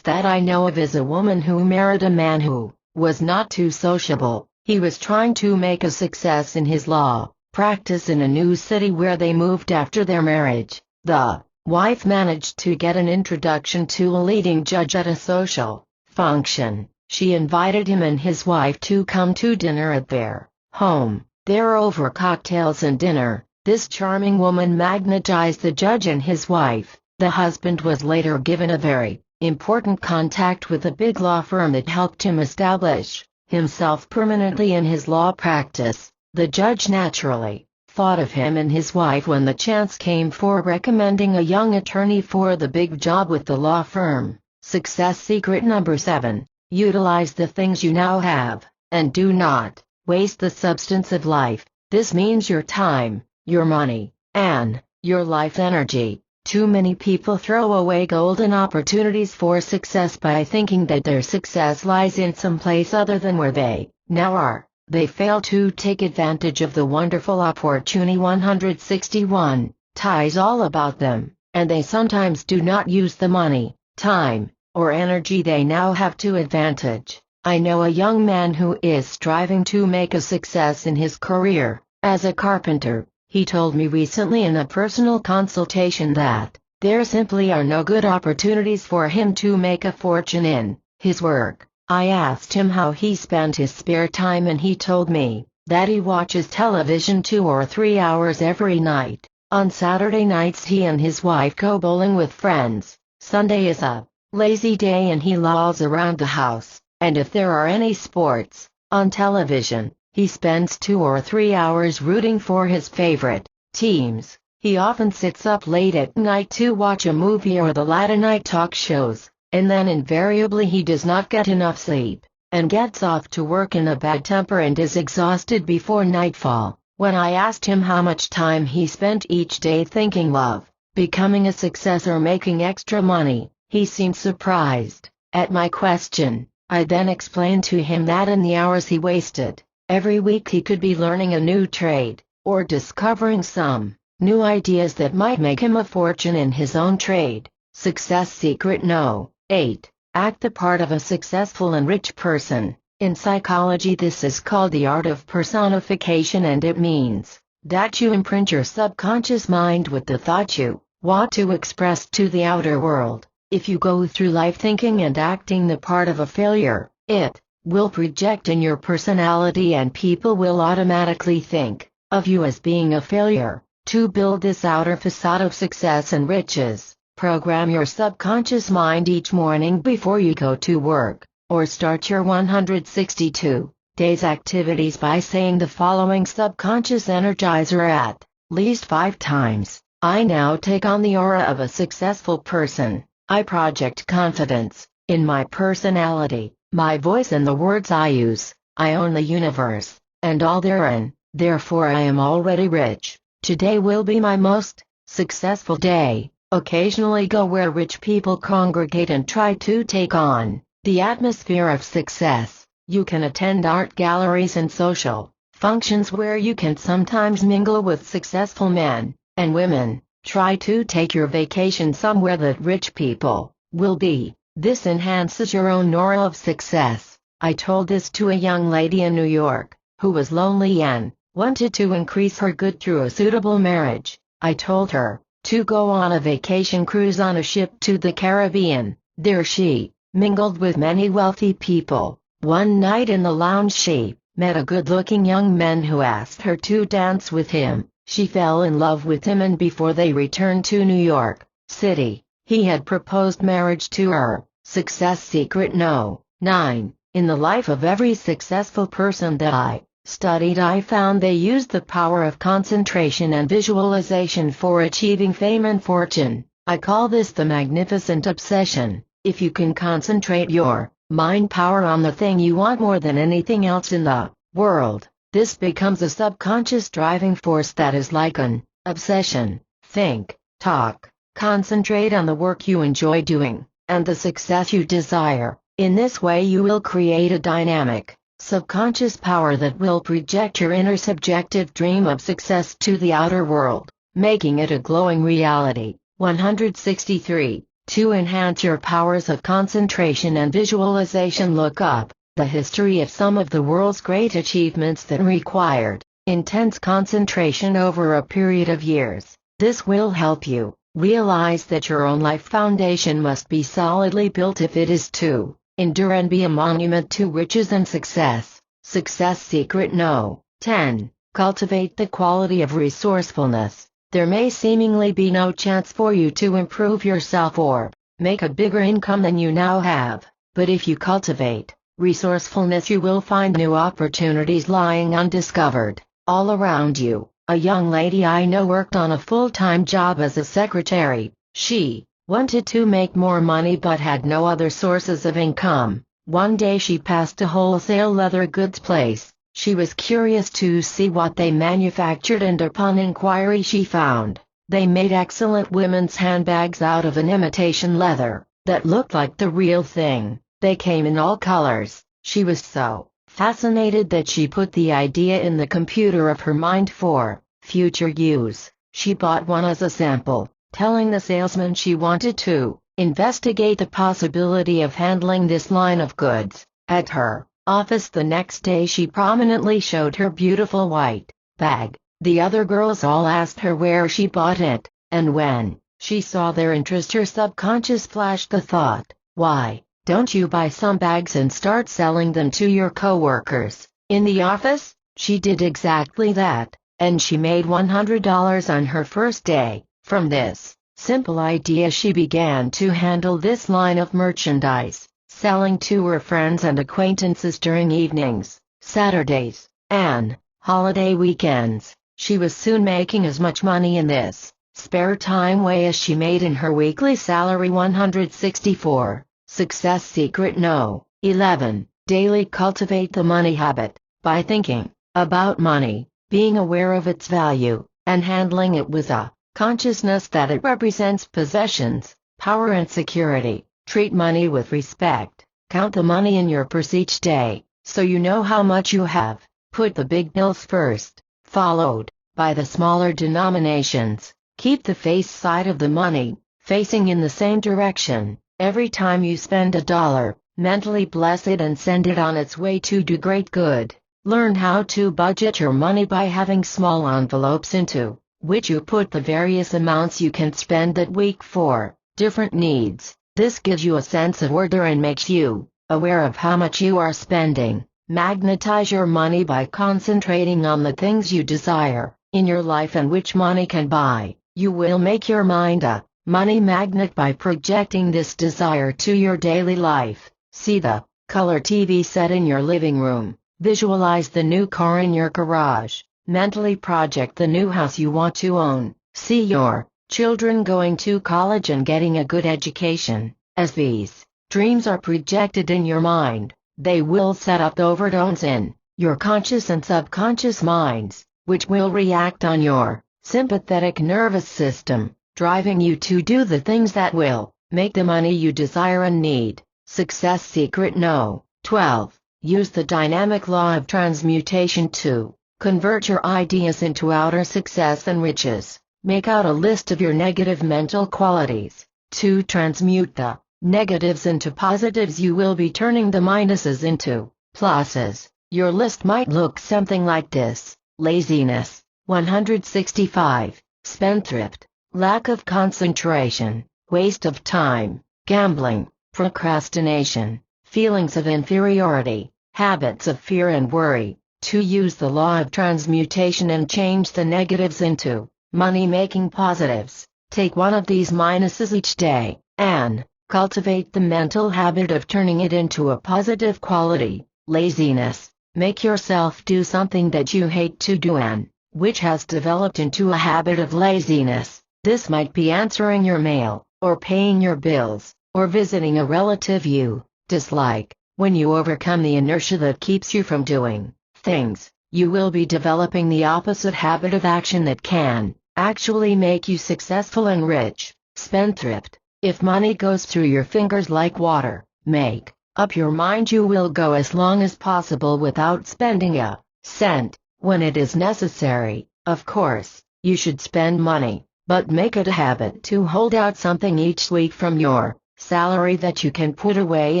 that I know of is a woman who married a man who was not too sociable. He was trying to make a success in his law practice in a new city where they moved after their marriage. The wife managed to get an introduction to a leading judge at a social function. She invited him and his wife to come to dinner at their home. There, over cocktails and dinner, this charming woman magnetized the judge and his wife. The husband was later given a very important contact with a big law firm that helped him establish himself permanently in his law practice. The judge naturally thought of him and his wife when the chance came for recommending a young attorney for the big job with the law firm. Success Secret Number 7. Utilize the things you now have, and do not waste the substance of life. This means your time, your money, and your life energy. Too many people throw away golden opportunities for success by thinking that their success lies in some place other than where they now are. They fail to take advantage of the wonderful opportunity. 161. Ties all about them, and they sometimes do not use the money, time, or energy they now have to advantage. I know a young man who is striving to make a success in his career as a carpenter. He told me recently in a personal consultation that there simply are no good opportunities for him to make a fortune in his work. I asked him how he spent his spare time, and he told me that he watches television 2 or 3 hours every night. On Saturday nights he and his wife go bowling with friends. Sunday is a lazy day and he lolls around the house, and if there are any sports on television, he spends 2 or 3 hours rooting for his favorite teams. He often sits up late at night to watch a movie or the late night talk shows, and then invariably he does not get enough sleep, and gets off to work in a bad temper and is exhausted before nightfall. When I asked him how much time he spent each day thinking of becoming a success or making extra money, he seemed surprised at my question. I then explained to him that in the hours he wasted every week he could be learning a new trade, or discovering some new ideas that might make him a fortune in his own trade. Success Secret No. 8. Act the part of a successful and rich person. In psychology this is called the art of personification, and it means that you imprint your subconscious mind with the thought you want to express to the outer world. If you go through life thinking and acting the part of a failure, it will project in your personality and people will automatically think of you as being a failure. To build this outer facade of success and riches, program your subconscious mind each morning before you go to work, or start your 162 days activities by saying the following subconscious energizer at least 5 times. I now take on the aura of a successful person. I project confidence in my personality, my voice and the words I use. I own the universe, and all therein, therefore I am already rich. Today will be my most successful day. Occasionally go where rich people congregate and try to take on the atmosphere of success. You can attend art galleries and social functions where you can sometimes mingle with successful men and women. Try to take your vacation somewhere that rich people will be. This enhances your own aura of success. I told this to a young lady in New York, who was lonely and wanted to increase her good through a suitable marriage. I told her to go on a vacation cruise on a ship to the Caribbean. There she mingled with many wealthy people. One night in the lounge she met a good-looking young man who asked her to dance with him. She fell in love with him, and before they returned to New York City, he had proposed marriage to her. Success Secret No. 9. In the life of every successful person that I studied, I found they used the power of concentration and visualization for achieving fame and fortune. I call this the magnificent obsession. If you can concentrate your mind power on the thing you want more than anything else in the world, this becomes a subconscious driving force that is like an obsession. Think, talk, concentrate on the work you enjoy doing, and the success you desire. In this way you will create a dynamic, subconscious power that will project your inner subjective dream of success to the outer world, making it a glowing reality. 163. To enhance your powers of concentration and visualization, look up the history of some of the world's great achievements that required intense concentration over a period of years. This will help you realize that your own life foundation must be solidly built if it is to endure and be a monument to riches and success. Success Secret No. 10. Cultivate the quality of resourcefulness. There may seemingly be no chance for you to improve yourself or make a bigger income than you now have, but if you cultivate resourcefulness, you will find new opportunities lying undiscovered all around you. A young lady I know worked on a full-time job as a secretary. She wanted to make more money but had no other sources of income. One day she passed a wholesale leather goods place. She was curious to see what they manufactured, and upon inquiry she found they made excellent women's handbags out of an imitation leather that looked like the real thing. They came in all colors. She was so fascinated that she put the idea in the computer of her mind for future use. She bought one as a sample, telling the salesman she wanted to investigate the possibility of handling this line of goods. At her office the next day she prominently showed her beautiful white bag. The other girls all asked her where she bought it, and when she saw their interest her subconscious flashed the thought, why don't you buy some bags and start selling them to your co-workers in the office? She did exactly that, and she made $100 on her first day. From this simple idea she began to handle this line of merchandise, selling to her friends and acquaintances during evenings, Saturdays, and holiday weekends. She was soon making as much money in this spare time way as she made in her weekly salary. 164. Success Secret No. 11. Daily cultivate the money habit. By thinking about money, being aware of its value, and handling it with a consciousness that it represents possessions, power and security, treat money with respect. Count the money in your purse each day, so you know how much you have. Put the big bills first, followed by the smaller denominations. Keep the face side of the money facing in the same direction. Every time you spend $1, mentally bless it and send it on its way to do great good. Learn how to budget your money by having small envelopes into which you put the various amounts you can spend that week for different needs. This gives you a sense of order and makes you aware of how much you are spending. Magnetize your money by concentrating on the things you desire in your life and which money can buy. You will make your mind a money magnet by projecting this desire to your daily life. See the color TV set in your living room. Visualize the new car in your garage. Mentally project the new house you want to own. See your children going to college and getting a good education. As these dreams are projected in your mind, They will set up overtones in your conscious and subconscious minds, which will react on your sympathetic nervous system, driving you to do the things that will make the money you desire and need. Success Secret No. 12. Use the dynamic law of transmutation to convert your ideas into outer success and riches. Make out a list of your negative mental qualities. To transmute the negatives into positives, you will be turning the minuses into pluses. Your list might look something like this: laziness, 165, spendthrift, lack of concentration, waste of time, gambling, procrastination, feelings of inferiority, habits of fear and worry. To use the law of transmutation and change the negatives into money-making positives, take one of these minuses each day, and cultivate the mental habit of turning it into a positive quality. Laziness. Make yourself do something that you hate to do and which has developed into a habit of laziness. This might be answering your mail, or paying your bills, or visiting a relative you dislike. When you overcome the inertia that keeps you from doing things, you will be developing the opposite habit of action that can actually make you successful and rich. Spendthrift. If money goes through your fingers like water, make up your mind you will go as long as possible without spending a cent. When it is necessary, of course, you should spend money, but make it a habit to hold out something each week from your salary that you can put away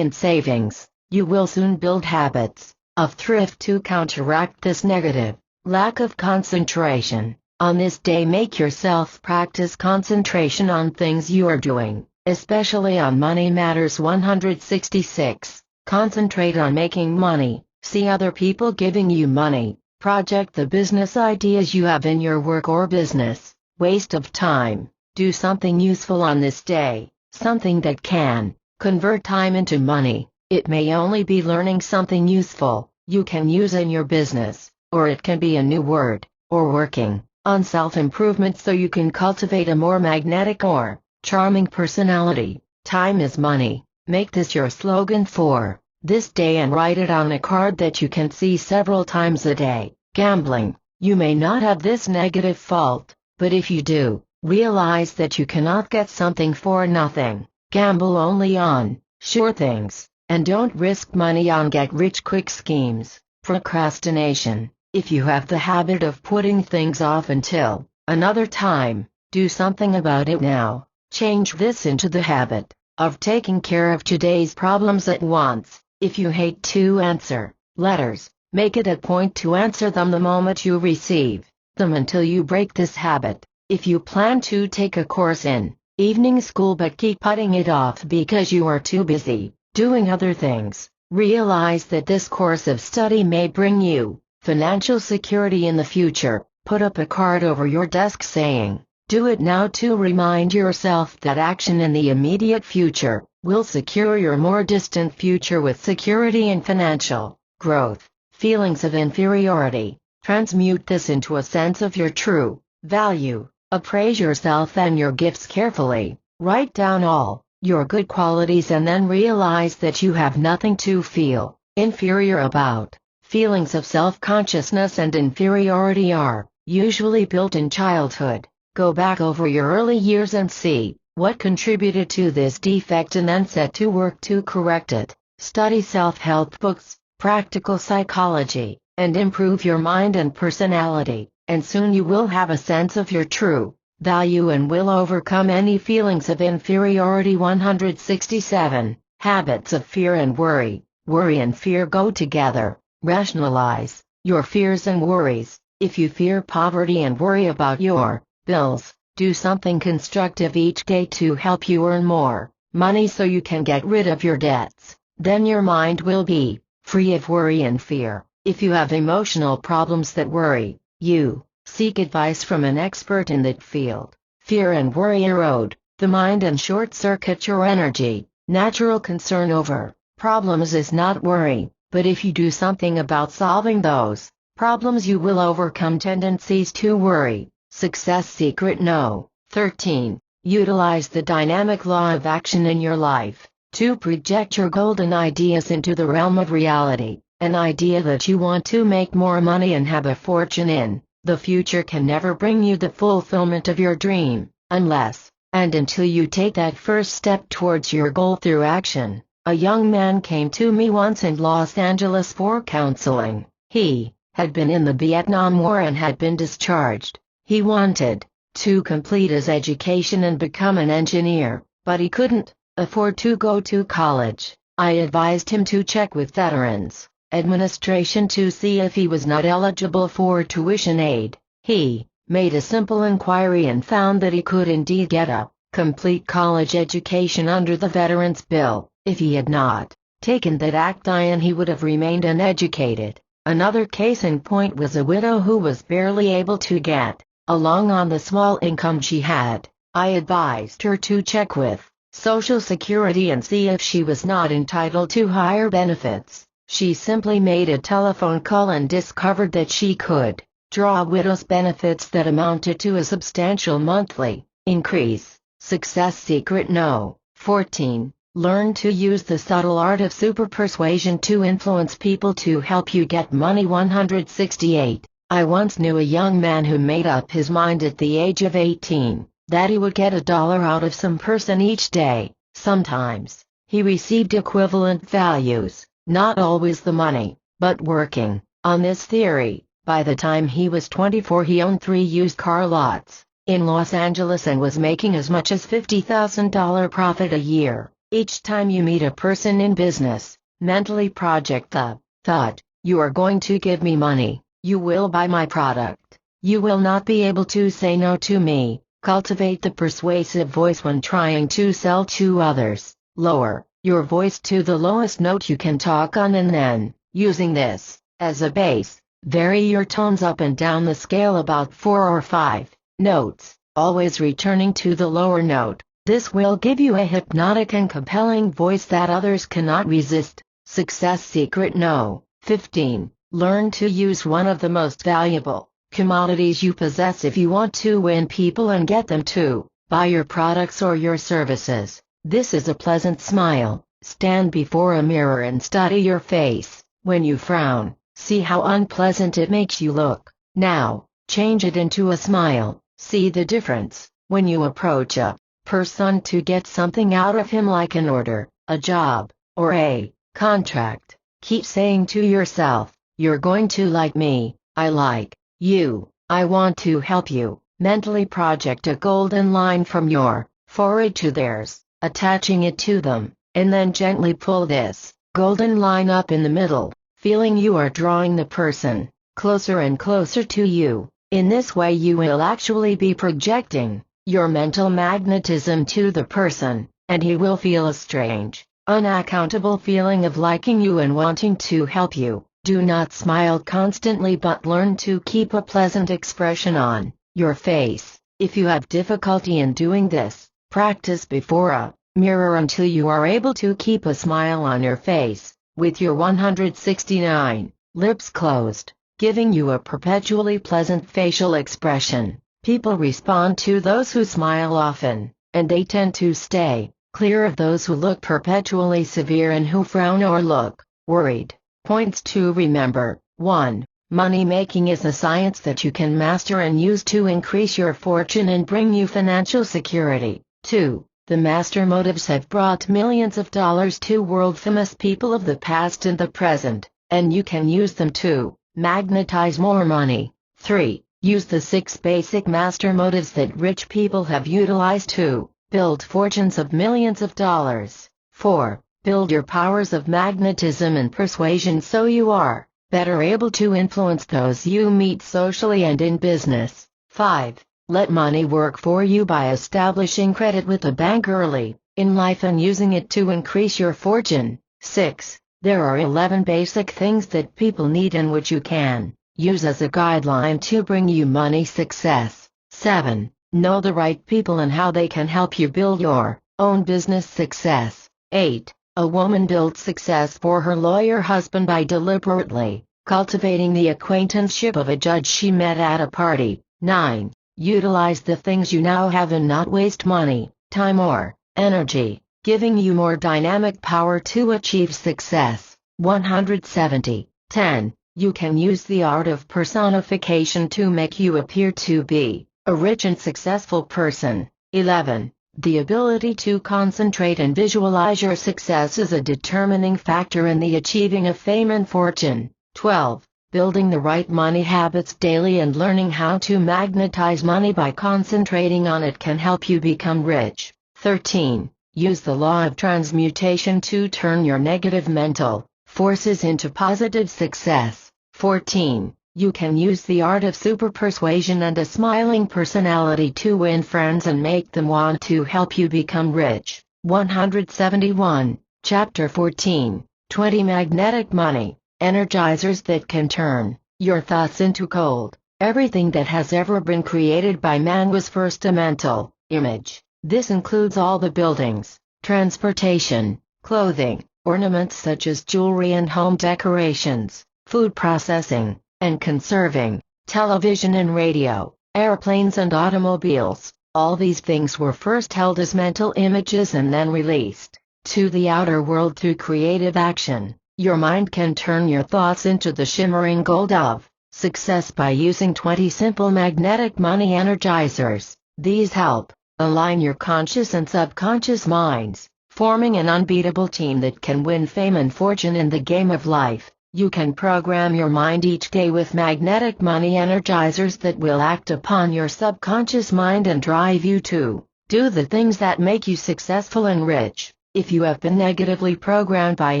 in savings. You will soon build habits of thrift to counteract this negative lack of concentration. On this day, make yourself practice concentration on things you are doing, especially on money matters. 166. Concentrate on making money. See other people giving you money. Project the business ideas you have in your work or business. Waste of time. Do something useful on this day, something that can convert time into money. It may only be learning something useful you can use in your business, or it can be a new word, or working on self-improvement so you can cultivate a more magnetic or charming personality. Time is money. Make this your slogan for this day and write it on a card that you can see several times a day. Gambling. You may not have this negative fault, but if you do, realize that you cannot get something for nothing. Gamble only on sure things, and don't risk money on get-rich-quick schemes. Procrastination. If you have the habit of putting things off until another time, do something about it now. Change this into the habit of taking care of today's problems at once. If you hate to answer letters, make it a point to answer them the moment you receive them until you break this habit. If you plan to take a course in evening school but keep putting it off because you are too busy doing other things, realize that this course of study may bring you financial security in the future. Put up a card over your desk saying, "Do it now," to remind yourself that action in the immediate future will secure your more distant future with security and financial growth. Feelings of inferiority. Transmute this into a sense of your true value. Appraise yourself and your gifts carefully. Write down all your good qualities and then realize that you have nothing to feel inferior about. Feelings of self-consciousness and inferiority are usually built in childhood. Go back over your early years and see what contributed to this defect and then set to work to correct it. Study self-help books, practical psychology, and improve your mind and personality, and soon you will have a sense of your true value and will overcome any feelings of inferiority. 167. Habits of fear and worry. Worry and fear go together. Rationalize your fears and worries. If you fear poverty and worry about your bills, do something constructive each day to help you earn more money so you can get rid of your debts. Then your mind will be free of worry and fear. If you have emotional problems that worry you, seek advice from an expert in that field. Fear and worry erode the mind and short-circuit your energy. Natural concern over problems is not worry, but if you do something about solving those problems you will overcome tendencies to worry. Success Secret No. 13. Utilize the dynamic law of action in your life. 2. Project your golden ideas into the realm of reality. An idea that you want to make more money and have a fortune in the future can never bring you the fulfillment of your dream, unless and until you take that first step towards your goal through action. A young man came to me once in Los Angeles for counseling. He had been in the Vietnam War and had been discharged. He wanted to complete his education and become an engineer, but he couldn't afford to go to college. I advised him to check with Veterans Administration to see if he was not eligible for tuition aid. He made a simple inquiry and found that he could indeed get a complete college education under the Veterans Bill. If he had not taken that act, he would have remained uneducated. Another case in point was a widow who was barely able to get along on the small income she had. I advised her to check with Social Security and see if she was not entitled to higher benefits. She simply made a telephone call and discovered that she could draw widow's benefits that amounted to a substantial monthly increase. Success secret no. 14. Learn to use the subtle art of super persuasion to influence people to help you get money. 168. I once knew a young man who made up his mind at the age of 18 that he would get $1 out of some person each day. Sometimes he received equivalent values, not always the money, but working on this theory. By the time he was 24, he owned 3 used car lots in Los Angeles and was making as much as $50,000 profit a year. Each time you meet a person in business, mentally project the thought, "You are going to give me money. You will buy my product. You will not be able to say no to me." Cultivate the persuasive voice when trying to sell to others. Lower your voice to the lowest note you can talk on and then, using this as a base, vary your tones up and down the scale about 4 or 5 notes, always returning to the lower note. This will give you a hypnotic and compelling voice that others cannot resist. Success secret no. 15. Learn to use one of the most valuable commodities you possess if you want to win people and get them to buy your products or your services. This is a pleasant smile. Stand before a mirror and study your face. When you frown, see how unpleasant it makes you look. Now, change it into a smile. See the difference. When you approach a person to get something out of him, like an order, a job, or a contract, keep saying to yourself, "You're going to like me, I like you, I want to help you." Mentally project a golden line from your forehead to theirs, attaching it to them, and then gently pull this golden line up in the middle, feeling you are drawing the person closer and closer to you. In this way you will actually be projecting your mental magnetism to the person, and he will feel a strange, unaccountable feeling of liking you and wanting to help you. Do not smile constantly, but learn to keep a pleasant expression on your face. If you have difficulty in doing this, practice before a mirror until you are able to keep a smile on your face, with your 169 lips closed, giving you a perpetually pleasant facial expression. People respond to those who smile often, and they tend to stay clear of those who look perpetually severe and who frown or look worried. Points to remember. 1. Money making is a science that you can master and use to increase your fortune and bring you financial security. 2. The master motives have brought millions of dollars to world-famous people of the past and the present, and you can use them to magnetize more money. 3. Use the 6 basic master motives that rich people have utilized to build fortunes of millions of dollars. 4. Build your powers of magnetism and persuasion so you are better able to influence those you meet socially and in business. 5. Let money work for you by establishing credit with a bank early in life and using it to increase your fortune. 6. There are 11 basic things that people need and which you can use as a guideline to bring you money success. 7. Know the right people and how they can help you build your own business success. 8. A woman builds success for her lawyer husband by deliberately cultivating the acquaintanceship of a judge she met at a party. 9. Utilize the things you now have and not waste money, time or energy giving you more dynamic power to achieve success. 170. 10. You can use the art of personification to make you appear to be a rich and successful person. 11. The ability to concentrate and visualize your success is a determining factor in the achieving of fame and fortune. 12. Building the right money habits daily and learning how to magnetize money by concentrating on it can help you become rich. 13. Use the law of transmutation to turn your negative mental forces into positive success. 14. You can use the art of super persuasion and a smiling personality to win friends and make them want to help you become rich. 171. Chapter 14. 20 Magnetic Money Energizers that can turn your thoughts into gold. Everything that has ever been created by man was first a mental image. This includes all the buildings, transportation, clothing, ornaments such as jewelry and home decorations, food processing and conserving, television and radio, airplanes and automobiles. All these things were first held as mental images and then released to the outer world through creative action. Your mind can turn your thoughts into the shimmering gold of success by using 20 simple magnetic money energizers. These help align your conscious and subconscious minds, forming an unbeatable team that can win fame and fortune in the game of life. You can program your mind each day with magnetic money energizers that will act upon your subconscious mind and drive you to do the things that make you successful and rich. If you have been negatively programmed by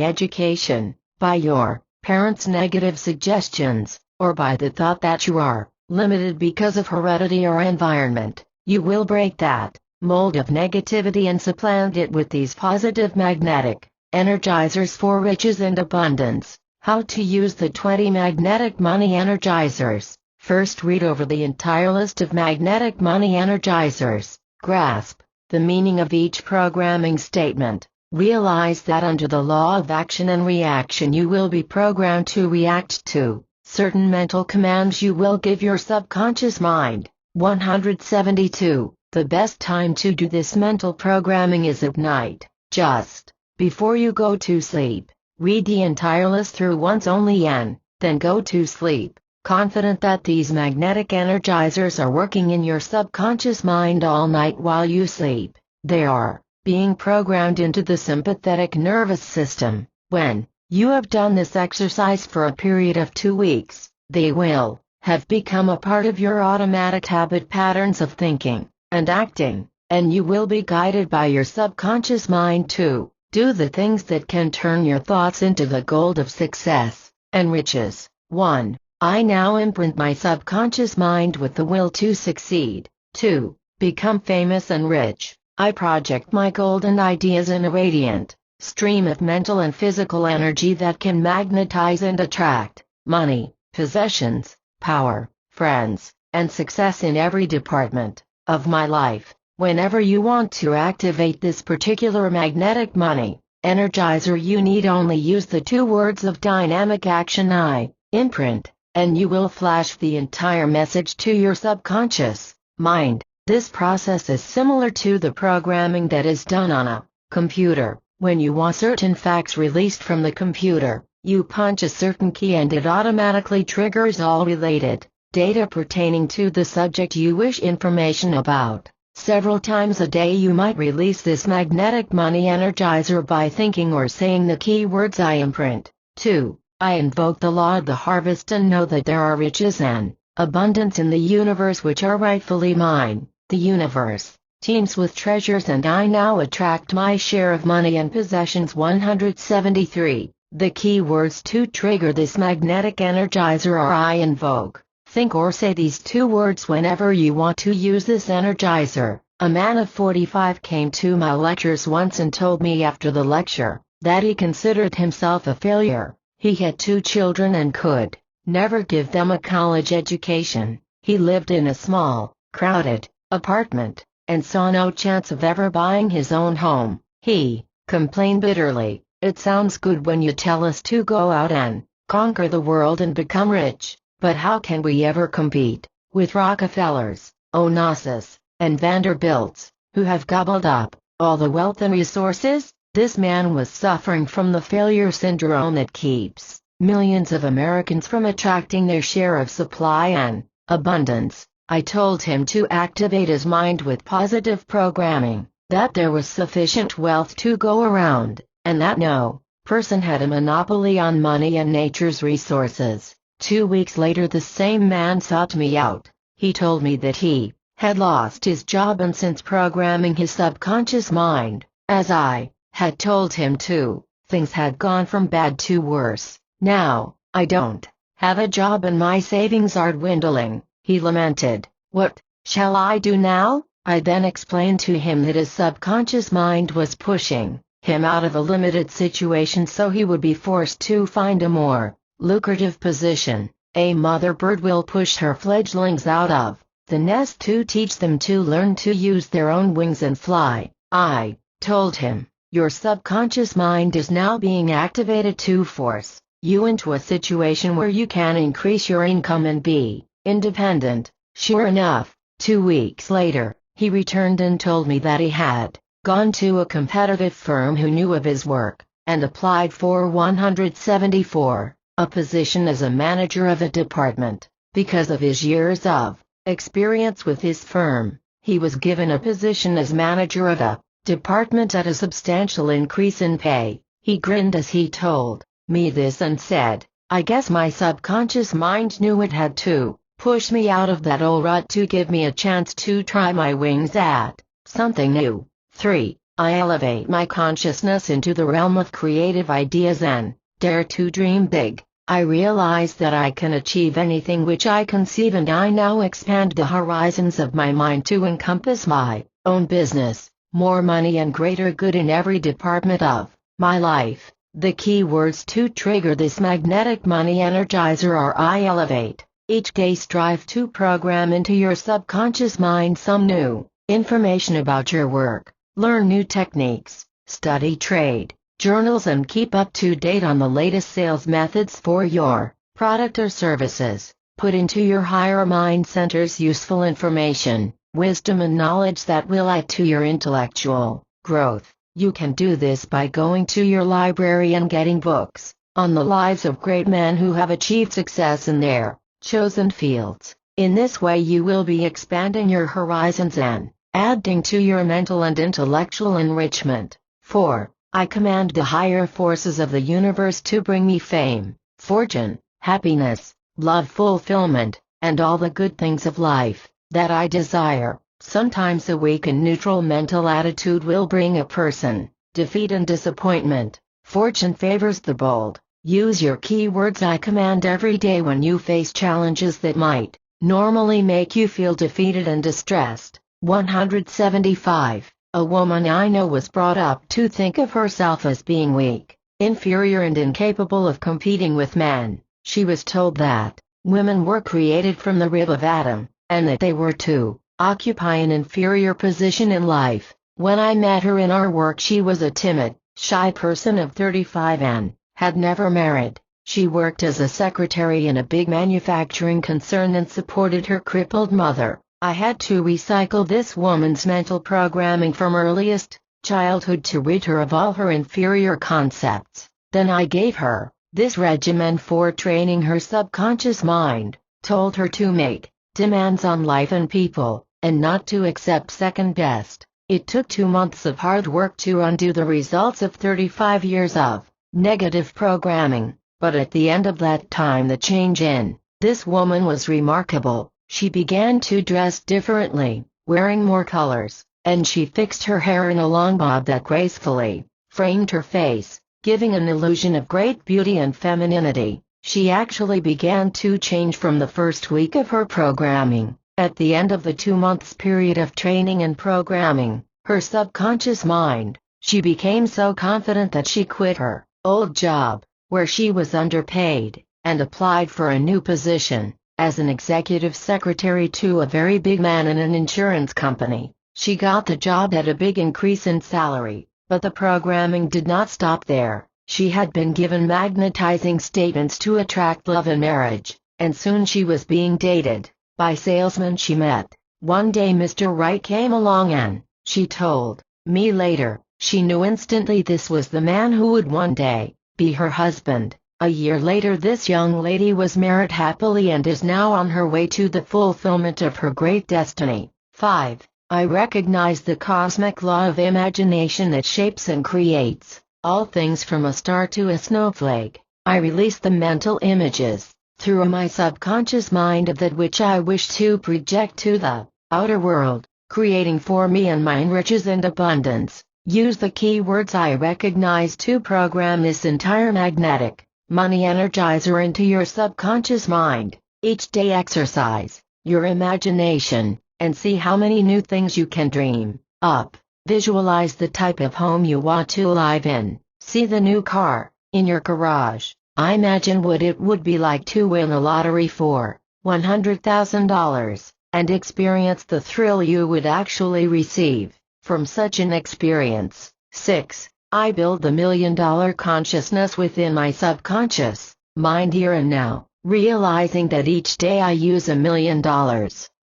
education, by your parents' negative suggestions, or by the thought that you are limited because of heredity or environment, you will break that mold of negativity and supplant it with these positive magnetic energizers for riches and abundance. How to use the 20 magnetic money energizers. First, read over the entire list of magnetic money energizers. Grasp the meaning of each programming statement. Realize that under the law of action and reaction you will be programmed to react to certain mental commands you will give your subconscious mind. 172. The best time to do this mental programming is at night, just before you go to sleep. Read the entire list through once only and then go to sleep, confident that these magnetic energizers are working in your subconscious mind all night while you sleep. They are being programmed into the sympathetic nervous system. When you have done this exercise for a period of 2 weeks, they will have become a part of your automatic habit patterns of thinking and acting, and you will be guided by your subconscious mind to do the things that can turn your thoughts into the gold of success and riches. 1. I now imprint my subconscious mind with the will to succeed. 2. Become famous and rich. I project my golden ideas in a radiant stream of mental and physical energy that can magnetize and attract money, possessions, power, friends, and success in every department of my life. Whenever you want to activate this particular magnetic money energizer, you need only use the 2 words of dynamic action I imprint, and you will flash the entire message to your subconscious mind. This process is similar to the programming that is done on a computer. When you want certain facts released from the computer, you punch a certain key and it automatically triggers all related data pertaining to the subject you wish information about. Several times a day you might release this magnetic money energizer by thinking or saying the keywords I imprint. 2. I invoke the law of the harvest and know that there are riches and abundance in the universe which are rightfully mine. The universe teems with treasures and I now attract my share of money and possessions. 173. The keywords to trigger this magnetic energizer are I invoke. Think or say these 2 words whenever you want to use this energizer. A man of 45 came to my lectures once and told me after the lecture that he considered himself a failure. He had 2 children and could never give them a college education. He lived in a small, crowded apartment and saw no chance of ever buying his own home. He complained bitterly, "It sounds good when you tell us to go out and conquer the world and become rich. But how can we ever compete with Rockefellers, Onassis, and Vanderbilts, who have gobbled up all the wealth and resources. This man was suffering from the failure syndrome that keeps millions of Americans from attracting their share of supply and abundance. I told him to activate his mind with positive programming, that there was sufficient wealth to go around, and that no person had a monopoly on money and nature's resources. 2 weeks later the same man sought me out. He told me that he had lost his job and since programming his subconscious mind, as I had told him to, things had gone from bad to worse. Now, I don't have a job and my savings are dwindling, he lamented. What shall I do now? I then explained to him that his subconscious mind was pushing him out of a limited situation so he would be forced to find a more lucrative position. A mother bird will push her fledglings out of the nest to teach them to learn to use their own wings and fly. I told him, your subconscious mind is now being activated to force you into a situation where you can increase your income and be independent. Sure enough, 2 weeks later, he returned and told me that he had gone to a competitive firm who knew of his work, and applied for 174, a position as a manager of a department. Because of his years of experience with his firm, he was given a position as manager of a department at a substantial increase in pay. He grinned as he told me this and said, I guess my subconscious mind knew it had to push me out of that old rut to give me a chance to try my wings at something new. 3. I elevate my consciousness into the realm of creative ideas and dare to dream big. I realize that I can achieve anything which I conceive, and I now expand the horizons of my mind to encompass my own business, more money and greater good in every department of my life. The key words to trigger this magnetic money energizer are I elevate. Each day strive to program into your subconscious mind some new information about your work, learn new techniques, study trade journals and keep up to date on the latest sales methods for your product or services. Put into your higher mind centers useful information, wisdom and knowledge that will add to your intellectual growth. You can do this by going to your library and getting books on the lives of great men who have achieved success in their chosen fields. In this way you will be expanding your horizons and adding to your mental and intellectual enrichment. 4. I command the higher forces of the universe to bring me fame, fortune, happiness, love, fulfillment, and all the good things of life that I desire. Sometimes a weak and neutral mental attitude will bring a person defeat and disappointment. Fortune favors the bold. Use your keywords I command every day when you face challenges that might normally make you feel defeated and distressed. 175. A woman I know was brought up to think of herself as being weak, inferior and incapable of competing with men. She was told that women were created from the rib of Adam, and that they were to occupy an inferior position in life. When I met her in our work, she was a timid, shy person of 35 and had never married. She worked as a secretary in a big manufacturing concern and supported her crippled mother. I had to recycle this woman's mental programming from earliest childhood to rid her of all her inferior concepts. Then I gave her this regimen for training her subconscious mind, told her to make demands on life and people, and not to accept second best. It took 2 months of hard work to undo the results of 35 years of negative programming, but at the end of that time the change in this woman was remarkable. She began to dress differently, wearing more colors, and she fixed her hair in a long bob that gracefully framed her face, giving an illusion of great beauty and femininity. She actually began to change from the first week of her programming. At the end of the 2 months period of training and programming her subconscious mind, she became so confident that she quit her old job, where she was underpaid, and applied for a new position as an executive secretary to a very big man in an insurance company. She got the job at a big increase in salary, but the programming did not stop there. She had been given magnetizing statements to attract love and marriage, and soon she was being dated by salesmen she met. One day Mr. Right came along and she told me later. She knew instantly this was the man who would one day be her husband. A year later this young lady was married happily and is now on her way to the fulfillment of her great destiny. 5. I recognize the cosmic law of imagination that shapes and creates all things from a star to a snowflake. I release the mental images through my subconscious mind of that which I wish to project to the outer world, creating for me and mine riches and abundance. Use the keywords I recognize to program this entire magnetic money energizer into your subconscious mind. Each day exercise your imagination and see how many new things you can dream up. Visualize the type of home you want to live in. See the new car in your garage. I imagine what it would be like to win a lottery for $100,000 and experience the thrill you would actually receive from such an experience. 6. I build the $1 million consciousness within my subconscious mind here and now, realizing that each day I use $1 million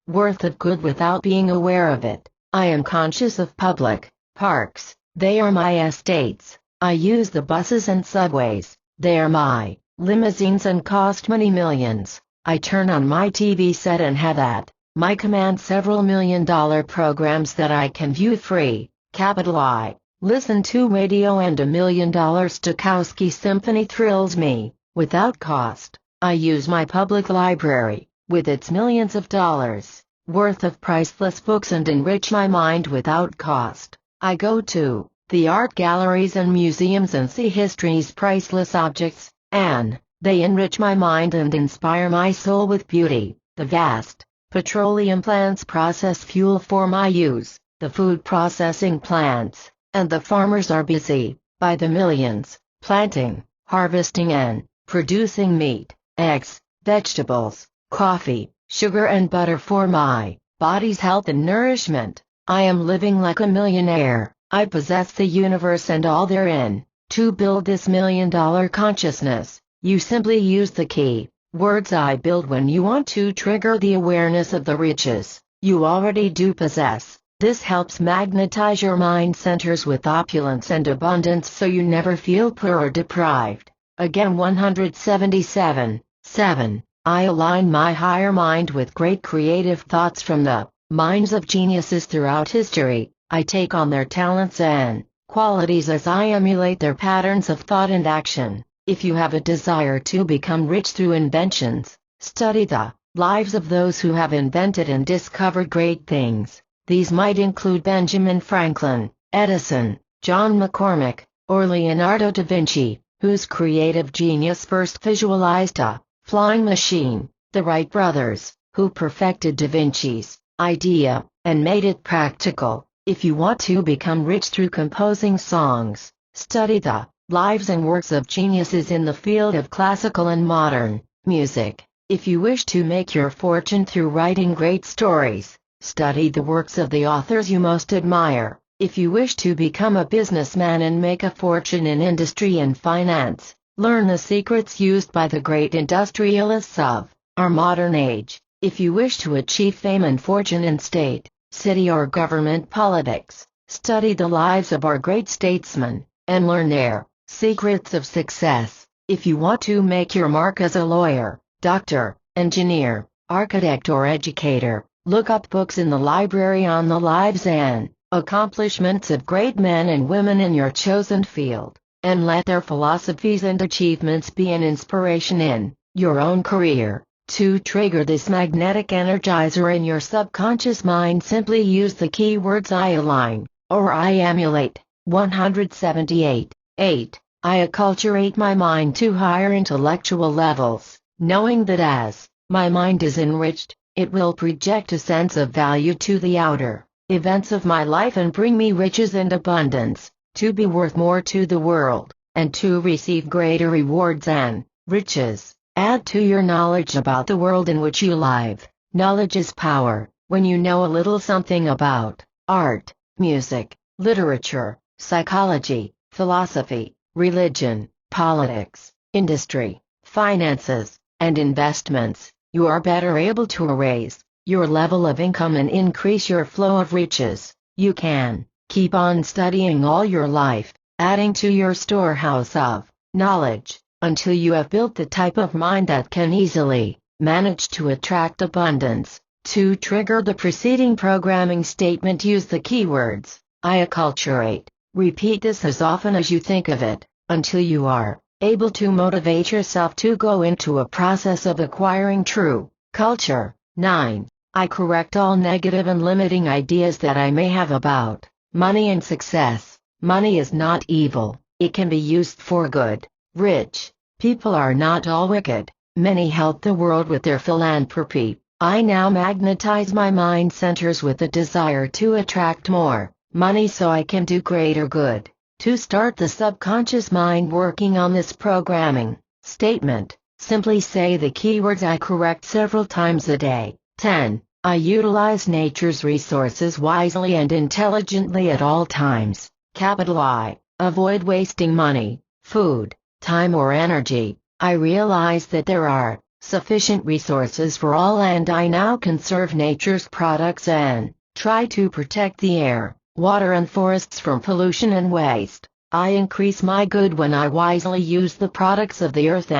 worth of good without being aware of it. I am conscious of public parks. They are my estates. I use the buses and subways. They are my limousines and cost many millions. I turn on my TV set and have at my command several $1 million programs that I can view free. Capital I. Listen to radio and $1 million Stokowski Symphony thrills me without cost. I use my public library with its millions of dollars worth of priceless books and enrich my mind without cost. I go to the art galleries and museums and see history's priceless objects, and they enrich my mind and inspire my soul with beauty. The vast petroleum plants process fuel for my use, the food processing plants and the farmers are busy by the millions, planting, harvesting and producing meat, eggs, vegetables, coffee, sugar and butter for my body's health and nourishment. I am living like a millionaire. I possess the universe and all therein. To build this $1 million consciousness, you simply use the key words I build when you want to trigger the awareness of the riches you already do possess. This helps magnetize your mind centers with opulence and abundance so you never feel poor or deprived. Again 177. 7. I align my higher mind with great creative thoughts from the minds of geniuses throughout history. I take on their talents and qualities as I emulate their patterns of thought and action. If you have a desire to become rich through inventions, study the lives of those who have invented and discovered great things. These might include Benjamin Franklin, Edison, John McCormack, or Leonardo da Vinci, whose creative genius first visualized a flying machine. The Wright brothers, who perfected Da Vinci's idea and made it practical. If you want to become rich through composing songs, study the lives and works of geniuses in the field of classical and modern music. If you wish to make your fortune through writing great stories, study the works of the authors you most admire. If you wish to become a businessman and make a fortune in industry and finance, learn the secrets used by the great industrialists of our modern age. If you wish to achieve fame and fortune in state, city or government politics, study the lives of our great statesmen, and learn their secrets of success. If you want to make your mark as a lawyer, doctor, engineer, architect or educator, look up books in the library on the lives and accomplishments of great men and women in your chosen field, and let their philosophies and achievements be an inspiration in your own career. To trigger this magnetic energizer in your subconscious mind, simply use the keywords I align, or I emulate. 178. 8. I acculturate my mind to higher intellectual levels, knowing that as my mind is enriched, it will project a sense of value to the outer events of my life and bring me riches and abundance, to be worth more to the world, and to receive greater rewards and riches. Add to your knowledge about the world in which you live. Knowledge is power. When you know a little something about art, music, literature, psychology, philosophy, religion, politics, industry, finances, and investments, you are better able to raise your level of income and increase your flow of riches. You can Keep on studying all your life, adding to your storehouse of knowledge, until you have built the type of mind that can easily manage to attract abundance. To trigger the preceding programming statement, use the keywords I acculturate. Repeat this as often as you think of it, until you are able to motivate yourself to go into a process of acquiring true culture. 9. I correct all negative and limiting ideas that I may have about money and success. Money is not evil, it can be used for good. Rich people are not all wicked. Many help the world with their philanthropy. I now magnetize my mind centers with a desire to attract more money so I can do greater good. To start the subconscious mind working on this programming statement, simply say the keywords I correct several times a day. 10. I utilize nature's resources wisely and intelligently at all times. Capital I. Avoid wasting money, food, time or energy. I realize that there are sufficient resources for all, and I now conserve nature's products and try to protect the air, water and forests from pollution and waste. I increase my good when I wisely use the products of the earth.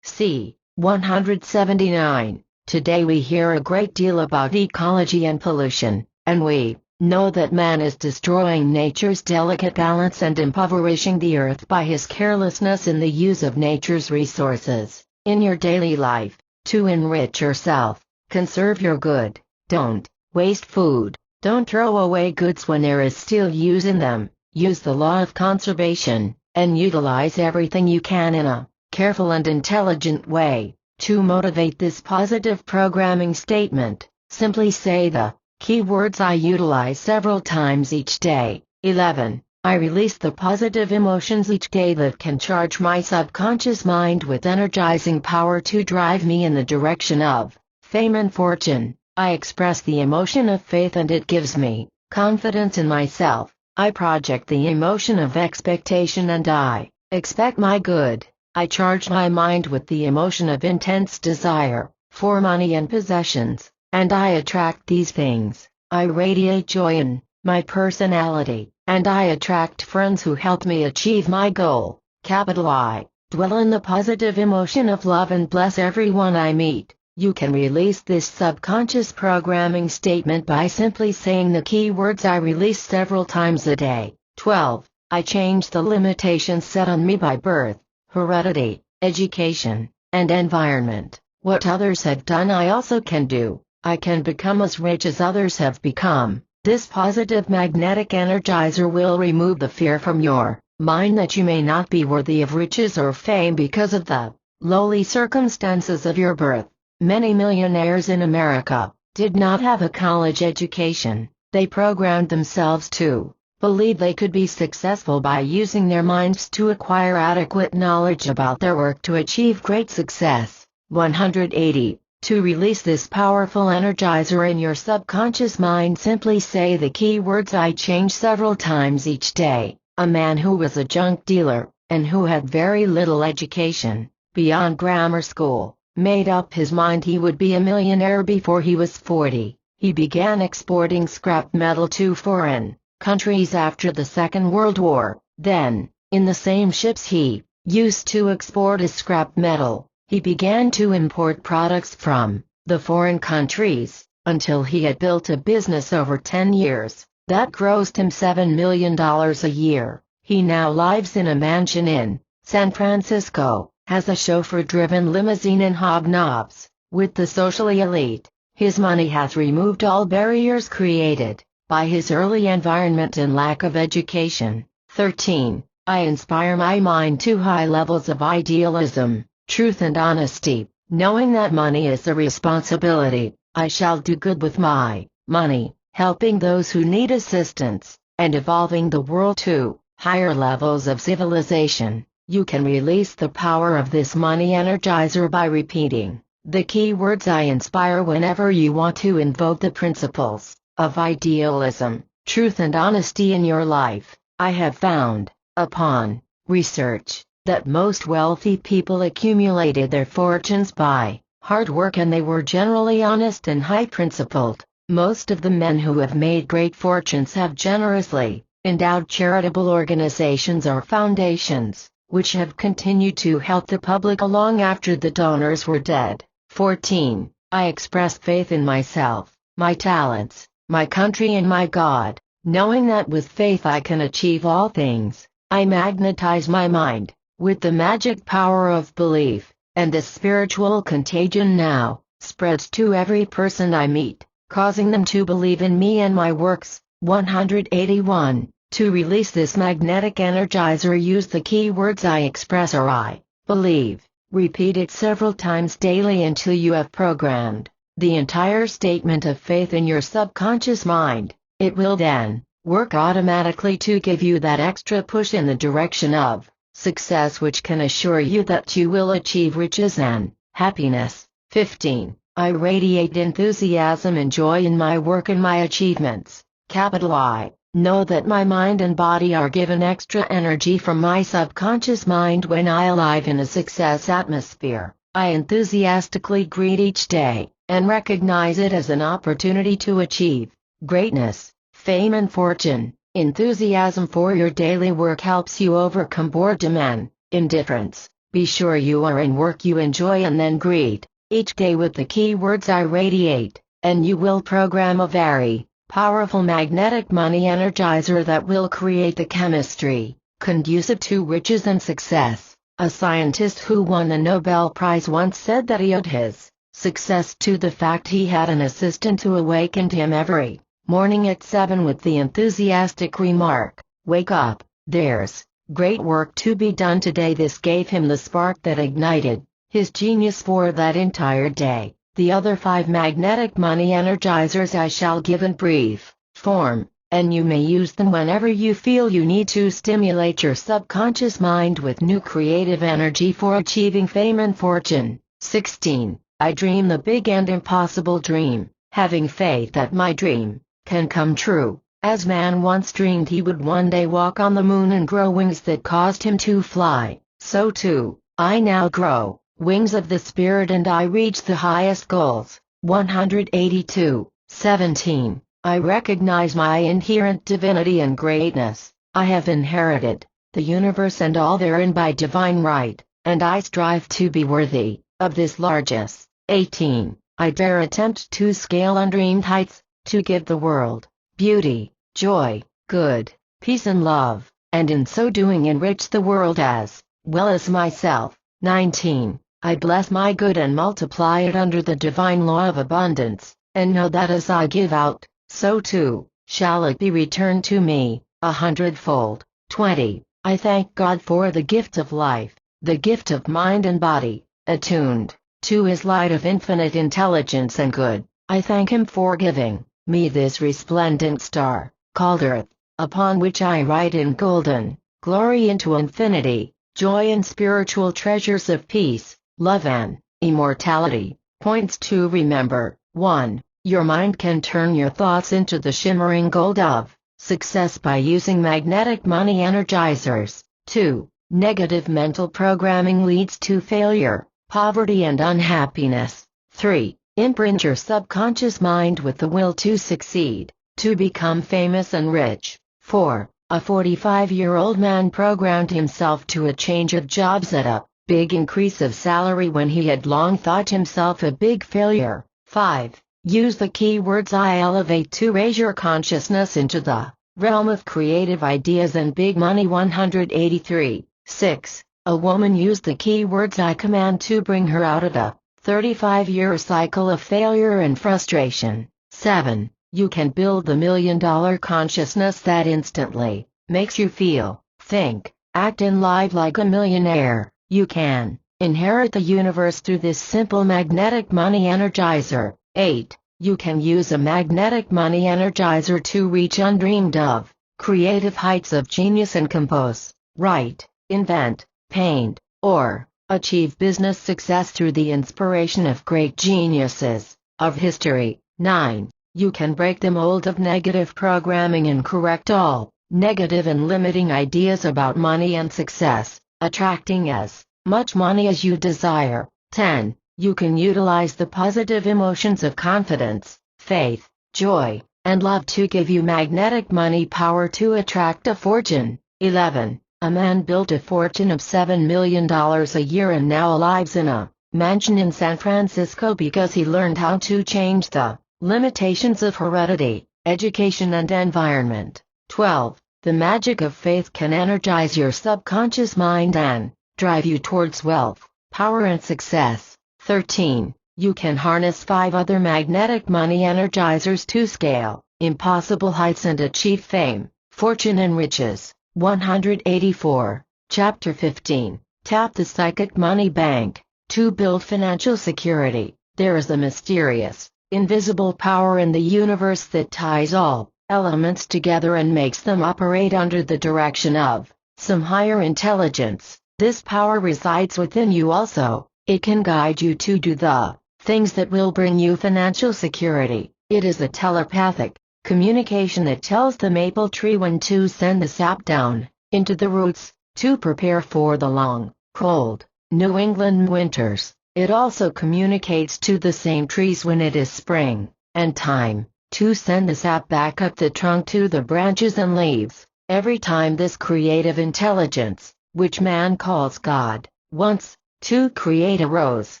C. 179. Today we hear a great deal about ecology and pollution, and we know that man is destroying nature's delicate balance and impoverishing the earth by his carelessness in the use of nature's resources. In your daily life, to enrich yourself, conserve your good, don't waste food, don't throw away goods when there is still use in them, use the law of conservation, and utilize everything you can in a careful and intelligent way. To motivate this positive programming statement, simply say the keywords I utilize several times each day. 11. I release the positive emotions each day that can charge my subconscious mind with energizing power to drive me in the direction of fame and fortune. I express the emotion of faith and it gives me confidence in myself. I project the emotion of expectation and I expect my good. I charge my mind with the emotion of intense desire for money and possessions, and I attract these things. I radiate joy in my personality, and I attract friends who help me achieve my goal. Capital I. Dwell in the positive emotion of love and bless everyone I meet. You can release this subconscious programming statement by simply saying the keywords I release several times a day. 12. I change the limitations set on me by birth, heredity, education, and environment. What others have done I also can do. I can become as rich as others have become. This positive magnetic energizer will remove the fear from your mind that you may not be worthy of riches or fame because of the lowly circumstances of your birth. Many millionaires in America did not have a college education. They programmed themselves to believe they could be successful by using their minds to acquire adequate knowledge about their work to achieve great success. 180. To release this powerful energizer in your subconscious mind, simply say the keywords I change several times each day. A man who was a junk dealer, and who had very little education, beyond grammar school, made up his mind he would be a millionaire before he was 40. He began exporting scrap metal to foreign countries after the Second World War. Then, in the same ships he used to export his scrap metal, he began to import products from the foreign countries, until he had built a business over 10 years that grossed him $7 million a year. He now lives in a mansion in San Francisco, has a chauffeur-driven limousine and hobnobs with the socially elite. His money has removed all barriers created by his early environment and lack of education. 13. I inspire my mind to high levels of idealism, truth and honesty. Knowing that money is a responsibility, I shall do good with my money, helping those who need assistance, and evolving the world to higher levels of civilization. You can release the power of this money energizer by repeating the keywords I inspire whenever you want to invoke the principles of idealism, truth and honesty in your life. I have found, upon research, that most wealthy people accumulated their fortunes by hard work, and they were generally honest and high-principled. Most of the men who have made great fortunes have generously endowed charitable organizations or foundations, which have continued to help the public long after the donors were dead. 14. I express faith in myself, my talents, my country and my God, knowing that with faith I can achieve all things. I magnetize my mind with the magic power of belief, and this spiritual contagion now spreads to every person I meet, causing them to believe in me and my works. 181. To release this magnetic energizer, use the keywords I express or I believe. Repeat it several times daily until you have programmed the entire statement of faith in your subconscious mind. It will then work automatically to give you that extra push in the direction of success, which can assure you that you will achieve riches and happiness. 15. I radiate enthusiasm and joy in my work and my achievements. Capital I. Know that my mind and body are given extra energy from my subconscious mind when I alive in a success atmosphere. I enthusiastically greet each day, and recognize it as an opportunity to achieve greatness, fame and fortune. Enthusiasm for your daily work helps you overcome boredom and indifference. Be sure you are in work you enjoy and then greet each day with the keywords I radiate, and you will program a very powerful magnetic money energizer that will create the chemistry conducive to riches and success. A scientist who won the Nobel Prize once said that he owed his success to the fact he had an assistant who awakened him every morning at 7 with the enthusiastic remark, "Wake up, there's great work to be done today." This gave him the spark that ignited his genius for that entire day. The other 5 magnetic money energizers I shall give in brief form, and you may use them whenever you feel you need to stimulate your subconscious mind with new creative energy for achieving fame and fortune. 16. I dream the big and impossible dream, having faith that my dream can come true. As man once dreamed he would one day walk on the moon and grow wings that caused him to fly, so too, I now grow wings of the spirit and I reach the highest goals. 182. 17. I recognize my inherent divinity and greatness. I have inherited the universe and all therein by divine right, and I strive to be worthy of this largesse. 18. I dare attempt to scale undreamed heights, to give the world beauty, joy, good, peace and love, and in so doing enrich the world as well as myself. 19. I bless my good and multiply it under the divine law of abundance, and know that as I give out, so too shall it be returned to me 100-fold. 20. I thank God for the gift of life, the gift of mind and body, attuned to His light of infinite intelligence and good. I thank Him for giving me this resplendent star, called Earth, upon which I ride in golden glory into infinity, joy and spiritual treasures of peace, love and immortality. Points to remember. 1. Your mind can turn your thoughts into the shimmering gold of success by using magnetic money energizers. 2. Negative mental programming leads to failure, poverty and unhappiness. 3. Imprint your subconscious mind with the will to succeed, to become famous and rich. 4. A 45-year-old man programmed himself to a change of jobs at a big increase of salary when he had long thought himself a big failure. 5. Use the keywords I elevate to raise your consciousness into the realm of creative ideas and big money. 183. 6. A woman used the keywords I command to bring her out of a 35-year cycle of failure and frustration. 7. You can build the $1 million consciousness that instantly makes you feel, think, act and live like a millionaire. You can inherit the universe through this simple magnetic money energizer. 8. You can use a magnetic money energizer to reach undreamed of creative heights of genius and compose, write, invent, paint, or achieve business success through the inspiration of great geniuses of history. 9. You can break the mold of negative programming and correct all negative and limiting ideas about money and success, attracting as much money as you desire. 10. You can utilize the positive emotions of confidence, faith, joy, and love to give you magnetic money power to attract a fortune. 11. A man built a fortune of $7 million a year and now lives in a mansion in San Francisco because he learned how to change the limitations of heredity, education and environment. 12. The magic of faith can energize your subconscious mind and drive you towards wealth, power and success. 13. You can harness 5 other magnetic money energizers to scale impossible heights and achieve fame, fortune and riches. 184. Chapter 15. Tap the Psychic Money Bank. To build financial security, there is a mysterious, invisible power in the universe that ties all elements together and makes them operate under the direction of some higher intelligence. This power resides within you also. It can guide you to do the things that will bring you financial security. It is a telepathic communication that tells the maple tree when to send the sap down into the roots to prepare for the long, cold New England winters. It also communicates to the same trees when it is spring and time to send the sap back up the trunk to the branches and leaves. Every time this creative intelligence, which man calls God, wants to create a rose,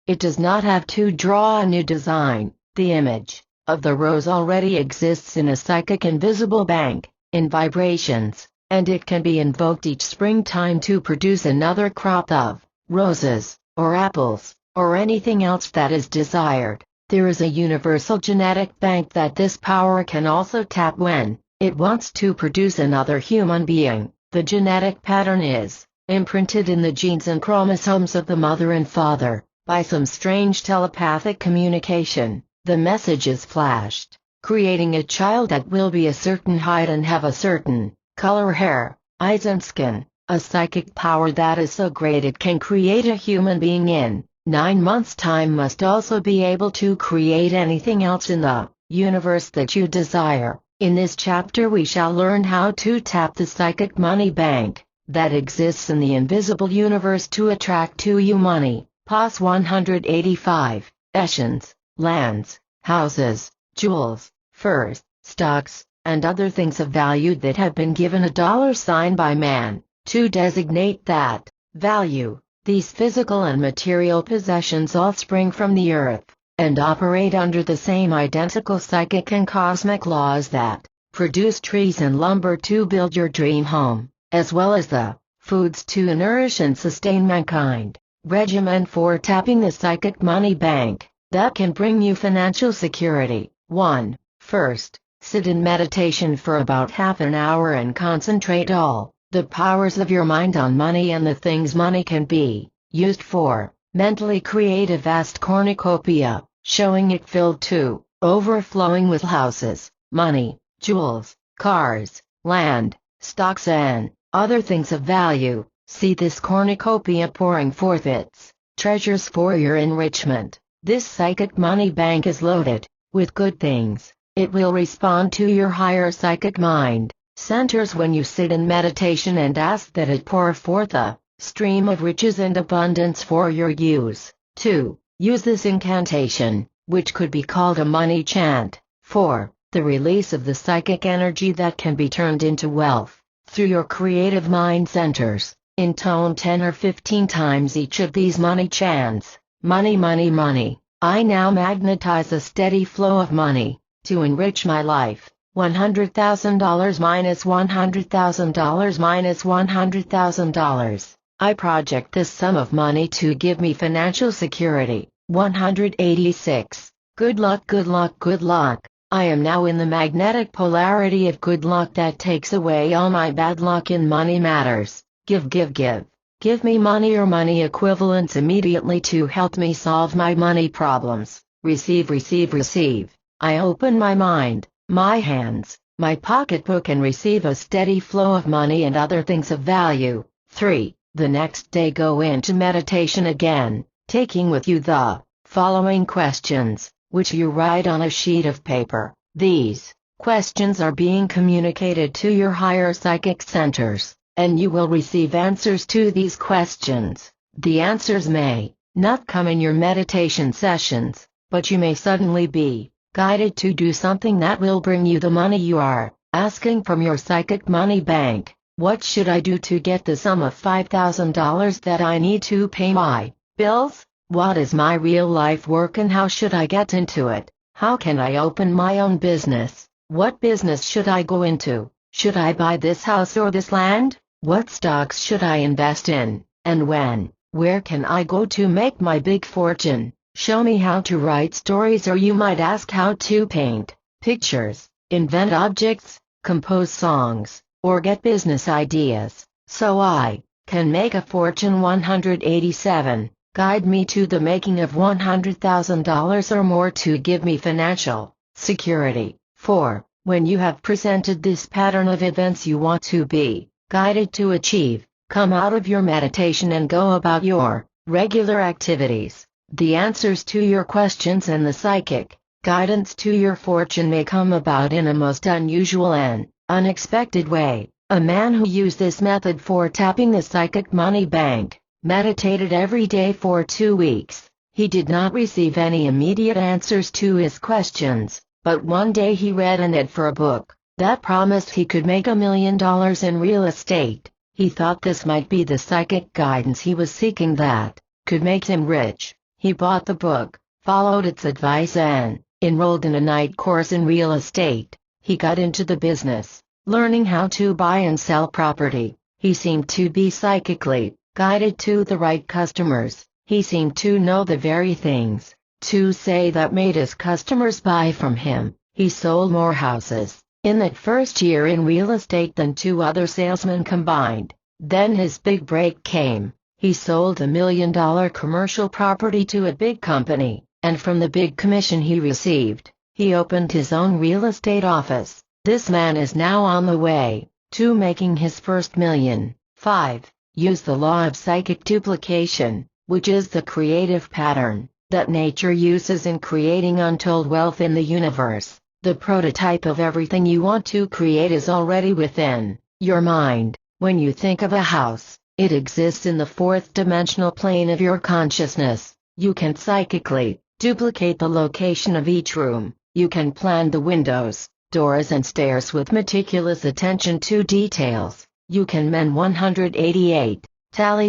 it does not have to draw a new design. The image of the rose already exists in a psychic invisible bank, in vibrations, and it can be invoked each springtime to produce another crop of roses, or apples, or anything else that is desired. There is a universal genetic bank that this power can also tap when it wants to produce another human being. The genetic pattern is imprinted in the genes and chromosomes of the mother and father. By some strange telepathic communication, the message is flashed, creating a child that will be a certain height and have a certain color hair, eyes and skin. A psychic power that is so great it can create a human being in 9 months' time must also be able to create anything else in the universe that you desire. In this chapter we shall learn how to tap the psychic money bank that exists in the invisible universe to attract to you money. POS 185. Essions, lands, houses, jewels, furs, stocks, and other things of value that have been given a dollar sign by man to designate that value. These physical and material possessions all spring from the earth, and operate under the same identical psychic and cosmic laws that produce trees and lumber to build your dream home, as well as the foods to nourish and sustain mankind. Regimen for tapping the psychic money bank that can bring you financial security. 1. First, sit in meditation for about half an hour and concentrate all the powers of your mind on money and the things money can be used for. Mentally create a vast cornucopia, showing it filled to overflowing with houses, money, jewels, cars, land, stocks and other things of value. See this cornucopia pouring forth its treasures for your enrichment. This psychic money bank is loaded with good things. It will respond to your higher psychic mind centers when you sit in meditation and ask that it pour forth a stream of riches and abundance for your use. 2. Use this incantation, which could be called a money chant, for the release of the psychic energy that can be turned into wealth through your creative mind centers. Intone 10 or 15 times each of these money chants. Money, money, money. I now magnetize a steady flow of money to enrich my life. $100,000 minus $100,000 minus $100,000. I project this sum of money to give me financial security. 186. Good luck, good luck, good luck. I am now in the magnetic polarity of good luck that takes away all my bad luck in money matters. Give, give, give. Give me money or money equivalents immediately to help me solve my money problems. Receive, receive, receive. I open my mind, my hands, my pocketbook and receive a steady flow of money and other things of value. 3. The next day go into meditation again, taking with you the following questions, which you write on a sheet of paper. These questions are being communicated to your higher psychic centers, and you will receive answers to these questions. The answers may not come in your meditation sessions, but you may suddenly be guided to do something that will bring you the money you are asking from your psychic money bank. What should I do to get the sum of $5,000 that I need to pay my bills? What is my real life work and how should I get into it? How can I open my own business? What business should I go into? Should I buy this house or this land? What stocks should I invest in? And when? Where can I go to make my big fortune? Show me how to write stories, or you might ask how to paint pictures, invent objects, compose songs, or get business ideas, so I can make a fortune. 187. Guide me to the making of $100,000 or more to give me financial security. 4. When you have presented this pattern of events you want to be guided to achieve, come out of your meditation and go about your regular activities. The answers to your questions and the psychic guidance to your fortune may come about in a most unusual and unexpected way. A man who used this method for tapping the psychic money bank meditated every day for 2 weeks. He did not receive any immediate answers to his questions, but one day he read an ad for a book that promised he could make $1 million in real estate. He thought this might be the psychic guidance he was seeking that could make him rich. He bought the book, followed its advice and enrolled in a night course in real estate. He got into the business, learning how to buy and sell property. He seemed to be psychically guided to the right customers. He seemed to know the very things to say that made his customers buy from him. He sold more houses in that first year in real estate than 2 other salesmen combined. Then his big break came. He sold $1 million commercial property to a big company, and from the big commission he received, he opened his own real estate office. This man is now on the way to making his first $1 million. 5. Use the law of psychic duplication, which is the creative pattern that nature uses in creating untold wealth in the universe. The prototype of everything you want to create is already within your mind. When you think of a house, it exists in the 4th dimensional plane of your consciousness. You can psychically duplicate the location of each room. You can plan the windows, doors and stairs with meticulous attention to details. You can mend 188.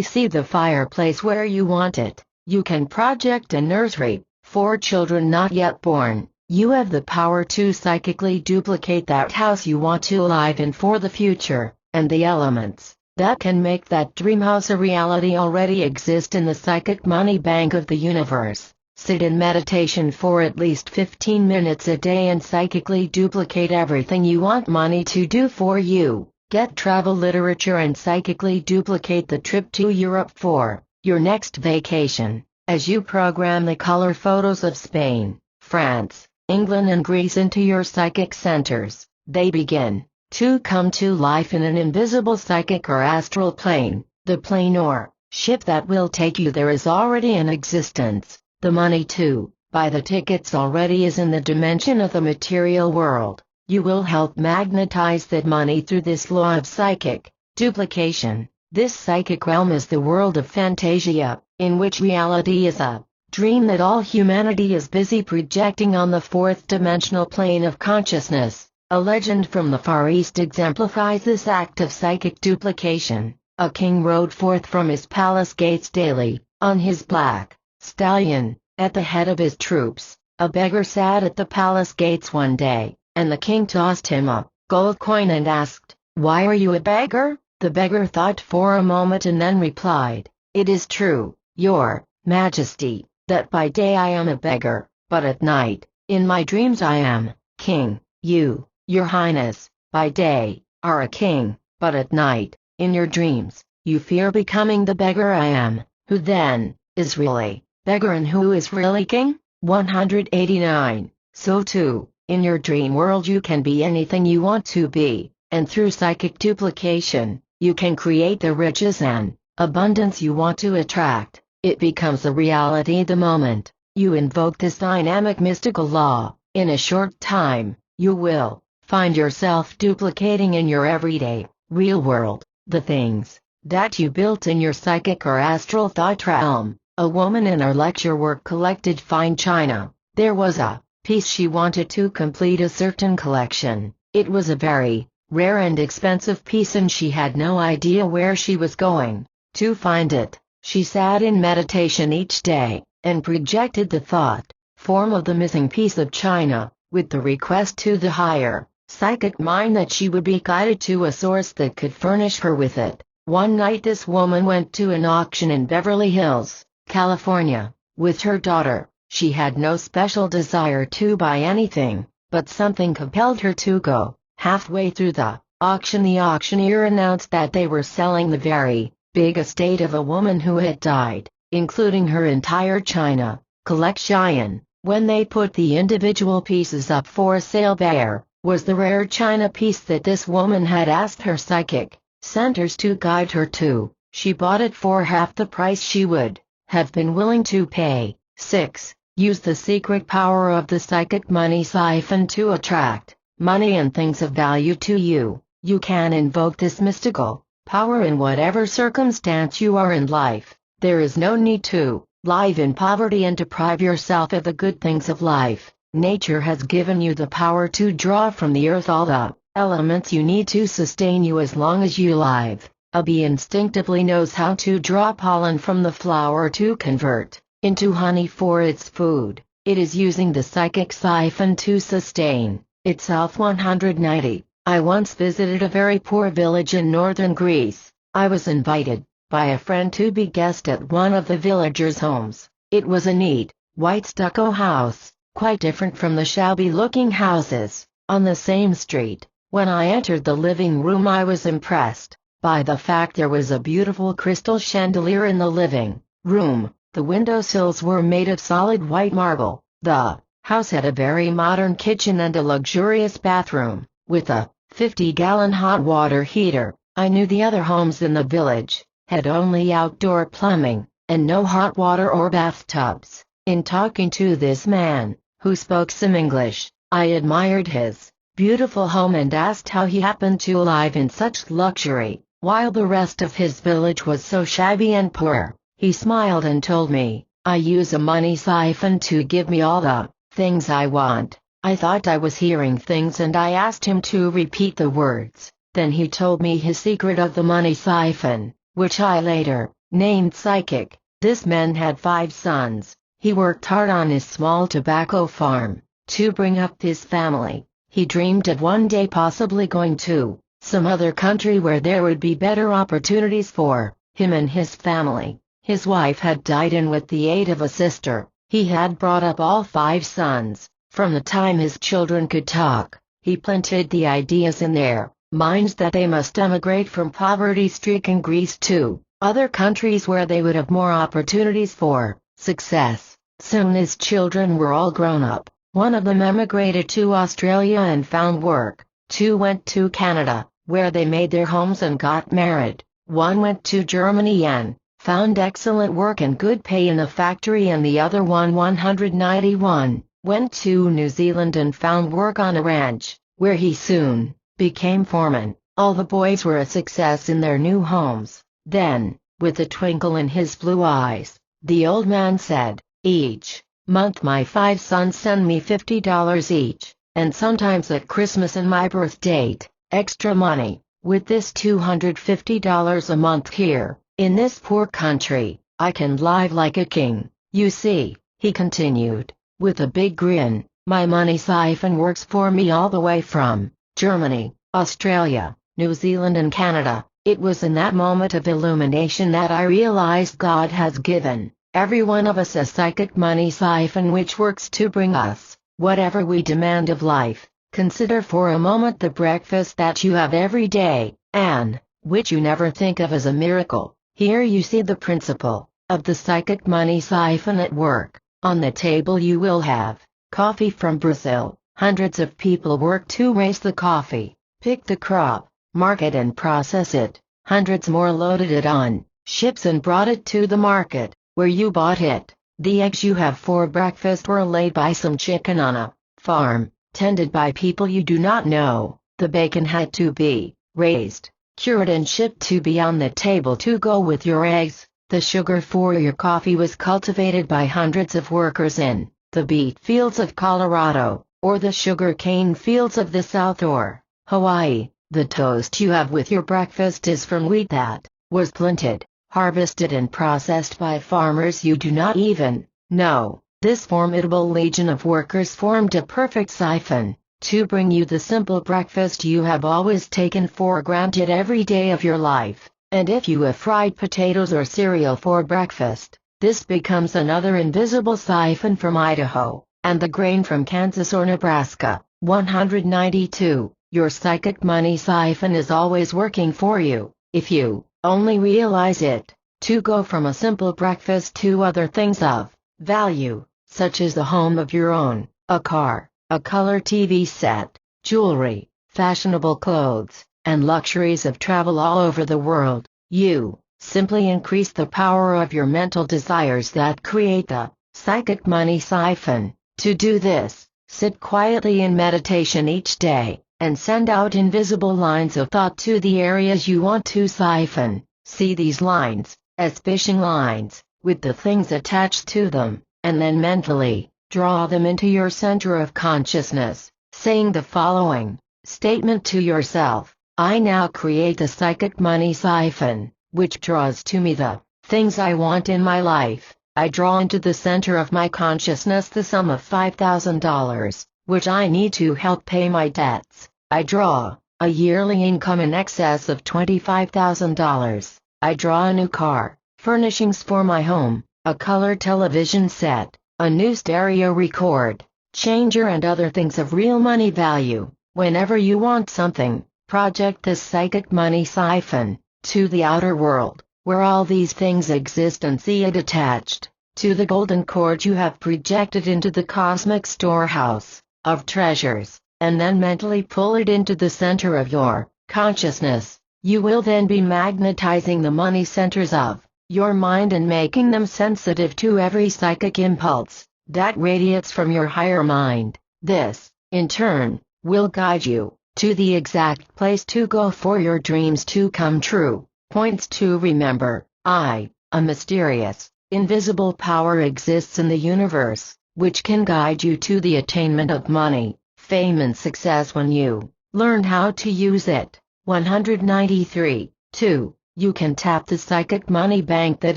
See the fireplace where you want it. You can project a nursery for children not yet born. You have the power to psychically duplicate that house you want to live in for the future, and the elements that can make that dream house a reality already exist in the psychic money bank of the universe. Sit in meditation for at least 15 minutes a day and psychically duplicate everything you want money to do for you. Get travel literature and psychically duplicate the trip to Europe for your next vacation. As you program the color photos of Spain, France, England and Greece into your psychic centers, they begin to come to life in an invisible psychic or astral plane. The plane or ship that will take you there is already in existence. The money to buy the tickets already is in the dimension of the material world. You will help magnetize that money through this law of psychic duplication. This psychic realm is the world of Fantasia, in which reality is a dream that all humanity is busy projecting on the 4th dimensional plane of consciousness. A legend from the Far East exemplifies this act of psychic duplication. A king rode forth from his palace gates daily, on his black stallion, at the head of his troops. A beggar sat at the palace gates one day, and the king tossed him a gold coin and asked, "Why are you a beggar?" The beggar thought for a moment and then replied, "It is true, Your Majesty, that by day I am a beggar, but at night, in my dreams I am king. You, Your Highness, by day, are a king, but at night, in your dreams, you fear becoming the beggar I am. Who then is really beggar and who is really king?" 189. So too, in your dream world you can be anything you want to be, and through psychic duplication, you can create the riches and abundance you want to attract. It becomes a reality the moment you invoke this dynamic mystical law. In a short time, you will find yourself duplicating in your everyday, real world, the things that you built in your psychic or astral thought realm. A woman in our lecture work collected fine china. There was a piece she wanted to complete a certain collection. It was a very rare and expensive piece and she had no idea where she was going to find it. She sat in meditation each day, and projected the thought form of the missing piece of china, with the request to the higher psychic mind that she would be guided to a source that could furnish her with it. One night this woman went to an auction in Beverly Hills, California, with her daughter. She had no special desire to buy anything, but something compelled her to go. Halfway through the auctioneer announced that they were selling the very big estate of a woman who had died, including her entire china collection. When they put the individual pieces up for sale, there was the rare china piece that this woman had asked her psychic centers to guide her to. She bought it for half the price she would have been willing to pay. 6. Use the secret power of the psychic money siphon to attract money and things of value to you. You can invoke this mystical power in whatever circumstance you are in life. There is no need to live in poverty and deprive yourself of the good things of life. Nature has given you the power to draw from the earth all the elements you need to sustain you as long as you live. A bee instinctively knows how to draw pollen from the flower to convert into honey for its food. It is using the psychic siphon to sustain itself. 190. I once visited a very poor village in northern Greece. I was invited by a friend to be guest at one of the villagers' homes. It was a neat, white stucco house, quite different from the shabby-looking houses on the same street. When I entered the living room, I was impressed by the fact there was a beautiful crystal chandelier in the living room. The windowsills were made of solid white marble. The house had a very modern kitchen and a luxurious bathroom, with a 50-gallon hot water heater. I knew the other homes in the village had only outdoor plumbing, and no hot water or bathtubs. In talking to this man, who spoke some English, I admired his beautiful home and asked how he happened to live in such luxury, while the rest of his village was so shabby and poor. He smiled and told me, I use a money siphon to give me all the things I want. I thought I was hearing things and I asked him to repeat the words. Then he told me his secret of the money siphon, which I later named psychic. This man had 5 sons. He worked hard on his small tobacco farm to bring up his family. He dreamed of one day possibly going to some other country where there would be better opportunities for him and his family. His wife had died, and with the aid of a sister, he had brought up all 5 sons. From the time his children could talk, he planted the ideas in their minds that they must emigrate from poverty-stricken Greece to other countries where they would have more opportunities for success. Soon his children were all grown up. One of them emigrated to Australia and found work. 2 went to Canada, where they made their homes and got married. 1 went to Germany and found excellent work and good pay in a factory, and the other one, 191, went to New Zealand and found work on a ranch, where he soon became foreman. All the boys were a success in their new homes. Then, with a twinkle in his blue eyes, the old man said, each month my 5 sons send me $50 each, and sometimes at Christmas and my birth date, extra money. With this $250 a month here, in this poor country, I can live like a king. You see, he continued, with a big grin, my money siphon works for me all the way from Germany, Australia, New Zealand and Canada. It was in that moment of illumination that I realized God has given every one of us a psychic money siphon which works to bring us whatever we demand of life. Consider for a moment the breakfast that you have every day, and which you never think of as a miracle. Here you see the principle of the psychic money siphon at work. On the table you will have coffee from Brazil. Hundreds of people work to raise the coffee, pick the crop, market and process it. Hundreds more loaded it on ships and brought it to the market, where you bought it. The eggs you have for breakfast were laid by some chicken on a farm, tended by people you do not know. The bacon had to be raised, cured and shipped to be on the table to go with your eggs. The sugar for your coffee was cultivated by hundreds of workers in the beet fields of Colorado, or the sugar cane fields of the South or Hawaii. The toast you have with your breakfast is from wheat that was planted, harvested and processed by farmers you do not even know. This formidable legion of workers formed a perfect siphon to bring you the simple breakfast you have always taken for granted every day of your life. And if you have fried potatoes or cereal for breakfast, this becomes another invisible siphon from Idaho, and the grain from Kansas or Nebraska. 192. Your psychic money siphon is always working for you, if you only realize it. To go from a simple breakfast to other things of value, such as the home of your own, a car, a color TV set, jewelry, fashionable clothes, and luxuries of travel all over the world. You simply increase the power of your mental desires that create the psychic money siphon. To do this, sit quietly in meditation each day, and send out invisible lines of thought to the areas you want to siphon. See these lines as fishing lines, with the things attached to them, and then mentally draw them into your center of consciousness, saying the following statement to yourself: I now create the psychic money siphon, which draws to me the things I want in my life. I draw into the center of my consciousness the sum of $5,000, which I need to help pay my debts. I draw a yearly income in excess of $25,000. I draw a new car, furnishings for my home, a color television set, a new stereo record, changer and other things of real money value. Whenever you want something, project this psychic money siphon to the outer world, where all these things exist, and see it attached to the golden cord you have projected into the cosmic storehouse of treasures, and then mentally pull it into the center of your consciousness. You will then be magnetizing the money centers of your mind and making them sensitive to every psychic impulse that radiates from your higher mind. This, in turn, will guide you to the exact place to go for your dreams to come true. Points to remember: a mysterious, invisible power exists in the universe, which can guide you to the attainment of money, fame and success when you learn how to use it. 193. 2. You can tap the psychic money bank that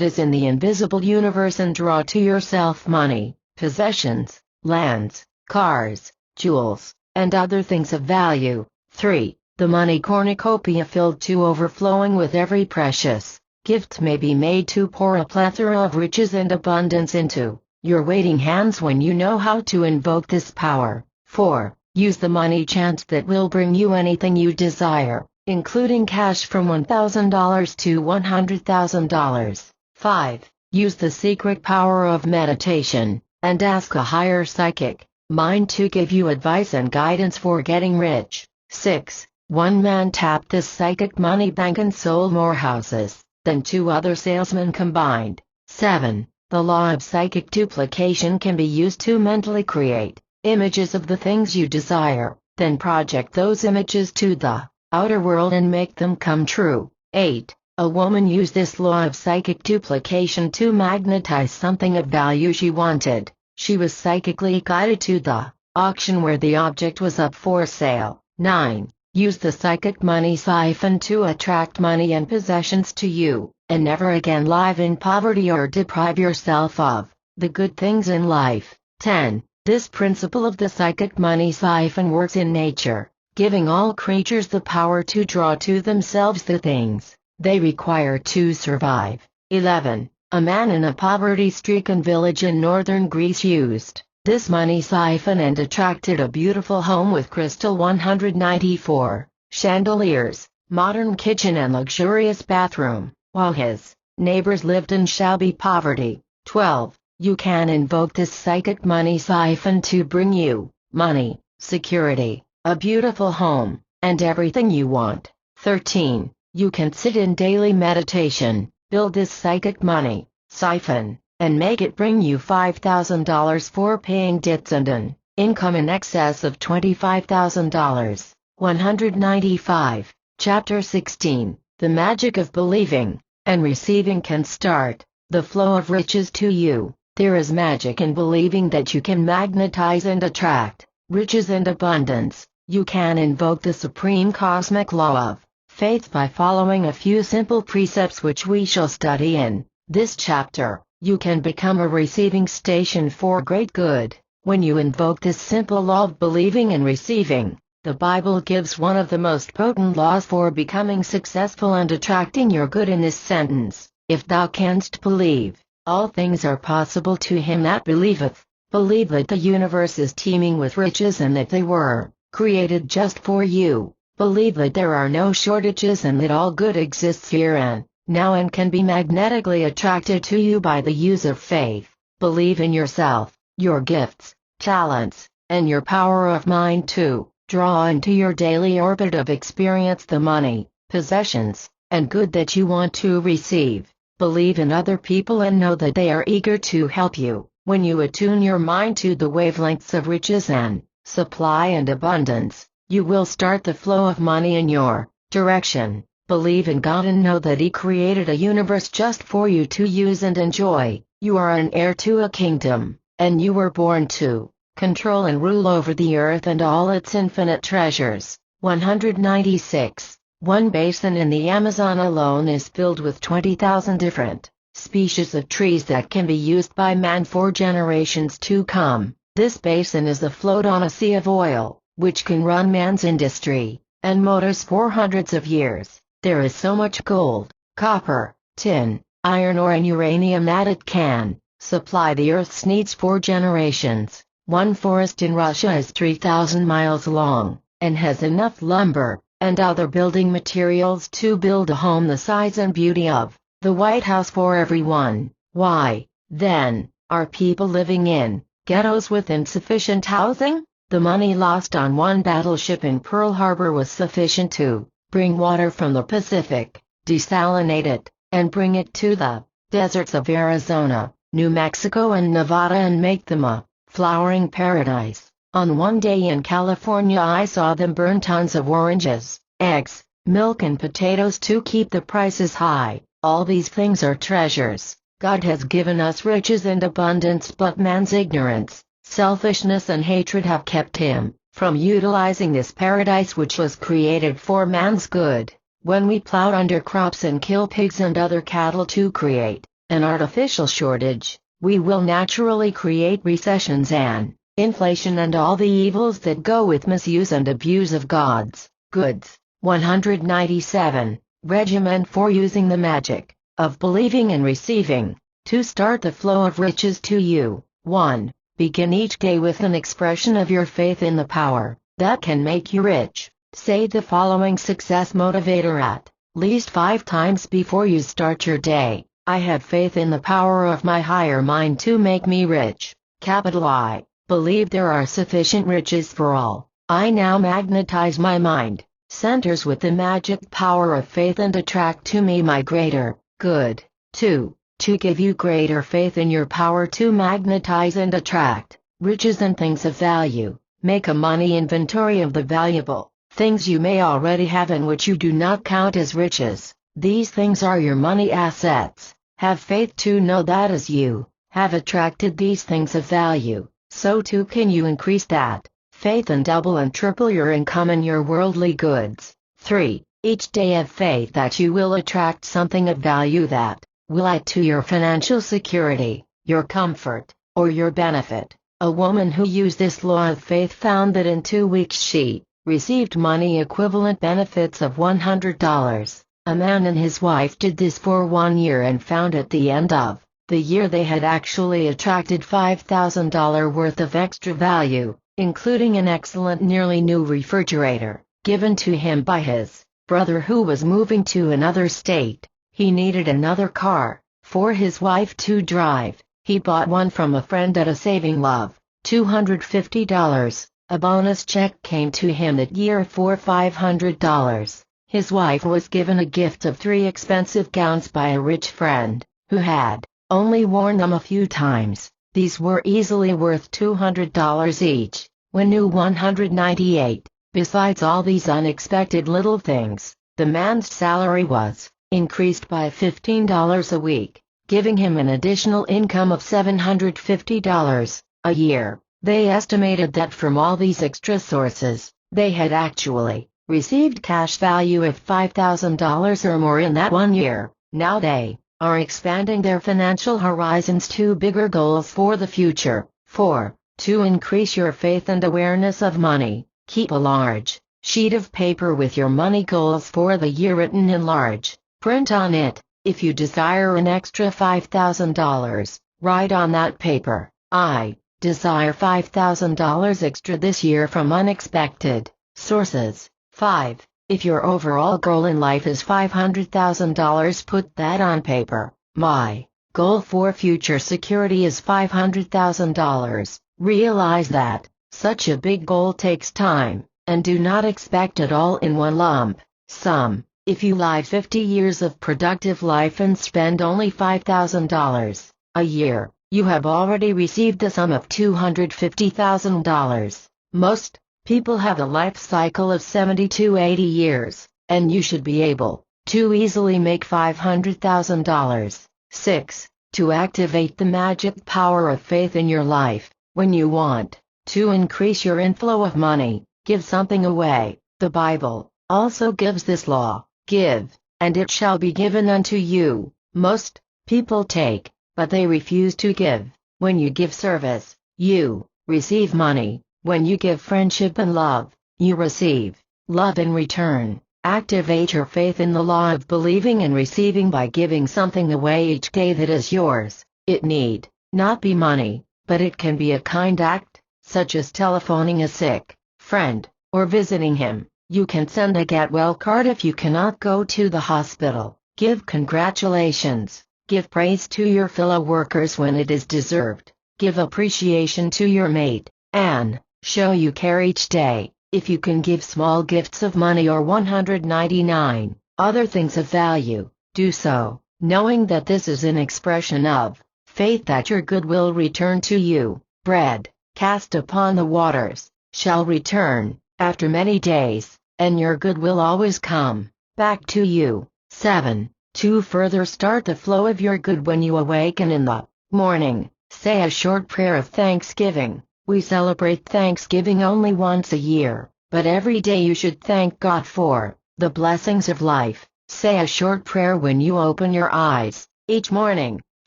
is in the invisible universe and draw to yourself money, possessions, lands, cars, jewels, and other things of value. 3. The money cornucopia filled to overflowing with every precious gift may be made to pour a plethora of riches and abundance into your waiting hands when you know how to invoke this power. 4. Use the money chant that will bring you anything you desire, including cash from $1,000 to $100,000. 5. Use the secret power of meditation, and ask a higher psychic mind to give you advice and guidance for getting rich. 6. One man tapped this psychic money bank and sold more houses than 2 other salesmen combined. 7. The law of psychic duplication can be used to mentally create images of the things you desire, then project those images to the outer world and make them come true. 8. A woman used this law of psychic duplication to magnetize something of value she wanted. She was psychically guided to the auction where the object was up for sale. 9. Use the psychic money siphon to attract money and possessions to you, and never again live in poverty or deprive yourself of the good things in life. 10. This principle of the psychic money siphon works in nature, giving all creatures the power to draw to themselves the things they require to survive. 11. A man in a poverty-stricken village in northern Greece used this money siphon and attracted a beautiful home with crystal 194 chandeliers, modern kitchen and luxurious bathroom, while his neighbors lived in shabby poverty. 12. You can invoke this psychic money siphon to bring you money, security, a beautiful home, and everything you want. 13. You can sit in daily meditation, build this psychic money siphon, and make it bring you $5,000 for paying debts and an income in excess of $25,000. 195. Chapter 16. The magic of believing and receiving can start the flow of riches to you. There is magic in believing that you can magnetize and attract riches and abundance. You can invoke the supreme cosmic law of faith by following a few simple precepts which we shall study in this chapter. You can become a receiving station for great good. When you invoke this simple law of believing and receiving, the Bible gives one of the most potent laws for becoming successful and attracting your good in this sentence: if thou canst believe, all things are possible to him that believeth. Believe that the universe is teeming with riches and that they were created just for you. Believe that there are no shortages and that all good exists here and now and can be magnetically attracted to you by the use of faith. Believe in yourself, your gifts, talents, and your power of mind to draw into your daily orbit of experience the money, possessions, and good that you want to receive. Believe in other people and know that they are eager to help you. When you attune your mind to the wavelengths of riches and supply and abundance, you will start the flow of money in your direction. Believe in God and know that He created a universe just for you to use and enjoy. You are an heir to a kingdom, and you were born to control and rule over the earth and all its infinite treasures. 196. One basin in the Amazon alone is filled with 20,000 different species of trees that can be used by man for generations to come. This basin is afloat on a sea of oil, which can run man's industry and motors for hundreds of years. There is so much gold, copper, tin, iron ore and uranium that it can supply the Earth's needs for generations. One forest in Russia is 3,000 miles long, and has enough lumber and other building materials to build a home the size and beauty of the White House for everyone. Why, then, are people living in ghettos with insufficient housing? The money lost on one battleship in Pearl Harbor was sufficient to bring water from the Pacific, desalinate it, and bring it to the deserts of Arizona, New Mexico and Nevada and make them a flowering paradise. On one day in California I saw them burn tons of oranges, eggs, milk and potatoes to keep the prices high. All these things are treasures. God has given us riches and abundance, but man's ignorance, selfishness and hatred have kept him from utilizing this paradise which was created for man's good. When we plow under crops and kill pigs and other cattle to create an artificial shortage, we will naturally create recessions and inflation and all the evils that go with misuse and abuse of God's goods. 197. Regimen for using the magic of believing and receiving to start the flow of riches to you. 1. Begin each day with an expression of your faith in the power that can make you rich. Say the following success motivator at least 5 times before you start your day. I have faith in the power of my higher mind to make me rich. Capital I believe there are sufficient riches for all. I now magnetize my mind centers with the magic power of faith and attract to me my greater good. 2. To give you greater faith in your power to magnetize and attract riches and things of value. Make a money inventory of the valuable things you may already have and which you do not count as riches. These things are your money assets. Have faith to know that as you have attracted these things of value, so too can you increase that faith and double and triple your income and your worldly goods. 3. Each day have faith that you will attract something of value that will add to your financial security, your comfort, or your benefit. A woman who used this law of faith found that in 2 weeks she received money equivalent benefits of $100. A man and his wife did this for 1 year and found at the end of the year they had actually attracted $5,000 worth of extra value, including an excellent nearly new refrigerator, given to him by his brother who was moving to another state. He needed another car for his wife to drive. He bought one from a friend at a saving of $250. A bonus check came to him that year for $500. His wife was given a gift of 3 expensive gowns by a rich friend, who had only worn them a few times. These were easily worth $200 each. When new 198. Besides all these unexpected little things, the man's salary was increased by $15 a week. giving him an additional income of $750 a year. They estimated that from all these extra sources, they had actually received cash value of $5,000 or more in that 1 year. Now they are expanding their financial horizons to bigger goals for the future. 4. To increase your faith and awareness of money, keep a large sheet of paper with your money goals for the year written in large print on it. If you desire an extra $5,000, write on that paper, "I desire $5,000 extra this year from unexpected sources." 5. If your overall goal in life is $500,000, put that on paper. My goal for future security is $500,000. Realize that such a big goal takes time, and do not expect it all in one lump sum. If you live 50 years of productive life and spend only $5,000 a year, you have already received the sum of $250,000. Most people have a life cycle of 70 to 80 years, and you should be able to easily make $500,000. 6. To activate the magic power of faith in your life, when you want to increase your inflow of money, give something away. The Bible also gives this law: give, and it shall be given unto you. Most people take, but they refuse to give. When you give service, you receive money. When you give friendship and love, you receive love in return. Activate your faith in the law of believing and receiving by giving something away each day that is yours. It need not be money, but it can be a kind act, such as telephoning a sick friend, or visiting him. You can send a get well card if you cannot go to the hospital. Give congratulations. Give praise to your fellow workers when it is deserved. Give appreciation to your mate, and show you care each day. If you can give small gifts of money or 199 other things of value, do so, knowing that this is an expression of faith that your good will return to you. Bread, cast upon the waters, shall return, after many days, and your good will always come back to you. 7. To further start the flow of your good when you awaken in the morning, say a short prayer of thanksgiving. We celebrate Thanksgiving only once a year, but every day you should thank God for the blessings of life. Say a short prayer when you open your eyes each morning.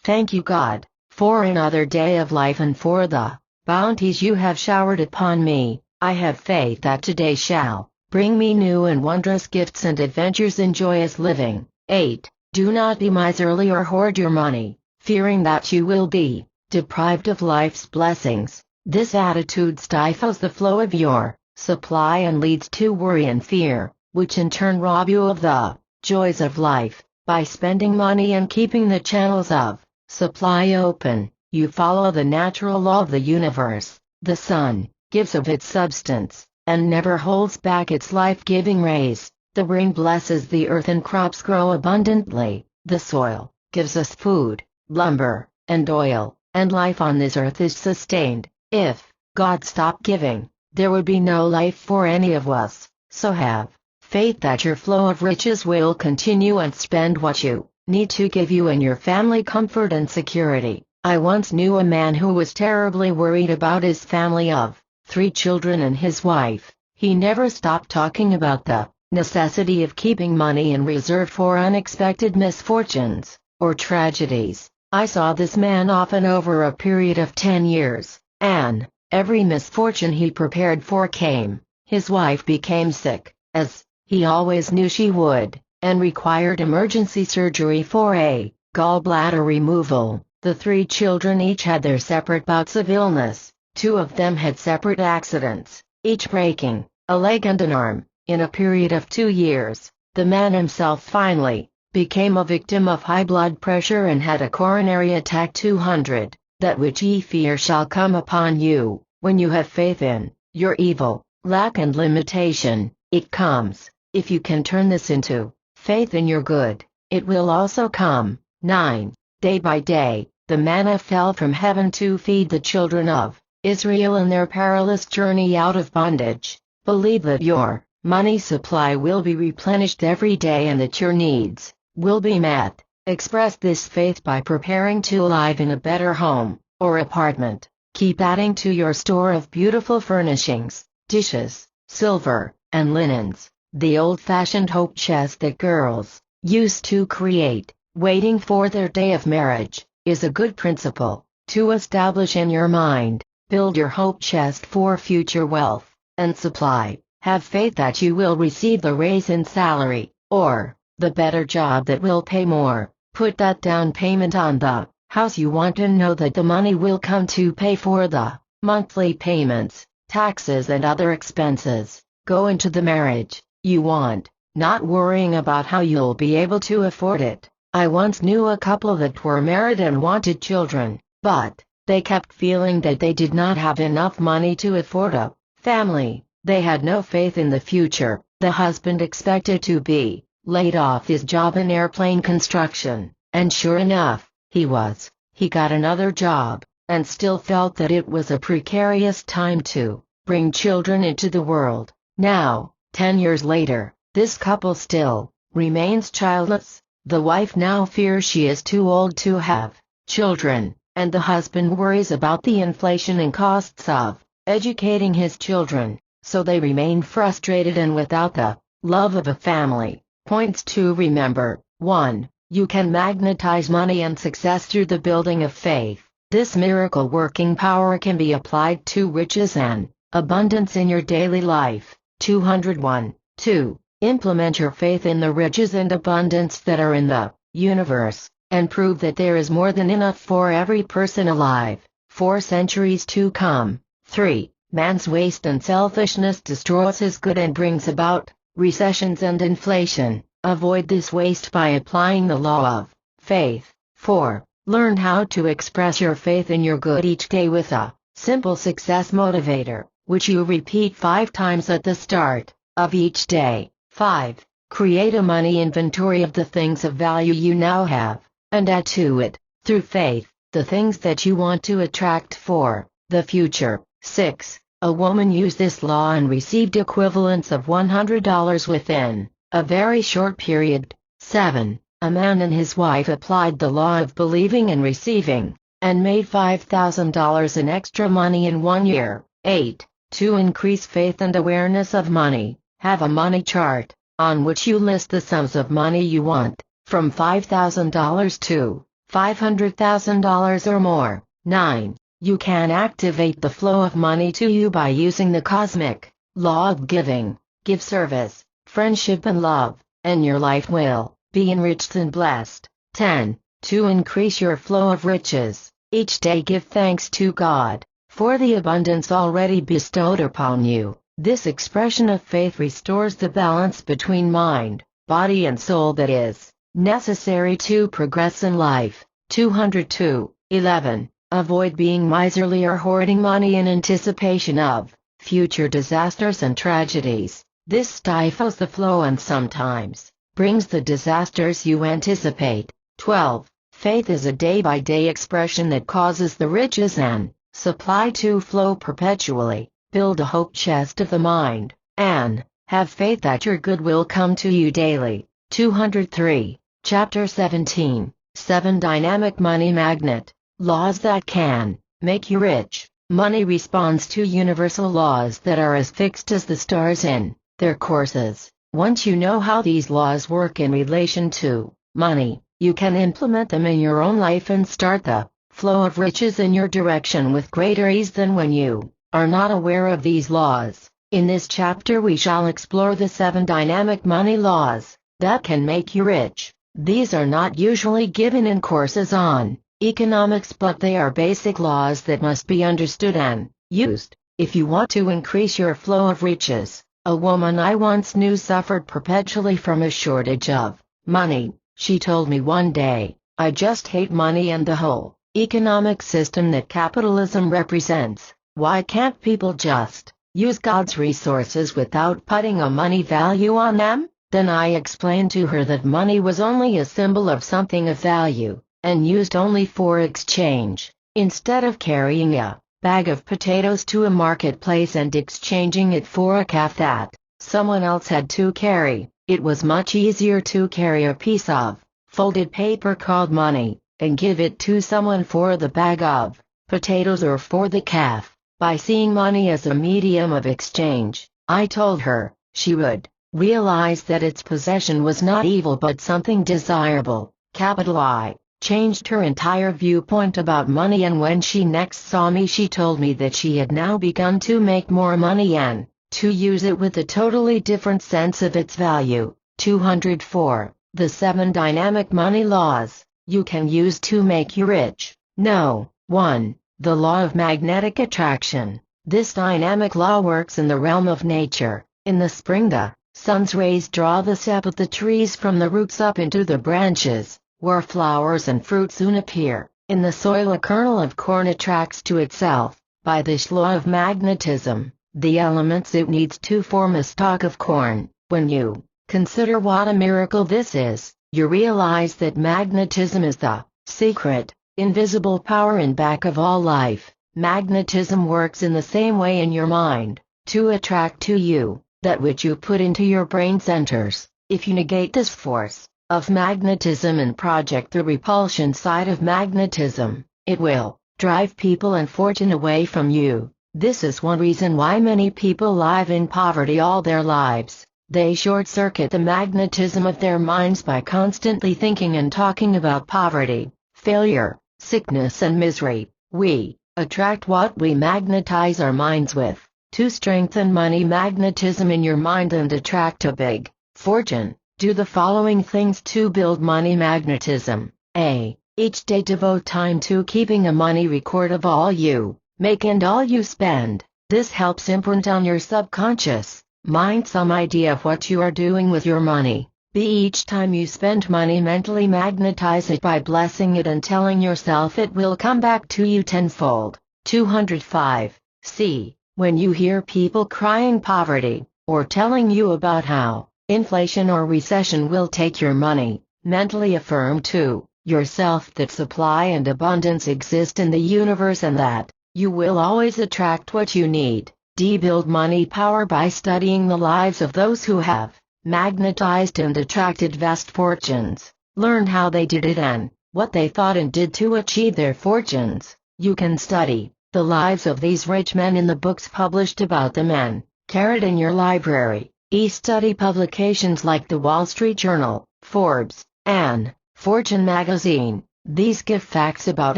Thank you, God, for another day of life and for the bounties you have showered upon me. I have faith that today shall bring me new and wondrous gifts and adventures in joyous living. 8. Do not be miserly or hoard your money, fearing that you will be deprived of life's blessings. This attitude stifles the flow of your supply and leads to worry and fear, which in turn rob you of the joys of life. By spending money and keeping the channels of supply open, you follow the natural law of the universe. The sun gives of its substance, and never holds back its life-giving rays. The rain blesses the earth and crops grow abundantly. The soil gives us food, lumber, and oil, and life on this earth is sustained. If God stopped giving, there would be no life for any of us. So have faith that your flow of riches will continue and spend what you need to give you and your family comfort and security. I once knew a man who was terribly worried about his family of 3 children and his wife. He never stopped talking about the necessity of keeping money in reserve for unexpected misfortunes or tragedies. I saw this man often over a period of 10 years. And every misfortune he prepared for came. His wife became sick, as he always knew she would, and required emergency surgery for a gallbladder removal. The 3 children each had their separate bouts of illness. 2 of them had separate accidents, each breaking a leg and an arm. In a period of 2 years, the man himself finally became a victim of high blood pressure and had a coronary attack. 200. That which ye fear shall come upon you, when you have faith in your evil, lack and limitation, it comes. If you can turn this into faith in your good, it will also come. 9. Day by day, the manna fell from heaven to feed the children of Israel in their perilous journey out of bondage. Believe that your money supply will be replenished every day and that your needs will be met. Express this faith by preparing to live in a better home or apartment. Keep adding to your store of beautiful furnishings, dishes, silver, and linens. The old-fashioned hope chest that girls used to create, waiting for their day of marriage, is a good principle to establish in your mind. Build your hope chest for future wealth and supply. Have faith that you will receive the raise in salary, or the better job that will pay more. Put that down payment on the house you want and know that the money will come to pay for the monthly payments, taxes and other expenses. Go into the marriage you want, not worrying about how you'll be able to afford it. I once knew a couple that were married and wanted children, but they kept feeling that they did not have enough money to afford a family. They had no faith in the future. The husband expected to be laid off his job in airplane construction, and sure enough, he was. He got another job, and still felt that it was a precarious time to bring children into the world. Now, 10 years later, this couple still remains childless. The wife now fears she is too old to have children, and the husband worries about the inflation and costs of educating his children, so they remain frustrated and without the love of a family. Points to remember: 1. You can magnetize money and success through the building of faith. This miracle working power can be applied to riches and abundance in your daily life. 201. 2. Implement your faith in the riches and abundance that are in the universe, and prove that there is more than enough for every person alive, for centuries to come. 3. Man's waste and selfishness destroys his good and brings about recessions and inflation. Avoid this waste by applying the law of faith. 4. Learn how to express your faith in your good each day with a simple success motivator, which you repeat 5 times at the start of each day. 5. Create a money inventory of the things of value you now have, and add to it, through faith, the things that you want to attract for the future. 6. A woman used this law and received equivalents of $100 within a very short period. 7. A man and his wife applied the law of believing and receiving, and made $5,000 in extra money in 1 year. 8. To increase faith and awareness of money, have a money chart, on which you list the sums of money you want, from $5,000 to $500,000 or more. 9. You can activate the flow of money to you by using the cosmic law of giving. Give service, friendship and love, and your life will be enriched and blessed. 10. To increase your flow of riches, each day give thanks to God for the abundance already bestowed upon you. This expression of faith restores the balance between mind, body and soul that is necessary to progress in life. 202. 11. Avoid being miserly or hoarding money in anticipation of future disasters and tragedies. This stifles the flow and sometimes brings the disasters you anticipate. 12. Faith is a day-by-day expression that causes the riches and supply to flow perpetually. Build a hope chest of the mind, and have faith that your good will come to you daily. 203. Chapter 17. 7 Dynamic Money Magnet. Laws that can make you rich. Money responds to universal laws that are as fixed as the stars in their courses. Once you know how these laws work in relation to money, you can implement them in your own life and start the flow of riches in your direction with greater ease than when you are not aware of these laws. In this chapter we shall explore the 7 dynamic money laws that can make you rich. These are not usually given in courses on economics, but they are basic laws that must be understood and used if you want to increase your flow of riches. A woman I once knew suffered perpetually from a shortage of money. She told me one day, "I just hate money and the whole economic system that capitalism represents. Why can't people just use God's resources without putting a money value on them?" Then I explained to her that money was only a symbol of something of value, and used only for exchange. Instead of carrying a bag of potatoes to a marketplace and exchanging it for a calf that someone else had to carry, it was much easier to carry a piece of folded paper called money, and give it to someone for the bag of potatoes or for the calf. By seeing money as a medium of exchange, I told her, she would realize that its possession was not evil but something desirable. Capital I changed her entire viewpoint about money, and when she next saw me she told me that she had now begun to make more money and to use it with a totally different sense of its value. 204. The 7 dynamic money laws you can use to make you rich. No. 1. The law of magnetic attraction. This dynamic law works in the realm of nature. In the spring, the sun's rays draw the sap of the trees from the roots up into the branches, where flowers and fruit soon appear. In the soil, a kernel of corn attracts to itself, by this law of magnetism, the elements it needs to form a stalk of corn. When you consider what a miracle this is, you realize that magnetism is the secret, invisible power in back of all life. Magnetism works in the same way in your mind, to attract to you that which you put into your brain centers. If you negate this force of magnetism and project the repulsion side of magnetism, it will drive people and fortune away from you. This is one reason why many people live in poverty all their lives. They short-circuit the magnetism of their minds by constantly thinking and talking about poverty, failure, sickness and misery. We attract what we magnetize our minds with. To strengthen money magnetism in your mind and attract a big fortune, do the following things to build money magnetism. A. Each day devote time to keeping a money record of all you make and all you spend. This helps imprint on your subconscious mind some idea of what you are doing with your money. B. Each time you spend money, mentally magnetize it by blessing it and telling yourself it will come back to you tenfold. 205. C. When you hear people crying poverty, or telling you about how inflation or recession will take your money, mentally affirm to yourself that supply and abundance exist in the universe and that you will always attract what you need. D. Build money power by studying the lives of those who have magnetized and attracted vast fortunes. Learn how they did it and what they thought and did to achieve their fortunes. You can study the lives of these rich men in the books published about them and carry it in your library. E. Study publications like the Wall Street Journal, Forbes, and Fortune magazine. These give facts about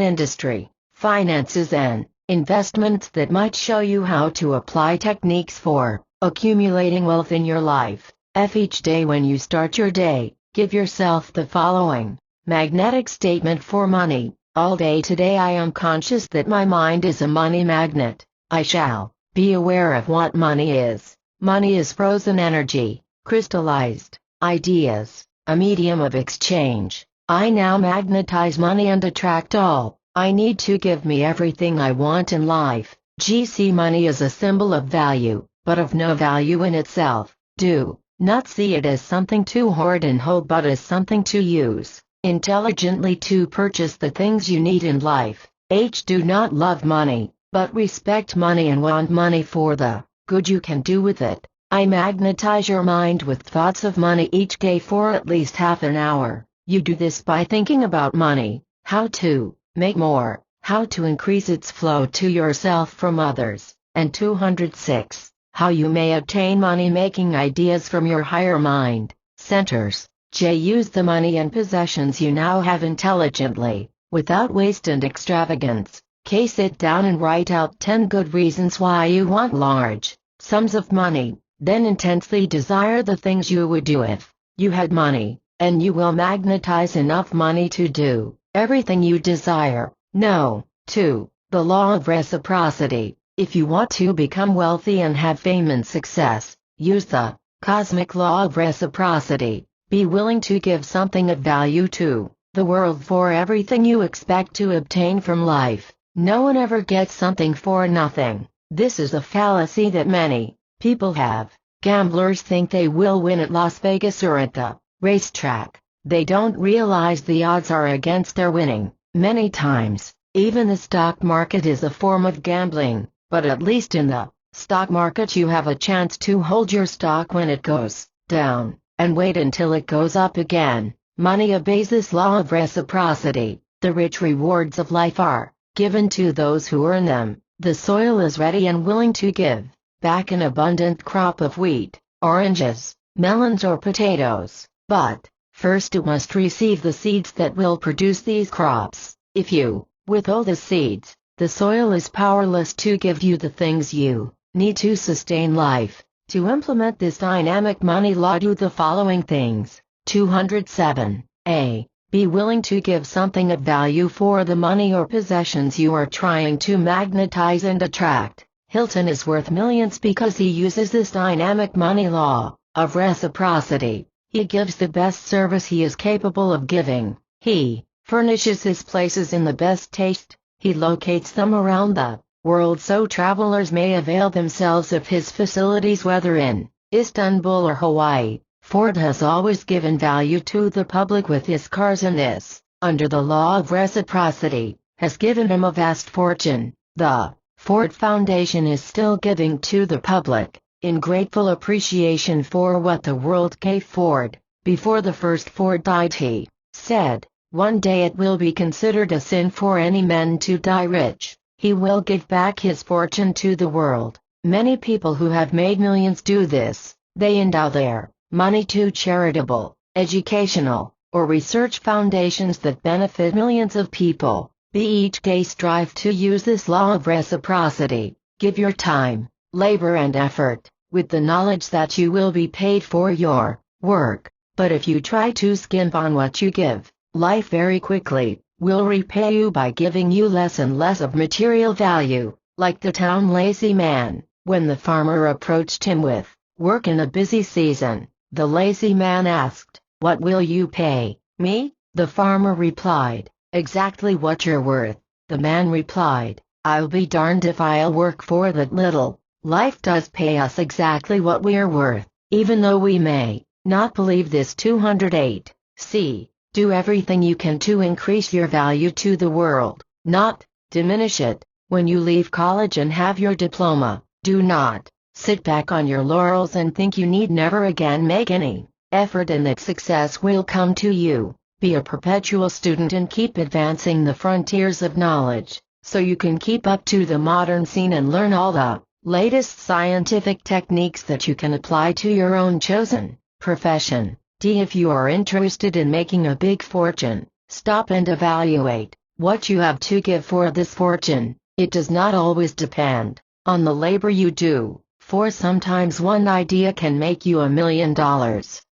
industry, finances and investments that might show you how to apply techniques for accumulating wealth in your life. F. Each day when you start your day, give yourself the following magnetic statement for money. All day today I am conscious that my mind is a money magnet. I shall be aware of what money is. Money is frozen energy, crystallized ideas, a medium of exchange. I now magnetize money and attract all I need to give me everything I want in life. GC. Money is a symbol of value, but of no value in itself. Do not see it as something to hoard and hold, but as something to use intelligently to purchase the things you need in life. H. Do not love money, but respect money and want money for the good you can do with it. I. Magnetize your mind with thoughts of money each day for at least half an hour. You do this by thinking about money, how to make more, how to increase its flow to yourself from others, and 206. How you may obtain money-making ideas from your higher mind centers. J. Use the money and possessions you now have intelligently, without waste and extravagance. K. Sit down and write out 10 good reasons why you want large sums of money, then intensely desire the things you would do if you had money, and you will magnetize enough money to do everything you desire. No. 2. The law of reciprocity. If you want to become wealthy and have fame and success, use the cosmic law of reciprocity. Be willing to give something of value to the world for everything you expect to obtain from life. No one ever gets something for nothing. This is a fallacy that many people have. Gamblers think they will win at Las Vegas or at the racetrack. They don't realize the odds are against their winning. Many times, even the stock market is a form of gambling, but at least in the stock market you have a chance to hold your stock when it goes down, and wait until it goes up again. Money obeys this law of reciprocity. The rich rewards of life are given to those who earn them. The soil is ready and willing to give back an abundant crop of wheat, oranges, melons or potatoes. But first it must receive the seeds that will produce these crops. If you withhold the seeds, the soil is powerless to give you the things you need to sustain life. To implement this dynamic money law, do the following things. 207. A. Be willing to give something of value for the money or possessions you are trying to magnetize and attract. Hilton is worth millions because he uses this dynamic money law of reciprocity. He gives the best service he is capable of giving. He furnishes his places in the best taste. He locates them around the world so travelers may avail themselves of his facilities whether in Istanbul or Hawaii. Ford has always given value to the public with his cars, and this, under the law of reciprocity, has given him a vast fortune. The Ford Foundation is still giving to the public, in grateful appreciation for what the world gave Ford. Before the first Ford died, he said, "One day it will be considered a sin for any man to die rich. He will give back his fortune to the world." Many people who have made millions do this. They endow their money to charitable, educational, or research foundations that benefit millions of people. Each day strive to use this law of reciprocity. Give your time, labor and effort, with the knowledge that you will be paid for your work. But if you try to skimp on what you give, life very quickly will repay you by giving you less and less of material value. Like the town lazy man, when the farmer approached him with work in a busy season, the lazy man asked, "What will you pay me?" The farmer replied, "Exactly what you're worth." The man replied, "I'll be darned if I'll work for that little." Life does pay us exactly what we're worth, even though we may not believe this. 208. C. Do everything you can to increase your value to the world, not diminish it. When you leave college and have your diploma, do not sit back on your laurels and think you need never again make any effort and that success will come to you. Be a perpetual student and keep advancing the frontiers of knowledge, so you can keep up to the modern scene and learn all the latest scientific techniques that you can apply to your own chosen profession. D. If you are interested in making a big fortune, stop and evaluate what you have to give for this fortune. It does not always depend on the labor you do, for sometimes one idea can make you $1 million.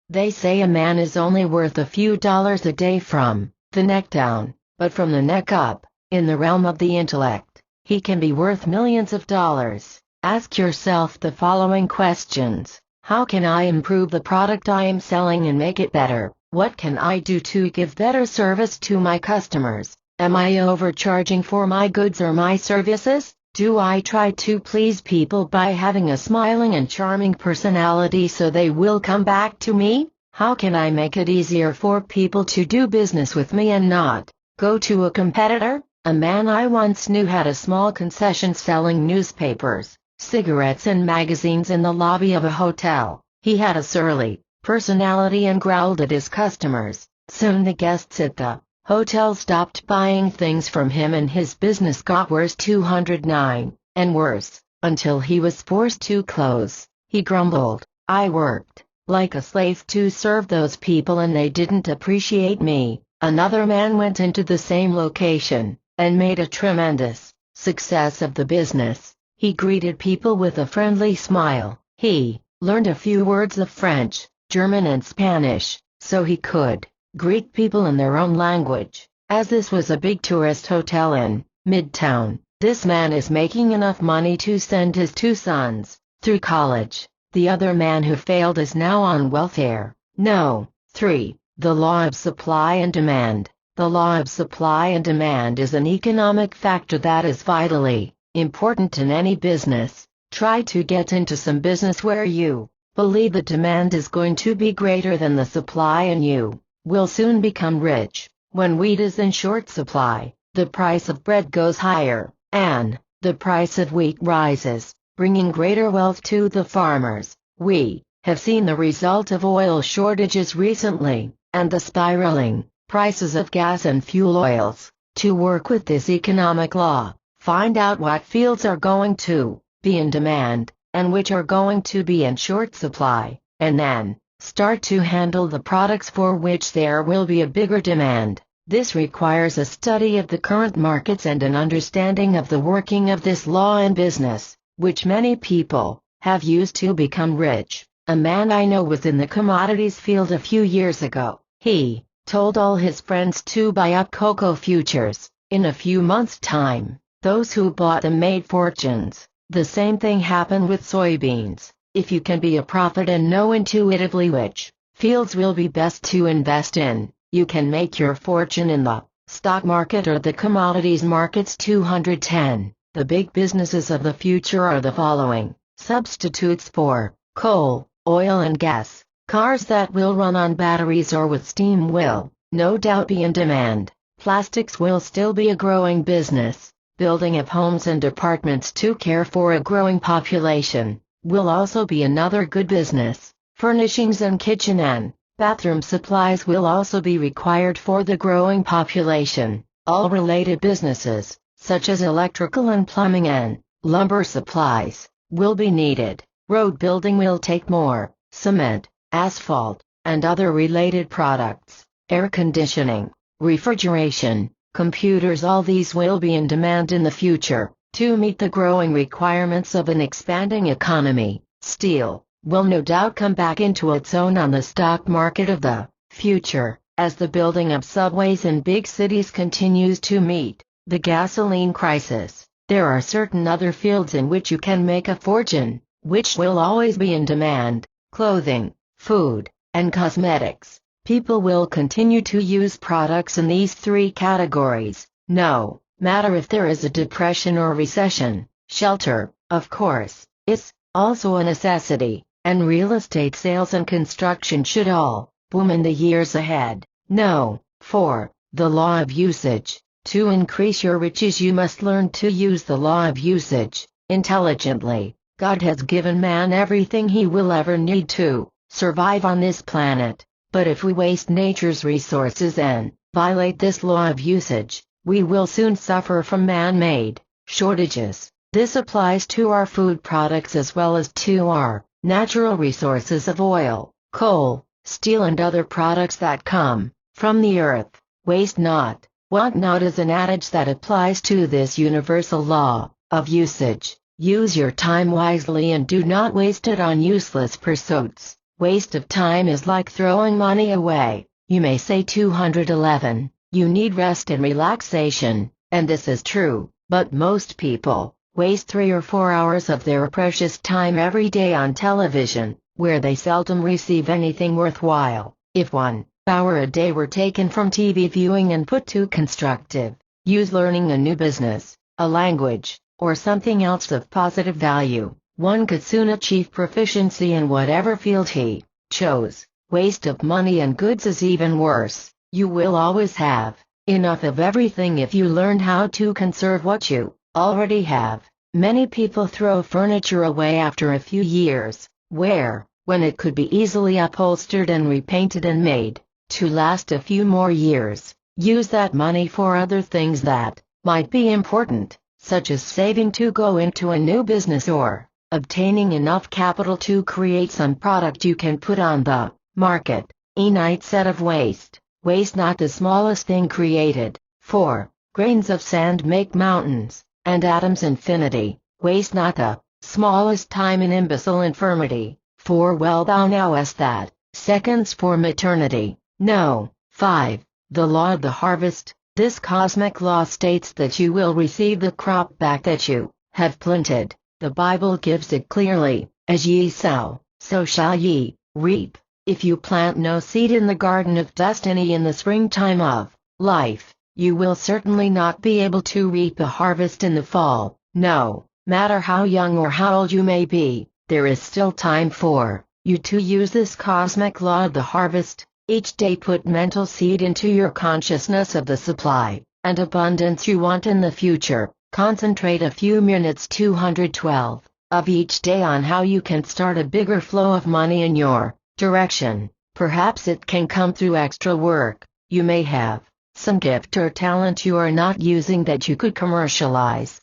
They say a man is only worth a few dollars a day from the neck down, but from the neck up, in the realm of the intellect, he can be worth millions of dollars. Ask yourself the following questions. How can I improve the product I am selling and make it better? What can I do to give better service to my customers? Am I overcharging for my goods or my services? Do I try to please people by having a smiling and charming personality so they will come back to me? How can I make it easier for people to do business with me and not go to a competitor? A man I once knew had a small concession selling newspapers, cigarettes and magazines in the lobby of a hotel. He had a surly personality and growled at his customers. Soon the guests at the hotel stopped buying things from him and his business got worse. 209, and worse, until he was forced to close. He grumbled, "I worked like a slave to serve those people and they didn't appreciate me." Another man went into the same location and made a tremendous success of the business. He greeted people with a friendly smile. He learned a few words of French, German and Spanish, so he could greet people in their own language. As this was a big tourist hotel in Midtown, this man is making enough money to send his 2 sons through college. The other man who failed is now on welfare. No. 3. The law of supply and demand. The law of supply and demand is an economic factor that is vitally important in any business. Try to get into some business where you believe the demand is going to be greater than the supply and you will soon become rich. When wheat is in short supply, the price of bread goes higher, and the price of wheat rises, bringing greater wealth to the farmers. We have seen the result of oil shortages recently. and the spiraling prices of gas and fuel oils. To work with this economic law, find out what fields are going to be in demand, and which are going to be in short supply, and then start to handle the products for which there will be a bigger demand. This requires a study of the current markets and an understanding of the working of this law in business, which many people have used to become rich. A man I know was in the commodities field a few years ago. He told all his friends to buy up cocoa futures. In a few months' time, those who bought them made fortunes. The same thing happened with soybeans. If you can be a prophet and know intuitively which fields will be best to invest in, you can make your fortune in the stock market or the commodities markets. 210. The big businesses of the future are the following: substitutes for coal, oil and gas. Cars that will run on batteries or with steam will, no doubt, be in demand. Plastics will still be a growing business. Building of homes and apartments to care for a growing population will also be another good business. Furnishings and kitchen and bathroom supplies will also be required for the growing population. All related businesses, such as electrical and plumbing and lumber supplies, will be needed. Road building will take more cement, asphalt, and other related products. Air conditioning, refrigeration, computers, all these will be in demand in the future. To meet the growing requirements of an expanding economy, steel will no doubt come back into its own on the stock market of the future, as the building of subways in big cities continues to meet the gasoline crisis. There are certain other fields in which you can make a fortune, which will always be in demand: clothing, food, and cosmetics. People will continue to use products in these three categories, no matter if there is a depression or recession. Shelter, of course, is also a necessity, and real estate sales and construction should all boom in the years ahead. No. 4. The law of usage. To increase your riches, you must learn to use the law of usage intelligently. God has given man everything he will ever need to survive on this planet. But if we waste nature's resources and violate this law of usage, we will soon suffer from man-made shortages. This applies to our food products as well as to our natural resources of oil, coal, steel and other products that come from the earth. Waste not, want not is an adage that applies to this universal law of usage. Use your time wisely and do not waste it on useless pursuits. Waste of time is like throwing money away. You may say 211. You need rest and relaxation, and this is true, but most people waste 3 or 4 hours of their precious time every day on television, where they seldom receive anything worthwhile. If 1 hour a day were taken from TV viewing and put to constructive use, learning a new business, a language, or something else of positive value, one could soon achieve proficiency in whatever field he chose. Waste of money and goods is even worse. You will always have enough of everything if you learn how to conserve what you already have. Many people throw furniture away after a few years, when it could be easily upholstered and repainted and made to last a few more years. Use that money for other things that might be important, such as saving to go into a new business or obtaining enough capital to create some product you can put on the market. Enite said of waste: waste not the smallest thing created, for grains of sand make mountains, and atoms infinity. Waste not the smallest time in imbecile infirmity, for well thou knowest that seconds form eternity. No. 5. The law of the harvest. This cosmic law states that you will receive the crop back that you have planted. The Bible gives it clearly: as ye sow, so shall ye reap. If you plant no seed in the garden of destiny in the springtime of life, you will certainly not be able to reap a harvest in the fall. No matter how young or how old you may be, there is still time for you to use this cosmic law of the harvest. Each day put mental seed into your consciousness of the supply and abundance you want in the future. Concentrate a few minutes 212 of each day on how you can start a bigger flow of money in your direction. Perhaps it can come through extra work. You may have some gift or talent you are not using that you could commercialize.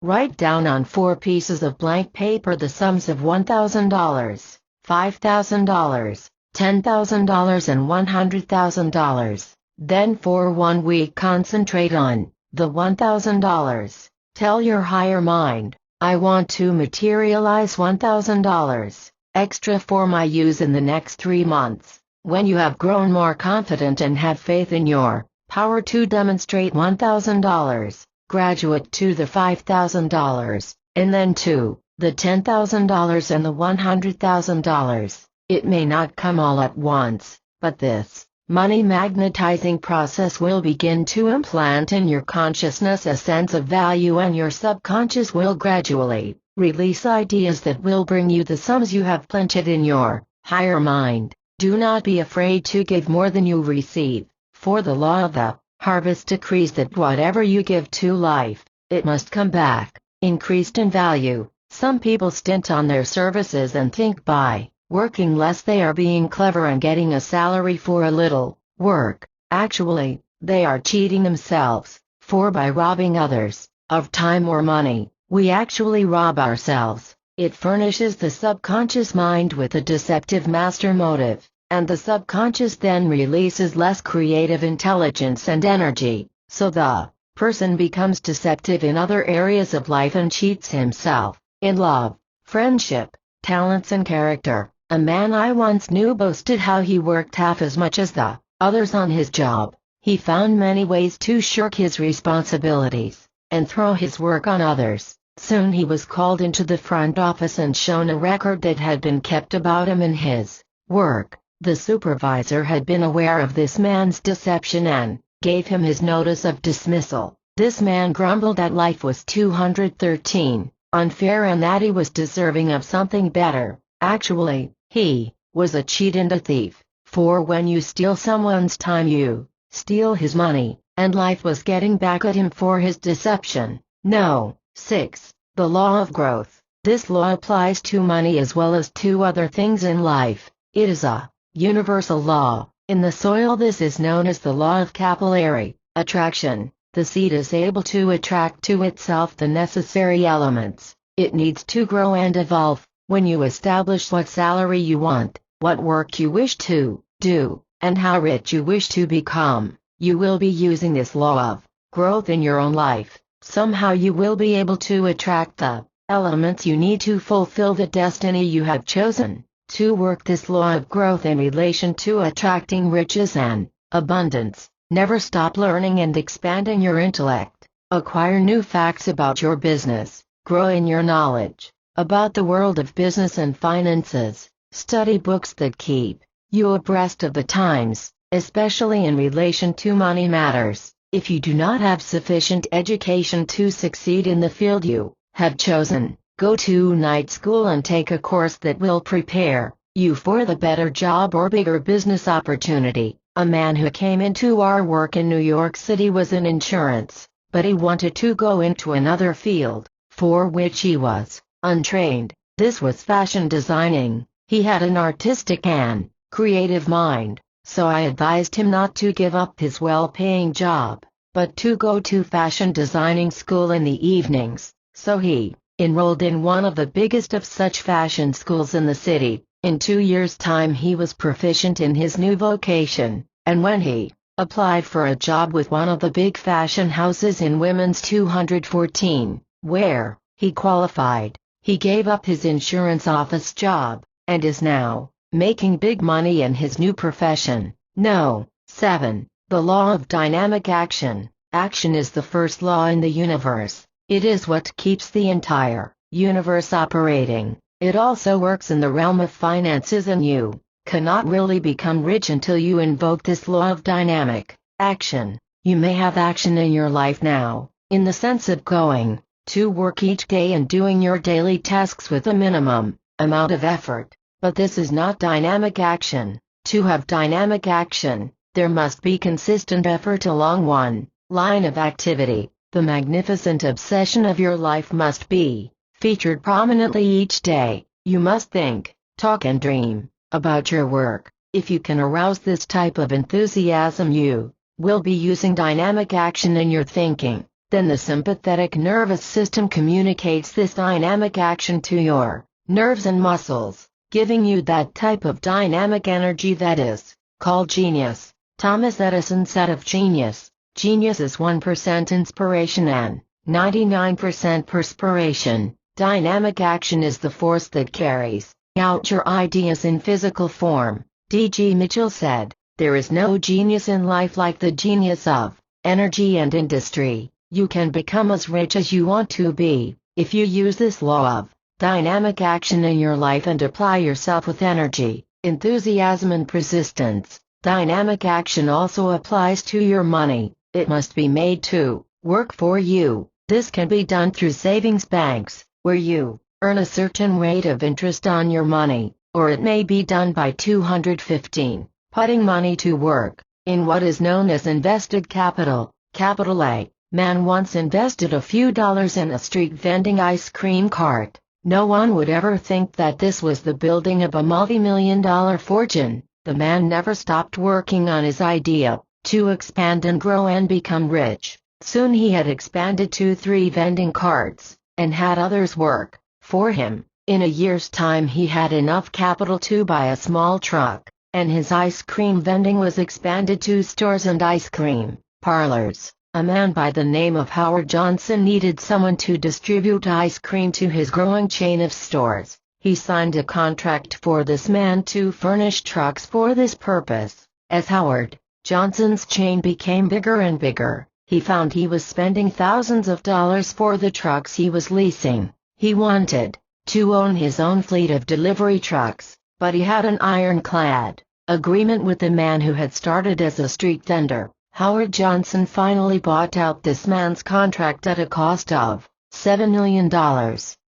Write down on 4 pieces of blank paper the sums of $1,000, $5,000, $10,000 and $100,000. Then for 1 week concentrate on the $1,000. Tell your higher mind, I want to materialize $1,000 extra for my use in the next 3 months. When you have grown more confident and have faith in your power to demonstrate $1,000, graduate to the $5,000, and then to the $10,000 and the $100,000. It may not come all at once, but this money magnetizing process will begin to implant in your consciousness a sense of value, and your subconscious will gradually release ideas that will bring you the sums you have planted in your higher mind. Do not be afraid to give more than you receive, for the law of the harvest decrees that whatever you give to life, it must come back, increased in value. Some people stint on their services and think by working less they are being clever and getting a salary for a little work. Actually, they are cheating themselves, for by robbing others of time or money, we actually rob ourselves. It furnishes the subconscious mind with a deceptive master motive, and the subconscious then releases less creative intelligence and energy, so the person becomes deceptive in other areas of life and cheats himself, in love, friendship, talents and character. A man I once knew boasted how he worked half as much as the others on his job. He found many ways to shirk his responsibilities and throw his work on others. Soon he was called into the front office and shown a record that had been kept about him in his work. The supervisor had been aware of this man's deception and gave him his notice of dismissal. This man grumbled that life was 213, unfair, and that he was deserving of something better. Actually, he was a cheat and a thief, for when you steal someone's time you steal his money, and life was getting back at him for his deception. No. 6. The law of growth. This law applies to money as well as to other things in life. It is a universal law. In the soil this is known as the law of capillary attraction. The seed is able to attract to itself the necessary elements it needs to grow and evolve. When you establish what salary you want, what work you wish to do, and how rich you wish to become, you will be using this law of growth in your own life. Somehow you will be able to attract the elements you need to fulfill the destiny you have chosen. To work this law of growth in relation to attracting riches and abundance, never stop learning and expanding your intellect. Acquire new facts about your business. Grow in your knowledge about the world of business and finances. Study books that keep you abreast of the times, especially in relation to money matters. If you do not have sufficient education to succeed in the field you have chosen, go to night school and take a course that will prepare you for the better job or bigger business opportunity. A man who came into our work in New York City was in insurance, but he wanted to go into another field, for which he was untrained. This was fashion designing. He had an artistic and creative mind, so I advised him not to give up his well-paying job, but to go to fashion designing school in the evenings. So he enrolled in one of the biggest of such fashion schools in the city. In 2 years' time he was proficient in his new vocation, and when he applied for a job with one of the big fashion houses in Women's 214, where he qualified, he gave up his insurance office job, and is now making big money in his new profession. No. 7. The law of dynamic action. Action is the first law in the universe. It is what keeps the entire universe operating. It also works in the realm of finances, and you cannot really become rich until you invoke this law of dynamic action. You may have action in your life now, in the sense of going to work each day and doing your daily tasks with a minimum amount of effort, but this is not dynamic action. To have dynamic action, there must be consistent effort along one line of activity. The magnificent obsession of your life must be featured prominently each day. You must think, talk and dream about your work. If you can arouse this type of enthusiasm, you will be using dynamic action in your thinking. Then the sympathetic nervous system communicates this dynamic action to your nerves and muscles, giving you that type of dynamic energy that is called genius. Thomas Edison said of genius, genius is 1% inspiration and 99% perspiration. Dynamic action is the force that carries out your ideas in physical form. D.G. Mitchell said, "There is no genius in life like the genius of energy and industry." You can become as rich as you want to be, if you use this law of dynamic action in your life and apply yourself with energy, enthusiasm and persistence. Dynamic action also applies to your money. It must be made to work for you. This can be done through savings banks, where you earn a certain rate of interest on your money, or it may be done by 215, putting money to work, in what is known as invested capital, capital A. Man once invested a few dollars in a street vending ice cream cart. No one would ever think that this was the building of a multi-million-dollar fortune. The man never stopped working on his idea to expand and grow and become rich. Soon he had expanded to 3 vending carts, and had others work for him. In a year's time he had enough capital to buy a small truck, and his ice cream vending was expanded to stores and ice cream parlors. A man by the name of Howard Johnson needed someone to distribute ice cream to his growing chain of stores. He signed a contract for this man to furnish trucks for this purpose. As Howard Johnson's chain became bigger and bigger, he found he was spending thousands of dollars for the trucks he was leasing. He wanted to own his own fleet of delivery trucks, but he had an ironclad agreement with the man who had started as a street vendor. Howard Johnson finally bought out this man's contract at a cost of $7 million.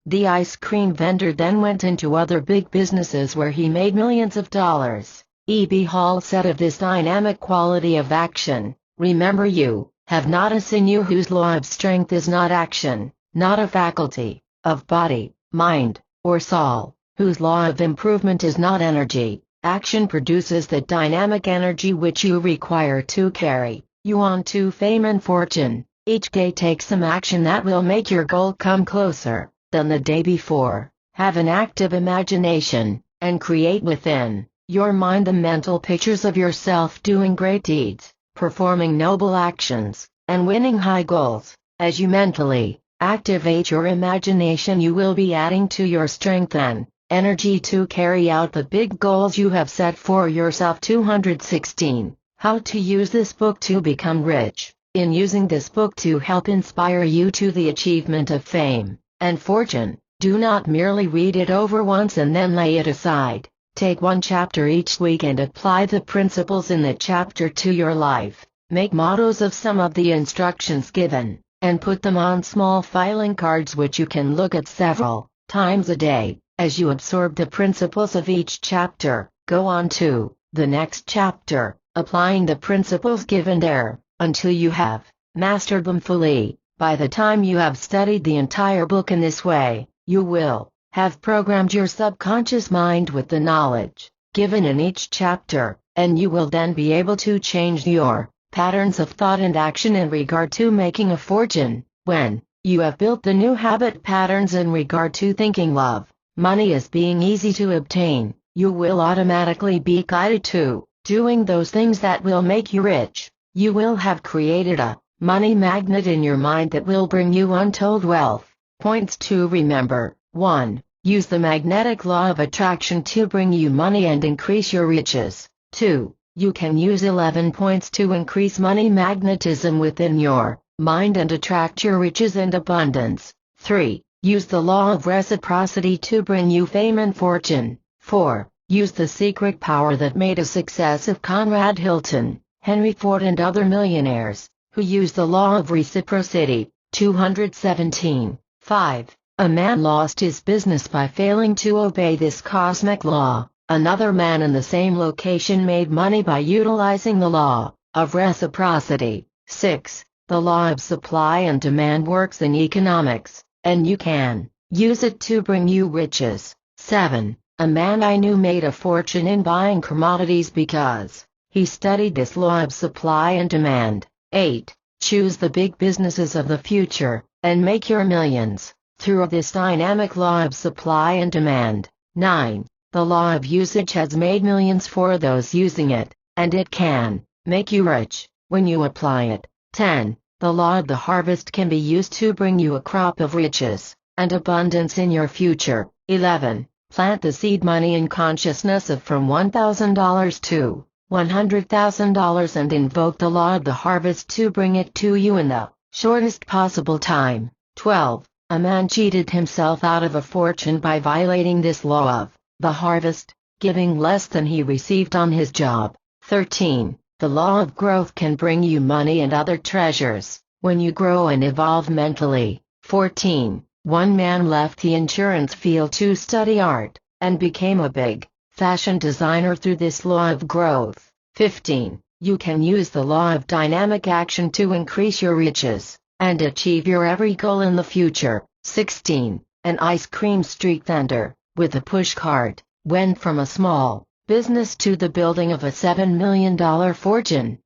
The ice cream vendor then went into other big businesses where he made millions of dollars. E.B. Hall said of this dynamic quality of action, "Remember, you have not a sinew whose law of strength is not action, not a faculty of body, mind, or soul, whose law of improvement is not energy. Action produces the dynamic energy which you require to carry you on to fame and fortune. Each day take some action that will make your goal come closer than the day before. Have an active imagination, and create within your mind the mental pictures of yourself doing great deeds, performing noble actions, and winning high goals. As you mentally activate your imagination, you will be adding to your strength and energy to carry out the big goals you have set for yourself." 216. How to use this book to become rich. In using this book to help inspire you to the achievement of fame and fortune, do not merely read it over once and then lay it aside. Take one chapter each week and apply the principles in the chapter to your life. Make mottos of some of the instructions given, and put them on small filing cards which you can look at several times a day. As you absorb the principles of each chapter, go on to the next chapter, applying the principles given there, until you have mastered them fully. By the time you have studied the entire book in this way, you will have programmed your subconscious mind with the knowledge given in each chapter, and you will then be able to change your patterns of thought and action in regard to making a fortune. When you have built the new habit patterns in regard to thinking love, money as being easy to obtain, you will automatically be guided to doing those things that will make you rich. You will have created a money magnet in your mind that will bring you untold wealth. Points to remember: 1. Use the magnetic law of attraction to bring you money and increase your riches. 2. You can use 11 points to increase money magnetism within your mind and attract your riches and abundance. 3. Use the law of reciprocity to bring you fame and fortune. 4. Use the secret power that made a success of Conrad Hilton, Henry Ford and other millionaires, who used the law of reciprocity. 217. 5. A man lost his business by failing to obey this cosmic law. Another man in the same location made money by utilizing the law of reciprocity. 6. The law of supply and demand works in economics, and you can use it to bring you riches. 7. A man I knew made a fortune in buying commodities because he studied this law of supply and demand. 8. Choose the big businesses of the future, and make your millions through this dynamic law of supply and demand. 9. The law of usage has made millions for those using it, and it can make you rich when you apply it. 10. The law of the harvest can be used to bring you a crop of riches and abundance in your future. 11. Plant the seed money in consciousness of from $1,000 to $100,000 and invoke the law of the harvest to bring it to you in the shortest possible time. 12. A man cheated himself out of a fortune by violating this law of the harvest, giving less than he received on his job. 13. The law of growth can bring you money and other treasures when you grow and evolve mentally. 14. One man left the insurance field to study art, and became a big fashion designer through this law of growth. 15. You can use the law of dynamic action to increase your riches and achieve your every goal in the future. 16. An ice cream street vendor, with a push cart, went from a small business to the building of a $7 million fortune.